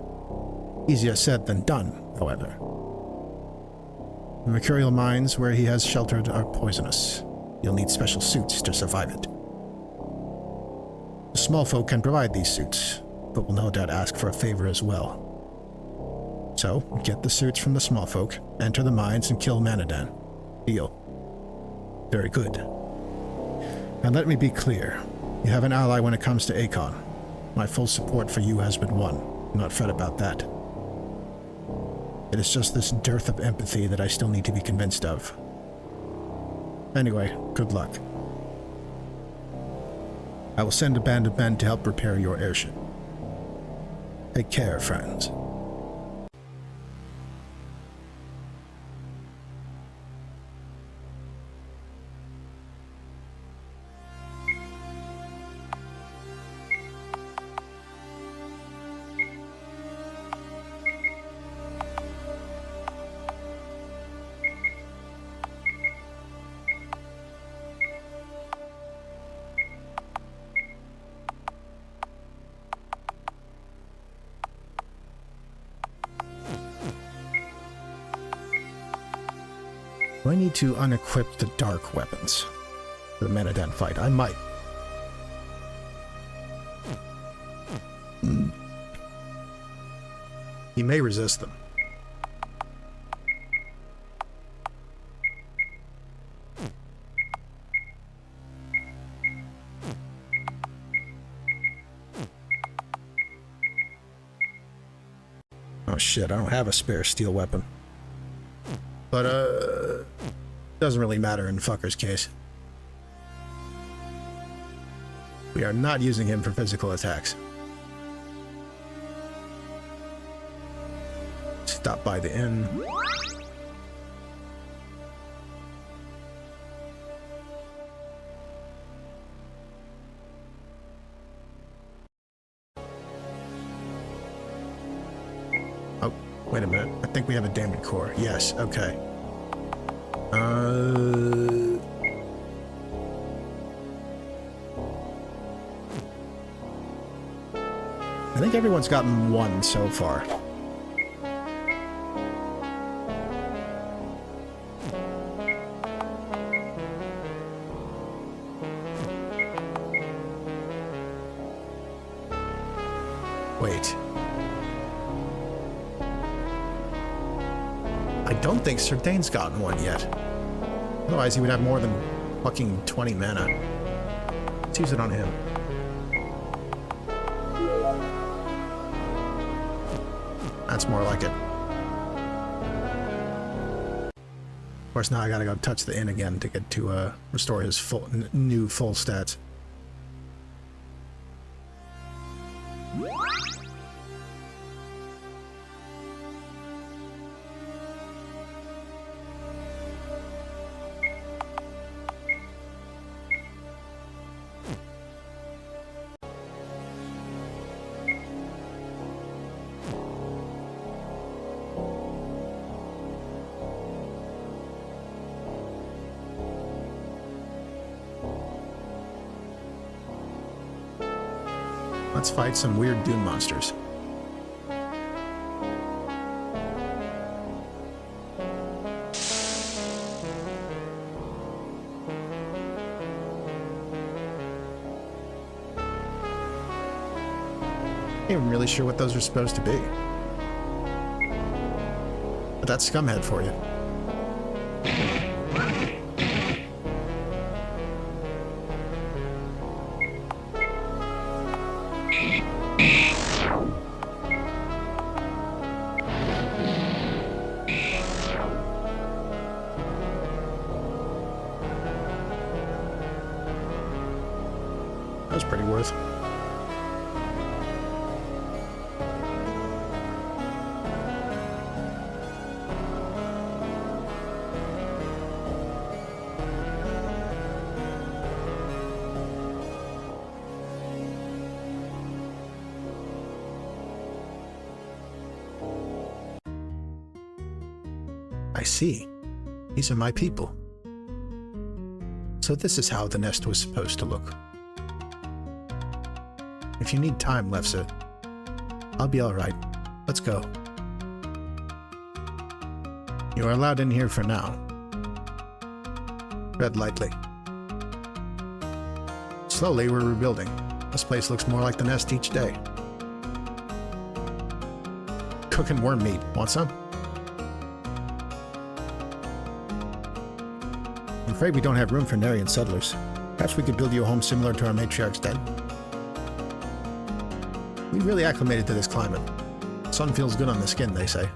Easier said than done, however. The mercurial mines where he has sheltered are poisonous. You'll need special suits to survive it. The small folk can provide these suits, but will no doubt ask for a favor as well. So, get the suits from the small folk, enter the mines, and kill Manadan. Deal. Very good. And let me be clear. You have an ally when it comes to Akon. My full support for you has been won. Do not fret about that. It is just this dearth of empathy that I still need to be convinced of. Anyway, good luck. I will send a band of men to help repair your airship. Take care, friends. Do I need to unequip the dark weapons for the Manadan fight? I might. He may resist them. shit, I don't have a spare steel weapon. But, doesn't really matter in Fucker's case. We are not using him for physical attacks. Stop by the inn. Oh, wait a minute. I think we have a damaged core. Yes, okay. I think everyone's gotten one so far. Wait. I don't think Serdane's gotten one yet. Otherwise he would have more than fucking 20 mana. Let's use it on him. That's more like it. Of course, now I gotta go touch the inn again to get to restore his new full stats. Let's fight some weird dune monsters. I'm not even really sure what those are supposed to be. But that's Scumhead for you. That was pretty worth. I see. These are my people. So this is how the nest was supposed to look. If you need time, Lefsa, I'll be alright. Let's go. You are allowed in here for now. Tread lightly. Slowly, we're rebuilding. This place looks more like the nest each day. Cooking worm meat. Want some? I'm afraid we don't have room for Narian settlers. Perhaps we could build you a home similar to our matriarch's den. We really acclimated to this climate. Sun feels good on the skin, they say.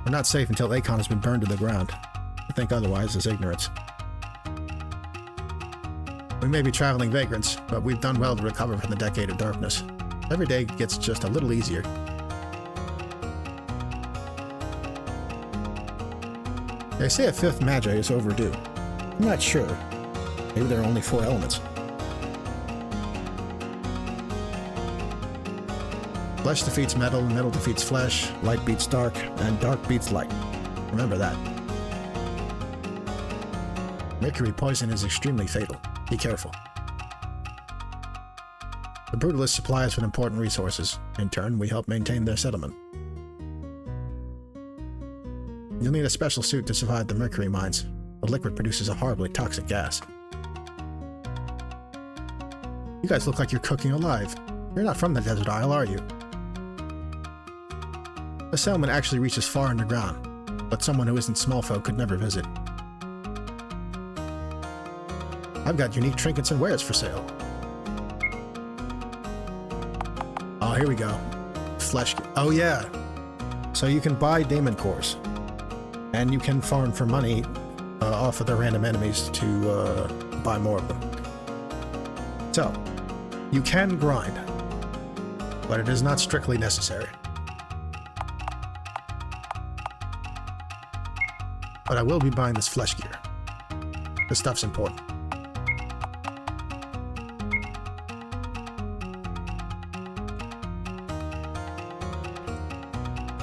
We're not safe until Akon has been burned to the ground. To think otherwise is ignorance. We may be traveling vagrants, but we've done well to recover from the decade of darkness. Every day gets just a little easier. They say a fifth magi is overdue. I'm not sure. Maybe there are only 4 elements. Flesh defeats metal, metal defeats flesh, light beats dark, and dark beats light. Remember that. Mercury poison is extremely fatal. Be careful. The Brutalists supply us with important resources. In turn, we help maintain their settlement. You'll need a special suit to survive the mercury mines. The liquid produces a horribly toxic gas. You guys look like you're cooking alive. You're not from the desert isle, are you? The settlement actually reaches far underground, but someone who isn't small folk could never visit. I've got unique trinkets and wares for sale. Oh, here we go. flesh. Oh yeah. So you can buy daemon cores, and you can farm for money off of the random enemies to buy more of them. So you can grind, but it is not strictly necessary. But I will be buying this flesh gear. This stuff's important.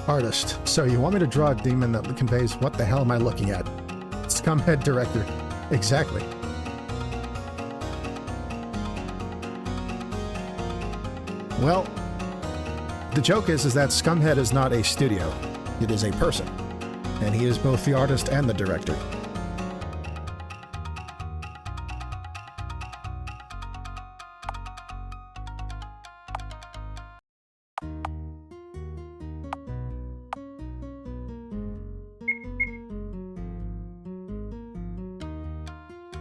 Artist. So you want me to draw a demon that conveys what the hell am I looking at? Scumhead director. Exactly. Well, the joke is that Scumhead is not a studio. It is a person. And he is both the artist and the director.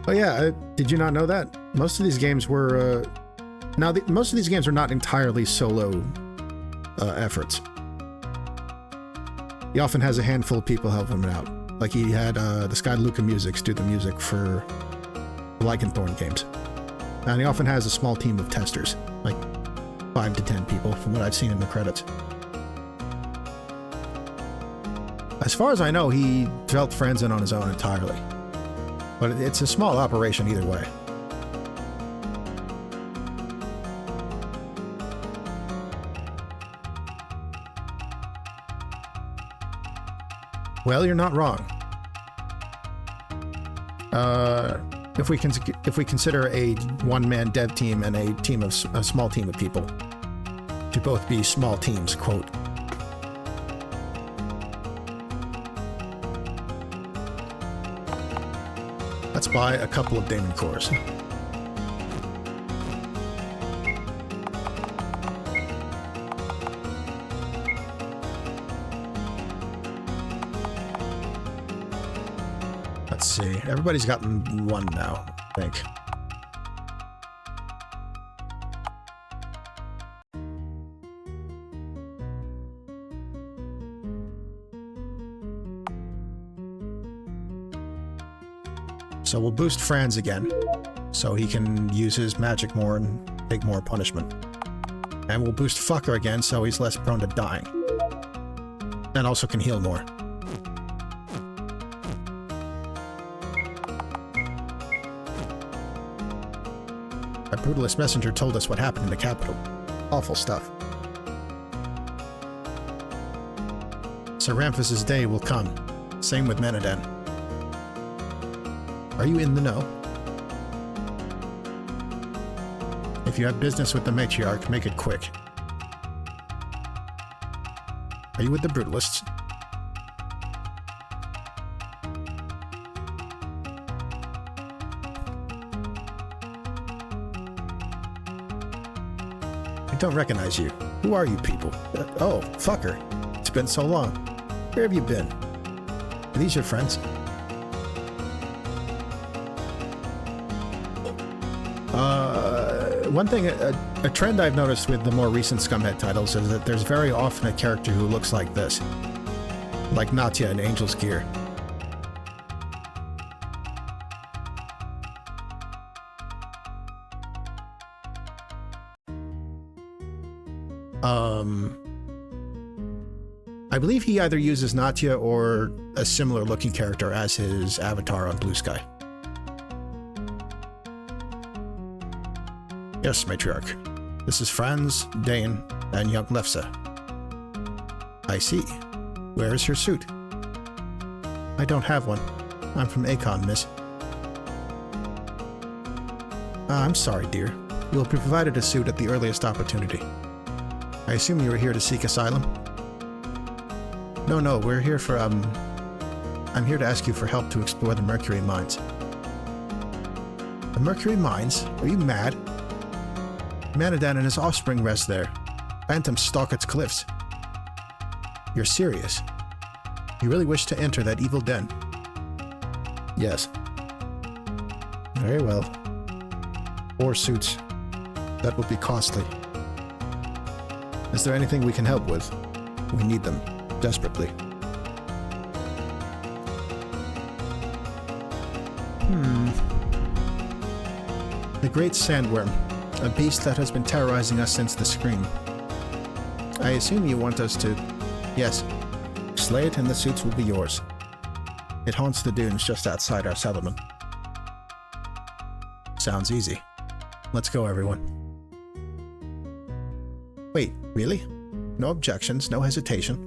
Oh yeah, did you not know that? Most of these games were... most of these games are not entirely solo efforts. He often has a handful of people helping him out. Like he had this guy Luca Musics do the music for the Lycanthorn games. And he often has a small team of testers, like 5 to 10 people from what I've seen in the credits. As far as I know, he developed Franzen on his own entirely. But it's a small operation either way. Well, you're not wrong. If we consider a one-man dev team and a small team of people to both be small teams, quote. Let's buy a couple of daemon cores. Let's see. Everybody's gotten one now, I think. So we'll boost Franz again, so he can use his magic more and take more punishment. And we'll boost Fucker again, so he's less prone to dying. And also can heal more. Our brutalist messenger told us what happened in the capital. Awful stuff. Sir Ramphas's day will come. Same with Manadan. Are you in the know? If you have business with the matriarch, make it quick. Are you with the brutalists? I don't recognize you. Who are you people? Oh, fucker. It's been so long. Where have you been? Are these your friends? One thing, a trend I've noticed with the more recent Scumhead titles is that there's very often a character who looks like this. Like Natya in Angel's Gear. I believe he either uses Natya or a similar looking character as his avatar on Blue Sky. Yes, Matriarch. This is Franz, Dane, and young Lefsa. I see. Where is her suit? I don't have one. I'm from Akon, miss. I'm sorry, dear. You will be provided a suit at the earliest opportunity. I assume you were here to seek asylum? No, we're here for, I'm here to ask you for help to explore the Mercury mines. The Mercury mines? Are you mad? Manadan and his offspring rest there. Phantoms stalk its cliffs. You're serious? You really wish to enter that evil den? Yes. Very well. 4 suits. That will be costly. Is there anything we can help with? We need them. Desperately. The Great Sandworm. A beast that has been terrorizing us since the Scream. I assume you want us to... Yes. Slay it and the suits will be yours. It haunts the dunes just outside our settlement. Sounds easy. Let's go, everyone. Wait, really? No objections, no hesitation.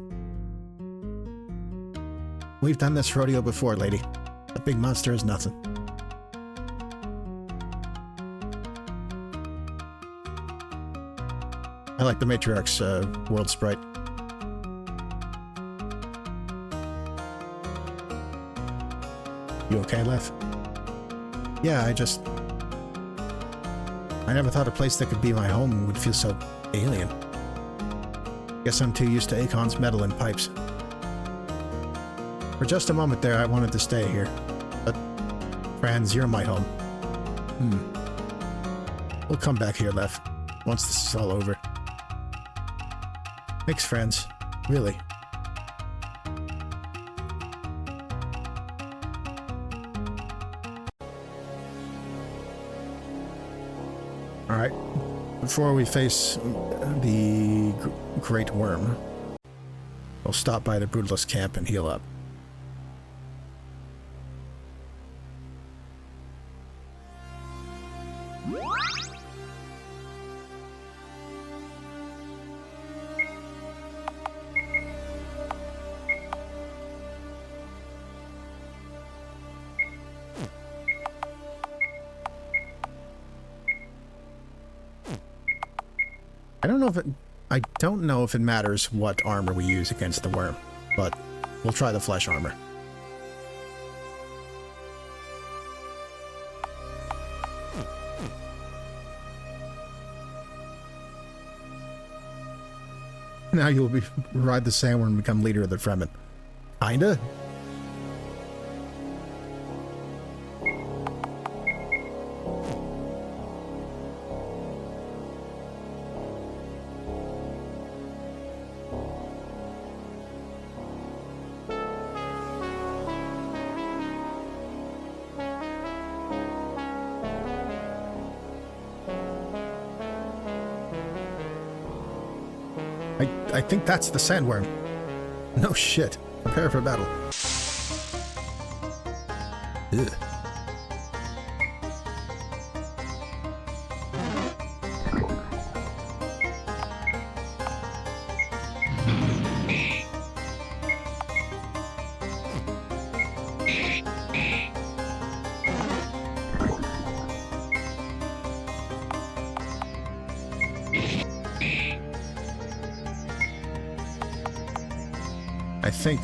We've done this rodeo before, lady. A big monster is nothing. I like the Matriarch's world sprite. You okay, Lef? Yeah, I never thought a place that could be my home would feel so alien. Guess I'm too used to Akon's metal and pipes. For just a moment there, I wanted to stay here. But, Franz, you're my home. We'll come back here, Lef, once this is all over. Thanks, Franz. Really. Alright. Before we face the Great Worm, we'll stop by the Brutalist camp and heal up. I don't know if it matters what armor we use against the worm, but we'll try the flesh armor. Now you'll ride the sandworm and become leader of the Fremen. Kinda? I think that's the sandworm. No shit. Prepare for battle. Ugh. I think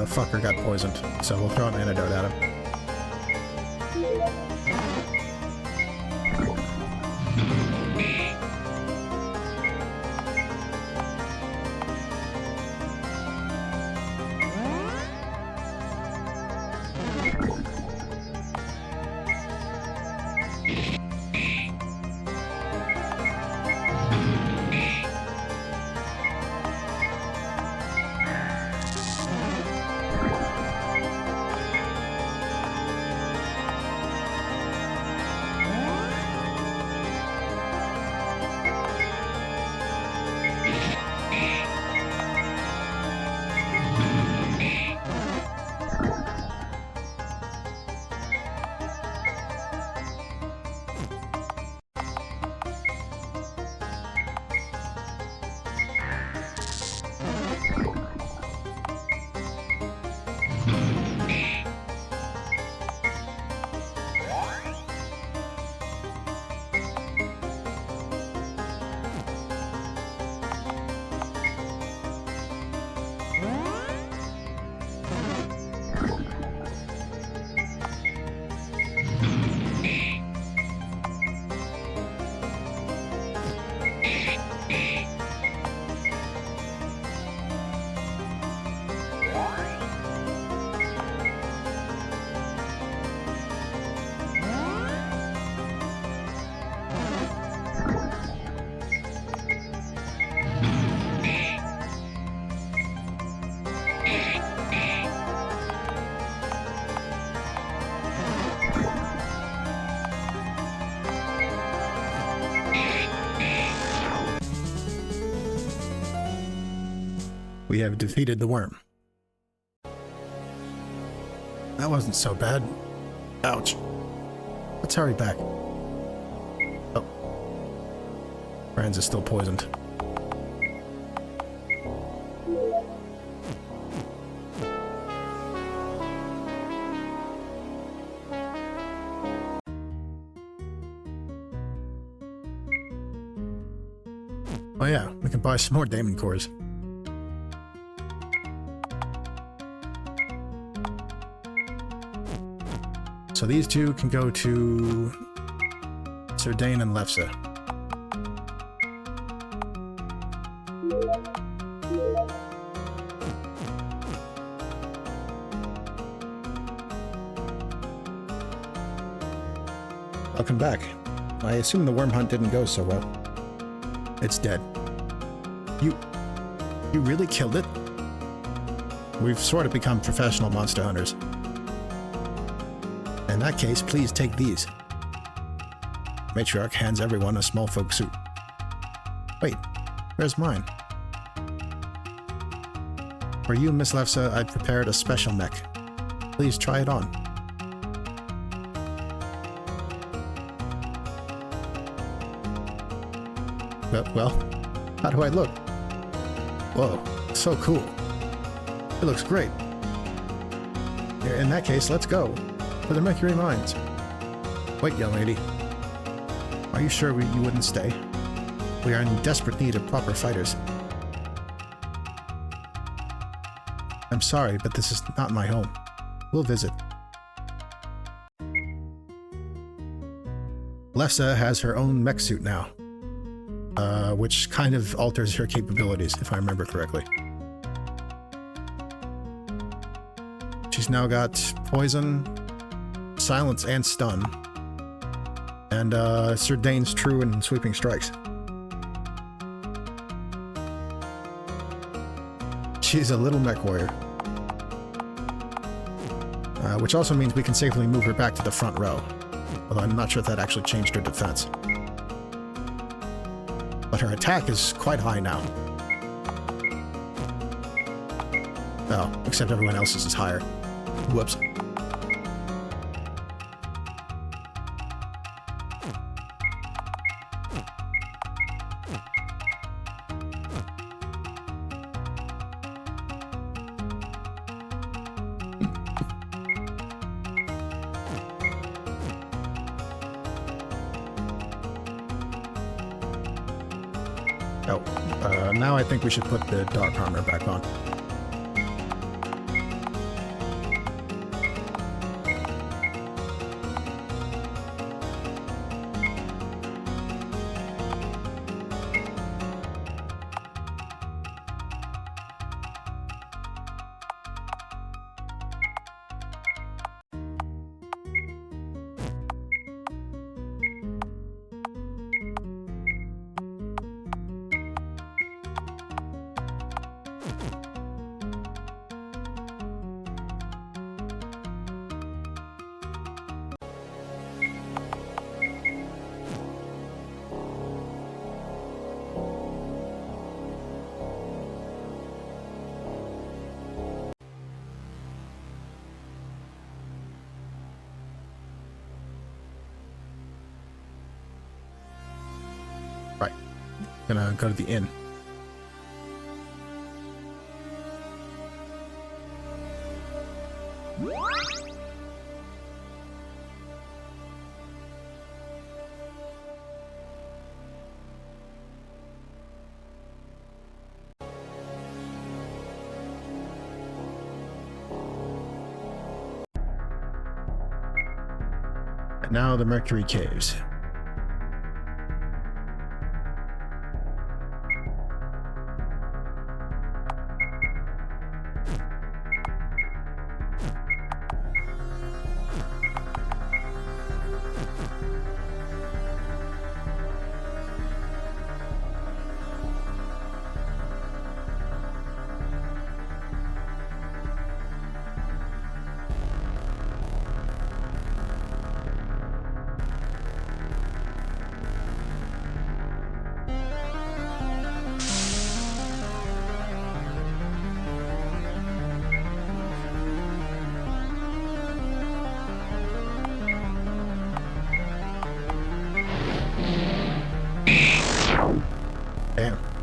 fucker got poisoned, so we'll throw an antidote at him. We have defeated the worm. That wasn't so bad. Ouch. Let's hurry back. Oh. Franz is still poisoned. Oh yeah, we can buy some more Daemon cores. So these two can go to Sardane and Lefsa. Welcome back. I assume the worm hunt didn't go so well. It's dead. You really killed it? We've sort of become professional monster hunters. In that case, please take these. Matriarch hands everyone a small folk suit. Wait, where's mine? For you, Miss Lefsa, I prepared a special mech. Please try it on. Well, how do I look? Whoa, so cool. It looks great. In that case, let's go. For the Mercury Mines. Wait, young lady. Are you sure you wouldn't stay? We are in desperate need of proper fighters. I'm sorry, but this is not my home. We'll visit. Lefsa has her own mech suit now. Which kind of alters her capabilities, if I remember correctly. She's now got poison, silence, and stun. And Sardane's true and sweeping strikes. She's a little mech warrior. Which also means we can safely move her back to the front row. Although I'm not sure if that actually changed her defense. But her attack is quite high now. Oh, except everyone else's is higher. Whoops. Now I think we should put the dark armor back on. Right. Gonna go to the inn. And now the Mercury Caves.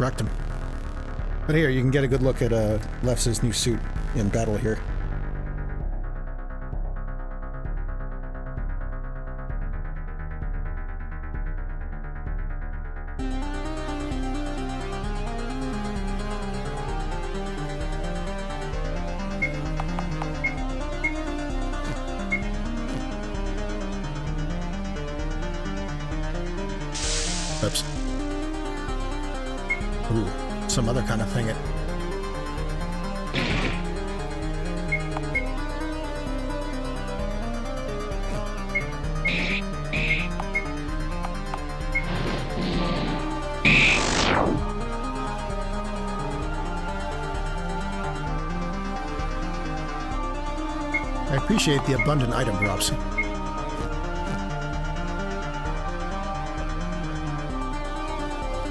wrecked him. But here, you can get a good look at Lefsa's new suit in battle here. Oops. Ooh, some other kind of thing. I appreciate the abundant item drops.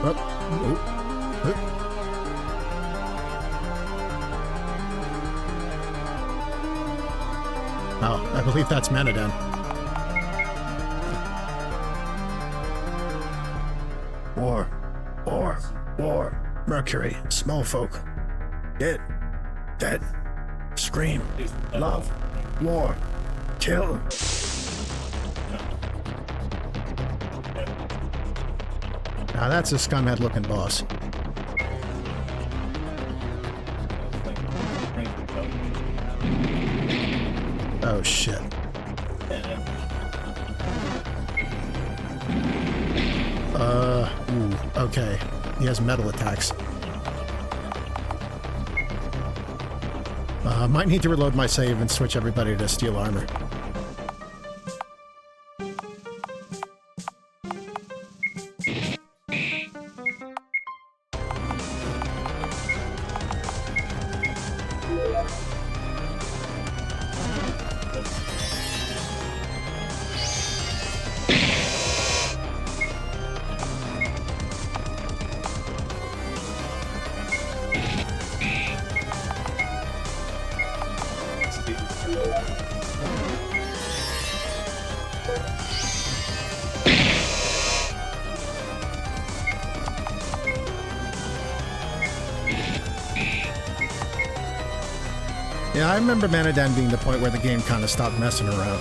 Oh, oh, oh. Oh, I believe that's Manadan. War. Mercury, small folk. Dead. Scream. Love. War. Kill. Now that's a Scumhead looking boss. Oh shit. Ooh, okay. He has metal attacks. Might need to reload my save and switch everybody to steel armor. Yeah, I remember Manadan being the point where the game kind of stopped messing around.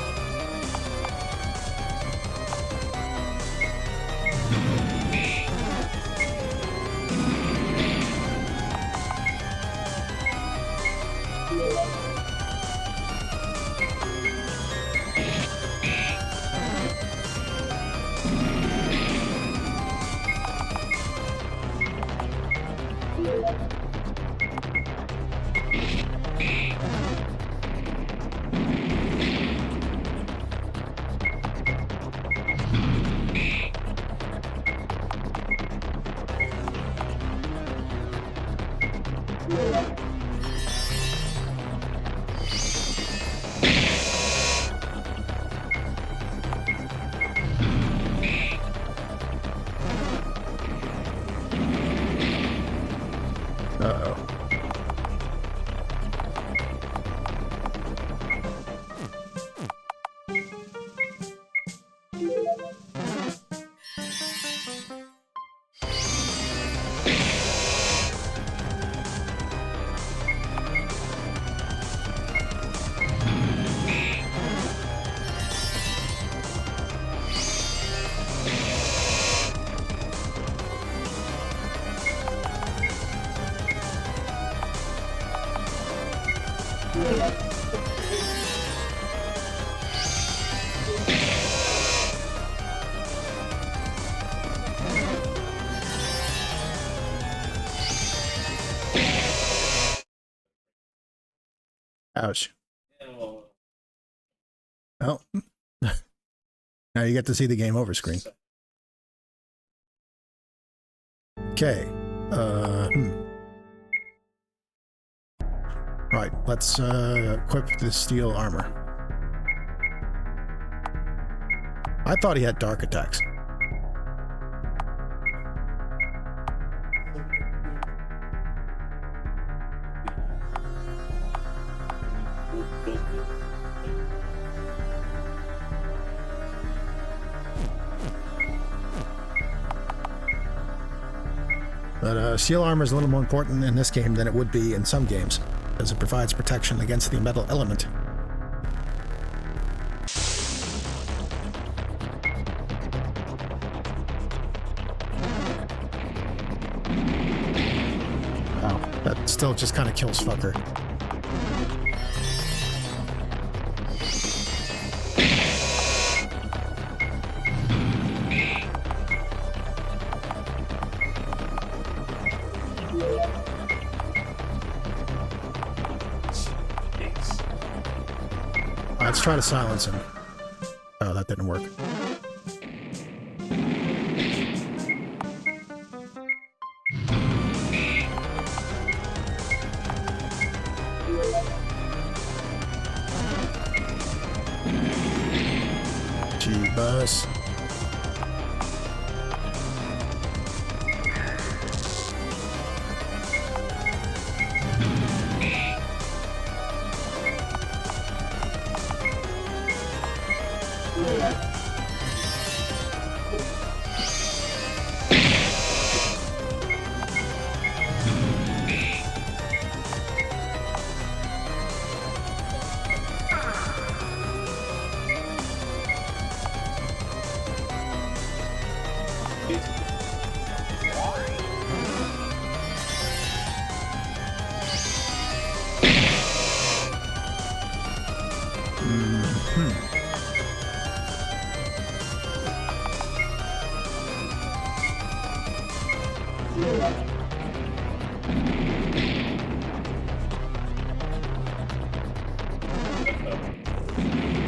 Uh-oh. Ouch. Well, now you get to see the game over screen. Okay. Right, let's equip the steel armor. I thought he had dark attacks. But steel armor is a little more important in this game than it would be in some games, as it provides protection against the metal element. Wow, that still just kind of kills fucker. Let's try to silence him. Oh, that didn't work. G-bus.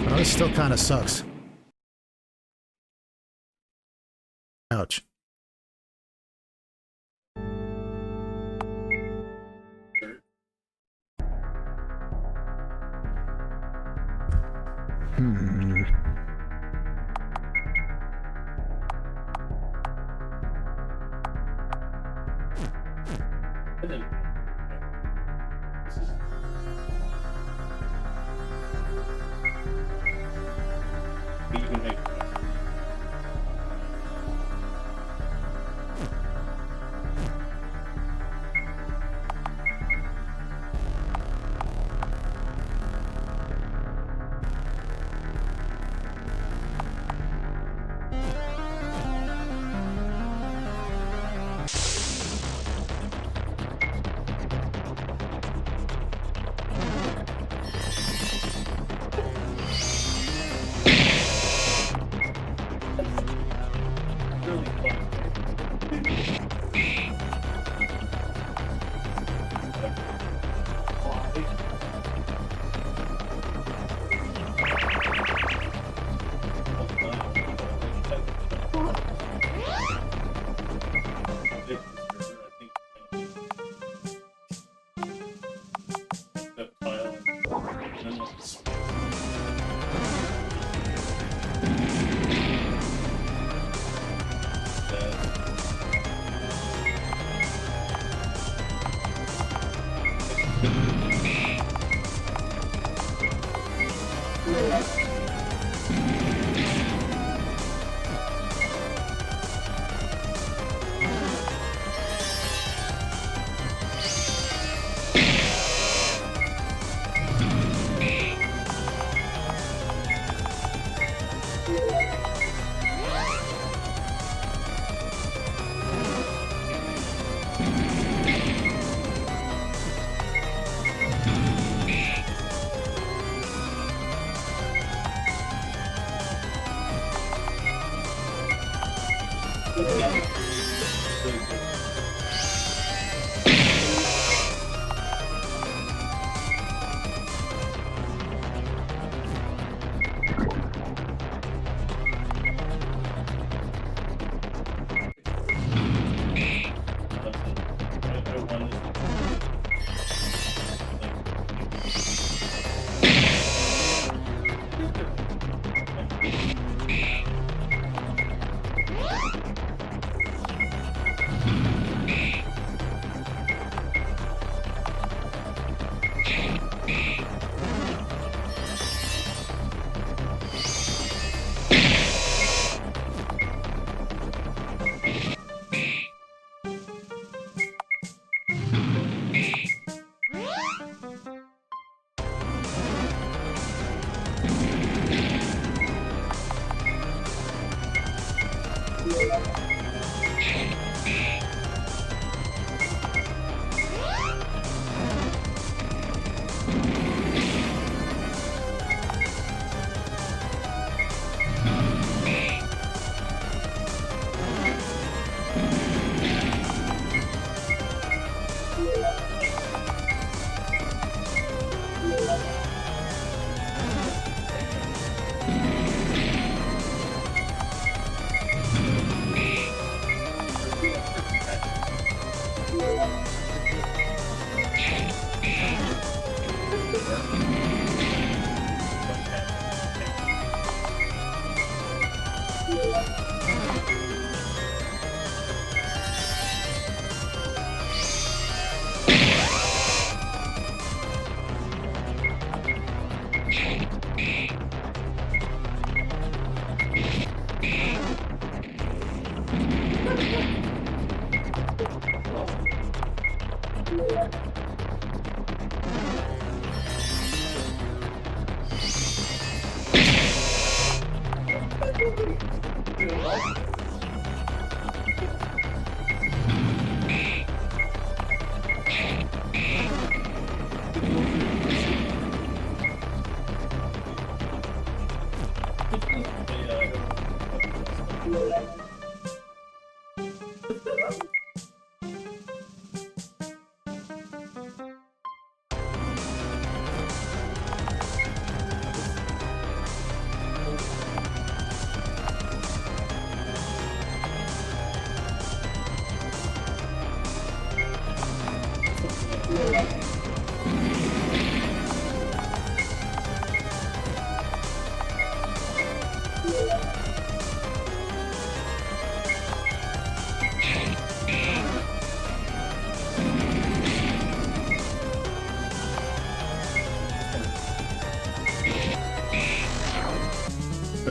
Oh, this still kind of sucks. Ouch.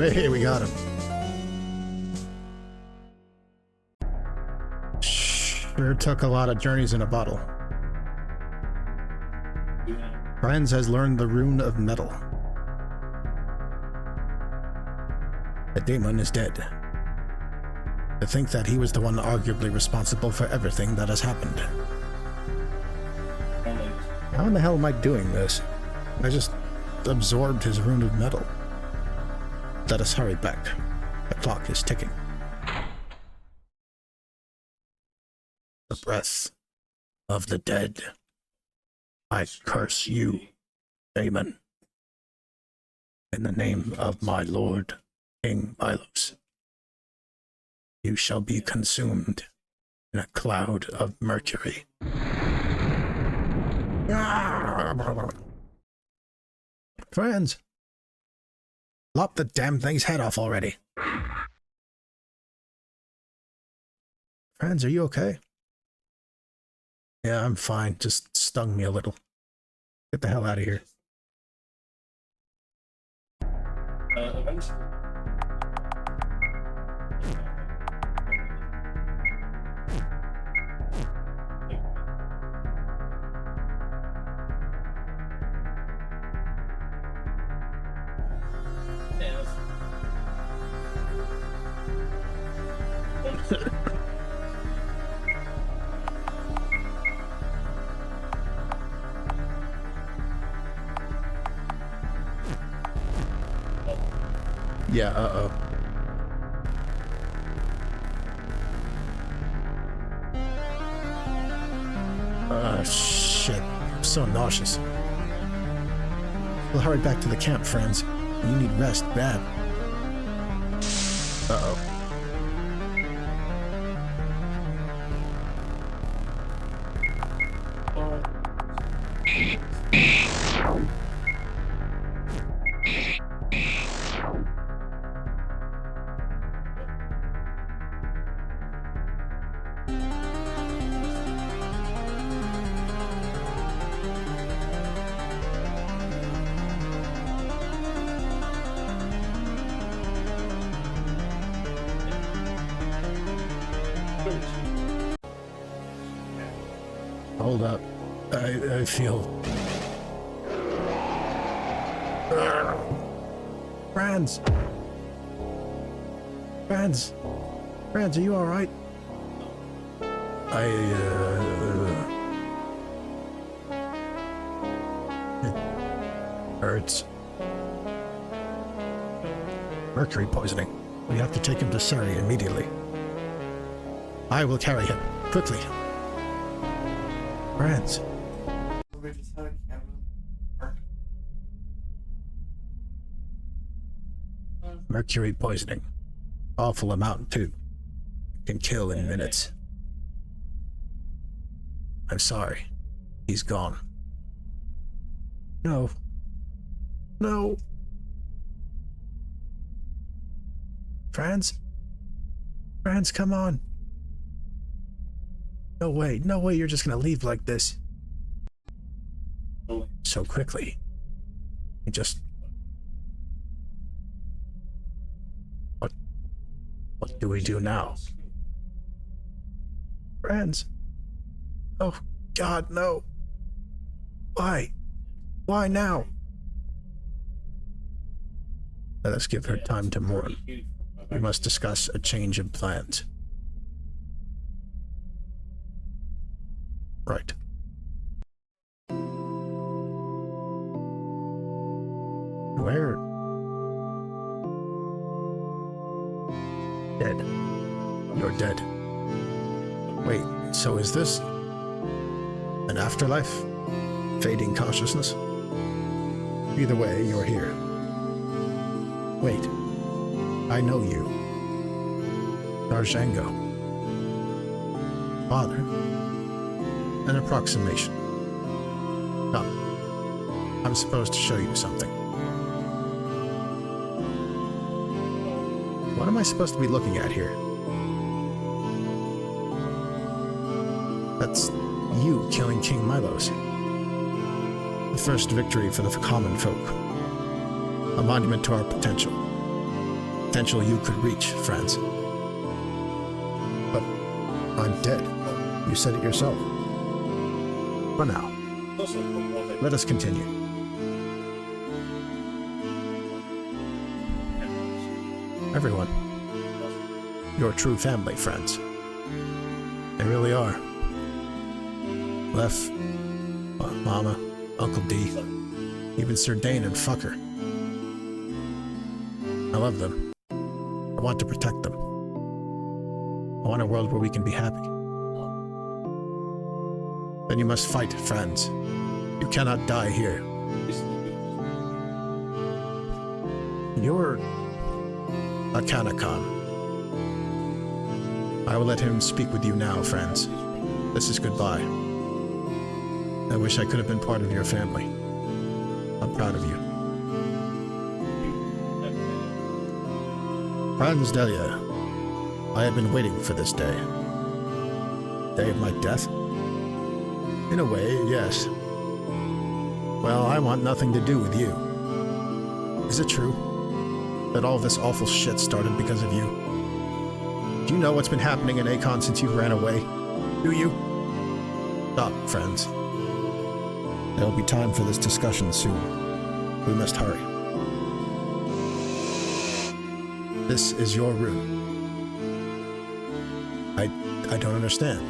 Hey, we got him. Sure took a lot of journeys in a bottle. Franz has learned the rune of metal. The demon is dead. To think that he was the one arguably responsible for everything that has happened. How in the hell am I doing this? I just absorbed his rune of metal. Let us hurry back. The clock is ticking. The breath of the dead. I curse you, Amen. In the name of my lord, King Milos. You shall be consumed in a cloud of mercury. Franz! Lop the damn thing's head off already. Franz, are you okay? Yeah, I'm fine. Just stung me a little. Get the hell out of here. Eventually. Yeah, uh-oh. Shit. I'm so nauseous. We'll hurry back to the camp, friends. You need rest bad. Uh-oh. Hold up. I feel... Franz! Franz! Franz, are you alright? It hurts. Mercury poisoning. We have to take him to Surrey immediately. I will carry him. Quickly. Franz. Mercury poisoning. Awful amount, too. Can kill in minutes. I'm sorry. He's gone. No. No. Franz? Franz, come on. No way you're just gonna leave like this. So quickly. You just... What do we do now? Franz. Oh, God, no. Why? Why now? Let us give her time to mourn. We must discuss a change of plans. Right. Where? Dead. You're dead. Wait, so is this an afterlife? Fading consciousness? Either way, you're here. Wait. I know you. Darjango. Father. An approximation. Come. I'm supposed to show you something. What am I supposed to be looking at here? That's you killing King Milos. The first victory for the common folk. A monument to our potential. Potential you could reach, Franz. But I'm dead. You said it yourself. For now. Let us continue. Everyone. Your true family, friends. They really are. Lef, Mama, Uncle D, even Sir Dane and Fucker. I love them. I want to protect them. I want a world where we can be happy. Then you must fight, friends. You cannot die here. You're a Kanakon. I will let him speak with you now, friends. This is goodbye. I wish I could have been part of your family. I'm proud of you. Franz Delia, I have been waiting for this day. Day of my death? In a way, yes. Well, I want nothing to do with you. Is it true that all this awful shit started because of you? Do you know what's been happening in Akon since you ran away? Do you? Stop, friends. There will be time for this discussion soon. We must hurry. This is your room. I don't understand.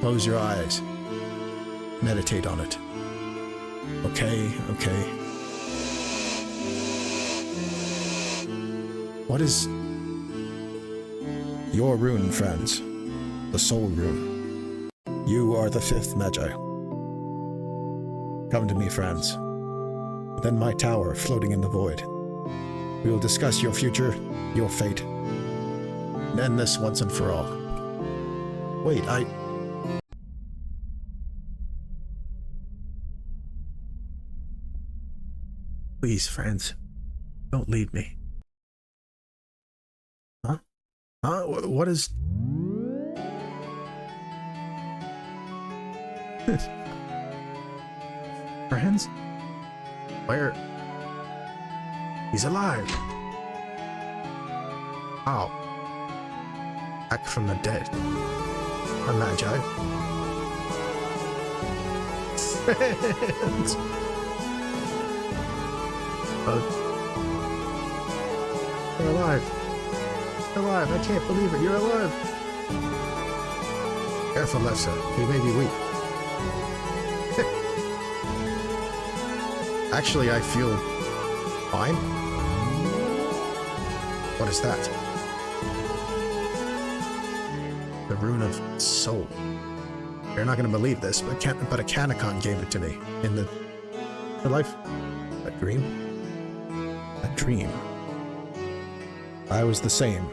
Close your eyes. Meditate on it. Okay. What is your rune, friends? The soul rune. You are the fifth Magi. Come to me, friends. Within my tower, floating in the void. We will discuss your future, your fate, and end this once and for all. Wait, Please, friends, don't leave me. Huh? What is... Friends? Where? He's alive! How? Back from the dead. A Magi. Friends! They're alive. alive! I can't believe it! You're alive! Careful, Lefsa. You may be weak. Actually, I feel fine. What is that? The rune of soul. You're not going to believe this, but a Kanakon gave it to me in the life. A dream? A dream. I was the same.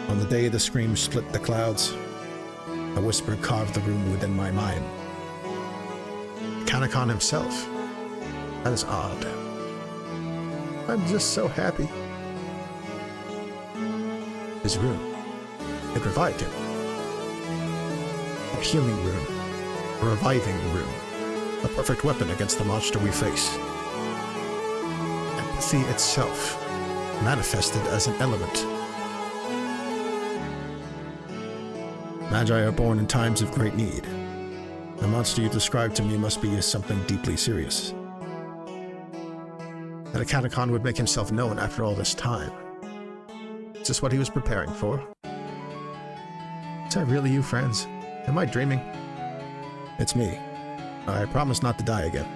On the day the scream split the clouds, a whisper carved the rune within my mind. Kanakon himself. That is odd. I'm just so happy. His rune. It revived him. A healing rune. A reviving rune. A perfect weapon against the monster we face. Empathy itself, manifested as an element. Magi are born in times of great need. The monster you described to me must be something deeply serious. That a Kanakon would make himself known after all this time. Is this what he was preparing for? Is that really you, Franz? Am I dreaming? It's me. I promise not to die again.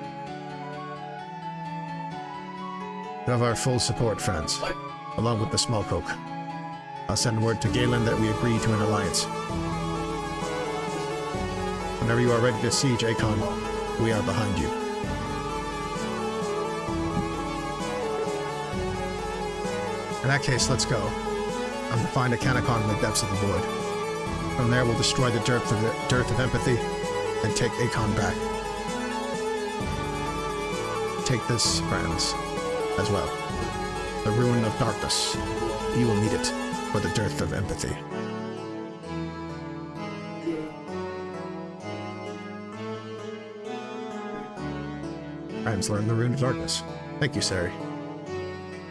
You have our full support, Franz, along with the small folk. I'll send word to Galen that we agree to an alliance. Whenever you are ready to siege Akon, we are behind you. In that case, let's go. I'm to find a Kanakon in the depths of the void. From there, we'll destroy the dearth of empathy and take Akon back. Take this, Franz, as well. The rune of darkness. You will need it for the dearth of empathy. Franz learned the rune of darkness. Thank you, Sari.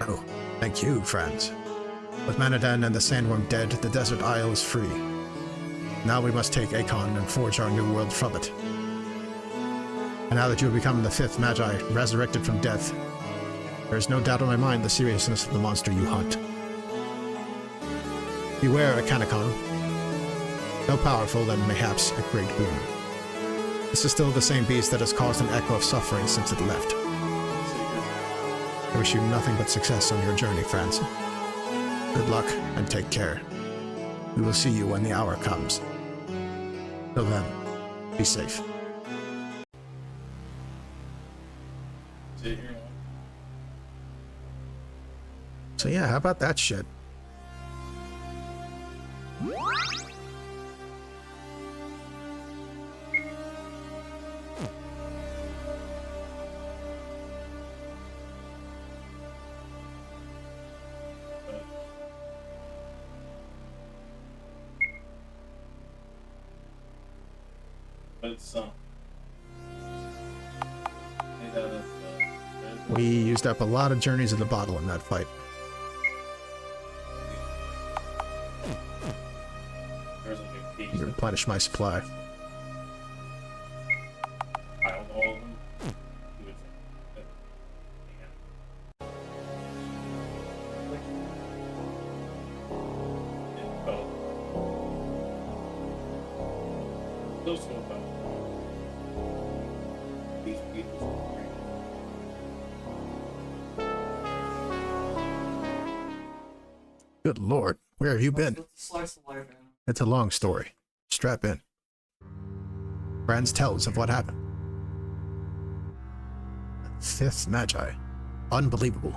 Oh, thank you, Franz. With Manadan and the Sandworm dead, the desert isle is free. Now we must take Akon and forge our new world from it. And now that you have become the fifth Magi, resurrected from death, there is no doubt in my mind the seriousness of the monster you hunt. Beware a Kanakon, no powerful than mayhaps a great boon. This is still the same beast that has caused an echo of suffering since it left. I wish you nothing but success on your journey, Franz. Good luck, and take care. We will see you when the hour comes. Till then, be safe. So yeah, how about that shit? We used up a lot of journeys of the bottle in that fight. Replenish my supply. Good lord, where have you been? It's a long story. Strap in. Franz tells of what happened. Fifth Magi. Unbelievable.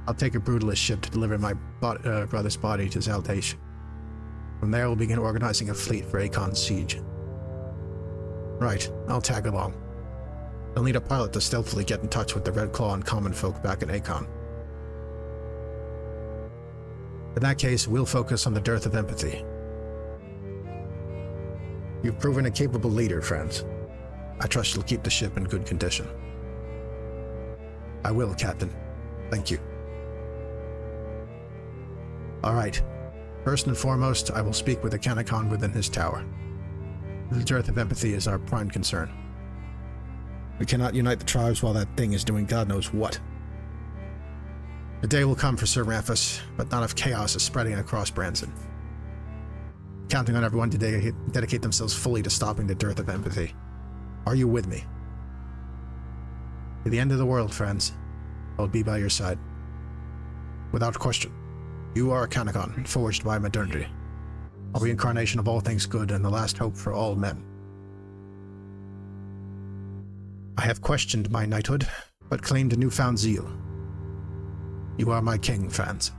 I'll take a brutalist ship to deliver my brother's body to Zaldash. From there, we'll begin organizing a fleet for Akon's siege. Right, I'll tag along. I'll need a pilot to stealthily get in touch with the Red Claw and common folk back in Akon. In that case, we'll focus on the dearth of empathy. You've proven a capable leader, Franz. I trust you'll keep the ship in good condition. I will, Captain. Thank you. All right. First and foremost, I will speak with the Kanakon within his tower. The dearth of empathy is our prime concern. We cannot unite the tribes while that thing is doing God knows what. The day will come for Sir Ramphus, but not if chaos is spreading across Franzen. Counting on everyone to dedicate themselves fully to stopping the dearth of empathy. Are you with me? To the end of the world, friends, I'll be by your side. Without question, you are a Kanakon, forged by modernity, a reincarnation of all things good and the last hope for all men. I have questioned my knighthood, but claimed a newfound zeal. You are my king, Franz.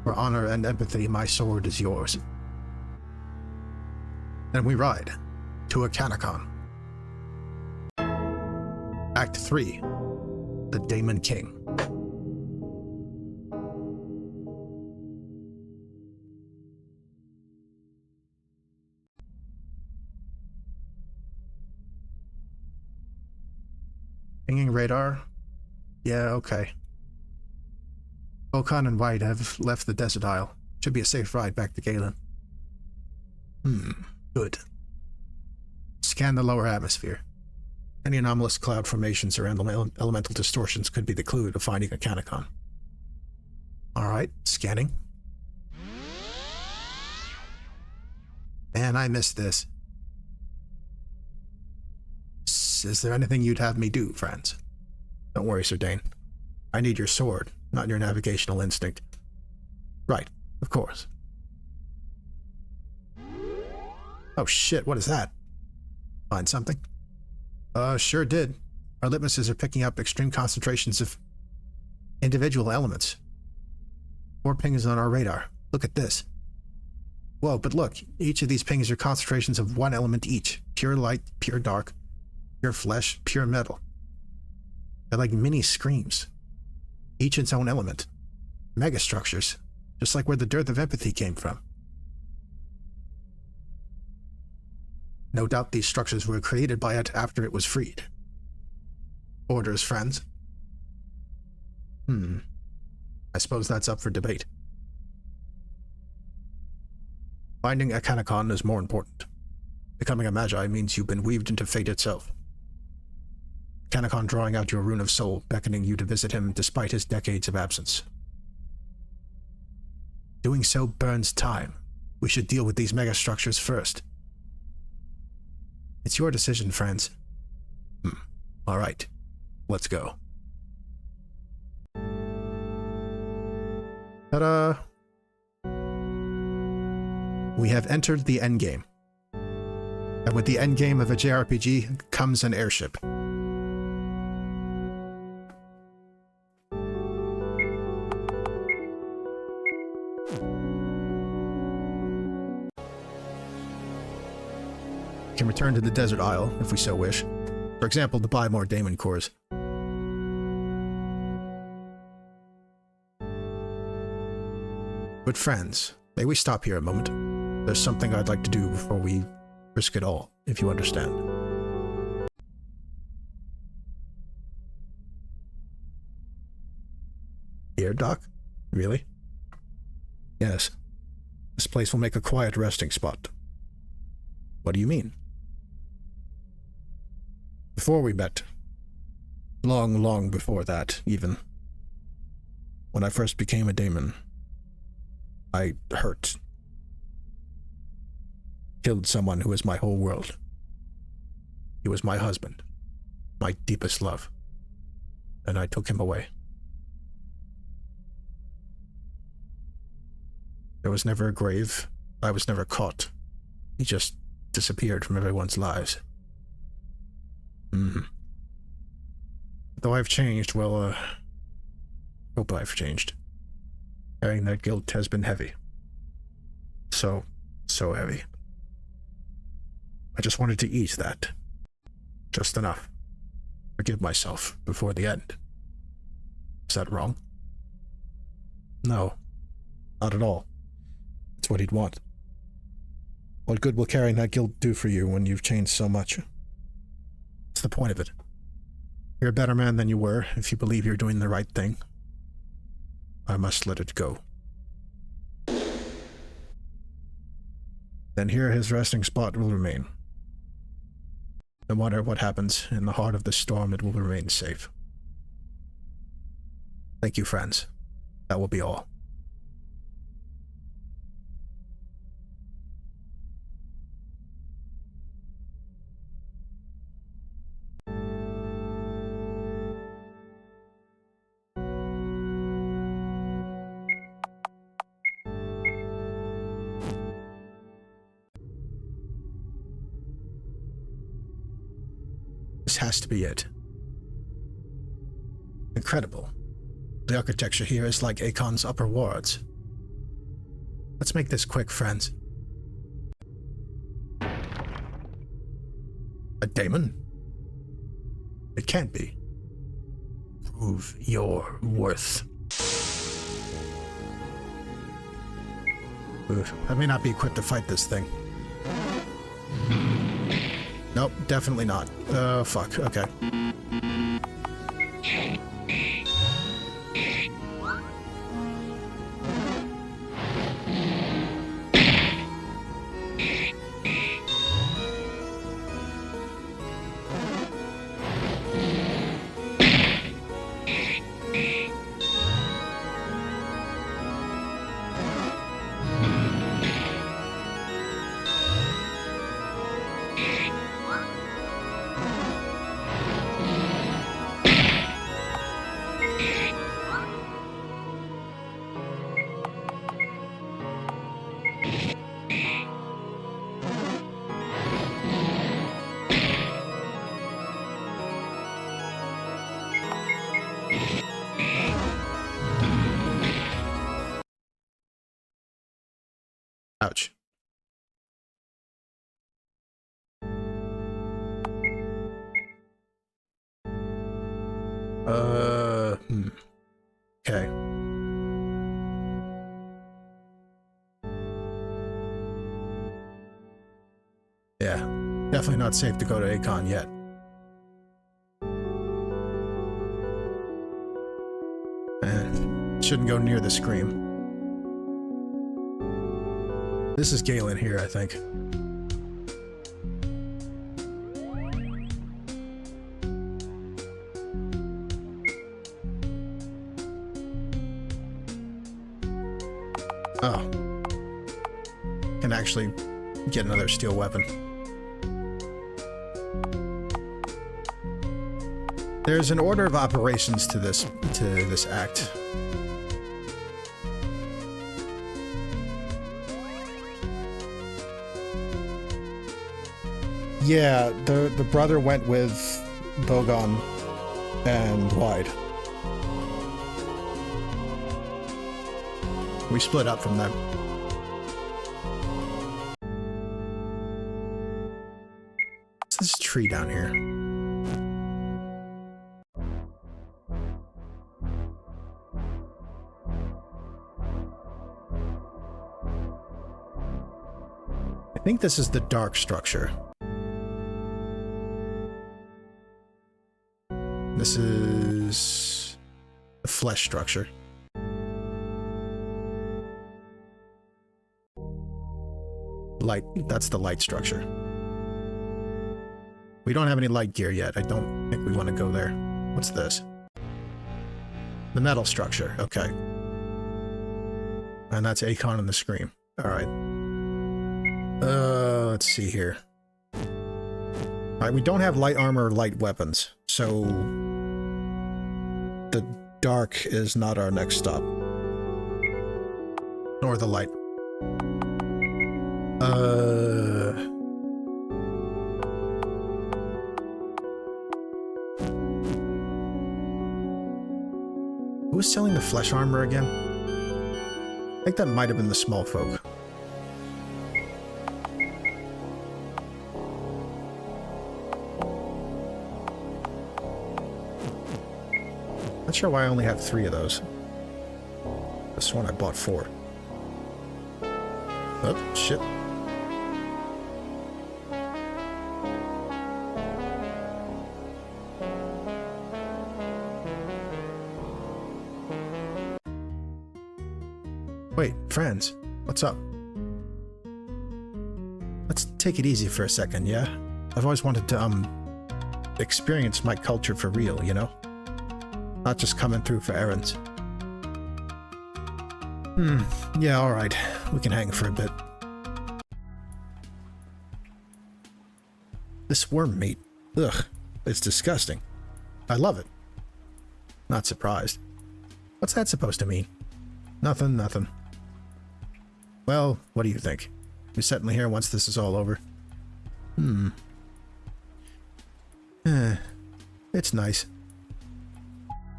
For honor and empathy, my sword is yours. Then we ride to a Kanakon. Act 3. The Daemon King. Pinging radar? Yeah, okay. Okan and White have left the desert isle. Should be a safe ride back to Galen. Good. Scan the lower atmosphere. Any anomalous cloud formations or elemental distortions could be the clue to finding a Kanakon. Alright, scanning. Man, I missed this. Is there anything you'd have me do, Franz? Don't worry, Sir Dane. I need your sword, not your navigational instinct. Right, of course. Oh shit, what is that? Find something? Sure did. Our litmuses are picking up extreme concentrations of individual elements. 4 pings on our radar. Look at this. Whoa, but look, each of these pings are concentrations of 1 element each. Pure light, pure dark, pure flesh, pure metal. They're like mini screams. Each its own element. Megastructures. Just like where the dearth of empathy came from. No doubt these structures were created by it after it was freed. Orders, friends? I suppose that's up for debate. Finding a Kanakon is more important. Becoming a Magi means you've been weaved into fate itself. Kanakon drawing out your rune of soul, beckoning you to visit him despite his decades of absence. Doing so burns time. We should deal with these megastructures first. It's your decision, friends. All right, let's go. Ta-da! We have entered the endgame. And with the endgame of a JRPG comes an airship. Can return to the desert isle if we so wish. For example, to buy more daemon cores. But friends, may we stop here a moment? There's something I'd like to do before we risk it all, if you understand. Here, Doc? Really? Yes. This place will make a quiet resting spot. What do you mean? Before we met, long, long before that, even, when I first became a daemon, I hurt. Killed someone who was my whole world. He was my husband, my deepest love, and I took him away. There was never a grave. I was never caught. He just disappeared from everyone's lives. Though I've changed, well, hope I've changed. Carrying that guilt has been heavy. So heavy. I just wanted to ease that. Just enough. Forgive myself before the end. Is that wrong? No. Not at all. It's what he'd want. What good will carrying that guilt do for you when you've changed so much? What's the point of it? You're a better man than you were if you believe you're doing the right thing. I must let it go. Then here his resting spot will remain. No matter what happens, in the heart of the storm it will remain safe. Thank you, friends. That will be all. This has to be it. Incredible. The architecture here is like Akon's upper wards. Let's make this quick, friends. A daemon? It can't be. Prove your worth. Oof, I may not be equipped to fight this thing. Nope, definitely not. Fuck, okay. Ouch. Okay. Yeah, definitely not safe to go to Akon yet. Shouldn't go near the scream. This is Galen here, I think. Oh. Can actually get another steel weapon. There's an order of operations to this act. Yeah, the brother went with Bogon and Wide. We split up from them. What's this tree down here? I think this is the dark structure. This is the flesh structure. Light, that's the light structure. We don't have any light gear yet. I don't think we want to go there. What's this? The metal structure, okay. And that's Akon and the Scream. Alright. Let's see here. Alright, we don't have light armor or light weapons, so the dark is not our next stop. Nor the light. Who was selling the flesh armor again? I think that might have been the small folk. Not sure why I only have 3 of those. This one I bought 4. Oh, shit. Wait, Franz, what's up? Let's take it easy for a second, yeah? I've always wanted to, experience my culture for real, you know? Not just coming through for errands. Yeah, alright. We can hang for a bit. This worm meat. Ugh, it's disgusting. I love it. Not surprised. What's that supposed to mean? Nothing, nothing. Well, what do you think? We settling here once this is all over? It's nice.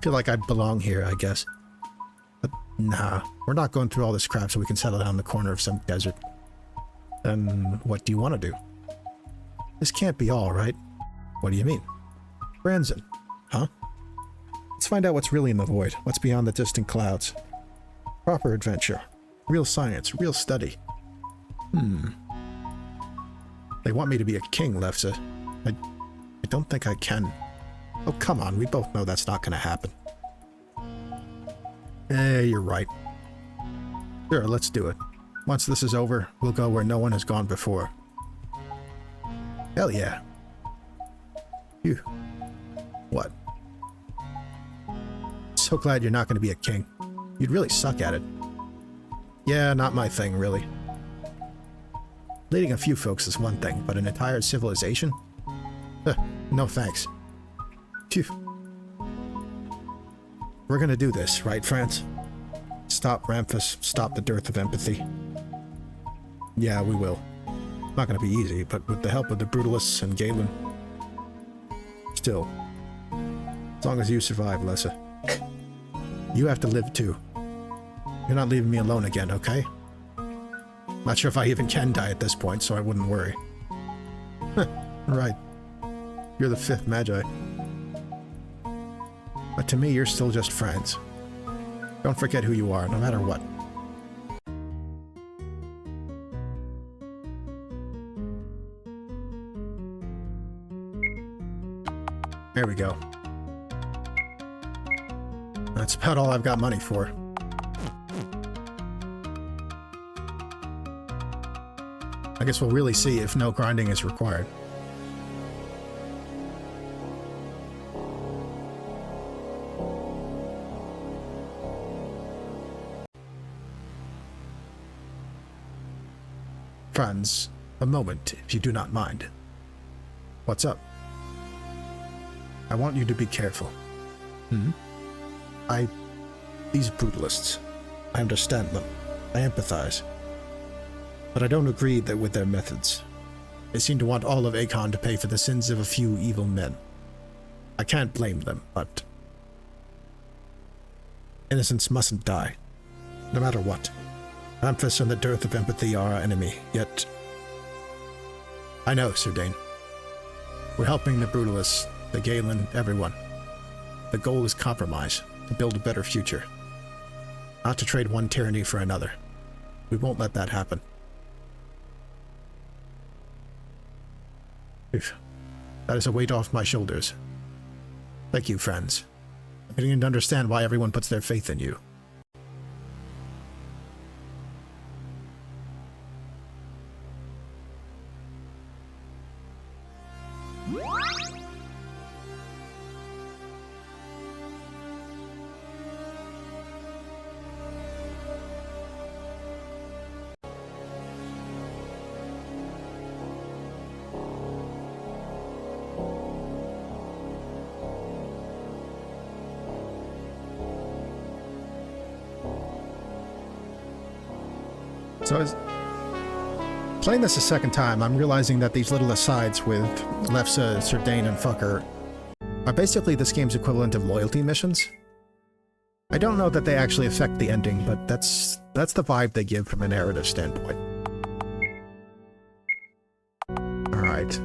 Feel like I belong here, I guess. But nah, we're not going through all this crap so we can settle down in the corner of some desert. Then what do you want to do? This can't be all, right? What do you mean? Franzen. Huh? Let's find out what's really in the void, what's beyond the distant clouds. Proper adventure. Real science, real study. They want me to be a king, Lefsa. I don't think I can. Oh, come on, we both know that's not gonna happen. You're right. Sure, let's do it. Once this is over, we'll go where no one has gone before. Hell yeah. Phew. What? So glad you're not gonna be a king. You'd really suck at it. Yeah, not my thing, really. Leading a few folks is one thing, but an entire civilization? No thanks. Phew. We're gonna do this, right, Franz? Stop Ramphus, stop the dearth of empathy. Yeah, we will. Not gonna be easy, but with the help of the Brutalists and Galen. Still. As long as you survive, Lefsa. You have to live too. You're not leaving me alone again, okay? Not sure if I even can die at this point, so I wouldn't worry. Right. You're the fifth Magi. But to me, you're still just friends. Don't forget who you are, no matter what. There we go. That's about all I've got money for. I guess we'll really see if no grinding is required. Franz, a moment, if you do not mind. What's up? I want you to be careful. These brutalists, I understand them. I empathize. But I don't agree with their methods. They seem to want all of Akon to pay for the sins of a few evil men. I can't blame them, but innocents mustn't die, no matter what. Ramphus and the dearth of empathy are our enemy, yet I know, Sir Dane. We're helping the Brutalists, the Galen, everyone. The goal is compromise, to build a better future. Not to trade one tyranny for another. We won't let that happen. That is a weight off my shoulders. Thank you, friends. I'm beginning to understand why everyone puts their faith in you. So as playing this a second time, I'm realizing that these little asides with Lefsa, Sir Dane, and Fucker are basically this game's equivalent of loyalty missions. I don't know that they actually affect the ending, but that's the vibe they give from a narrative standpoint. Alright.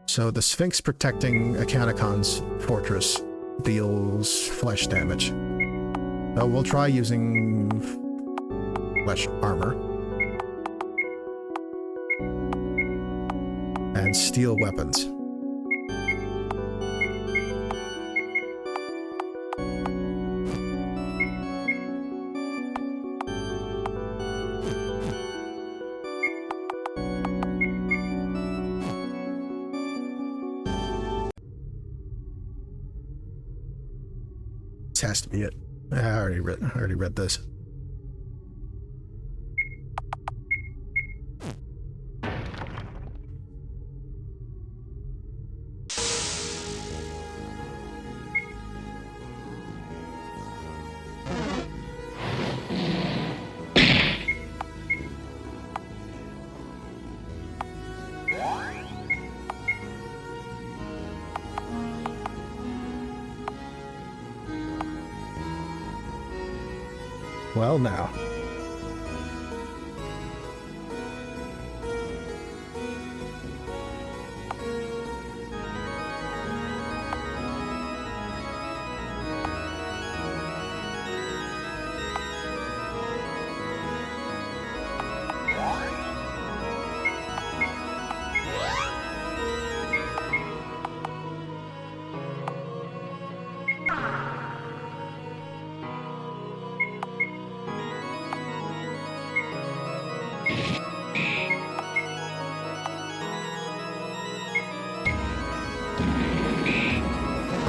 So the Sphinx protecting Akanakon's fortress deals flesh damage. So we'll try using flesh armor and steel weapons. This has to be it. I already read this. Well, now.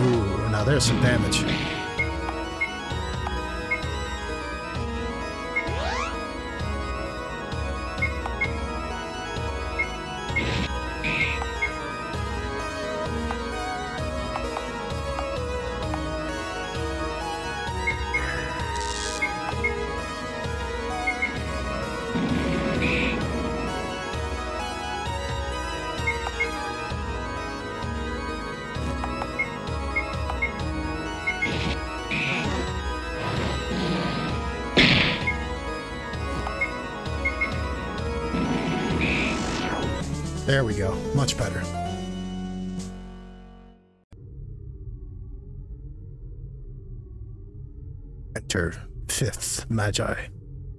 Ooh, now there's some damage. There we go. Much better. Enter 5th Magi.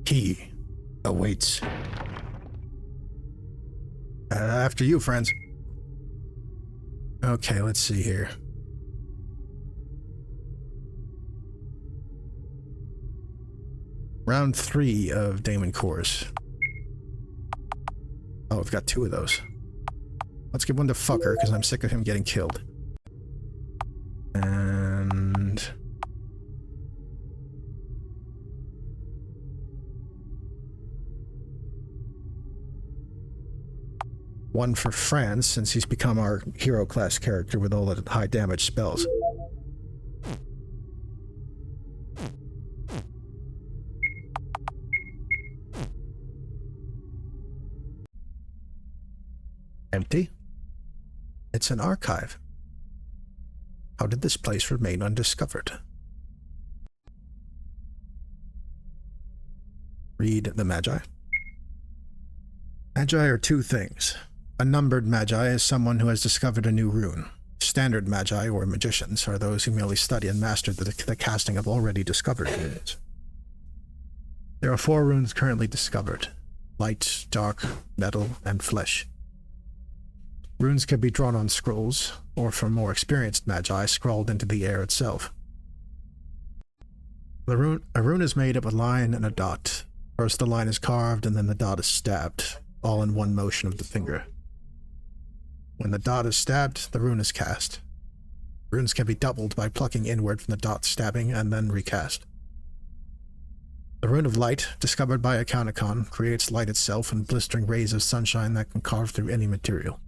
Key awaits. After you, friends. Okay, let's see here. Round 3 of Daemon Cores. Oh, we've got 2 of those. Let's give one to Fucker, because I'm sick of him getting killed. And... one for Franz, since he's become our hero class character with all the high damage spells. Empty? It's an archive. How did this place remain undiscovered? Read the Magi. Magi are 2 things. A numbered Magi is someone who has discovered a new rune. Standard Magi, or magicians, are those who merely study and master the casting of already discovered runes. There are 4 runes currently discovered: light, dark, metal, and flesh. Runes can be drawn on scrolls, or for more experienced Magi, scrawled into the air itself. A rune is made of a line and a dot. First the line is carved, and then the dot is stabbed, all in one motion of the finger. When the dot is stabbed, the rune is cast. Runes can be doubled by plucking inward from the dot stabbing, and then recast. The rune of light, discovered by a Kaunikon, creates light itself in blistering rays of sunshine that can carve through any material.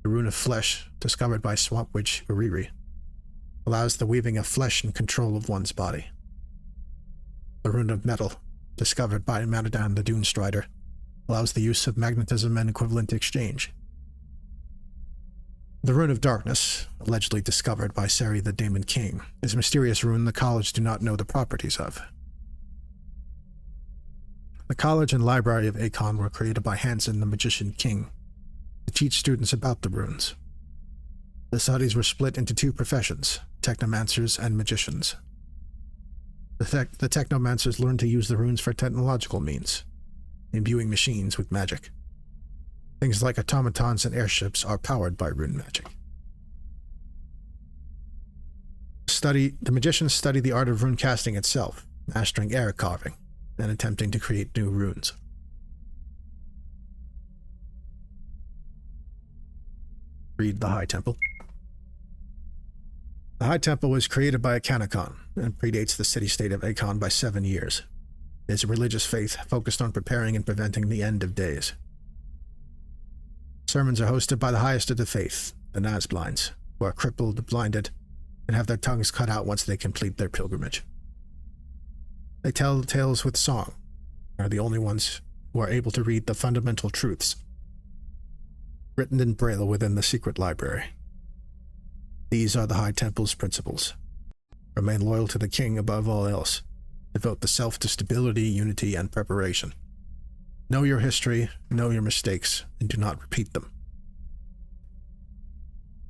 The rune of flesh, discovered by Swamp Witch Uriri, allows the weaving of flesh and control of one's body. The rune of metal, discovered by Manadan the Dune Strider, allows the use of magnetism and equivalent exchange. The rune of darkness, allegedly discovered by Seri the Daemon King, is a mysterious rune the college do not know the properties of. The college and library of Akon were created by Franzen the Magician King to teach students about the runes. The studies were split into 2 professions, technomancers and magicians. The technomancers learned to use the runes for technological means, imbuing machines with magic. Things like automatons and airships are powered by rune magic. The magicians study the art of rune casting itself, mastering air carving, and attempting to create new runes. Read the High Temple. The High Temple was created by a Kaunikon and predates the city-state of Akon by 7 years. It is a religious faith focused on preparing and preventing the end of days. Sermons are hosted by the highest of the faith, the Nazblinds, who are crippled, blinded, and have their tongues cut out once they complete their pilgrimage. They tell tales with song, and are the only ones who are able to read the fundamental truths written in Braille within the secret library. These are the High Temple's principles. Remain loyal to the king above all else. Devote the self to stability, unity, and preparation. Know your history, know your mistakes, and do not repeat them.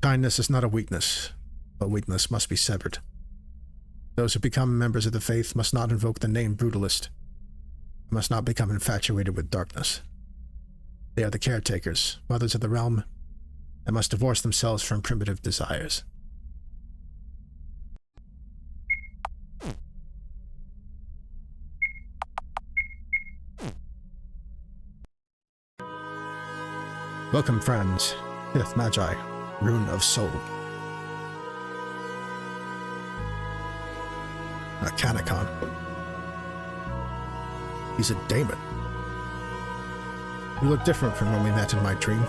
Kindness is not a weakness, but weakness must be severed. Those who become members of the faith must not invoke the name brutalist, must not become infatuated with darkness. They are the caretakers, mothers of the realm, and must divorce themselves from primitive desires. Welcome, friends. Fifth Magi, Rune of Soul. A Canicon. He's a daemon. You look different from when we met in my dream.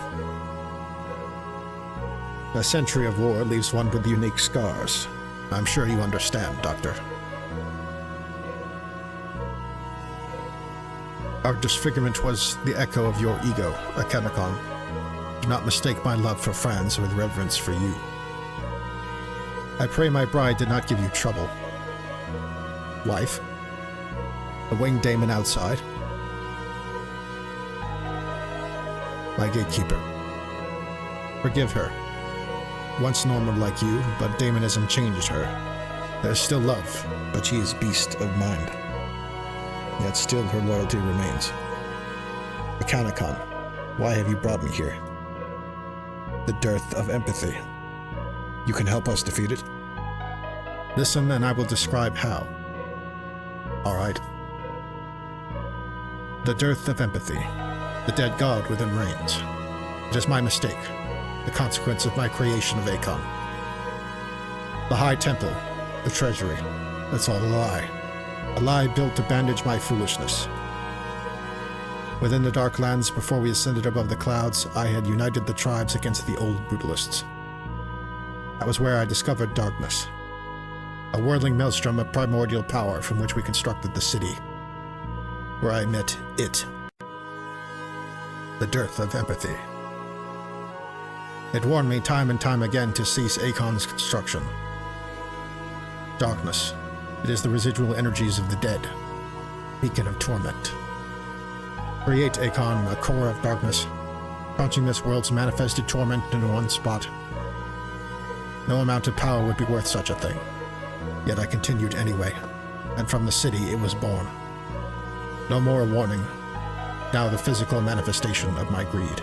A century of war leaves one with unique scars. I'm sure you understand, Doctor. Our disfigurement was the echo of your ego, a Canicon. Do not mistake my love for Franz with reverence for you. I pray my bride did not give you trouble. Wife? A winged daemon outside? My gatekeeper. Forgive her. Once normal like you, but daemonism changed her. There's still love, but she is beast of mind. Yet still her loyalty remains. A Canicon, why have you brought me here? The dearth of empathy. You can help us defeat it? Listen, and I will describe how. All right. The dearth of empathy. The dead god within reigns. It is my mistake. The consequence of my creation of Akon. The High Temple. The treasury. That's all a lie. A lie built to bandage my foolishness. Within the Dark Lands, before we ascended above the clouds, I had united the tribes against the old brutalists. That was where I discovered darkness. A whirling maelstrom of primordial power from which we constructed the city. Where I met it. The dearth of empathy. It warned me time and time again to cease Akon's construction. Darkness. It is the residual energies of the dead. Beacon of torment. Create, Akon, a core of darkness, crouching this world's manifested torment into one spot. No amount of power would be worth such a thing. Yet I continued anyway, and from the city it was born. No more a warning, now the physical manifestation of my greed.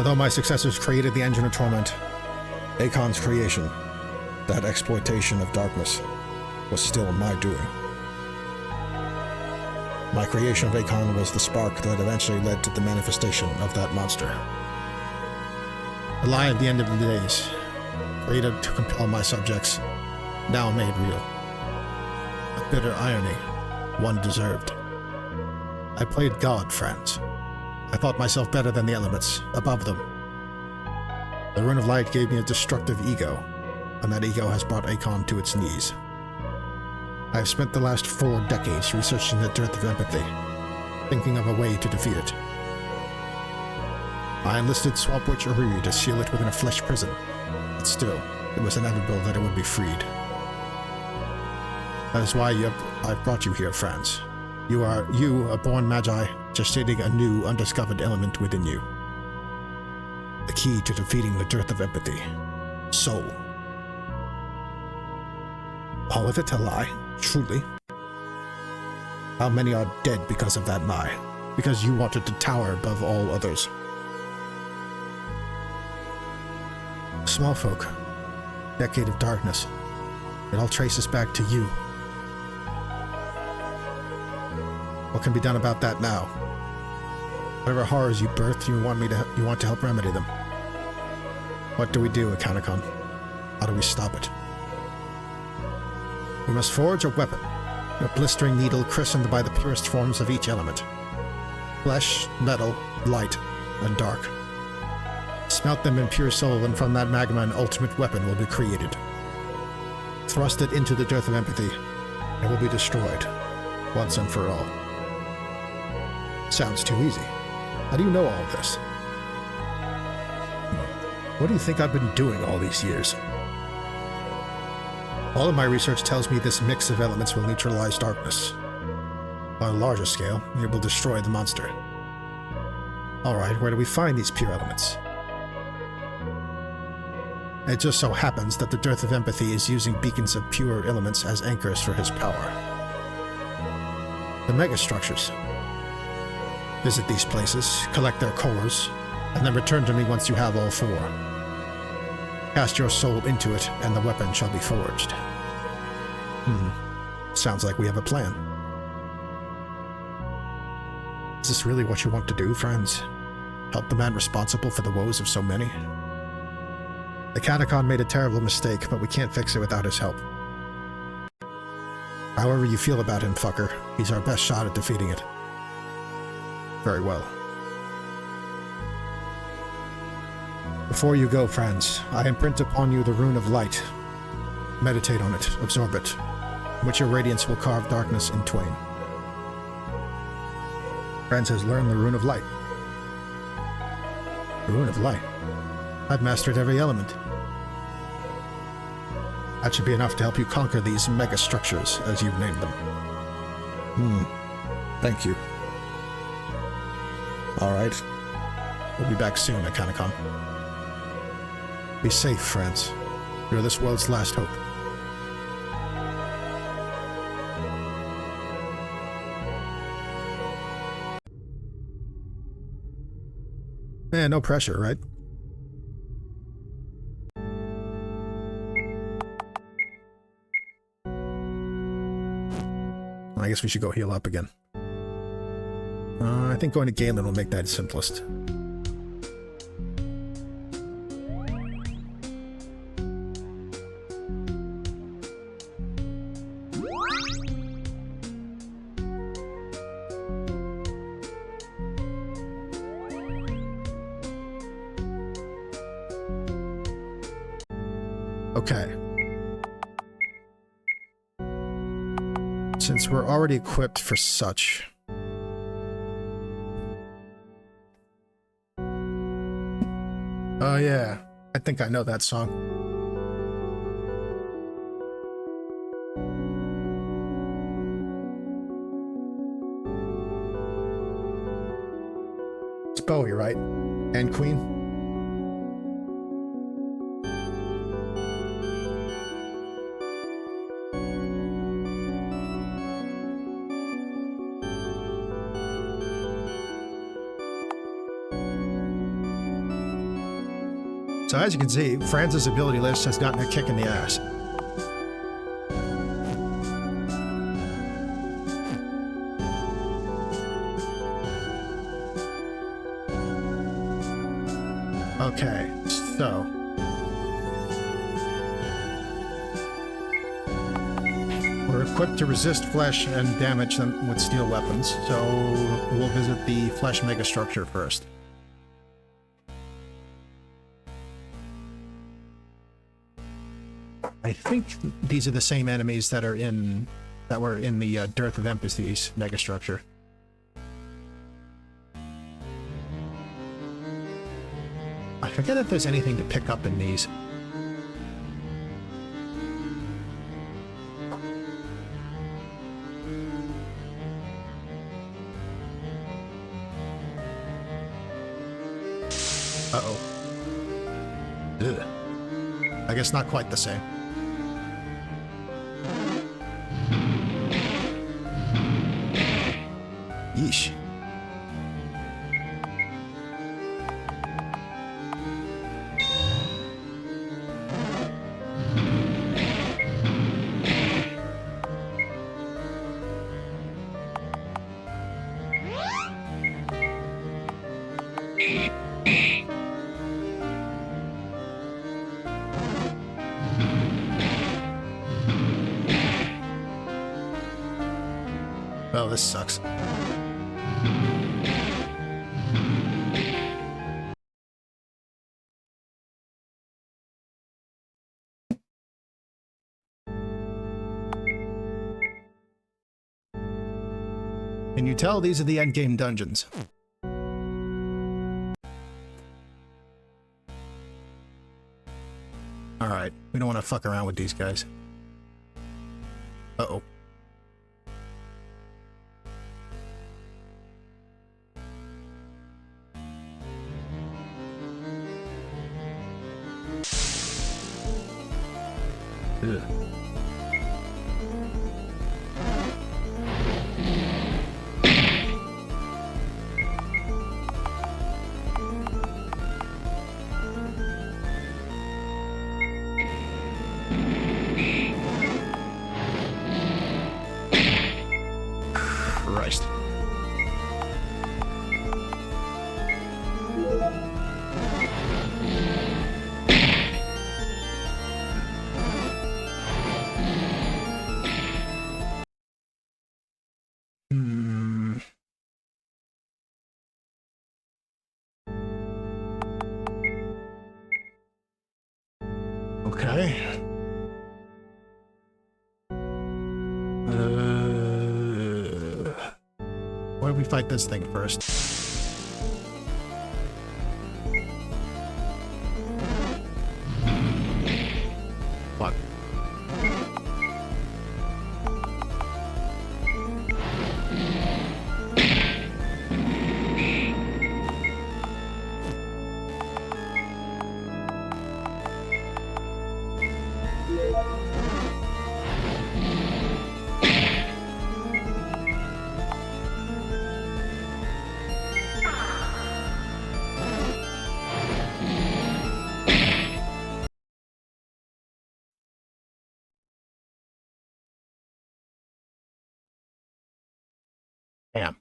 Although my successors created the engine of torment, Akon's creation, that exploitation of darkness, was still my doing. My creation of Akon was the spark that eventually led to the manifestation of that monster. The lie at the end of the days, created to compel my subjects, now made real. A bitter irony, one deserved. I played God, friends. I thought myself better than the elements, above them. The Rune of Light gave me a destructive ego, and that ego has brought Akon to its knees. I have spent the last 4 decades researching the dearth of empathy, thinking of a way to defeat it. I enlisted Swamp Witch Uri to seal it within a flesh prison, but still, it was inevitable that it would be freed. That is why I've brought you here, Franz. You, a born magi, gestating a new, undiscovered element within you. The key to defeating the dearth of empathy. Soul. All of it a lie? Truly? How many are dead because of that lie? Because you wanted to tower above all others? Small folk. Decade of darkness. It all traces back to you. What can be done about that now? Whatever horrors you birthed, you want to help remedy them. What do we do, Akanakon? How do we stop it? We must forge a weapon, a blistering needle christened by the purest forms of each element. Flesh, metal, light, and dark. Smelt them in pure soul, and from that magma an ultimate weapon will be created. Thrust it into the dearth of empathy, and will be destroyed, once and for all. Sounds too easy. How do you know all this? What do you think I've been doing all these years? All of my research tells me this mix of elements will neutralize darkness. On a larger scale, it will destroy the monster. Alright, where do we find these pure elements? It just so happens that the Dearth of Empathy is using beacons of pure elements as anchors for his power. The megastructures. Visit these places, collect their cores, and then return to me once you have all four. Cast your soul into it, and the weapon shall be forged. Sounds like we have a plan. Is this really what you want to do, friends? Help the man responsible for the woes of so many? The Catacon made a terrible mistake, but we can't fix it without his help. However you feel about him, fucker, he's our best shot at defeating it. Very well. Before you go, friends, I imprint upon you the Rune of Light. Meditate on it, absorb it, which your radiance will carve darkness in twain. Franz has learned the Rune of Light. Rune of Light? I've mastered every element. That should be enough to help you conquer these megastructures, as you've named them. Thank you. Alright. We'll be back soon at Catacon. Be safe, friends. You're this world's last hope. No pressure, right? I guess we should go heal up again. I think going to Galen will make that simplest. Okay. Since we're already equipped for such... Oh yeah, I think I know that song. It's Bowie, right? And Queen? So as you can see, Franz's ability list has gotten a kick in the ass. Okay, so... we're equipped to resist flesh and damage them with steel weapons, so we'll visit the flesh megastructure first. I think these are the same enemies that were in the Dearth of Empathy's megastructure. I forget if there's anything to pick up in these. Uh-oh. Ugh. I guess not quite the same. Yeesh. Oh, this sucks. Can you tell these are the endgame dungeons? Alright, we don't want to fuck around with these guys. Uh-oh. Ugh. Christ. Hmm. Okay. Why don't we fight this thing first? Fuck. Damn.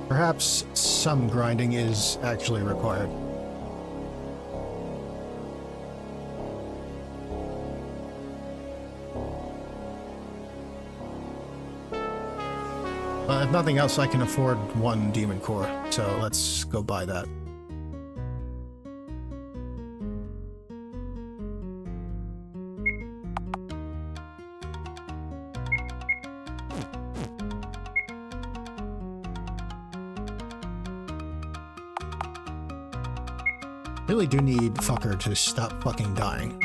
Perhaps some grinding is actually required. If nothing else, I can afford one demon core, so let's go buy that. Really do need fucker to stop fucking dying.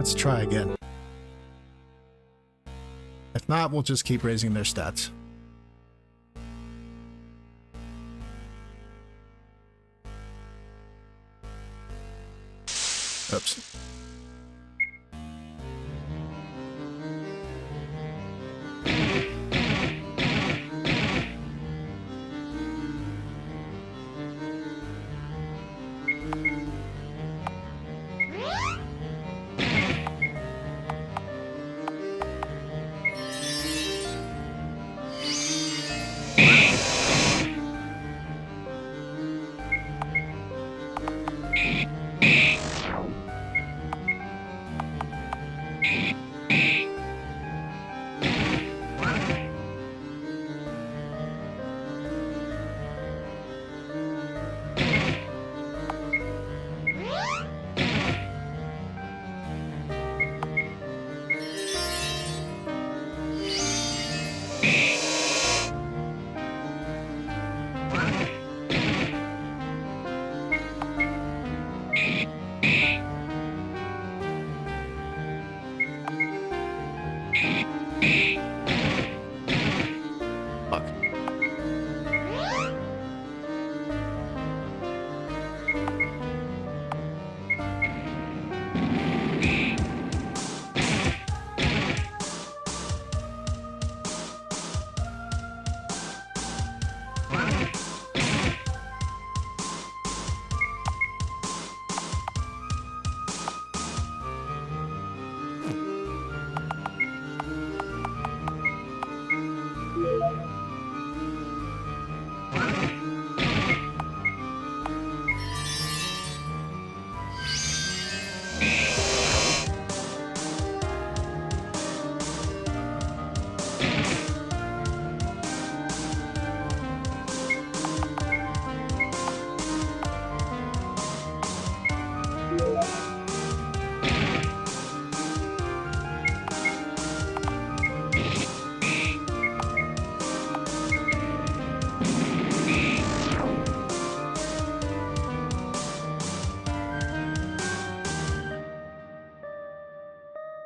Let's try again. If not, we'll just keep raising their stats. Oops.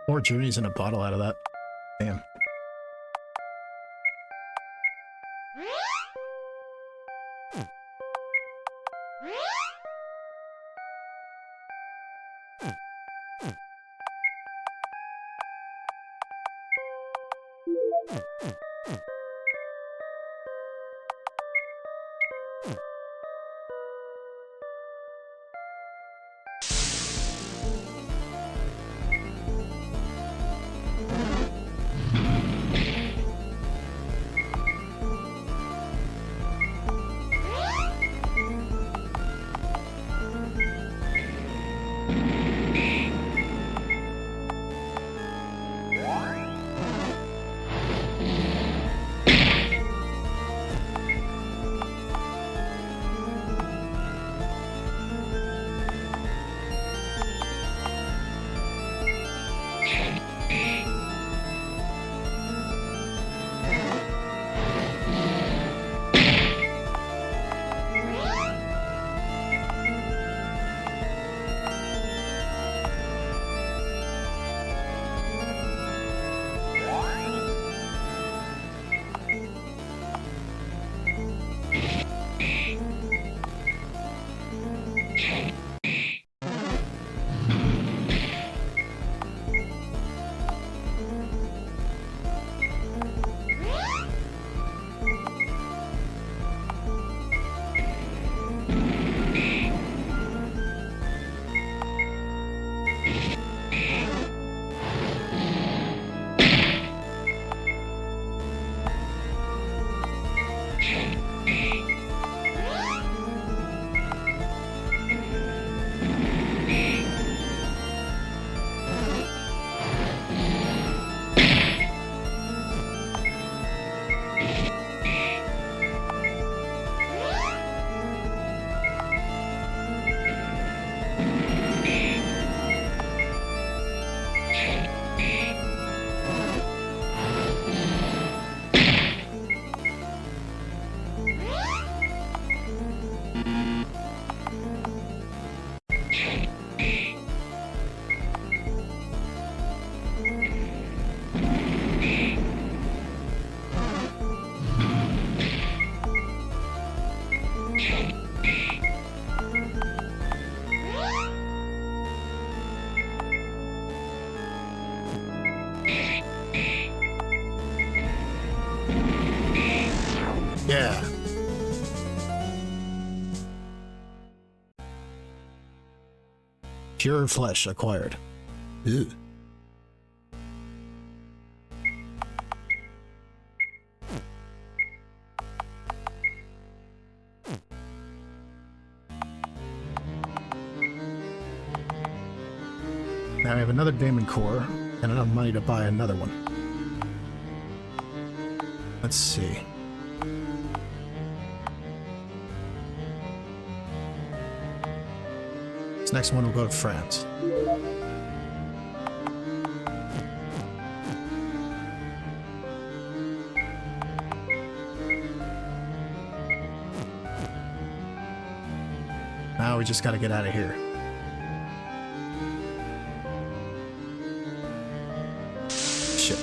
More journeys in a bottle out of that. Damn. Yeah. Pure flesh acquired. Ew. Now I have another Damon core and enough money to buy another one. Let's see. This next one will go to Franz. Now we just gotta get out of here. Shit.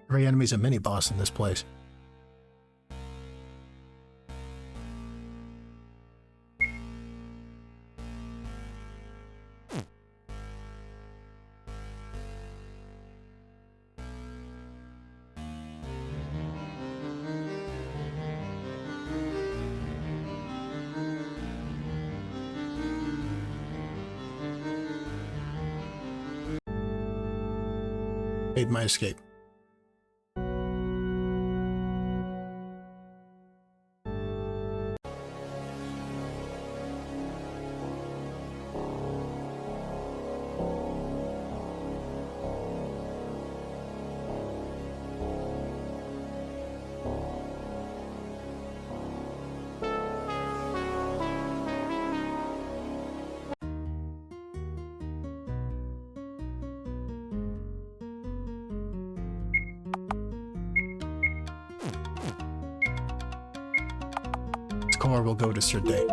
Every enemy's a mini-boss in this place. Made my escape. Core will go to Sir Day.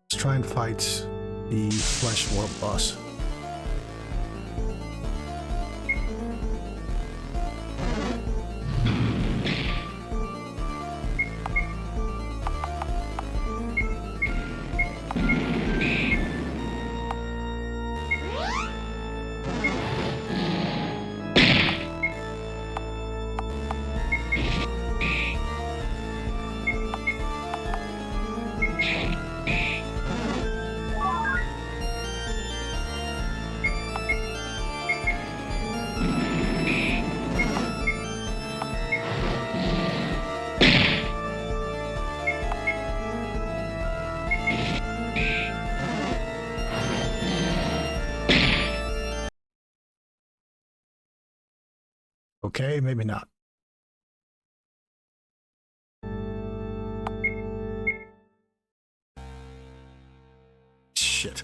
Let's try and fight the Flesh World boss. okay, maybe not. Shit.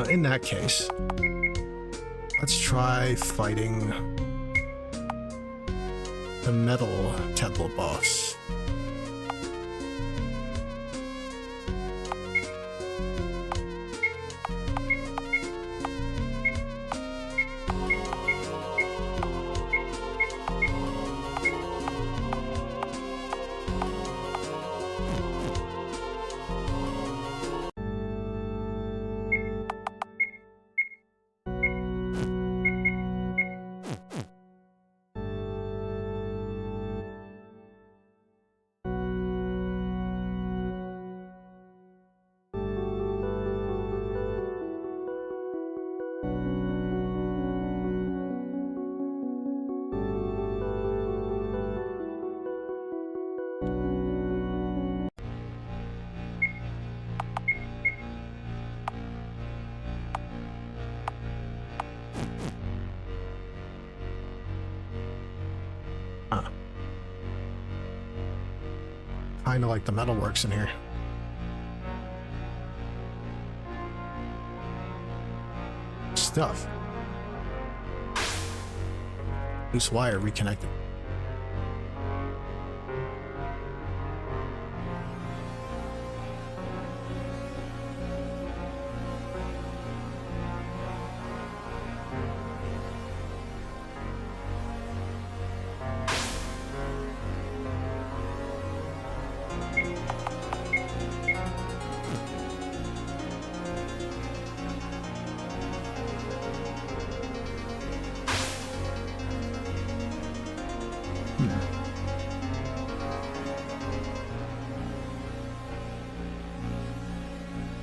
In that case, let's try fighting the metal temple boss. Kinda like the metalworks in here. Stuff. Loose wire reconnected.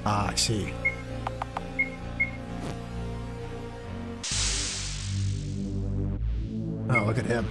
Ah, I see. Oh, look at him.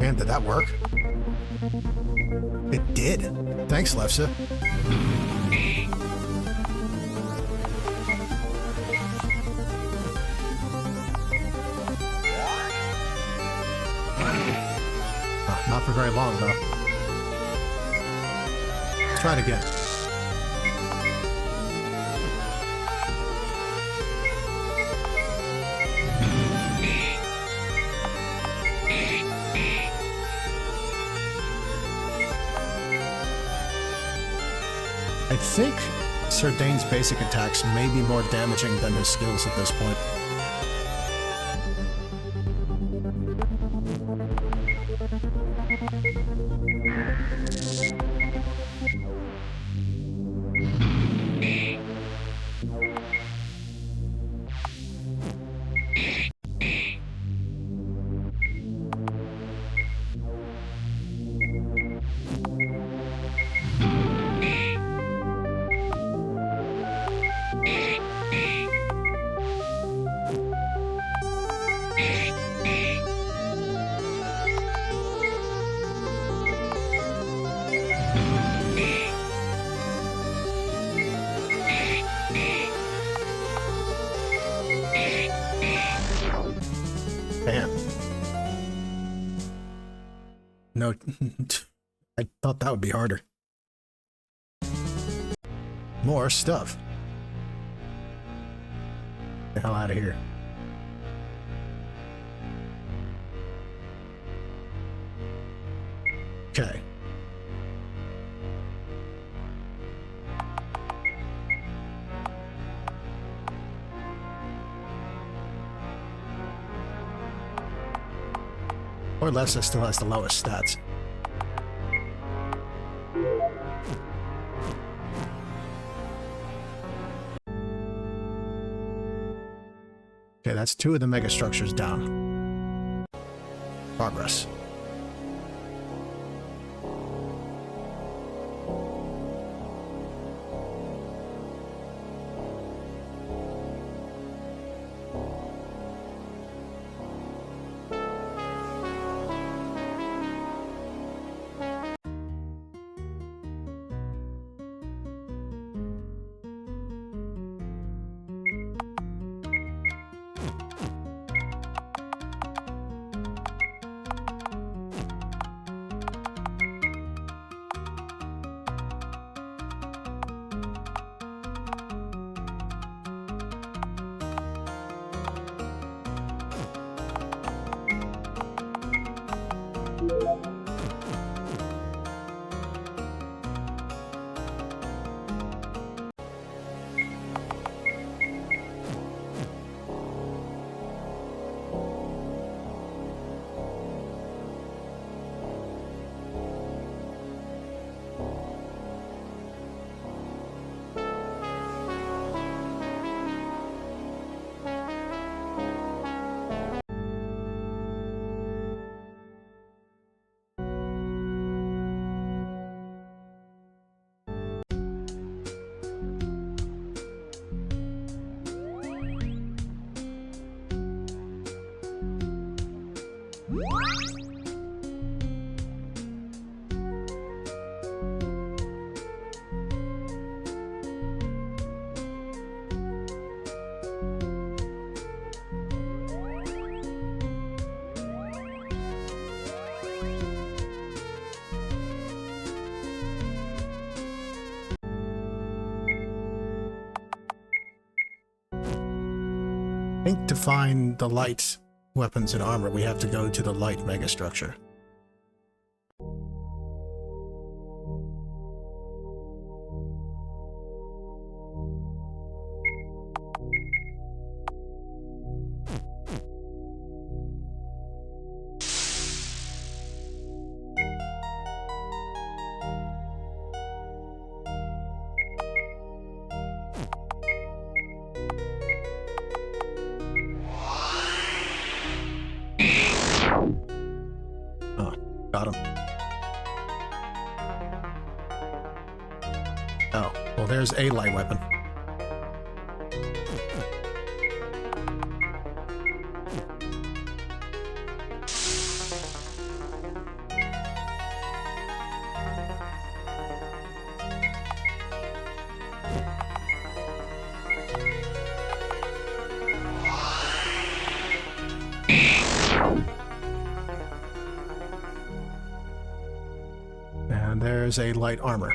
Man, did that work? It did. Thanks, Lefsa. Not for very long, though. Let's try it again. I think Sardane's basic attacks may be more damaging than his skills at this point. No, I thought that would be harder. More stuff. Get the hell out of here. Okay. Or Lefsa still has the lowest stats. Okay, that's 2 of the mega structures down. Progress. I think to find the light weapons and armor, we have to go to the light megastructure. Got him. Oh, well, there's a light weapon. And there's a light armor.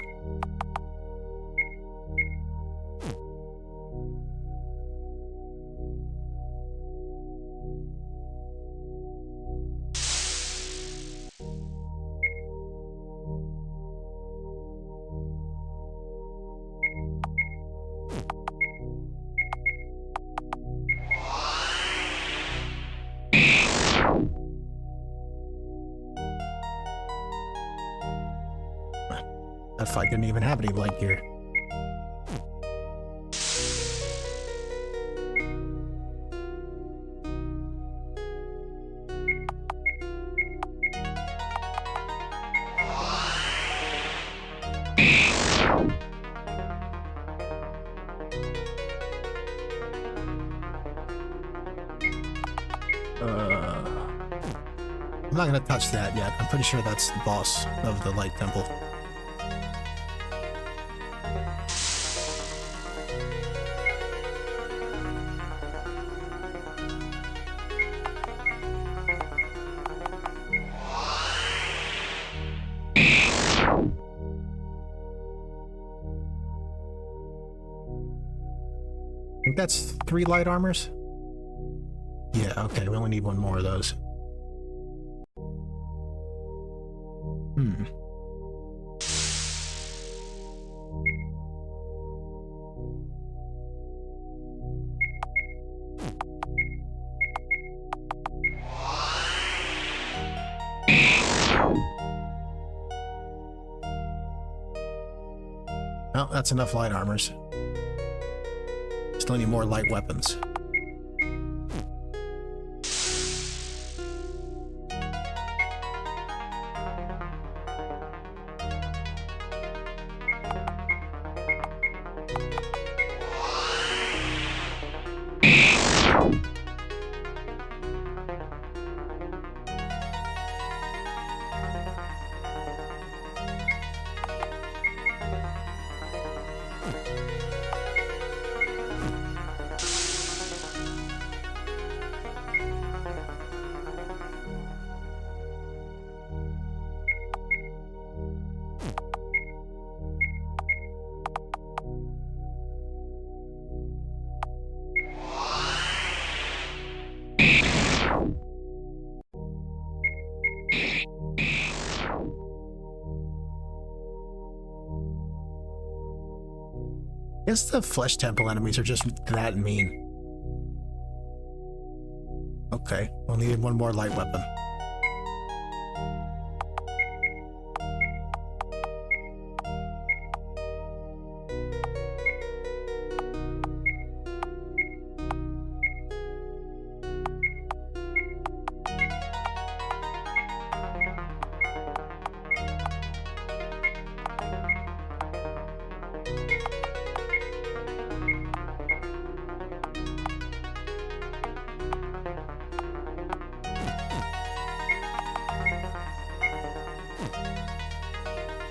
That fight didn't even have any light gear. I'm not gonna touch that yet. I'm pretty sure that's the boss of the Light Temple. think that's 3 light armors? Yeah, okay, we only need 1 more of those. Well, that's enough light armors. Still need more light weapons. I guess the flesh temple enemies are just that mean. Okay, we'll need 1 more light weapon.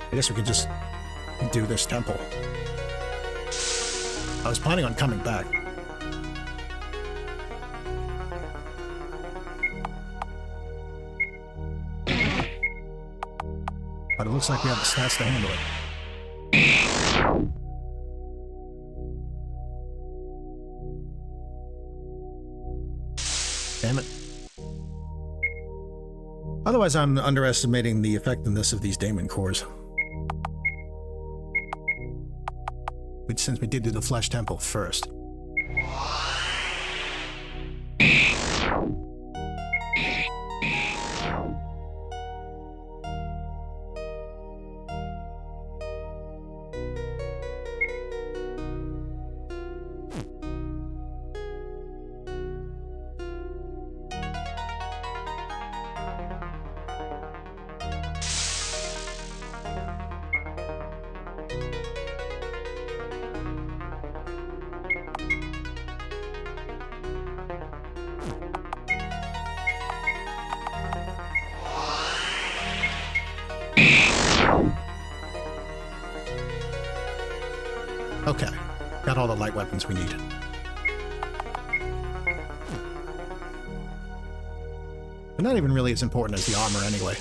I guess we could just do this temple. I was planning on coming back. But it looks like we have the stats to handle it. Damn it. Otherwise, I'm underestimating the effectiveness of these daemon cores. Since we did do the flesh temple first. Okay, got all the light weapons we need. But not even really as important as the armor anyway.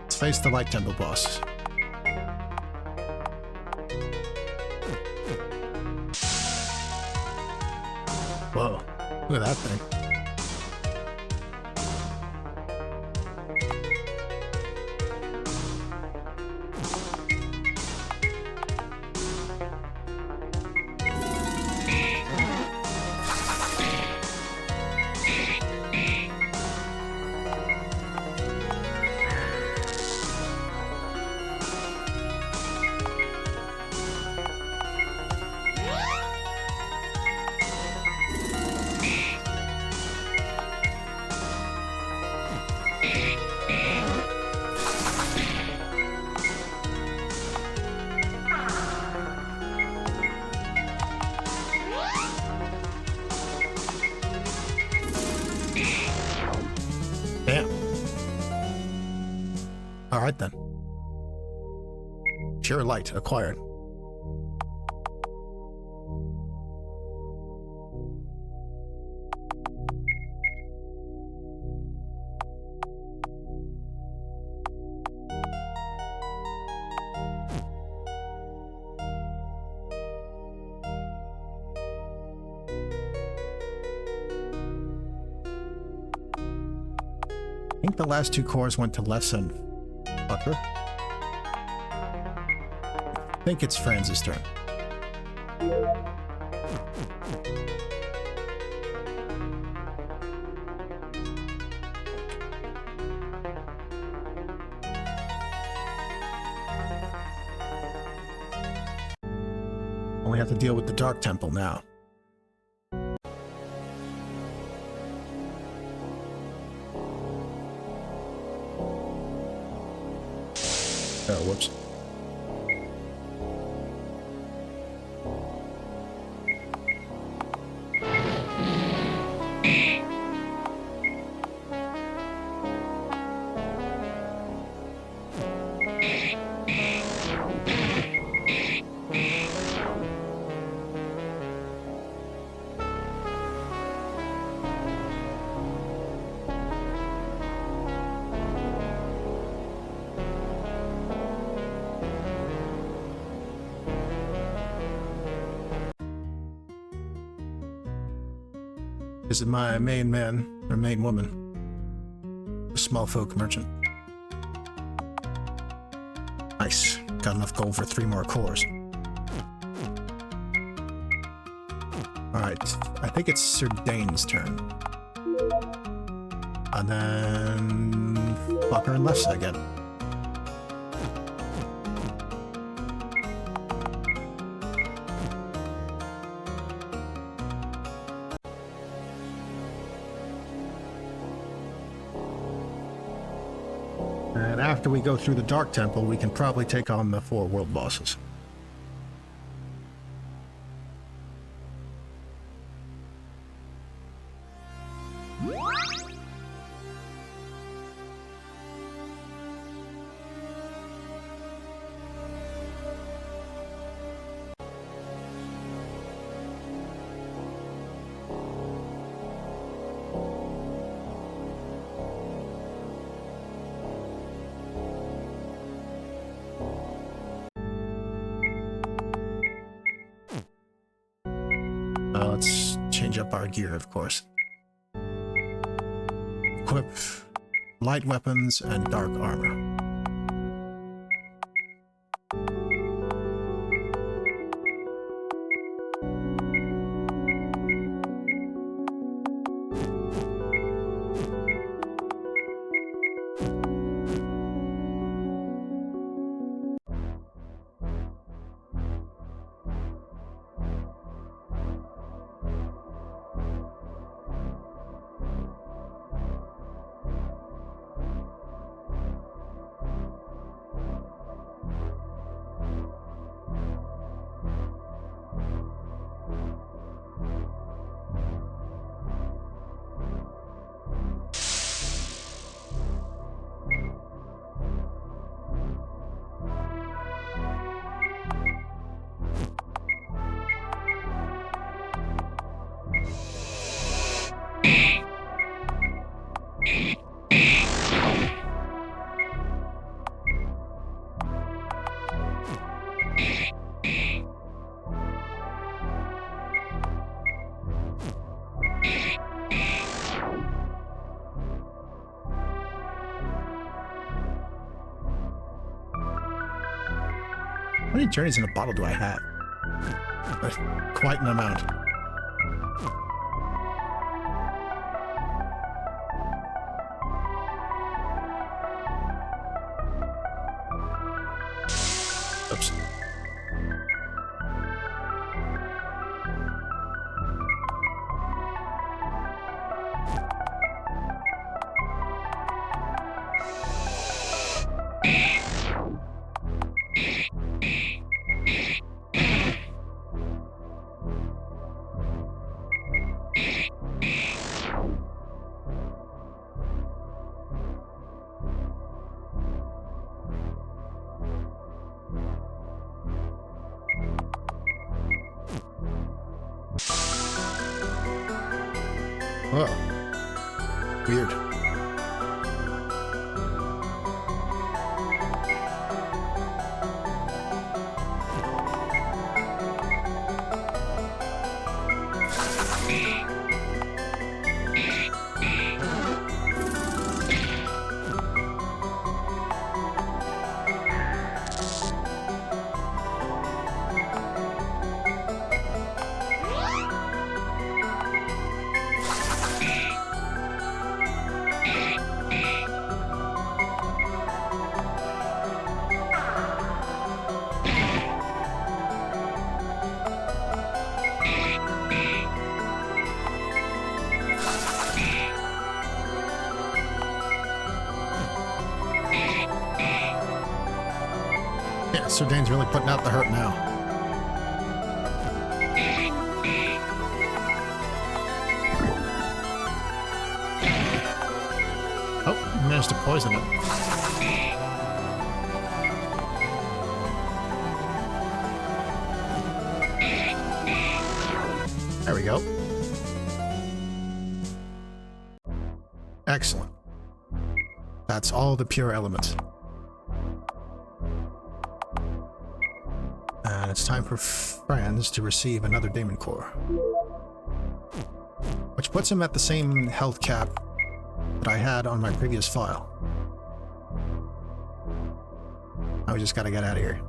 Let's face the Light Temple boss. Whoa, look at that thing. Alright then. Pure light acquired. I think the last 2 cores went to Lefsa and Fucker. I think it's Franz's turn. Only have to deal with the Dark Temple now. Oh, whoops. This is my main man, or main woman. The small folk merchant. Nice. Got enough gold for 3 more cores. Alright, I think it's Sir Dane's turn. And then Fucker and Lefsa again. And after we go through the Dark Temple, we can probably take on the 4 world bosses. Let's change up our gear, of course. Equip light weapons and dark armor. How many journeys in a bottle do I have? Quite an amount. Oops. Whoa. Weird. Yeah, Sir Dane's really putting out the hurt now. Oh, he managed to poison it. There we go. Excellent. That's all the pure elements. And it's time for Franz to receive another Daemon Core, which puts him at the same health cap that I had on my previous file. Now we just gotta get out of here.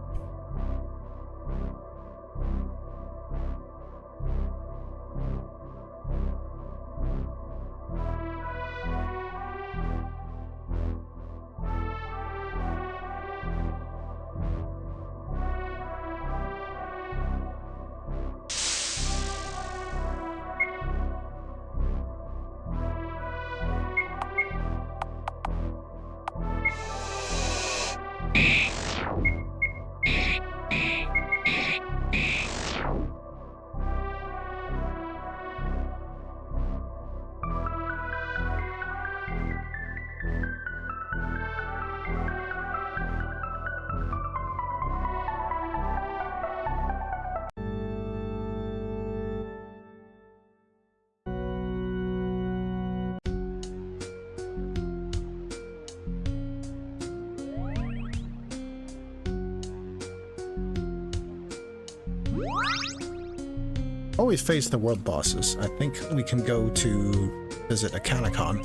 Always face the world bosses. I think we can go to visit a Canicon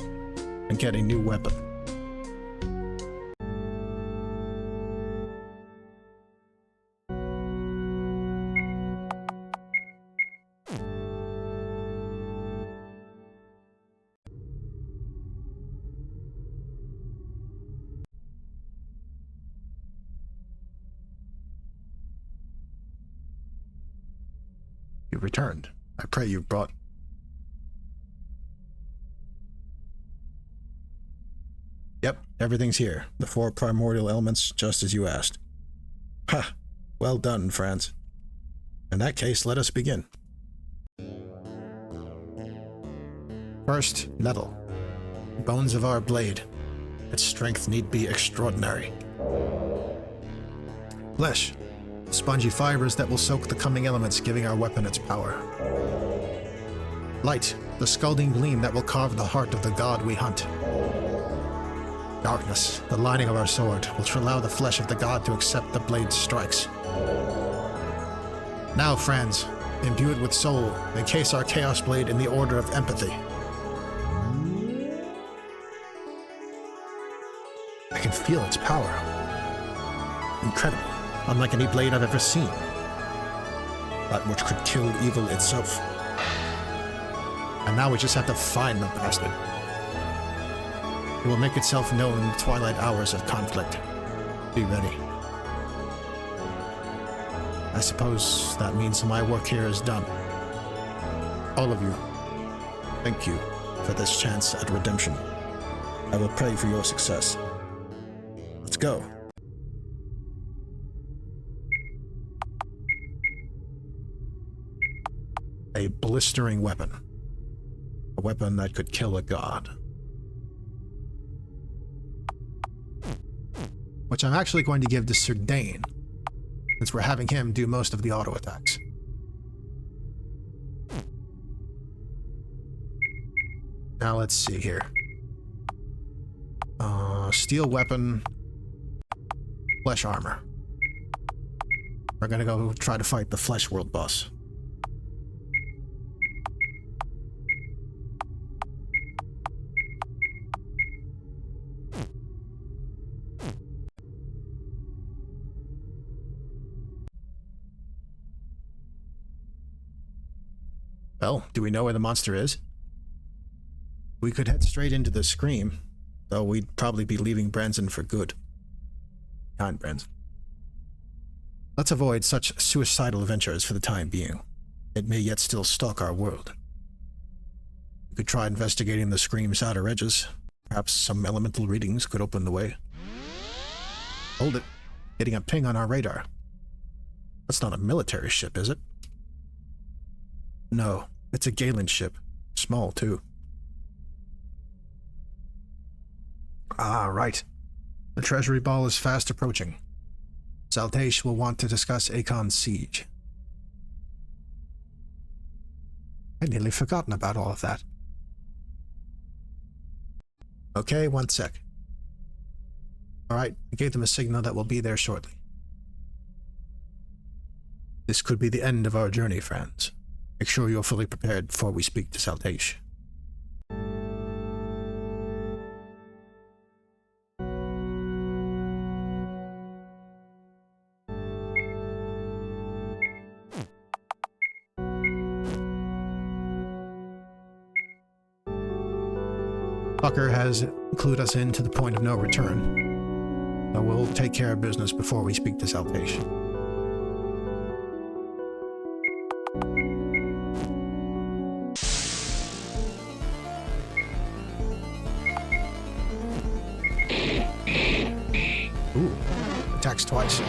and get a new weapon. You returned. I pray you brought... Yep, everything's here. The 4 primordial elements, just as you asked. Ha! Well done, Franz. In that case, let us begin. First, metal. Bones of our blade. Its strength need be extraordinary. Flesh. Spongy fibers that will soak the coming elements, giving our weapon its power. Light, the scalding gleam that will carve the heart of the god we hunt. Darkness, the lining of our sword, which will allow the flesh of the god to accept the blade's strikes. Now, Franz, imbue it with soul, encase our chaos blade in the order of empathy. I can feel its power. Incredible. Unlike any blade I've ever seen. That which could kill evil itself. And now we just have to find the bastard. It will make itself known in the twilight hours of conflict. Be ready. I suppose that means my work here is done. All of you, thank you for this chance at redemption. I will pray for your success. Let's go. A blistering weapon. A weapon that could kill a god. Which I'm actually going to give to Sir Dane, since we're having him do most of the auto attacks. Now let's see here. Steel weapon, flesh armor. We're gonna go try to fight the flesh world boss. Well, do we know where the monster is? We could head straight into the scream, though we'd probably be leaving Franzen for good. Kind Franzen. Let's avoid such suicidal adventures for the time being. It may yet still stalk our world. We could try investigating the scream's outer edges. Perhaps some elemental readings could open the way. Hold it. Getting a ping on our radar. That's not a military ship, is it? No, it's a Galen ship. Small, too. Ah, right. The treasury ball is fast approaching. Saltash will want to discuss Akon's siege. I'd nearly forgotten about all of that. Okay, one sec. Alright, I gave them a signal that we'll be there shortly. This could be the end of our journey, Franz. Make sure you're fully prepared before we speak to Saltash. Fucker has clued us in to the point of no return. So we'll take care of business before we speak to Saltash. Ooh, attacks twice.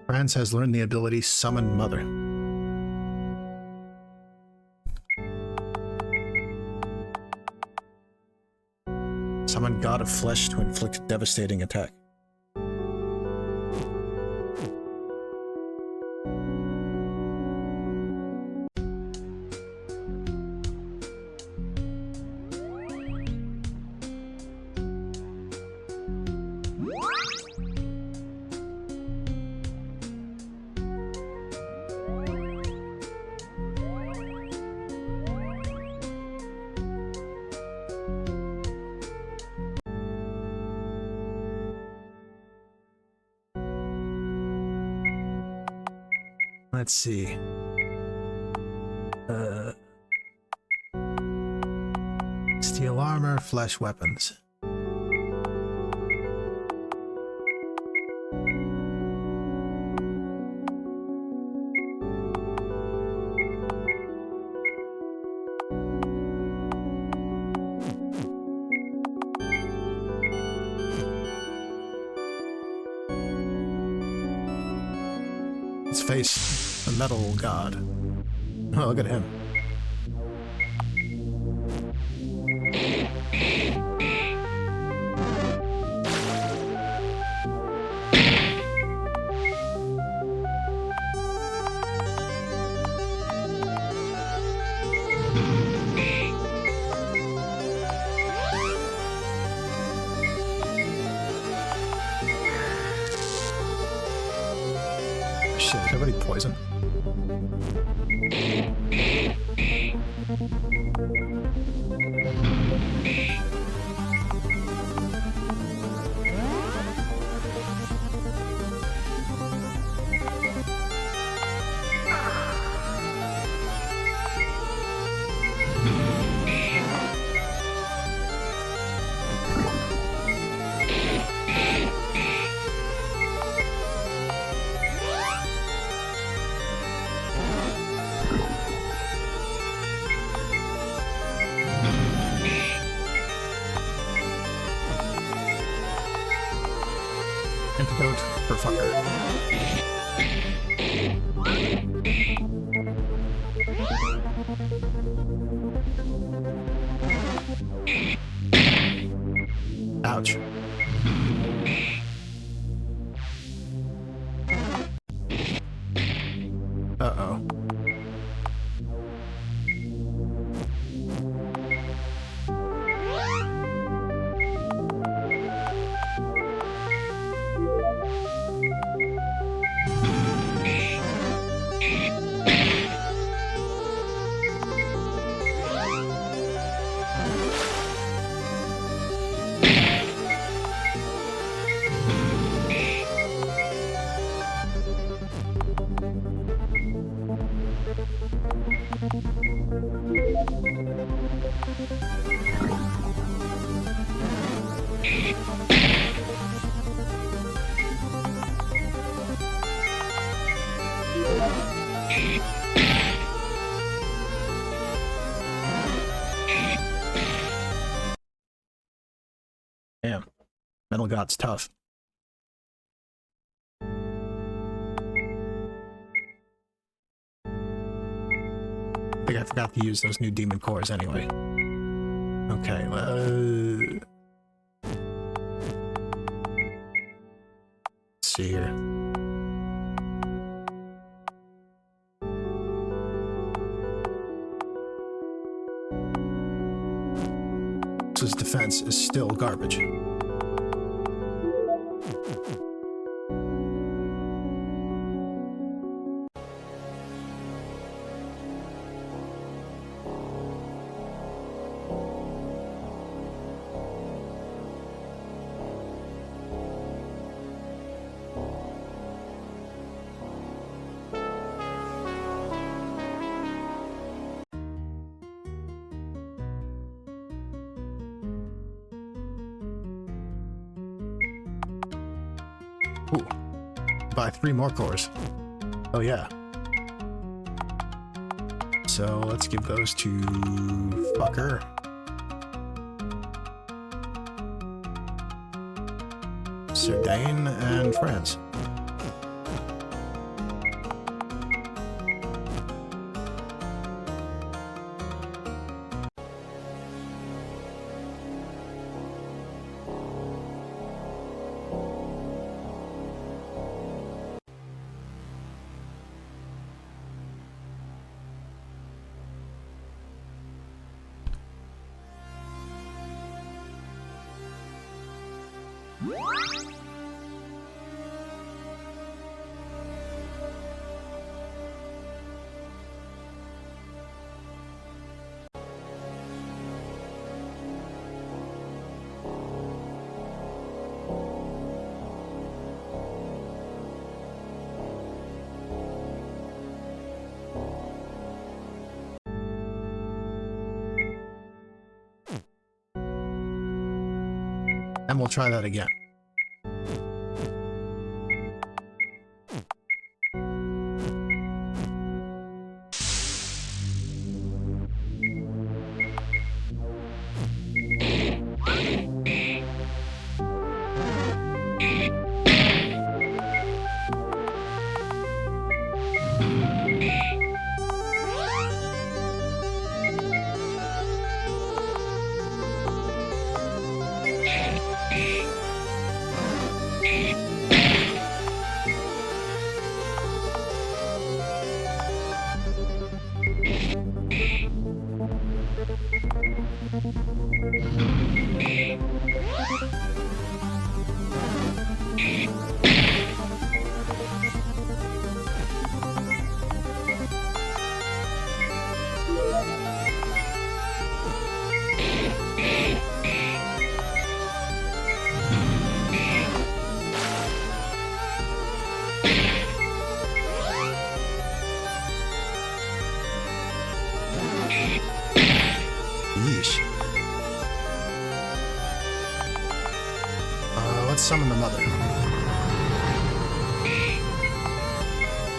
Franz has learned the ability Summon Mother. Summon God of Flesh to inflict devastating attack. Let's see. Steel armor, flesh weapons. Let's face the metal god. Oh, look at him. Shit, is everybody poison? Antidote for fucker. Ouch. Uh-oh. Damn. Metal God's tough. I think I forgot to use those new demon cores anyway. Okay, let's see here. His defense is still garbage. Ooh. Buy 3 more cores. Oh yeah. So let's give those to fucker. Sardane and Franz. And we'll try that again. Yeesh. Let's summon the mother.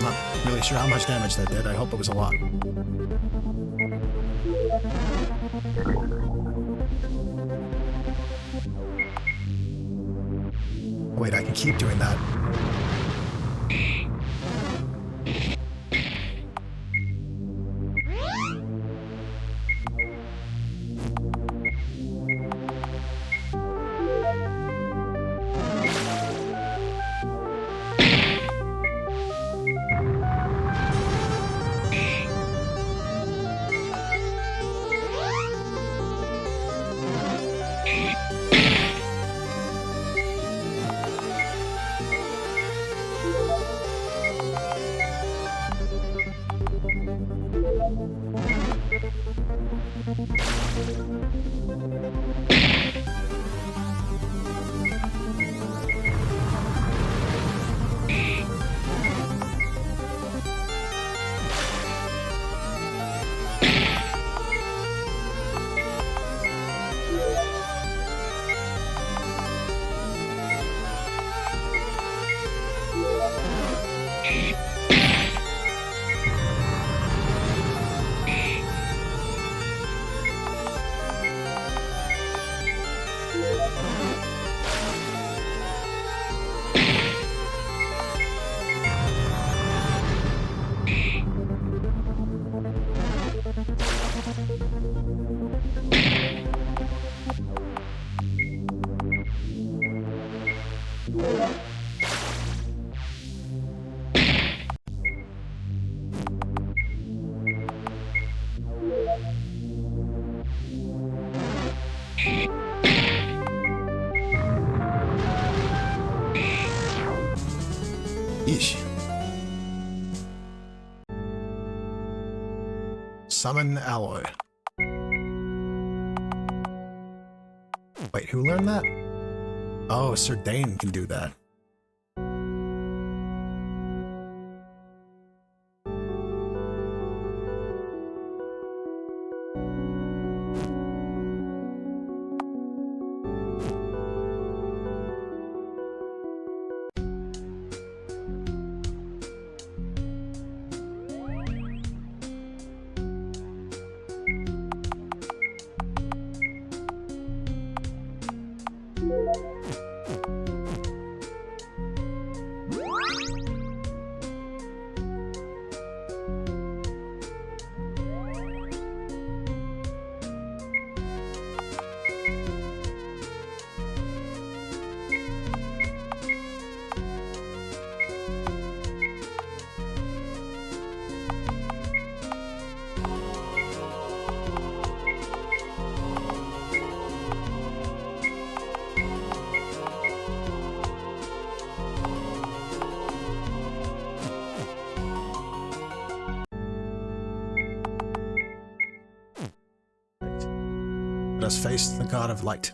Not really sure how much damage that did. I hope it was a lot. Wait, I can keep doing that. Yeesh. Summon Alloy. Wait, who learned that? Oh, Sir Dane can do that. Let us face the god of light.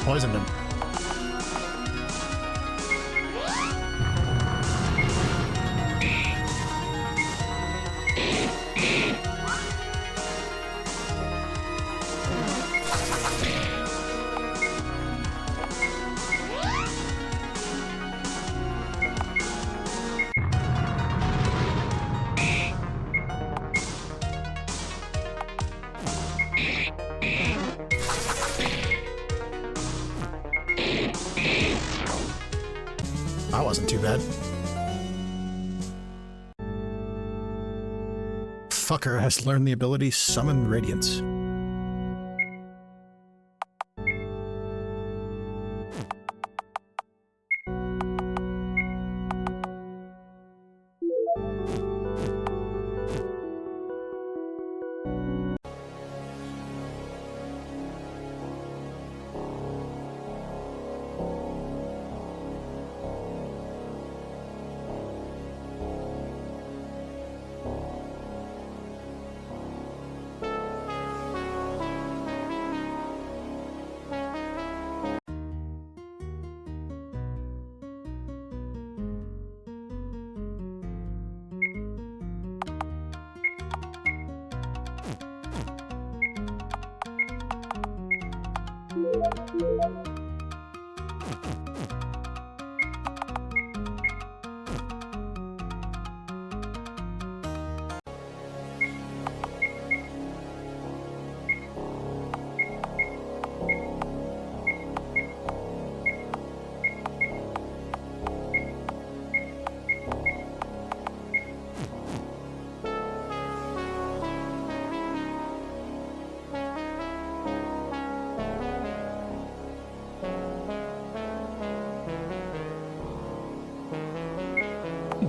poisoned him. That wasn't too bad. Fucker has learned the ability Summon Radiance.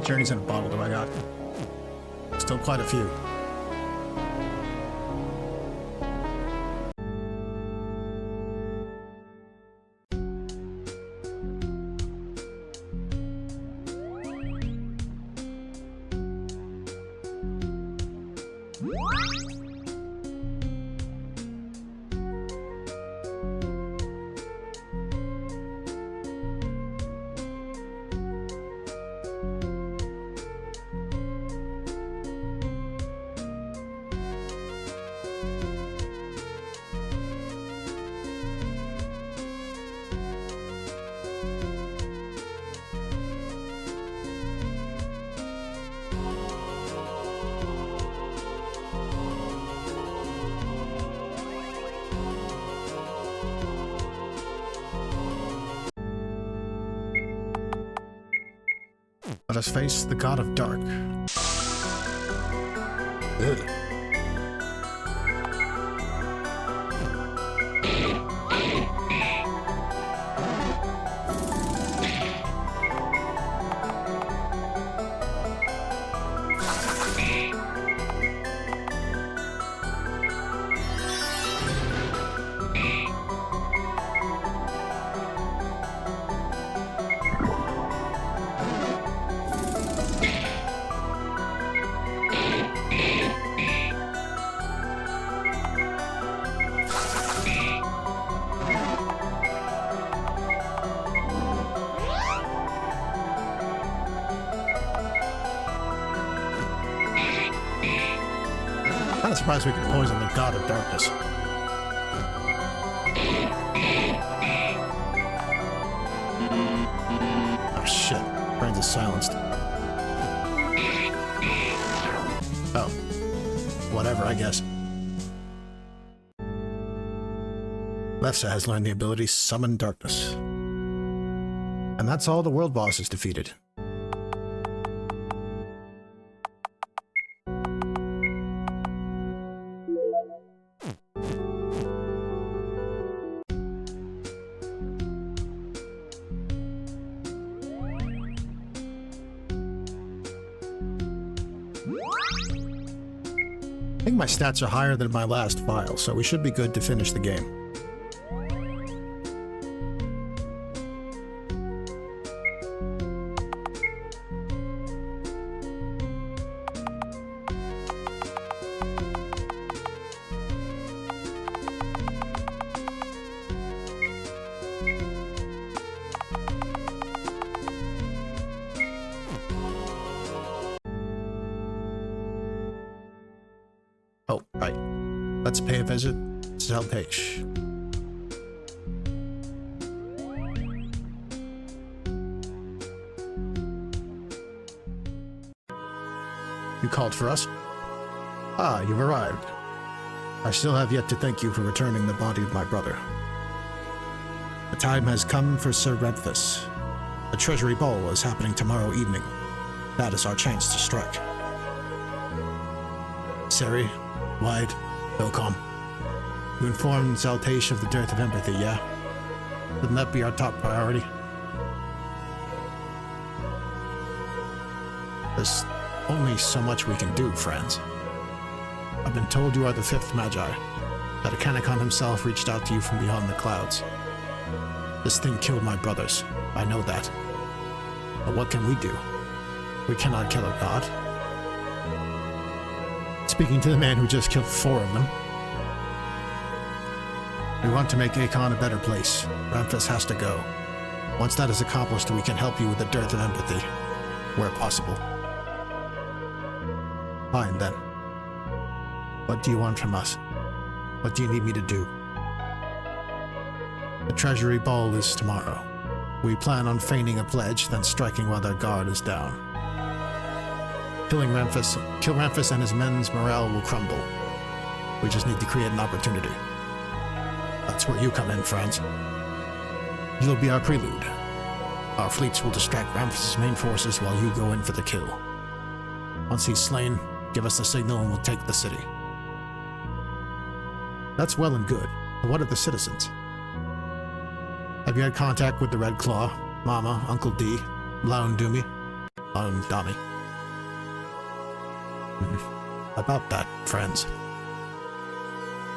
Journeys in a bottle do I got? Still quite a few. Let us face the God of Dark. Ugh. I'm surprised we could poison the God of Darkness. Oh shit, Franz is silenced. Oh. Whatever, I guess. Lefsa has learned the ability Summon Darkness. And that's all the world boss is defeated. I think my stats are higher than my last file, so we should be good to finish the game. Oh, right. Let's pay a visit to Zeltache. You called for us? Ah, you've arrived. I still have yet to thank you for returning the body of my brother. The time has come for Sir Redfus. The treasury ball is happening tomorrow evening. That is our chance to strike. Seri, Wide, Vilcom. You informed Zeltache of the dearth of empathy, yeah? Wouldn't that be our top priority? There's only so much we can do, Franz. I've been told you are the fifth Magi, that Acanicon himself reached out to you from beyond the clouds. This thing killed my brothers, I know that. But what can we do? We cannot kill a god. Speaking to the man who just killed 4 of them. We want to make Akon a better place. Ramphis has to go. Once that is accomplished, we can help you with the dearth of empathy, where possible. Fine, then. What do you want from us? What do you need me to do? The treasury ball is tomorrow. We plan on feigning a pledge, then striking while their guard is down. Kill Ramphis and his men's morale will crumble. We just need to create an opportunity. That's where you come in, Franz. You'll be our prelude. Our fleets will distract Ramphis' main forces while you go in for the kill. Once he's slain, give us the signal and we'll take the city. That's well and good, but what of the citizens? Have you had contact with the Red Claw, Mama, Uncle D, Laundumi, Dami? About that, friends.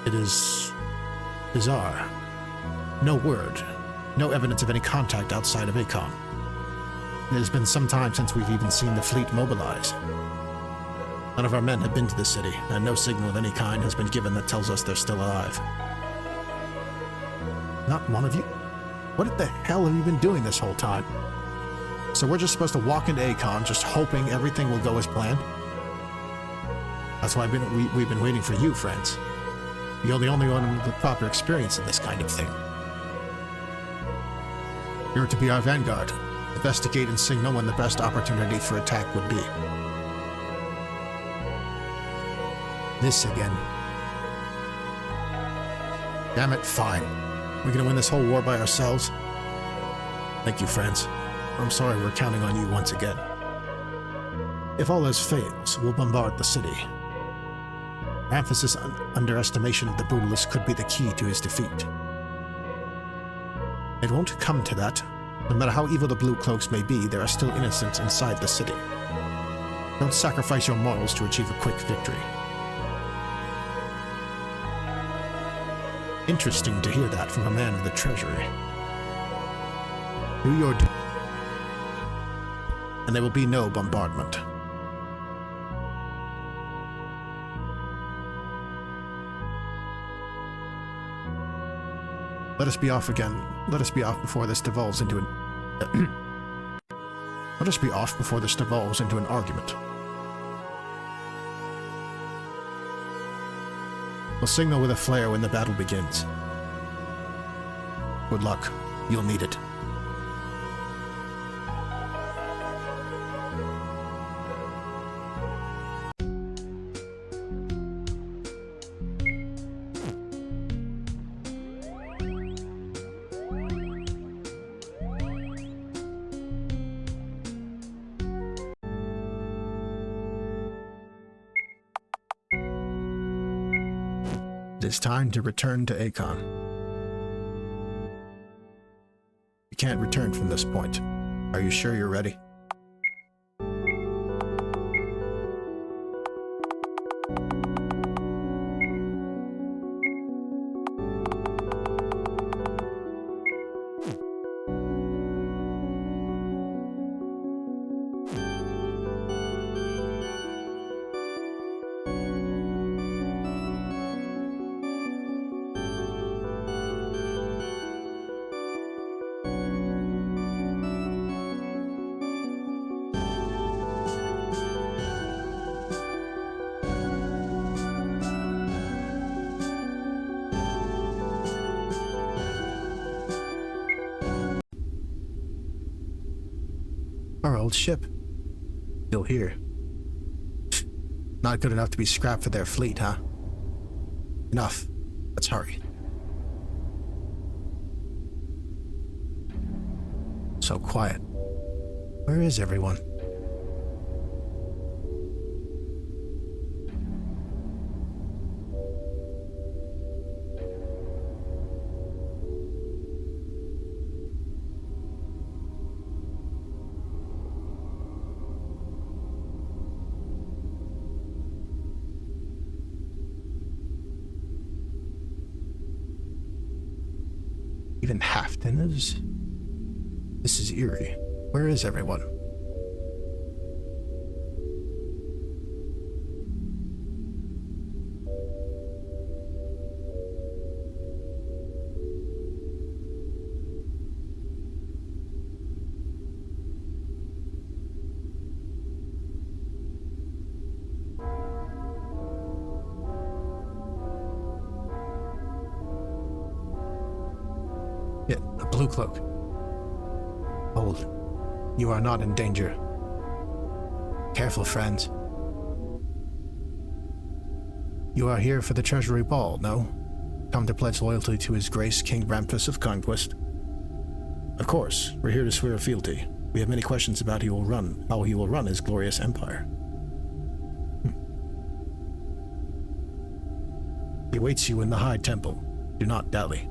It is bizarre. No word, no evidence of any contact outside of Akon. It has been some time since we've even seen the fleet mobilize. None of our men have been to the city, and no signal of any kind has been given that tells us they're still alive. Not one of you? What the hell have you been doing this whole time? So we're just supposed to walk into Akon just hoping everything will go as planned? That's why we've been waiting for you, friends. You're the only one with the proper experience in this kind of thing. You're to be our vanguard. Investigate and signal when the best opportunity for attack would be. This again. Damn it, fine. We're gonna win this whole war by ourselves? Thank you, friends. I'm sorry we're counting on you once again. If all else fails, we'll bombard the city. Ramphis' underestimation of the Brutalists could be the key to his defeat. It won't come to that. No matter how evil the Blue Cloaks may be, there are still innocents inside the city. Don't sacrifice your morals to achieve a quick victory. Interesting to hear that from a man of the Treasury. Do your duty, and there will be no bombardment. Let us be off again. Let us be off before this devolves into an... Let us be off before this devolves into an argument. We'll signal with a flare when the battle begins. Good luck. You'll need it. It is time to return to Akon. You can't return from this point. Are you sure you're ready? old ship. Still here. Not good enough to be scrapped for their fleet, huh? Enough. Let's hurry. So quiet. Where is everyone? Even half-dinners? This is eerie. Where is everyone? Yeah, a blue cloak. Hold. You are not in danger. Careful, friends. You are here for the treasury ball, no? Come to pledge loyalty to His Grace King Ramphis of Conquest. Of course, we're here to swear fealty. We have many questions about how he will run his glorious empire. He awaits you in the High Temple. Do not dally.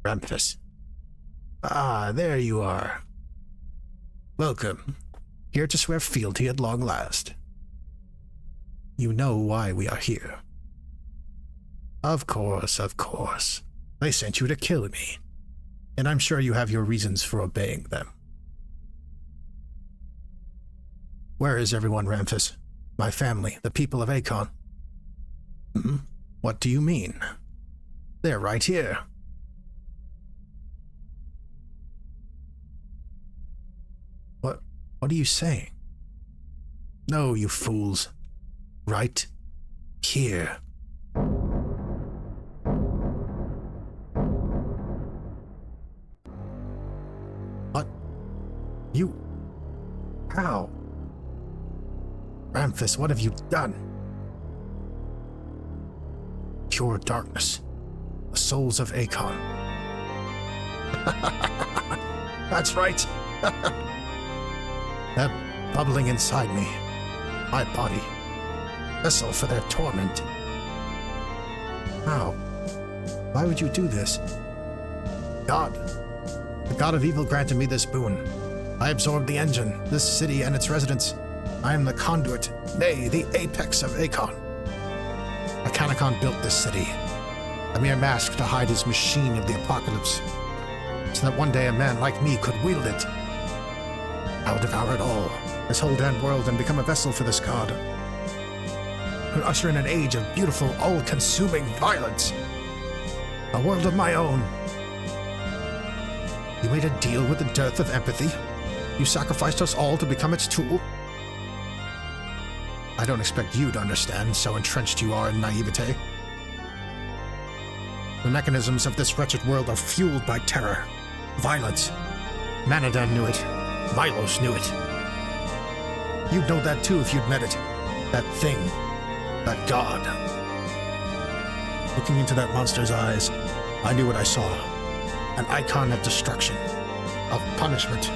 Ramphis. Ah, there you are. Welcome. Here to swear fealty at long last. You know why we are here. Of course, of course. They sent you to kill me. And I'm sure you have your reasons for obeying them. Where is everyone, Ramphis? My family, the people of Akon. What do you mean? They're right here. What are you saying? No, you fools. Right here. What? You... How? Ramphis, what have you done? Pure darkness. The souls of Akon. That's right. They're bubbling inside me. My body. Vessel for their torment. How? Why would you do this? God. The god of evil granted me this boon. I absorbed the engine, this city and its residents. I am the conduit, nay, the apex of Akon. Mechanicon built this city. A mere mask to hide his machine of the apocalypse. So that one day a man like me could wield it. I'll devour it all, this whole damn world, and become a vessel for this god. And usher in an age of beautiful, all-consuming violence. A world of my own. You made a deal with the dearth of empathy? You sacrificed us all to become its tool? I don't expect you to understand, so entrenched you are in naivete. The mechanisms of this wretched world are fueled by terror, violence. Manadan knew it. Milos knew it. You'd know that too if you'd met it. That thing. That god. Looking into that monster's eyes, I knew what I saw. An icon of destruction. Of punishment.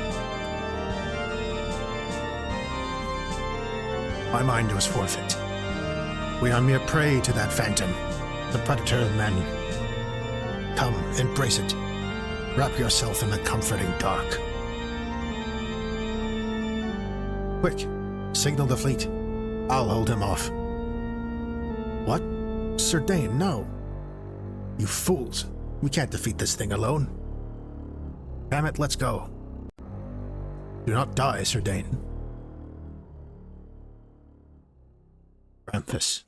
My mind was forfeit. We are mere prey to that phantom. The predator of men. Come, embrace it. Wrap yourself in the comforting dark. Quick, signal the fleet. I'll hold him off. What? Sir Dane, no. You fools. We can't defeat this thing alone. Damn it, let's go. Do not die, Sir Dane. Francis.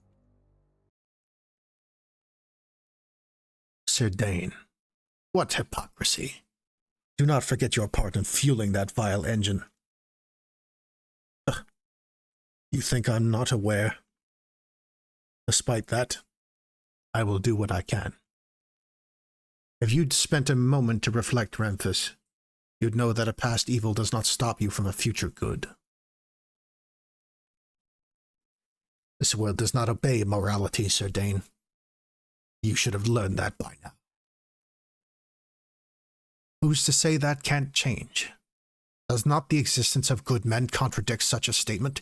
Sir Dane. What hypocrisy. Do not forget your part in fueling that vile engine. Ugh. You think I'm not aware? Despite that, I will do what I can. If you'd spent a moment to reflect, Ramphis, you'd know that a past evil does not stop you from a future good. This world does not obey morality, Sir Dane. You should have learned that by now. Who's to say that can't change? Does not the existence of good men contradict such a statement?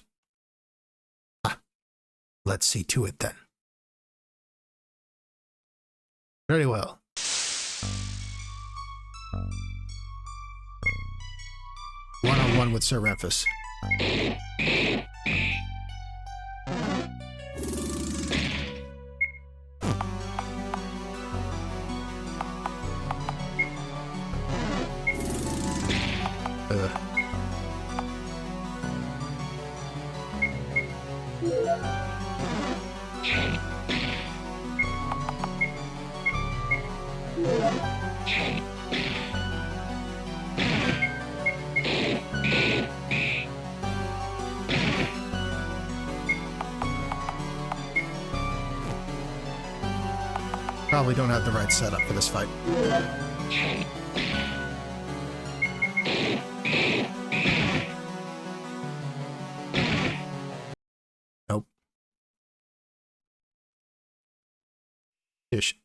Ah, let's see to it then. Very well. One-on-one with Sir Ramphis. Probably don't have the right setup for this fight. Nope. Ish.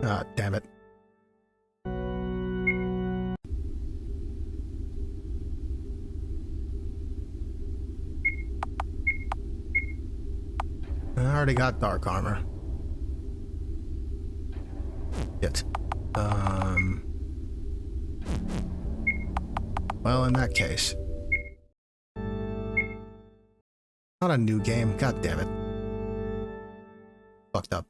Ah, damn it. I already got dark armor. Shit. Well, in that case. Not a new game, god damn it. Fucked up.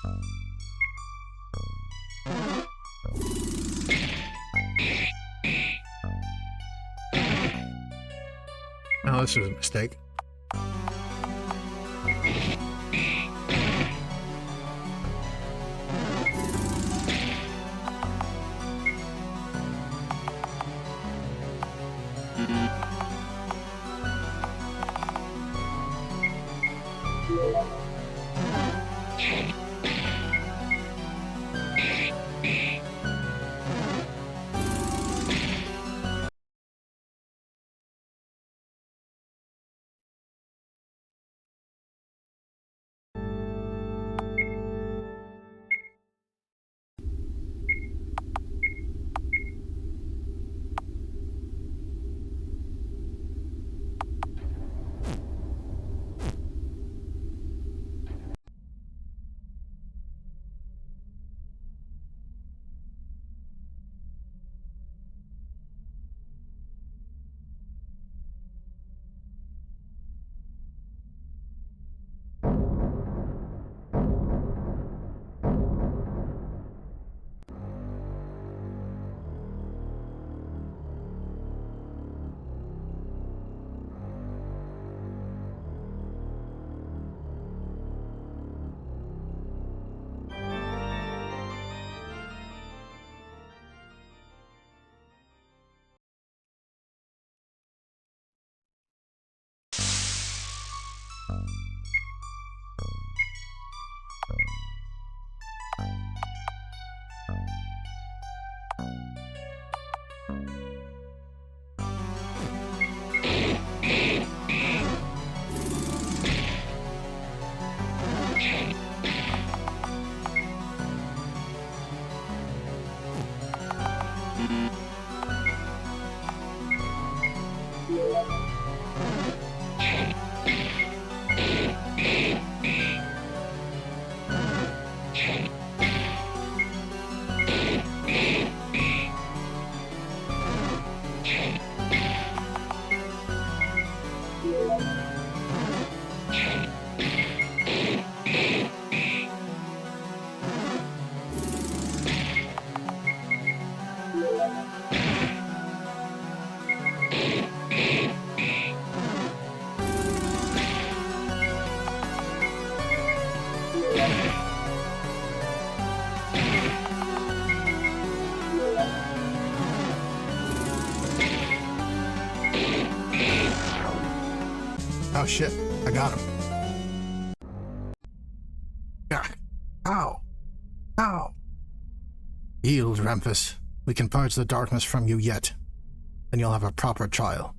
Oh, this was a mistake. Oh shit, I got him. Ah. Ow. Ow. Yield, Ramphis. We can purge the darkness from you yet, and you'll have a proper trial.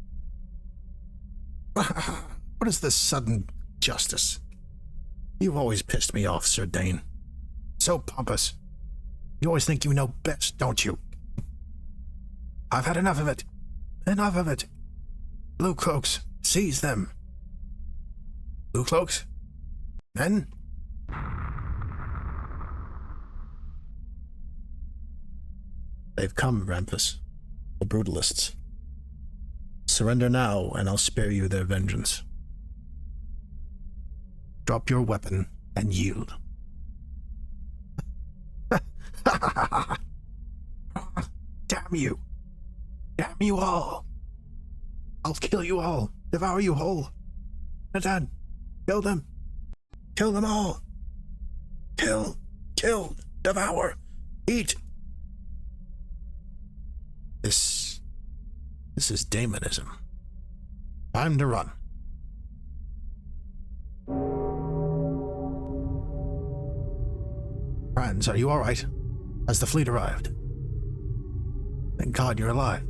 What is this sudden justice? You've always pissed me off, Sir Dane. So pompous. You always think you know best, don't you? I've had enough of it. Enough of it. Blue cloaks, seize them. Blue cloaks? Men? They've come, Ramphis. The brutalists. Surrender now, and I'll spare you their vengeance. Drop your weapon and yield. Damn you! Damn you all! I'll kill you all, devour you whole. Nathan, kill them! Kill them all! Kill, devour, eat! This is Daemonism. Time to run. Franz, are you all right? Has the fleet arrived? Thank God you're alive.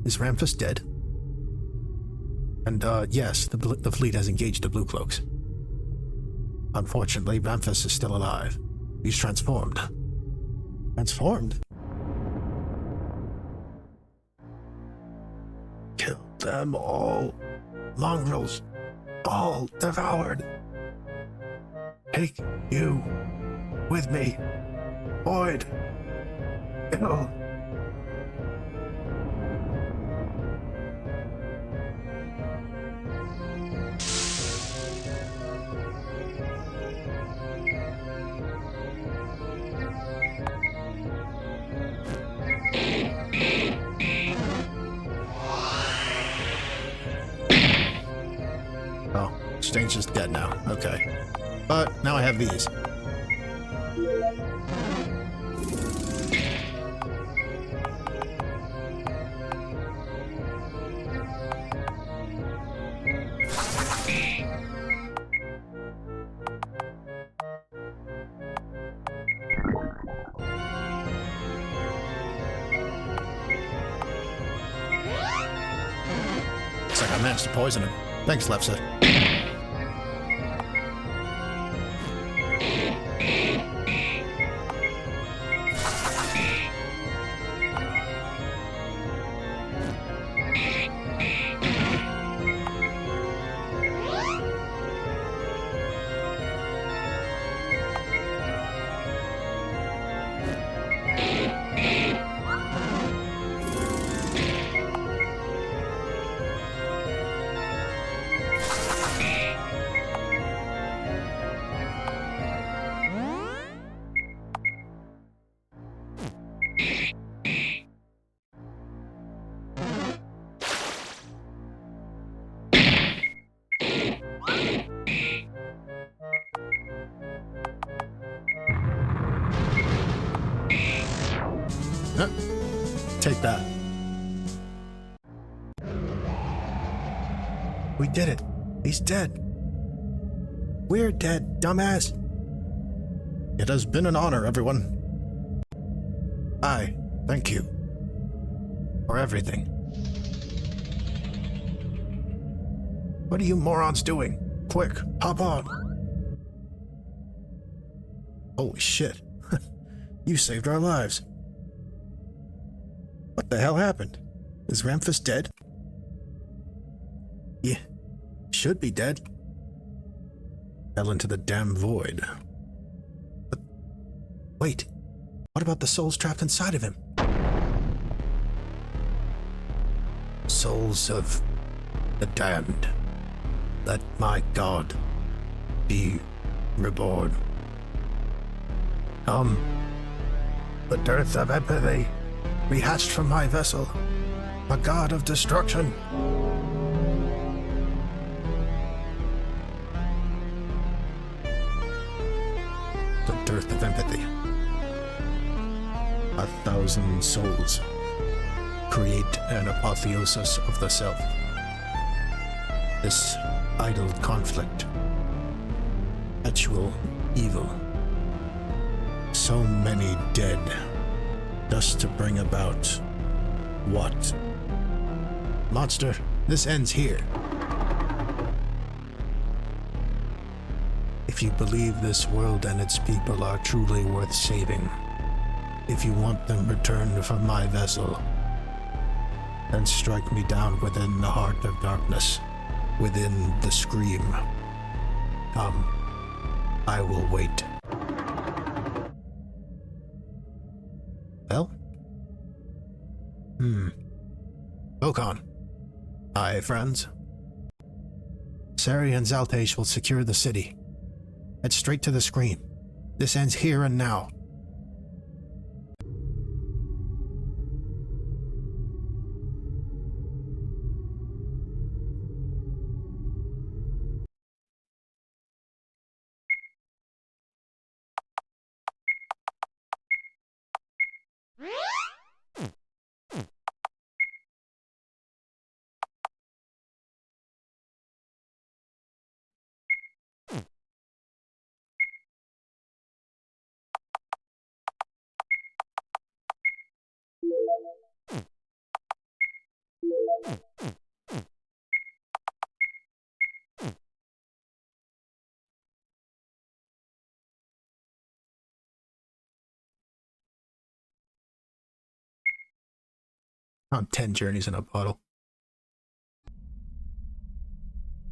Is Ramphis dead? And, yes, the fleet has engaged the Blue Cloaks. Unfortunately, Ramphis is still alive. He's transformed. Transformed? Kill them all. Mongrels. All devoured. Take you with me. Void. Kill. stain's just dead now. Okay. But now I have these. Looks like I managed to poison him. Thanks, Lefsa. Take that. We did it. He's dead. We're dead, dumbass. It has been an honor, everyone. Thank you. For everything. What are you morons doing? Quick, hop on. Holy shit. You saved our lives. What the hell happened? Is Ramphis dead? Yeah, should be dead. Fell into the damn void. But wait, what about the souls trapped inside of him? Souls of the damned. Let my God be reborn. Come, the dearth of empathy rehatched from my vessel, a god of destruction. The dearth of empathy. 1,000 souls create an apotheosis of the self. This idle conflict, perpetual evil. So many dead, just to bring about what? Monster, this ends here. If you believe this world and its people are truly worth saving, if you want them returned from my vessel, then strike me down within the heart of darkness, within the scream. Come, I will wait. Well? Okan. Aye, friends. Sari and Zaltesh will secure the city. Head straight to the screen. This ends here and now. On 10 journeys in a bottle.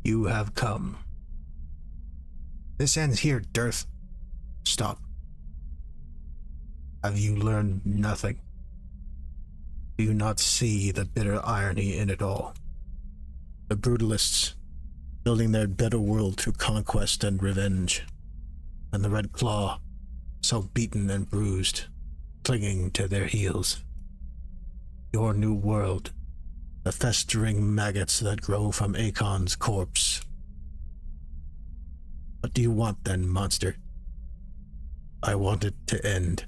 You have come. This ends here, Dearth. Stop. Have you learned nothing? Do you not see the bitter irony in it all? The brutalists, building their better world through conquest and revenge. And the Red Claw, so beaten and bruised, clinging to their heels. Your new world, the festering maggots that grow from Akon's corpse. What do you want then, monster? I want it to end.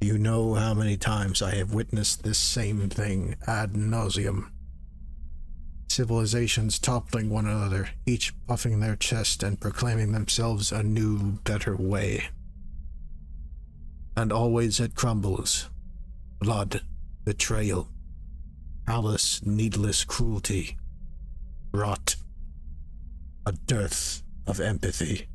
Do you know how many times I have witnessed this same thing ad nauseum? Civilizations toppling one another, each puffing their chest and proclaiming themselves a new, better way. And always it crumbles. Blood, betrayal, callous, needless cruelty, rot, a dearth of empathy.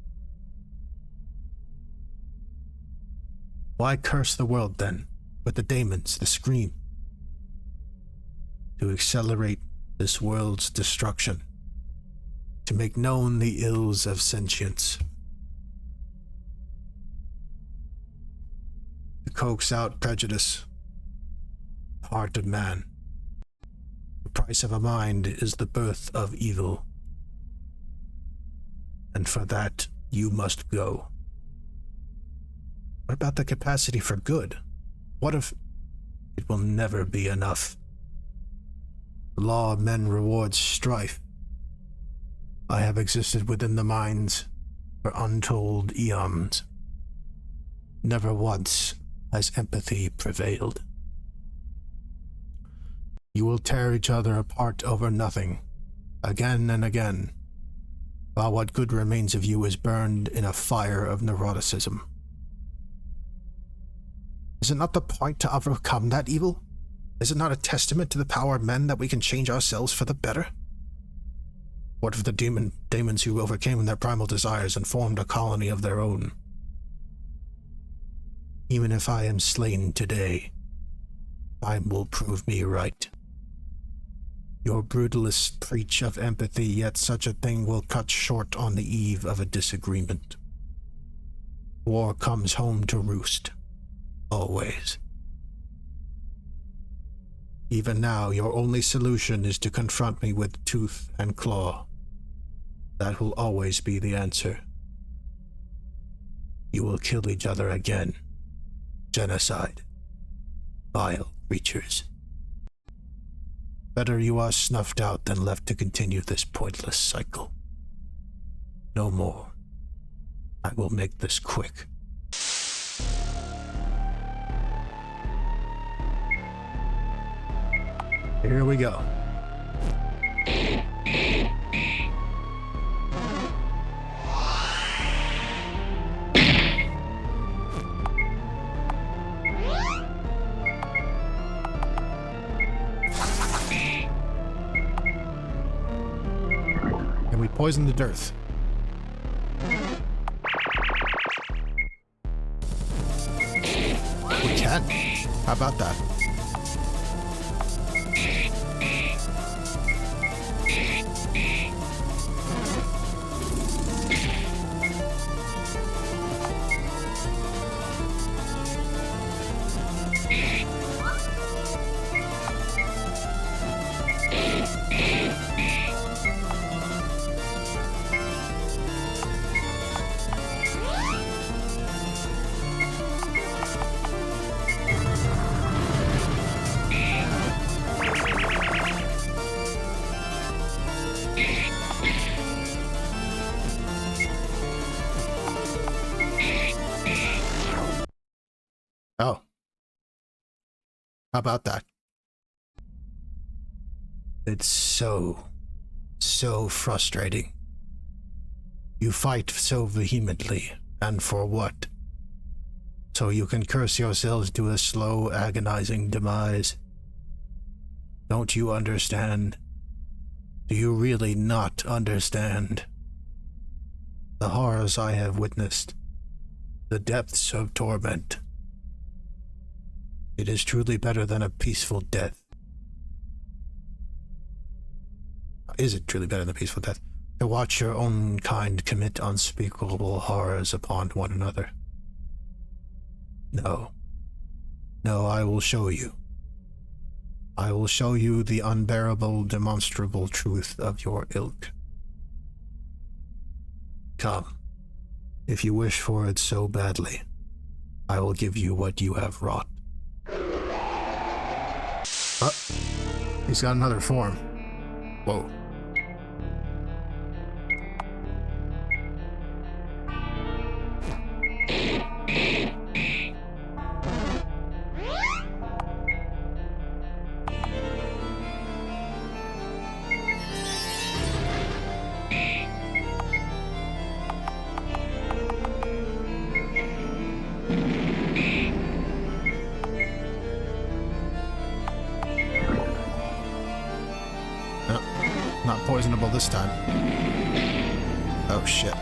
Why curse the world, then, with the daemons, the scream? To accelerate this world's destruction, to make known the ills of sentience, to coax out prejudice, the heart of man. The price of a mind is the birth of evil, and for that you must go. What about the capacity for good? What if it will never be enough? The law of men rewards strife. I have existed within the minds for untold eons. Never once has empathy prevailed. You will tear each other apart over nothing, again and again, while what good remains of you is burned in a fire of neuroticism. Is it not the point to overcome that evil? Is it not a testament to the power of men that we can change ourselves for the better? What of the demons who overcame their primal desires and formed a colony of their own? Even if I am slain today, time will prove me right. Your brutalists preach of empathy, yet such a thing will cut short on the eve of a disagreement. War comes home to roost. Always. Even now, your only solution is to confront me with tooth and claw. That will always be the answer. You will kill each other again. Genocide. Vile creatures. Better you are snuffed out than left to continue this pointless cycle. No more. I will make this quick. Here we go. And we poison the dearth. We can. How about that? Oh. How about that? It's so frustrating. You fight so vehemently, and for what? So you can curse yourselves to a slow, agonizing demise. Don't you understand? Do you really not understand? The horrors I have witnessed, the depths of torment. It is truly better than a peaceful death. Is it truly better than a peaceful death? To watch your own kind commit unspeakable horrors upon one another. No. No, I will show you. I will show you the unbearable, demonstrable truth of your ilk. Come. If you wish for it so badly, I will give you what you have wrought. Oh, he's got another form. Whoa. reasonable this time. Oh, shit.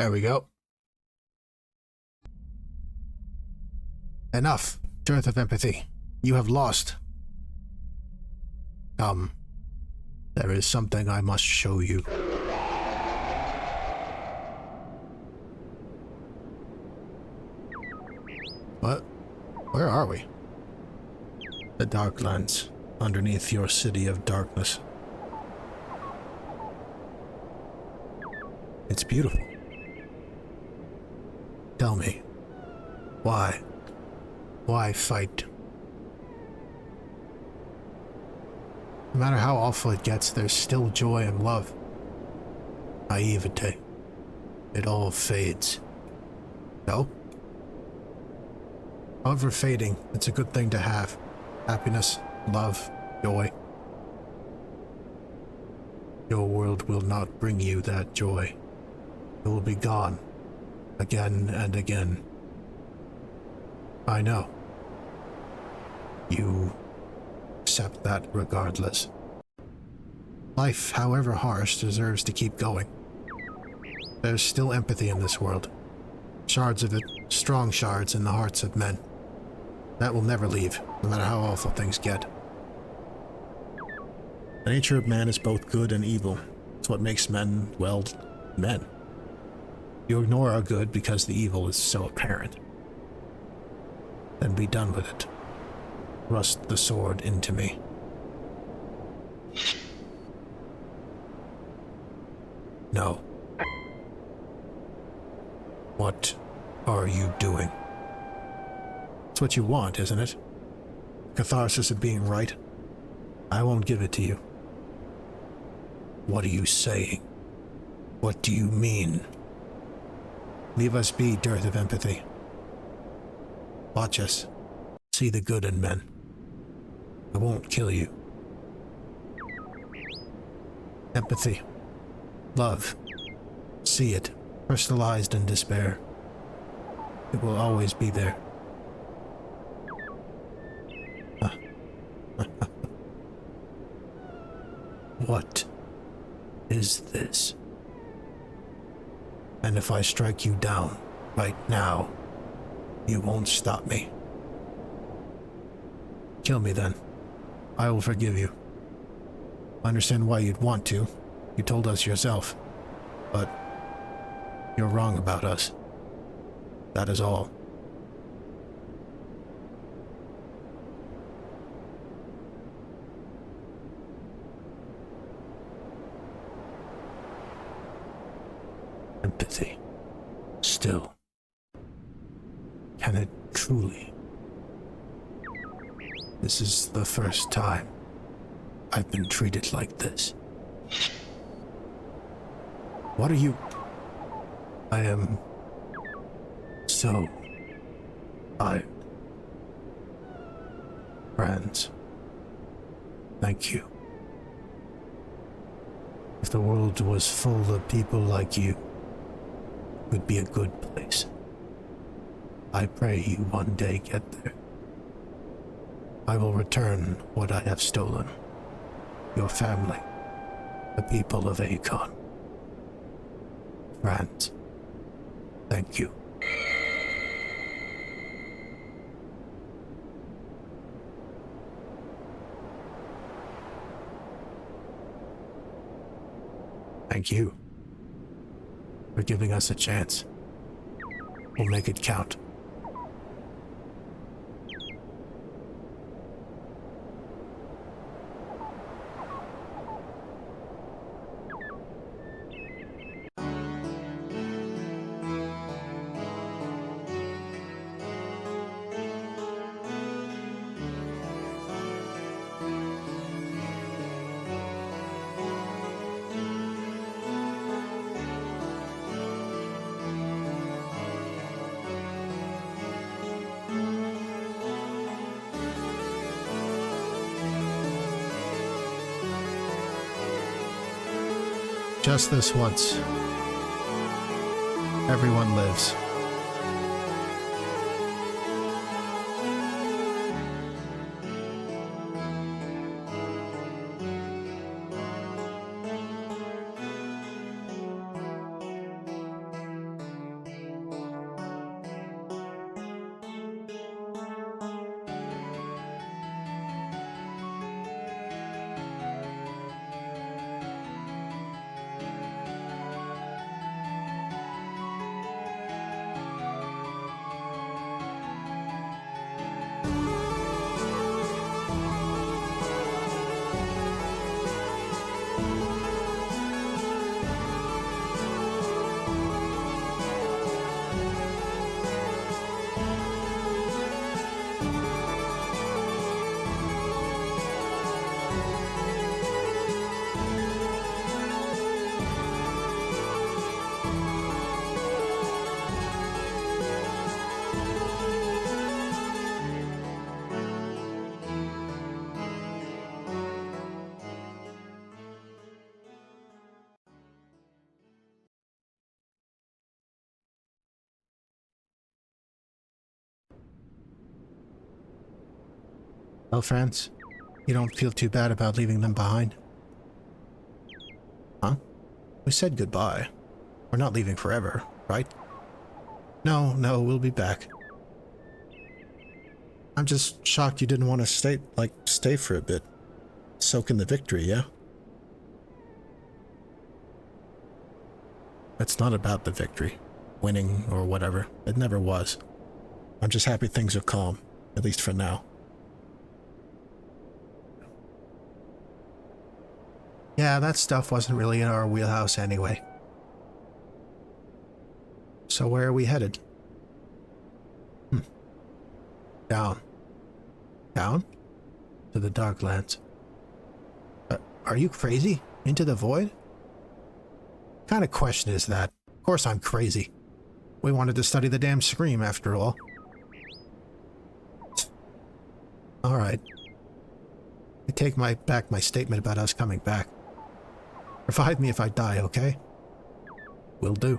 There we go. Enough, dearth of empathy. You have lost. Come. There is something I must show you. What? Where are we? The Darklands, underneath your city of darkness. It's beautiful. Tell me, why? Why fight? No matter how awful it gets, there's still joy and love. Naivete. It all fades. No? However fading, it's a good thing to have. Happiness, love, joy. Your world will not bring you that joy. It will be gone. Again and again. I know. You accept that regardless. Life, however harsh, deserves to keep going. There's still empathy in this world. Shards of it, strong shards in the hearts of men. That will never leave, no matter how awful things get. The nature of man is both good and evil. It's what makes men, well, men. You ignore our good because the evil is so apparent. Then be done with it. Thrust the sword into me. No. What are you doing? It's what you want, isn't it? Catharsis of being right. I won't give it to you. What are you saying? What do you mean? Leave us be, dearth of empathy. Watch us. See the good in men. I won't kill you. Empathy. Love. See it, crystallized in despair. It will always be there. What is this? And if I strike you down right now, you won't stop me. Kill me then. I will forgive you. I understand why you'd want to. You told us yourself. But you're wrong about us. That is all. Empathy. Still. Can it truly? This is the first time I've been treated like this. What are you? I am so tired. Franz, thank you. If the world was full of people like you, it would be a good place. I pray you one day get there. I will return what I have stolen. Your family, the people of Akon. Franz, thank you. Thank you for giving us a chance. We'll make it count. Just this once. Everyone lives. Well, Franz, you don't feel too bad about leaving them behind? Huh? We said goodbye. We're not leaving forever, right? No, we'll be back. I'm just shocked you didn't want to stay for a bit. Soak in the victory, yeah? It's not about the victory, winning or whatever. It never was. I'm just happy things are calm, at least for now. Yeah, that stuff wasn't really in our wheelhouse anyway. So where are we headed? Down. Down? To the Darklands. Are you crazy? Into the void? What kind of question is that? Of course I'm crazy. We wanted to study the damn Scream, after all. Alright. I take back my statement about us coming back. Revive me if I die, okay? Will do.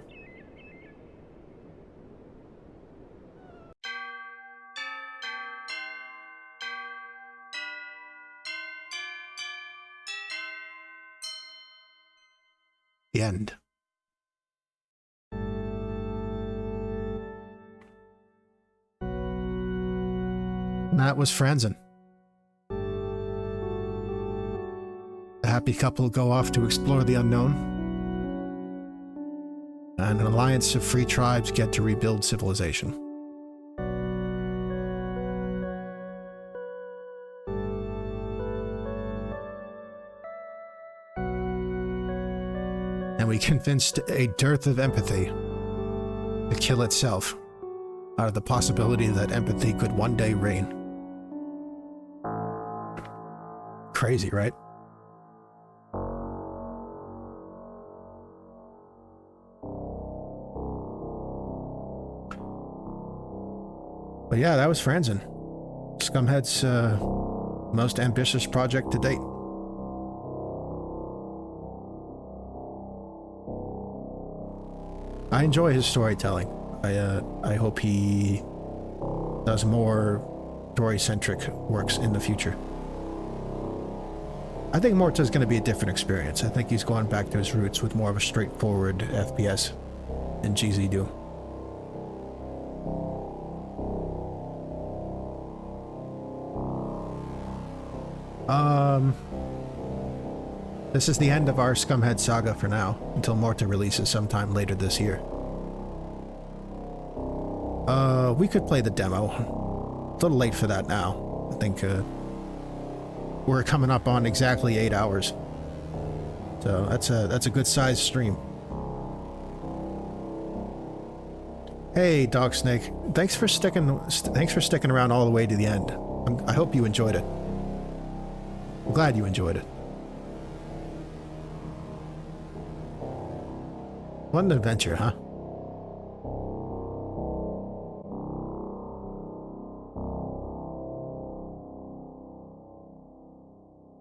The end. And that was Franzen. The happy couple go off to explore the unknown, and an alliance of free tribes get to rebuild civilization. And we convinced a dearth of empathy to kill itself out of the possibility that empathy could one day reign. Crazy, right? But yeah, that was Franzen. Scumhead's most ambitious project to date. I enjoy his storytelling. I hope he does more story-centric works in the future. I think Morta's going to be a different experience. I think he's going back to his roots with more of a straightforward FPS than GZ do. This is the end of our Scumhead saga for now, until Morta releases sometime later this year. We could play the demo. A little late for that now. I think, we're coming up on exactly 8 hours. So that's a good sized stream. Hey, Dog Snake. Thanks for sticking around all the way to the end. I hope you enjoyed it. I'm glad you enjoyed it. What an adventure, huh?